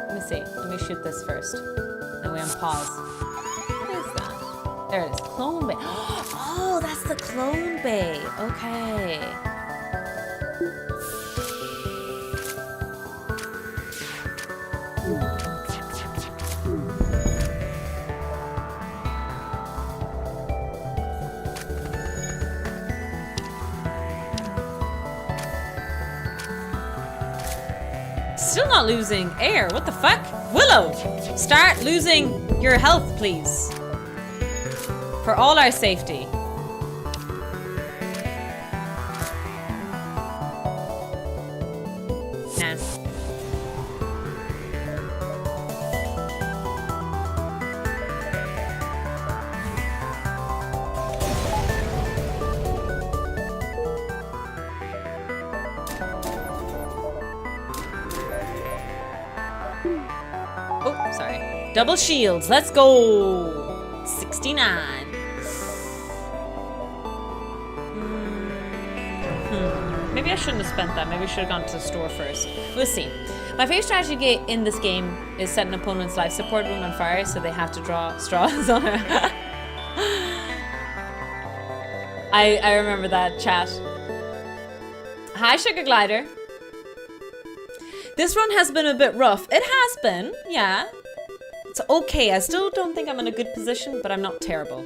Let me see. Let me shoot this first. Then we unpause. What is that? There it is. Clone Bay. Oh, that's the Clone Bay. Okay. Still not losing air. What the fuck? Willow, start losing your health, please. For all our safety. Nah. Oh, sorry. Double shields. Let's go. 69. Maybe I shouldn't have spent that. Maybe I should have gone to the store first. We'll see. My favorite strategy in this game is set an opponent's life support room on fire so they have to draw straws on it. I remember that chat. Hi, Sugar Glider. This run has been a bit rough. It has been, yeah. It's okay. I still don't think I'm in a good position, but I'm not terrible.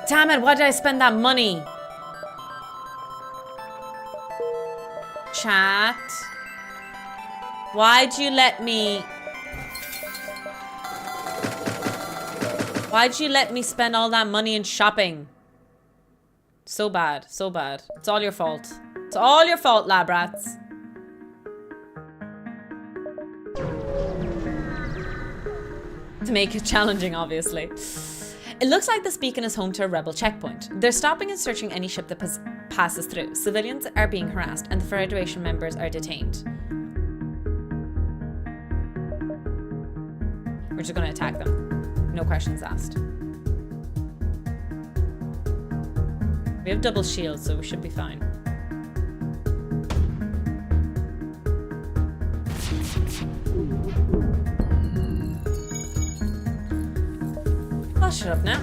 Damn it, why did I spend that money? Chat. Why'd you let me spend all that money in shopping? So bad, so bad. It's all your fault. It's all your fault, lab rats. To make it challenging, obviously. It looks like this beacon is home to a rebel checkpoint. They're stopping and searching any ship that passes through. Civilians are being harassed and the Federation members are detained. We're just gonna attack them. No questions asked. We have double shields, so we should be fine. I'll shut up now.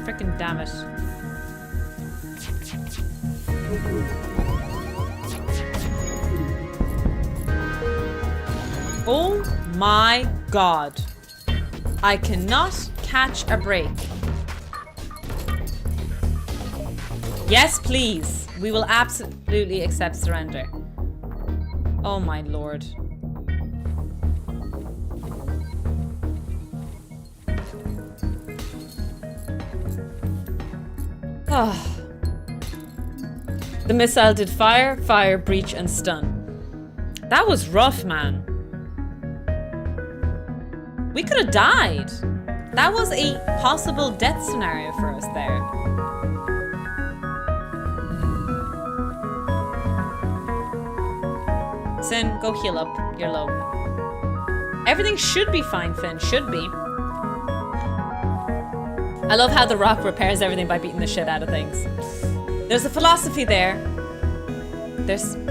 Frickin' damn it. Oh my god. I cannot catch a break. Yes, please. We will absolutely accept surrender. Oh my lord. Oh. The missile did fire, breach, and stun. That was rough, man. We could have died. That was a possible death scenario for us there. Sin, go heal up. You're low. Everything should be fine, Finn. Should be. I love how the rock repairs everything by beating the shit out of things. There's a philosophy there.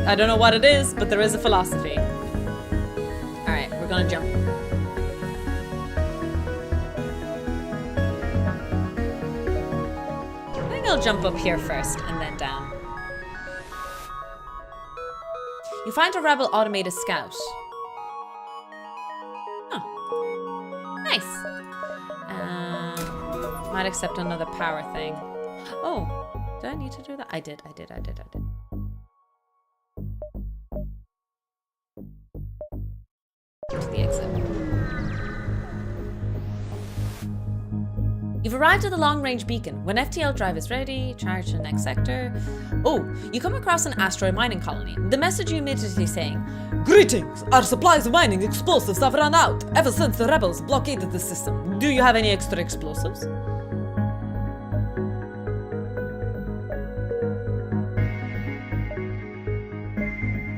I don't know what it is, but there is a philosophy. Alright, we're gonna jump. I think I'll jump up here first and then down. You find a rebel automated scout. Oh. Nice. Might accept another power thing. Oh, did I need to do that? I did. To the exit. You've arrived at the long-range beacon. When FTL drive is ready, charge to the next sector. Oh, you come across an asteroid mining colony. The message you immediately saying, "Greetings! Our supplies of mining explosives have run out ever since the rebels blockaded the system. Do you have any extra explosives?"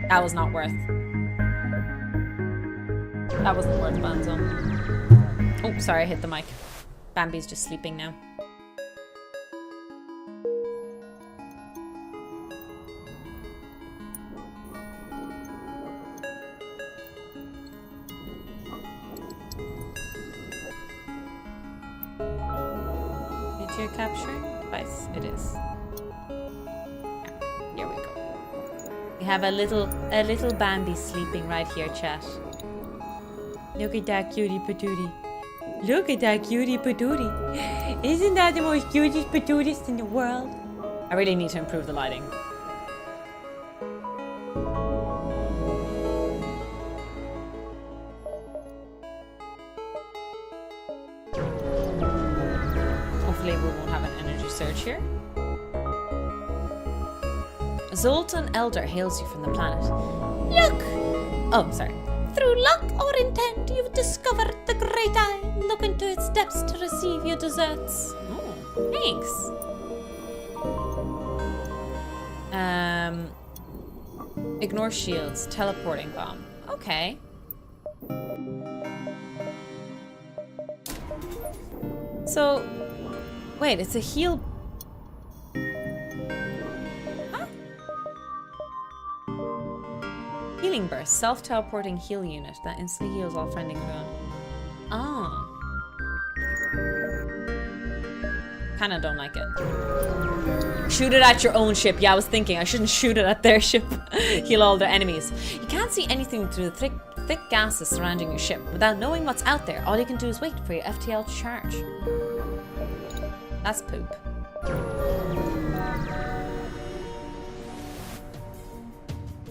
That was not worth. That wasn't worth Banzo. Oh, sorry, I hit the mic. Bambi's just sleeping now. Video capturing device. It is. Here we go. We have a little Bambi sleeping right here, chat. Look at that cutie patootie. Look at that cutie patootie. Isn't that the most cutest patootiest in the world? I really need to improve the lighting. Hopefully we won't have an energy surge here. Zoltan Elder hails you from the planet. Look! Oh, sorry. Through luck or intent, you've discovered the Great Eye. Look into its depths to receive your desserts. Oh, thanks. Ignore shields. Teleporting bomb. Okay. So, wait, it's a heal. Huh? Healing burst. Self-teleporting heal unit that instantly heals all friendly crew. Ah. Kinda don't like it. Shoot it at your own ship. Yeah, I was thinking I shouldn't shoot it at their ship. Heal all their enemies. You can't see anything through the thick gases surrounding your ship. Without knowing what's out there, all you can do is wait for your FTL to charge. That's poop.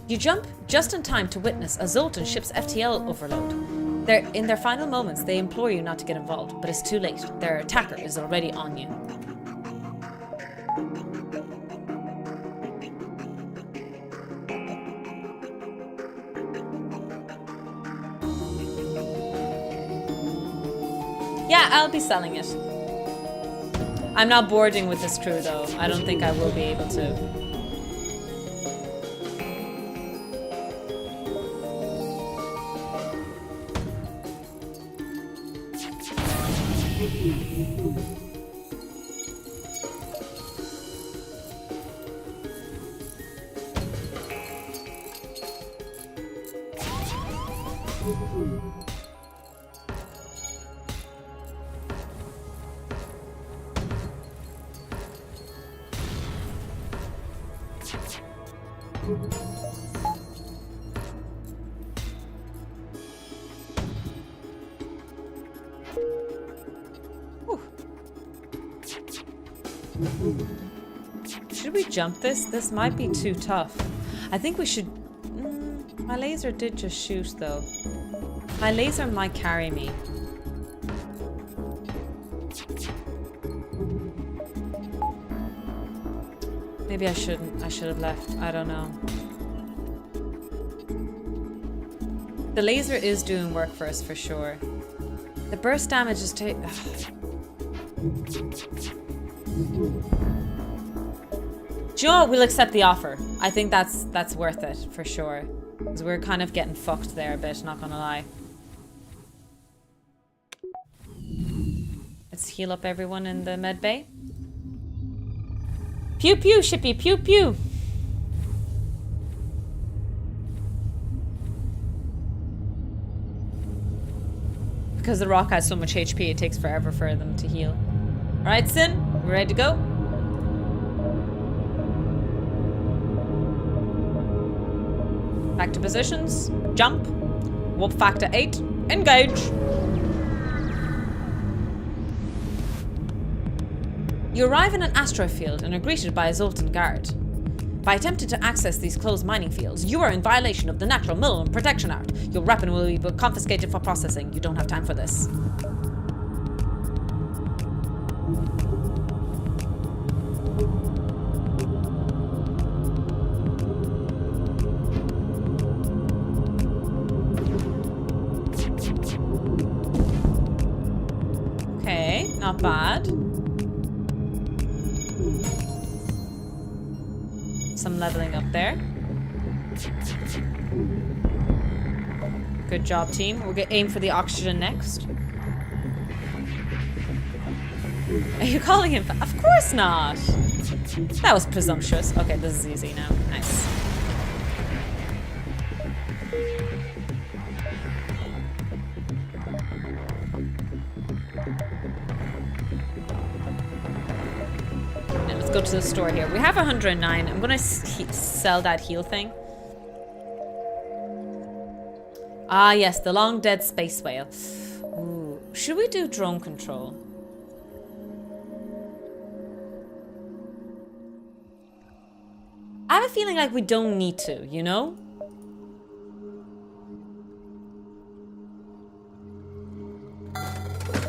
You jump just in time to witness a Zoltan ship's FTL overload. In their final moments, they implore you not to get involved, but it's too late. Their attacker is already on you. Yeah, I'll be selling it. I'm not boarding with this crew though. I don't think I will be able to. Should we jump this? This might be too tough. I think we should... my laser did just shoot though. My laser might carry me. Maybe I shouldn't. I should have left. I don't know. The laser is doing work for us for sure. The burst damage is Do you know what? We'll accept the offer. I think that's worth it for sure. Because we're kind of getting fucked there a bit, not gonna lie. Let's heal up everyone in the med bay. Pew pew, shippy, pew pew. Because the rock has so much HP, it takes forever for them to heal. Alright, Sin, we're ready to go? Back to positions. Jump. Warp factor 8. Engage. You arrive in an asteroid field and are greeted by a Zoltan guard. By attempting to access these closed mining fields, you are in violation of the Natural Mineral Protection Act. Your weapon will be confiscated for processing. You don't have time for this. Okay, not bad. Some leveling up there. Good job, team. We'll aim for the oxygen next. Are you calling him? Of course not. That was presumptuous. Okay, this is easy now. Nice. Let's go to the store here. We have 109. I'm gonna sell that heal thing. Ah, yes, the long dead space whale. Ooh. Should we do drone control? I have a feeling like we don't need to, you know?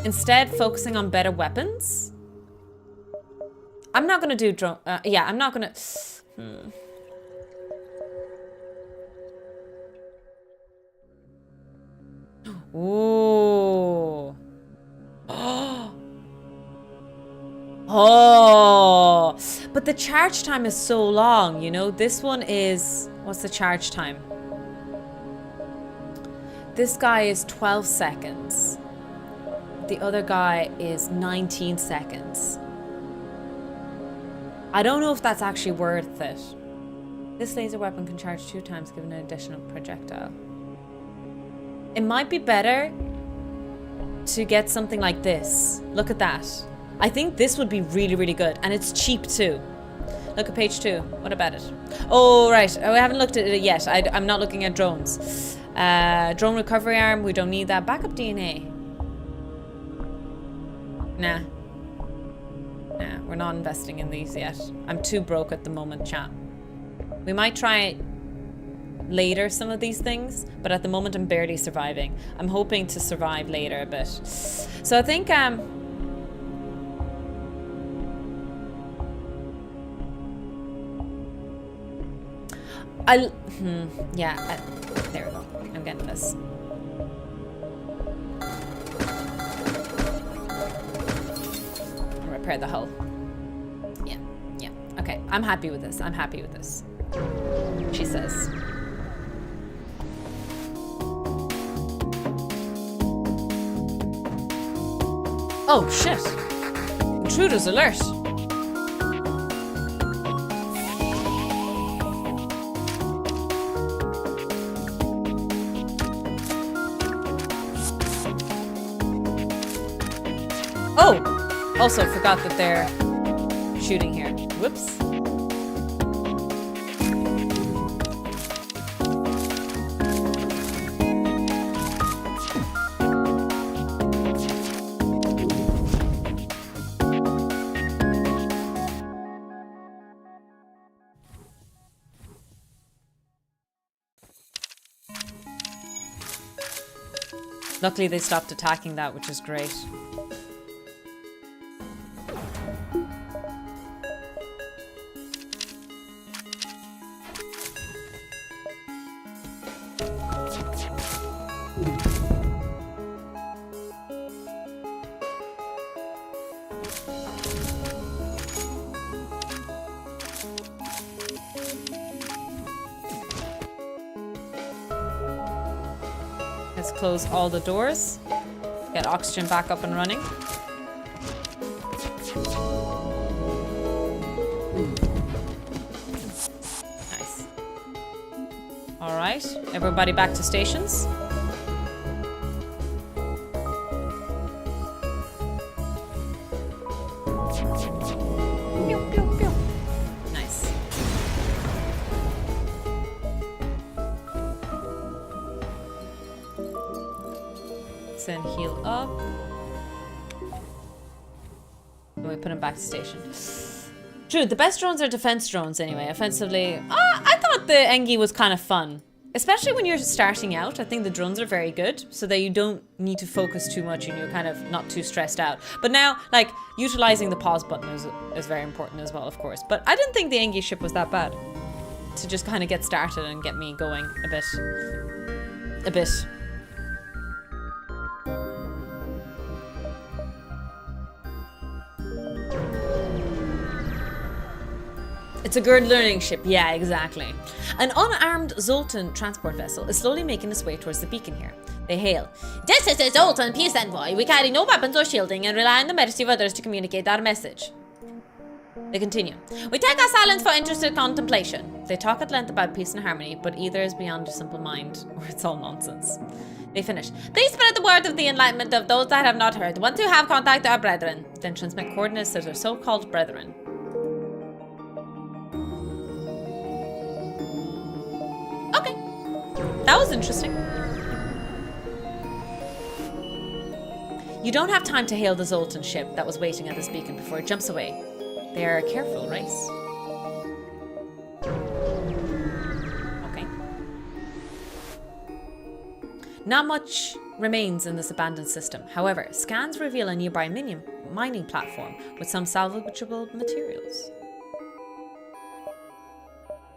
Instead, focusing on better weapons. I'm not gonna do drone. Yeah, I'm not gonna. Ooh. Oh, but the charge time is so long, you know? This one is, what's the charge time? This guy is 12 seconds. The other guy is 19 seconds. I don't know if that's actually worth it. This laser weapon can charge 2 times given an additional projectile. It might be better to get something like this. Look at that. I think this would be really, really good. And it's cheap too. Look at page 2. What about it? Oh, right. Oh, I haven't looked at it yet. I'm not looking at drones. Drone recovery arm. We don't need that. Backup DNA. Nah. Nah, we're not investing in these yet. I'm too broke at the moment, chat. We might try later some of these things, but at the moment I'm barely surviving. I'm hoping to survive later a bit. So I think yeah, there we go. I'm getting this. I'll repair the hull. Yeah, yeah. Okay, I'm happy with this. I'm happy with this. She says. Oh, shit. Intruders alert. Oh! Also forgot that they're shooting here. Whoops. Luckily they stopped attacking that, which is great. Let's close all the doors. Get oxygen back up and running. Nice. All right, everybody back to stations. Pew, pew, pew. Nice. Then heal up. And we put him back to station. True, the best drones are defense drones anyway. Offensively, I thought the Engi was kind of fun. Especially when you're starting out, I think the drones are very good so that you don't need to focus too much and you're kind of not too stressed out. But now, like, utilizing the pause button is very important as well, of course. But I didn't think the Engi ship was that bad to just kind of get started and get me going a bit. It's a good learning ship, yeah, exactly. An unarmed Zoltan transport vessel is slowly making its way towards the beacon here. They hail. This is the Zoltan peace envoy. We carry no weapons or shielding and rely on the mercy of others to communicate our message. They continue. We take our silence for interested contemplation. They talk at length about peace and harmony, but either is beyond a simple mind, or it's all nonsense. They finish. Please spread the word of the enlightenment of those that have not heard. The ones who have contact our brethren. Then transmit coordinates to their so-called brethren. Okay. That was interesting. You don't have time to hail the Zoltan ship that was waiting at this beacon before it jumps away. They are a careful race. Okay. Not much remains in this abandoned system. However, scans reveal a nearby mining platform with some salvageable materials.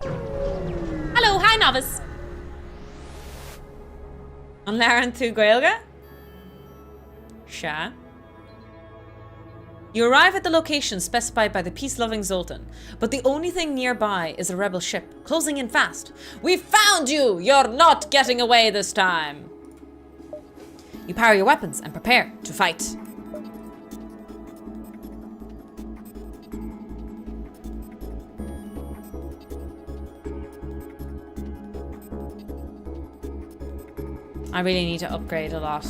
Hello, hi novice. An Laren tú Gaelga? Sha. You arrive at the location specified by the peace-loving Zoltan, but the only thing nearby is a rebel ship, closing in fast. We found you! You're not getting away this time! You power your weapons and prepare to fight. I really need to upgrade a lot.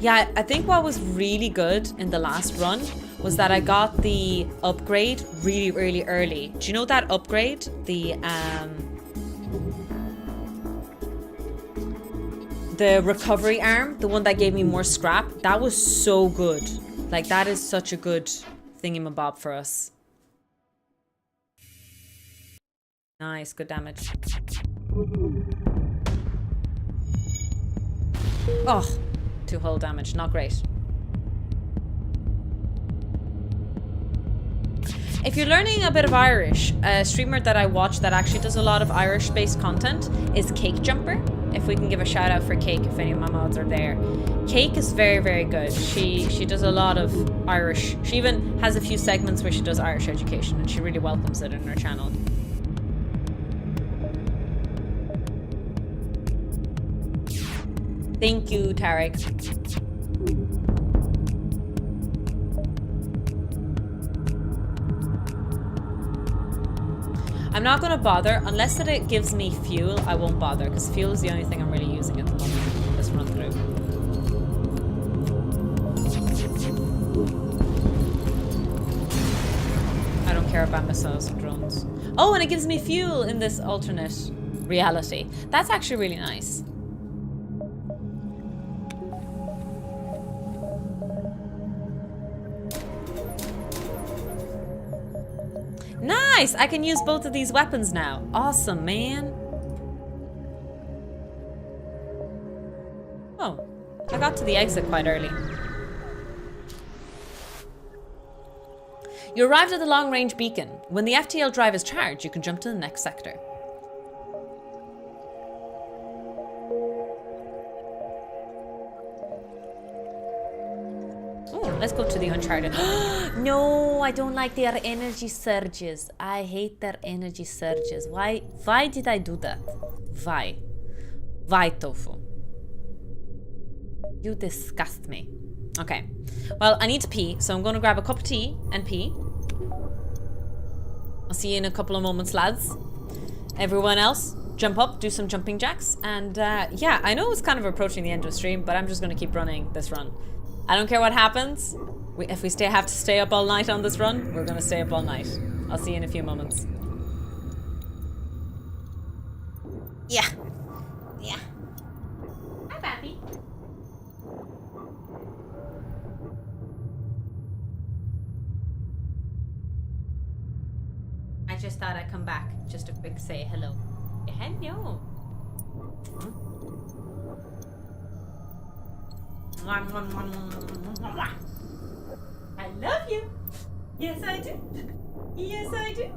Yeah, I think what was really good in the last run was that I got the upgrade really, really early. Do you know that upgrade? The recovery arm, the one that gave me more scrap, that was so good. Like, that is such a good thingamabob for us. Nice, good damage. Oh, 2 hull damage, not great. If you're learning a bit of Irish, a streamer that I watch that actually does a lot of Irish-based content is Cake Jumper. If we can give a shout out for Cake, if any of my mods are there. Cake is very, very good. She does a lot of Irish. She even has a few segments where she does Irish education, and she really welcomes it in her channel. Thank you, Tarek. I'm not going to bother. Unless that it gives me fuel, I won't bother. Because fuel is the only thing I'm really using at the moment. This run through. I don't care about missiles and drones. Oh, and it gives me fuel in this alternate reality. That's actually really nice. Nice! I can use both of these weapons now. Awesome, man. Oh, I got to the exit quite early. You arrived at the long-range beacon. When the FTL drive is charged, you can jump to the next sector. Let's go to the Uncharted. No, I don't like their energy surges. I hate their energy surges. Why did I do that? Why? Why, Tofu? You disgust me. Okay. Well, I need to pee, so I'm going to grab a cup of tea and pee. I'll see you in a couple of moments, lads. Everyone else, jump up, do some jumping jacks. And yeah, I know it's kind of approaching the end of the stream, but I'm just going to keep running this run. I don't care what happens. If we have to stay up all night on this run, we're going to stay up all night. I'll see you in a few moments. Yeah. Yeah. Hi, Pappy. I just thought I'd come back. Just a quick say hello. Hello. I love you. Yes, I do. Yes, I do.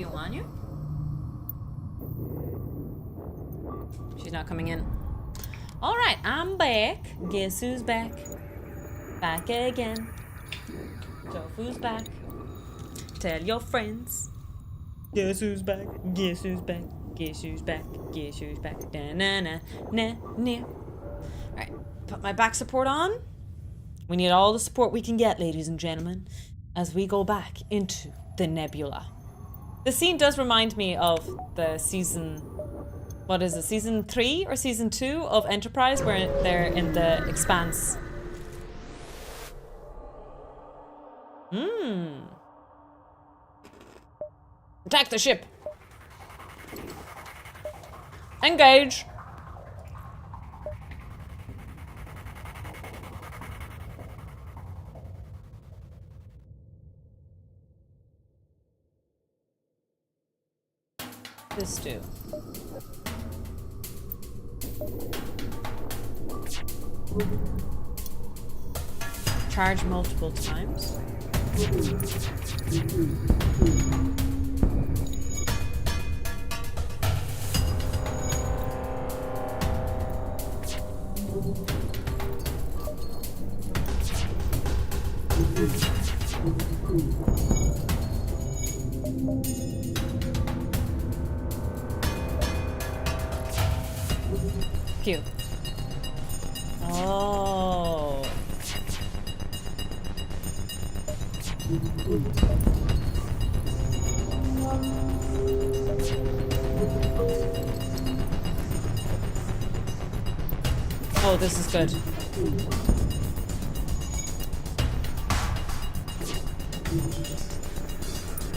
you on you? She's not coming in. Alright, I'm back. Guess who's back? Back again. Tofu's back. Tell your friends. Guess who's back? Guess who's back? Guess who's back? Guess who's back? Da na na na na. Alright, put my back support on. We need all the support we can get, ladies and gentlemen, as we go back into the nebula. The scene does remind me of the season, what is it, season 3 or season 2 of Enterprise, where they're in the Expanse. Attack the ship. Engage. This do. Charge multiple times. Cute. Oh. Oh, this is good.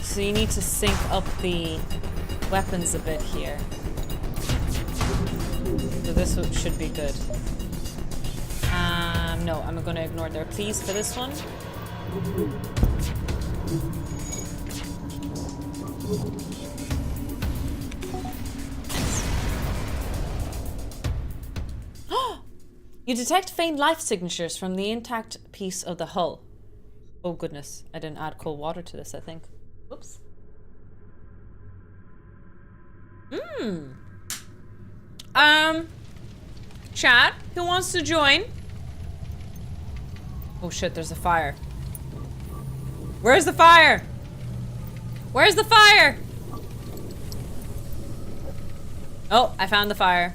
So you need to sync up the weapons a bit here. So this should be good. No, I'm gonna ignore their pleas for this one. You detect faint life signatures from the intact piece of the hull. Oh goodness, I didn't add cold water to this, I think. Oops. Chat, who wants to join? Oh shit, there's a fire. Where's the fire? Where's the fire? Oh, I found the fire.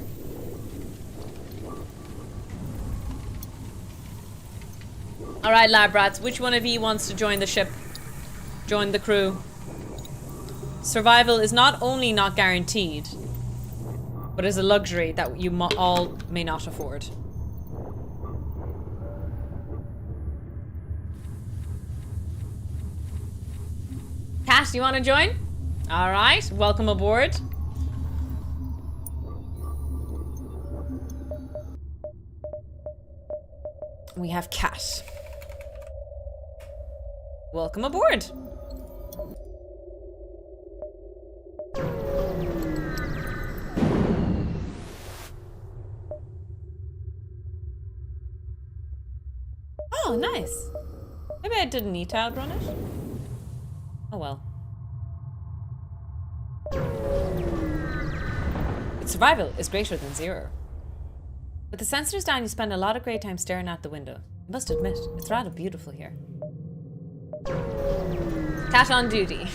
Alright, lab rats, which one of you wants to join the ship? Join the crew. Survival is not only not guaranteed, but is a luxury that you all may not afford. Kat, you want to join? Alright, welcome aboard. We have Kat. Welcome aboard. Oh, nice. Maybe I didn't need to outrun it. Oh well. Its survival is greater than 0. With the sensors down, you spend a lot of great time staring out the window. I must admit, it's rather beautiful here. Cat on duty.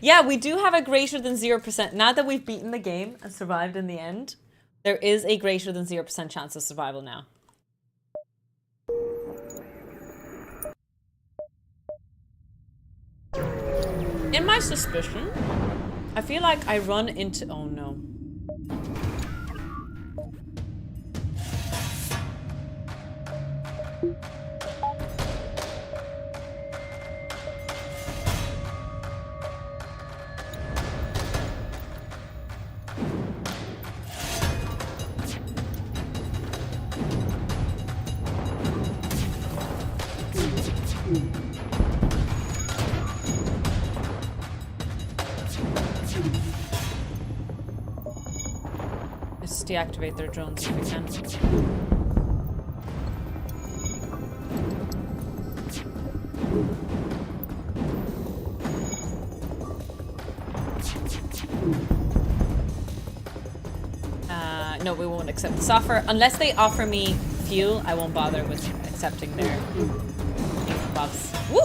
Yeah, we do have a greater than 0%. Now that we've beaten the game and survived in the end, there is a greater than 0% chance of survival now. In my suspicion, I feel like I run into... Oh no. Let's deactivate their drones if we can. No, we won't accept this offer. Unless they offer me fuel, I won't bother with accepting their box. Woo!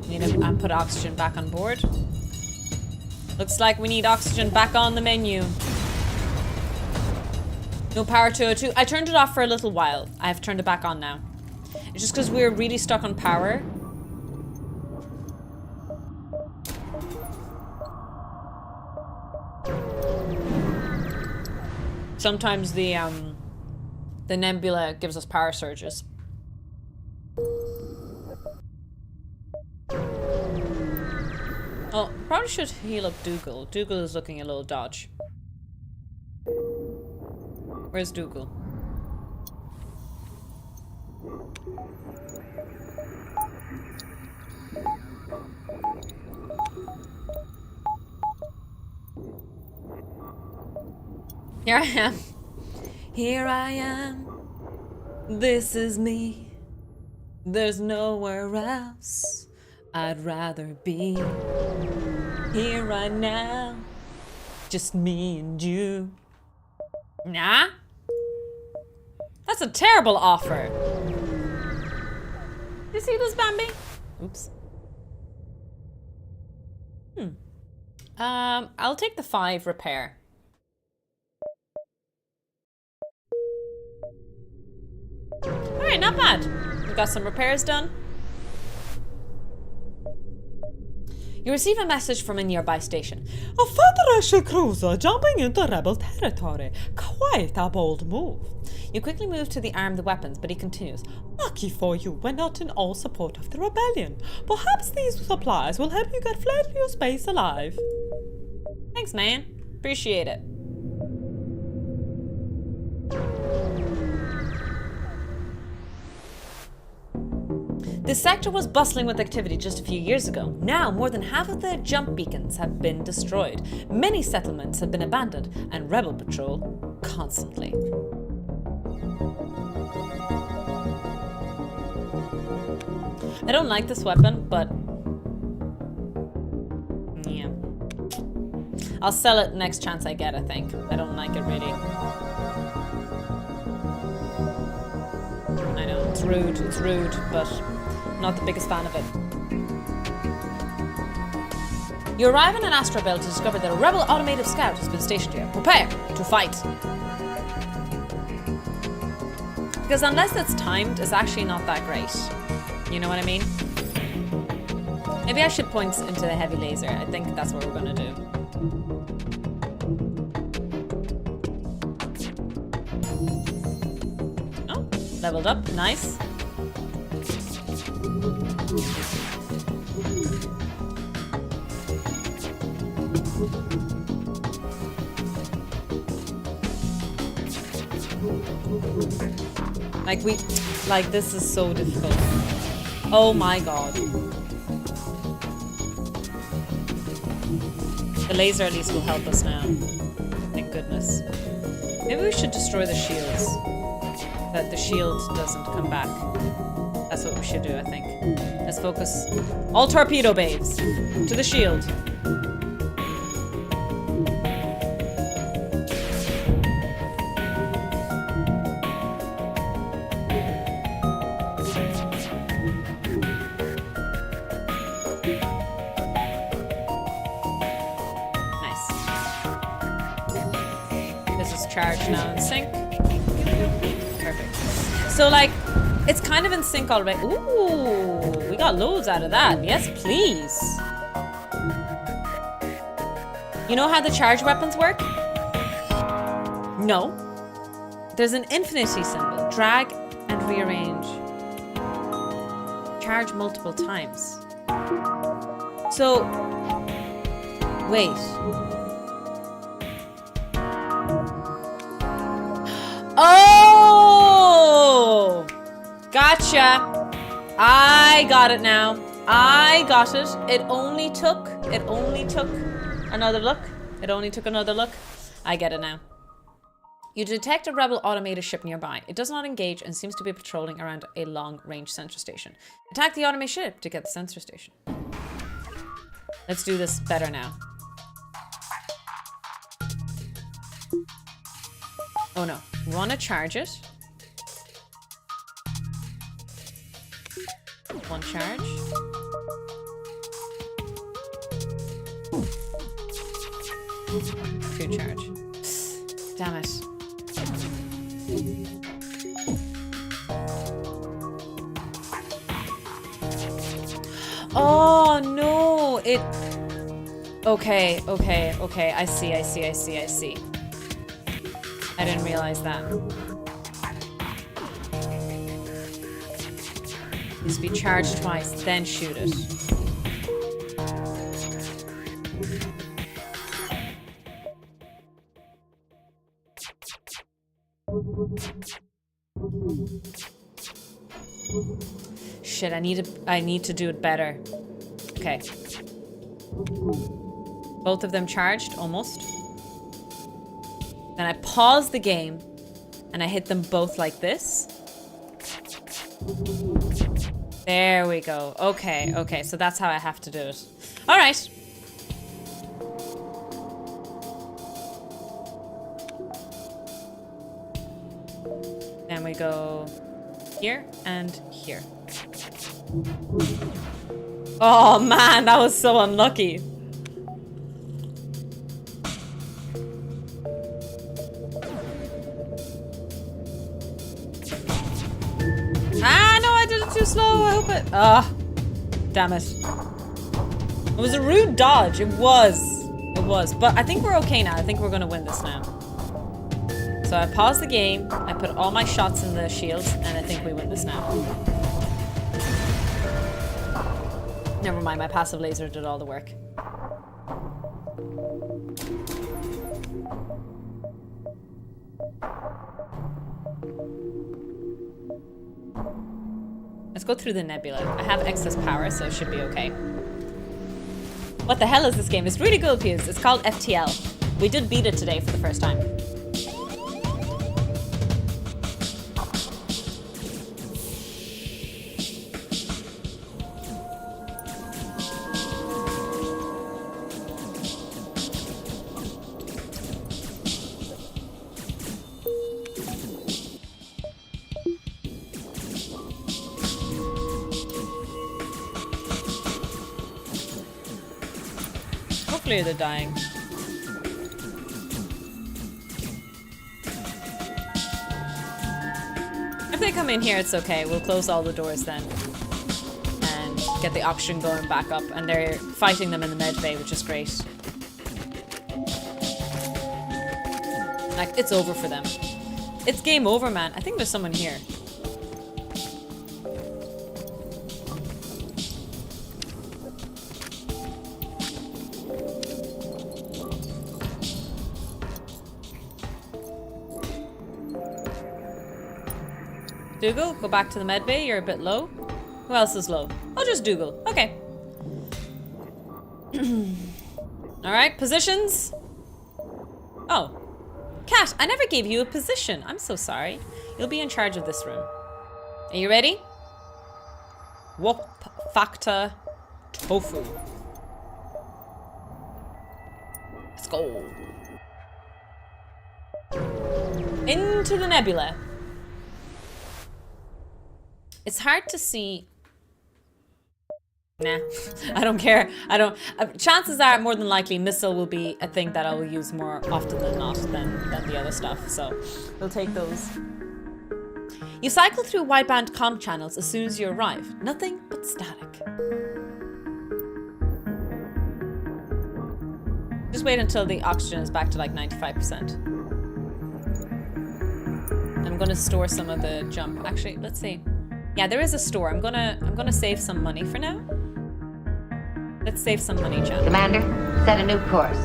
Need to put oxygen back on board. Looks like we need oxygen back on the menu. No power 202. I turned it off for a little while. I have turned it back on now. It's just because we're really stuck on power. Sometimes the nebula gives us power surges. Oh, probably should heal up Dougal. Dougal is looking a little dodge. Where's Dougal? Here I am. Here I am. This is me. There's nowhere else I'd rather be. Here right now. Just me and you. Nah. That's a terrible offer. You see this, Bambi? Oops. I'll take the 5 repair. Alright, not bad. We got some repairs done. You receive a message from a nearby station. A Federation cruiser jumping into rebel territory. Quite a bold move. You quickly move to arm the weapons, but he continues. Lucky for you, we're not in all support of the rebellion. Perhaps these supplies will help you get fled to your space alive. Thanks, man. Appreciate it. This sector was bustling with activity just a few years ago. Now, more than half of the jump beacons have been destroyed. Many settlements have been abandoned, and rebel patrol constantly. I don't like this weapon, but yeah. I'll sell it next chance I get, I think. I don't like it really. I know, it's rude, but not the biggest fan of it. You arrive in an astrobell to discover that a rebel automated scout has been stationed here. Prepare to fight. Because unless it's timed, it's actually not that great. You know what I mean? Maybe I should point into the heavy laser. I think that's what we're gonna do. Oh, leveled up, nice. Like this is so difficult. Oh my god. The laser at least will help us now. Thank goodness. Maybe we should destroy the shields. That the shield doesn't come back. That's what we should do, I think. Let's focus. All torpedo babes to the shield. Charged now in sync. Perfect. So like, it's kind of in sync already. Ooh, we got loads out of that. Yes, please. You know how the charge weapons work? No. There's an infinity symbol. Drag and rearrange. Charge multiple times. So, wait. Oh! Gotcha. I got it now. I got it. It only took another look. It only took another look. I get it now. You detect a rebel automated ship nearby. It does not engage and seems to be patrolling around a long-range sensor station. Attack the automated ship to get the sensor station. Let's do this better now. Oh no, we want to charge it. One charge. Two charge. Damn it. Oh no, it... Okay. I see. I didn't realize that. Needs to be charged twice, then shoot it. Shit, I need to do it better. Okay. Both of them charged, almost. Then I pause the game, and I hit them both like this. There we go. Okay, so that's how I have to do it. All right. Then we go here and here. Oh man, that was so unlucky. Ah, no, I did it too slow. I hope it... Ah, damn it. It was a rude dodge. It was. But I think we're okay now. I think we're going to win this now. So I paused the game. I put all my shots in the shields. And I think we win this now. Never mind. My passive laser did all the work. Let's go through the nebula. I have excess power, so it should be okay. What the hell is this game? It's really good, Piers. It's called FTL. We did beat it today for the first time. Hopefully they're dying. If they come in here, it's okay. We'll close all the doors then. And get the oxygen going back up. And they're fighting them in the med bay, which is great. Like, it's over for them. It's game over, man. I think there's someone here. Dougal, go back to the med bay. You're a bit low. Who else is low? Oh, just Dougal. Okay. Alright, positions. Oh. Cat, I never gave you a position. I'm so sorry. You'll be in charge of this room. Are you ready? Whoop factor tofu. Let's go. Into the nebula. It's hard to see. Nah, I don't care. I don't. Chances are, more than likely, missile will be a thing that I will use more often than not than the other stuff. So we'll take those. You cycle through wideband comm channels as soon as you arrive. Nothing but static. Just wait until the oxygen is back to like 95%. I'm gonna store some of the jump. Actually, let's see. Yeah, there is a store. I'm gonna save some money for now. Let's save some money, John. Commander, set a new course.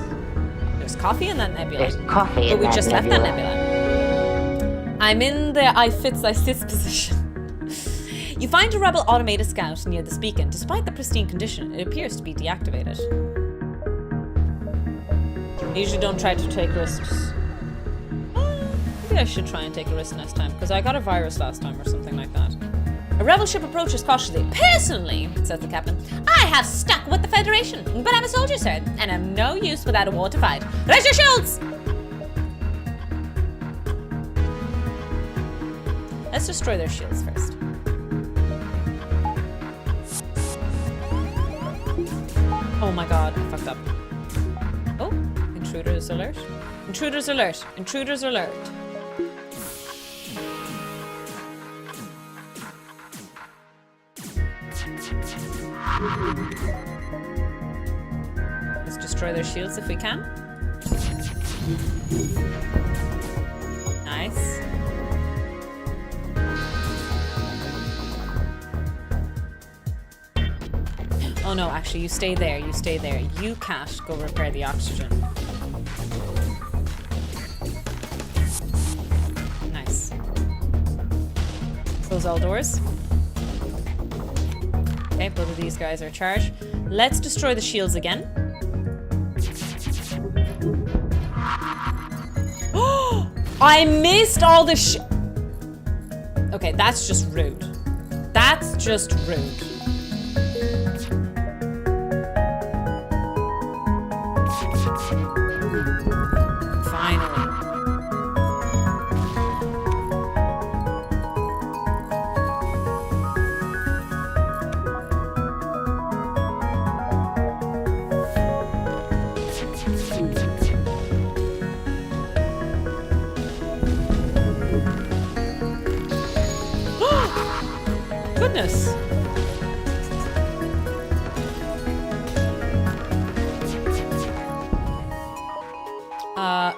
There's coffee in that nebula. There's coffee in that nebula. But we just left that nebula. I'm in the I sits position. You find a rebel automated scout near this beacon. Despite the pristine condition, it appears to be deactivated. I usually don't try to take risks. Maybe I should try and take a risk next time, because I got a virus last time or something like that. A rebel ship approaches cautiously. Personally, says the captain, I have stuck with the Federation, but I'm a soldier, sir, and I'm no use without a war to fight. Raise your shields! Let's destroy their shields first. Oh my god, I fucked up. Oh, intruders alert. Intruders alert. Intruders alert. Let's destroy their shields if we can. Nice. Oh no, actually, you stay there. You stay there. You, Cat, go repair the oxygen. Nice. Close all doors. Okay, both of these guys are charged. Let's destroy the shields again. Oh! I missed all the Okay, that's just rude. That's just rude. Finally. Goodness.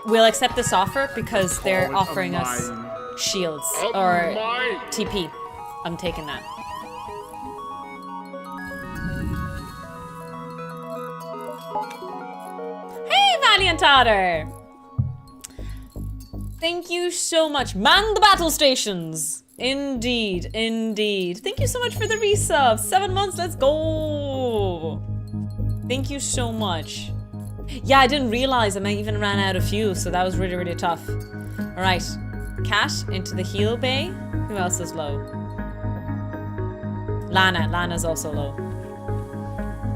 We'll accept this offer because they're offering us shields or TP. I'm taking that. Hey, Valiant Otter! Thank you so much. Man the battle stations! Indeed, indeed. Thank you so much for the resub. 7 months, let's go! Thank you so much. Yeah, I didn't realize I even ran out of fuel, so that was really, really tough. Alright, Cat into the heal bay. Who else is low? Lana. Lana's also low.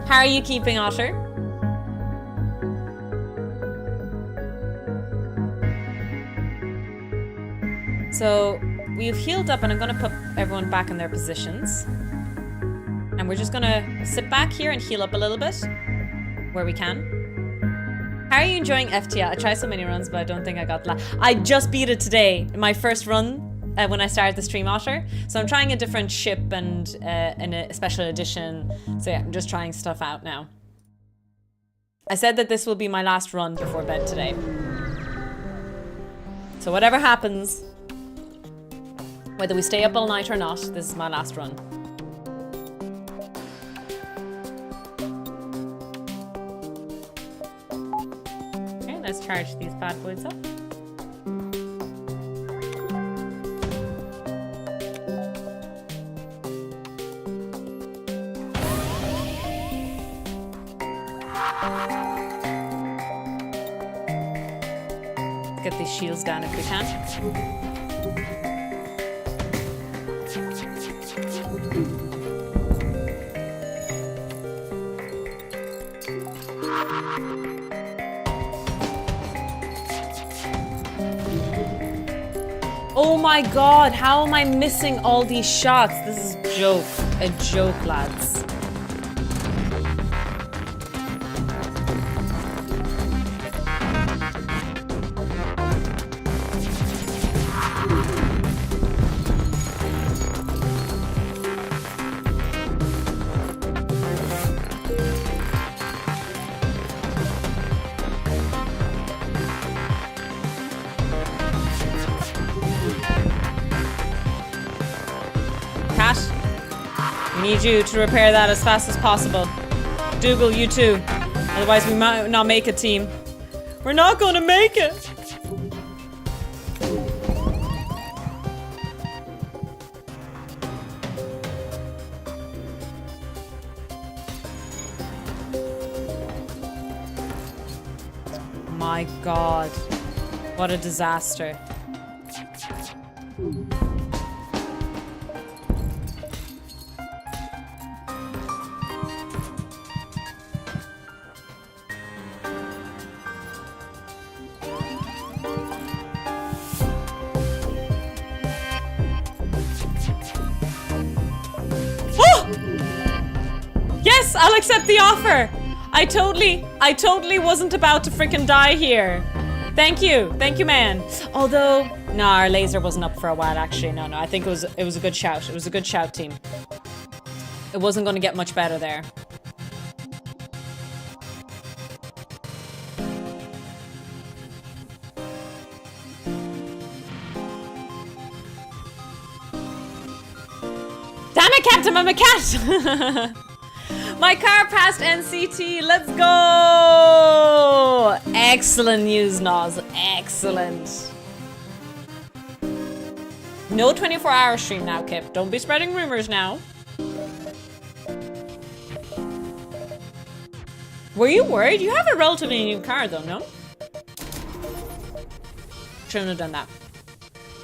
How are you keeping, Otter? So, we've healed up and I'm gonna put everyone back in their positions. And we're just gonna sit back here and heal up a little bit where we can. How are you enjoying FTL? I tried so many runs, but I don't think I got I just beat it today, my first run when I started the stream, Otter. So I'm trying a different ship and in a special edition. So yeah, I'm just trying stuff out now. I said that this will be my last run before bed today. So whatever happens, whether we stay up all night or not, this is my last run. Okay, let's charge these bad boys up. Let's get these shields down if we can. Oh my god, how am I missing all these shots? This is a joke, lads. Need you to repair that as fast as possible. Dougal, you too. Otherwise we might not make it, team. We're not gonna make it! My god. What a disaster. Yes, I'll accept the offer. I totally wasn't about to freaking die here. Thank you, man. Although, no, our laser wasn't up for a while. Actually, no. I think it was a good shout. It was a good shout, team. It wasn't going to get much better there. Damn it, Captain, I'm a cat! My car passed NCT, let's go! Excellent news, Noz, excellent. No 24-hour stream now, Kip. Don't be spreading rumors now. Were you worried? You have a relatively new car, though, no? Shouldn't have done that.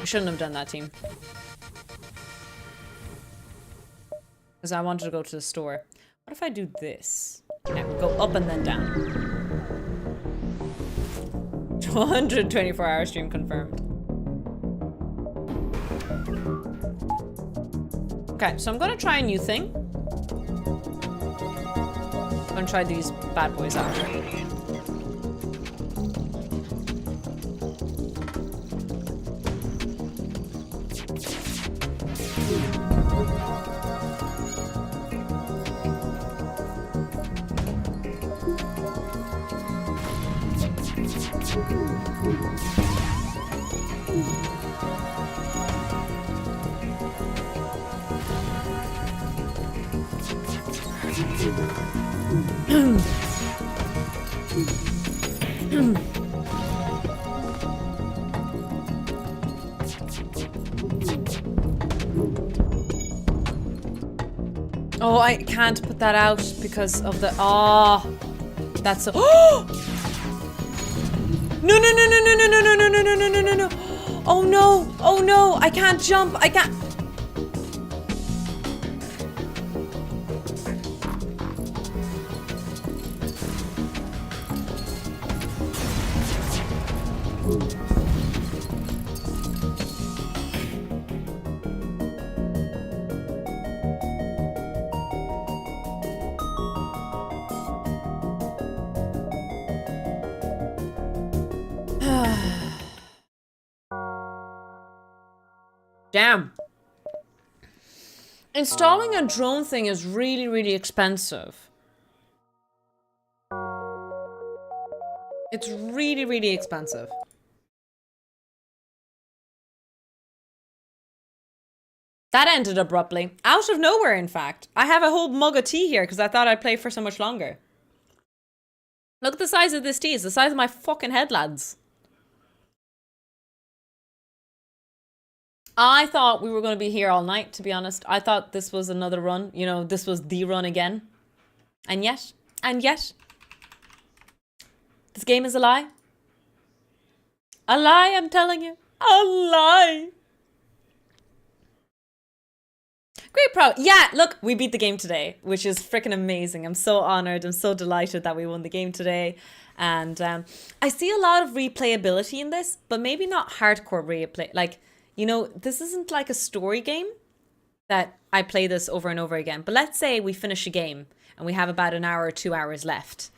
I shouldn't have done that, team. Because I wanted to go to the store. What if I do this? Yeah, go up and then down. 124-hour stream confirmed. Okay, so I'm gonna try a new thing. I'm gonna try these bad boys out. Oh, I can't put that out because of the... Oh, that's so... Oh! No, no, no, no, no, no, no, no, no, no, no, no, no, no. Oh, no. Oh, no. I can't jump. I can't... Damn. Installing a drone thing is really, really expensive. It's really, really expensive. That ended abruptly. Out of nowhere, in fact. I have a whole mug of tea here because I thought I'd play for so much longer. Look at the size of this tea. It's the size of my fucking head, lads. I thought we were going to be here all night, to be honest. I thought this was another run. You know, this was the run again. And yet, this game is a lie. A lie, I'm telling you. A lie. Great pro. Yeah, look, we beat the game today, which is freaking amazing. I'm so honored. I'm so delighted that we won the game today. And I see a lot of replayability in this, but maybe not hardcore replay. Like, you know, this isn't like a story game that I play this over and over again. But let's say we finish a game and we have about an hour or 2 hours left.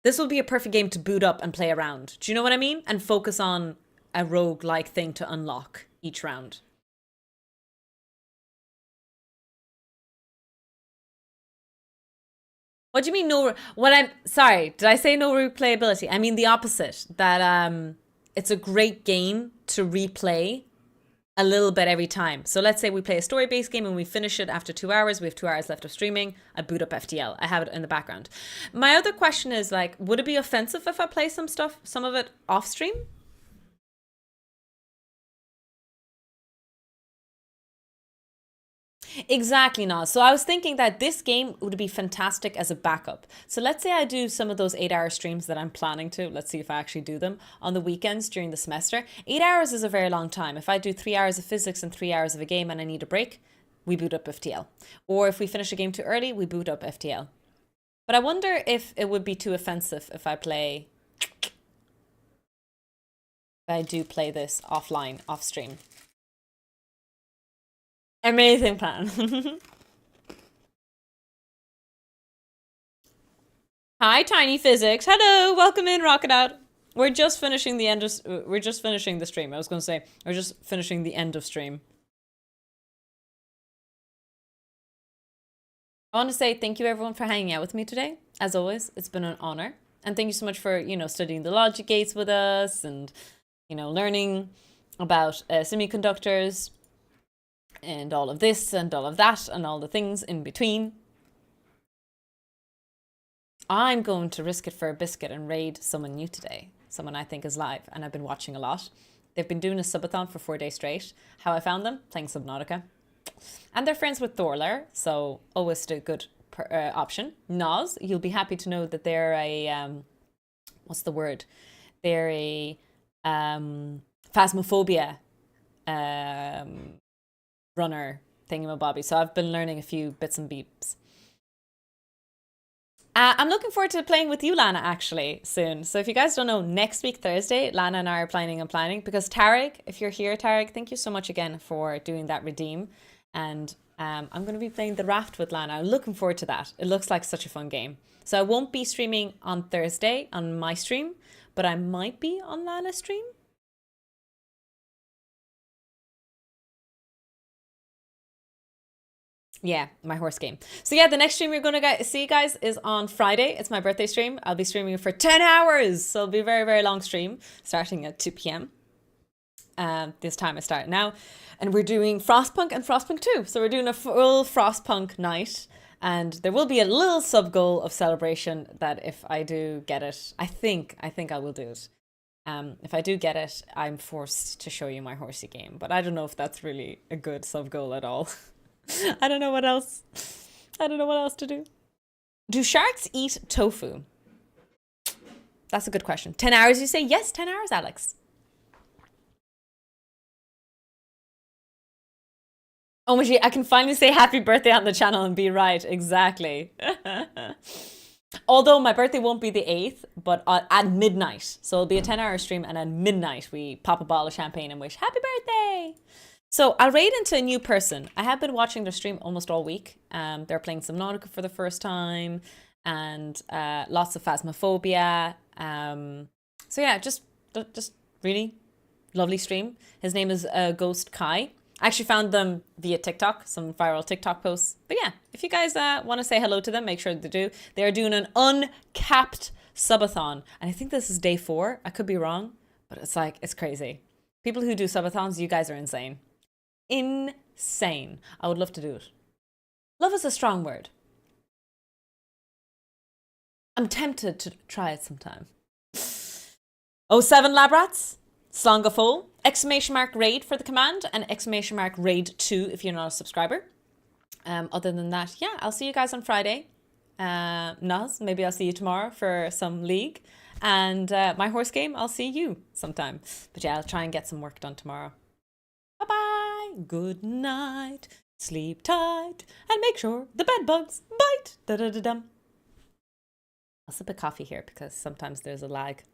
This will be a perfect game to boot up and play around. Do you know what I mean? And focus on a rogue-like thing to unlock each round. What do you mean no? Sorry, did I say no replayability? I mean the opposite. That it's a great game to replay a little bit every time. So let's say we play a story-based game and we finish it after 2 hours. We have 2 hours left of streaming. I boot up FTL. I have it in the background. My other question is, like, would it be offensive if I play some of it off stream? Exactly, Nas. So I was thinking that this game would be fantastic as a backup. So let's say I do some of those 8-hour streams that I'm planning to. Let's see if I actually do them on the weekends during the semester. 8 hours is a very long time. If I do 3 hours of physics and 3 hours of a game and I need a break, we boot up FTL. Or if we finish a game too early, we boot up FTL. But I wonder if it would be too offensive if I do play this offline, off stream. Amazing plan. Hi, Tiny Physics. Hello, welcome in, Rocket Out. We're just finishing the end of. We're just finishing the stream. I was going to say we're just finishing the end of stream. I want to say thank you everyone for hanging out with me today. As always, it's been an honor, and thank you so much for studying the logic gates with us and learning about semiconductors and all of this and all of that and all the things in between. I'm going to risk it for a biscuit and raid someone new today. Someone I think is live and I've been watching a lot. They've been doing a subathon for 4 days straight. How I found them? Playing Subnautica. And they're friends with Thorler, so always a good option. Noz, you'll be happy to know that they're a, what's the word? They're a phasmophobia runner thingamabobby. So I've been learning a few bits and beeps. I'm looking forward to playing with you, Lana, actually, soon. So if you guys don't know, next week, Thursday, Lana and I are planning because Tarek, if you're here, Tarek, thank you so much again for doing that redeem. And I'm going to be playing the raft with Lana. I'm looking forward to that. It looks like such a fun game. So I won't be streaming on Thursday on my stream, but I might be on Lana's stream. Yeah, my horse game. So yeah, the next stream you're going to see, guys, is on Friday. It's my birthday stream. I'll be streaming for 10 hours. So it'll be a very, very long stream, starting at 2 p.m. This time I start now. And we're doing Frostpunk and Frostpunk 2. So we're doing a full Frostpunk night. And there will be a little sub-goal of celebration that if I do get it, I think I will do it. If I do get it, I'm forced to show you my horsey game. But I don't know if that's really a good sub-goal at all. I don't know what else. I don't know what else to do. Do sharks eat tofu? That's a good question. 10 hours, you say? Yes, 10 hours, Alex. Oh, Maji, I can finally say happy birthday on the channel and be right. Exactly. Although my birthday won't be the 8th, but at midnight. So it'll be a 10-hour stream, and at midnight we pop a bottle of champagne and wish happy birthday. So I'll raid into a new person. I have been watching their stream almost all week. They're playing Subnautica for the first time and lots of Phasmophobia. So yeah, just really lovely stream. His name is Ghost Kai. I actually found them via TikTok, some viral TikTok posts. But yeah, if you guys want to say hello to them, make sure they do. They're doing an uncapped subathon. And I think this is day 4. I could be wrong, but it's crazy. People who do subathons, you guys are insane. Insane. I would love to do it. Love is a strong word. I'm tempted to try it sometime. 07 lab rats, Slonga full, exclamation mark raid for the command, and exclamation mark raid 2 if you're not a subscriber. Other than that, yeah, I'll see you guys on Friday. Naz, maybe I'll see you tomorrow for some League. And my horse game, I'll see you sometime. But yeah, I'll try and get some work done tomorrow. Bye-bye, good night, sleep tight, and make sure the bed bugs bite. Da-da-da-dum. I'll sip a coffee here because sometimes there's a lag.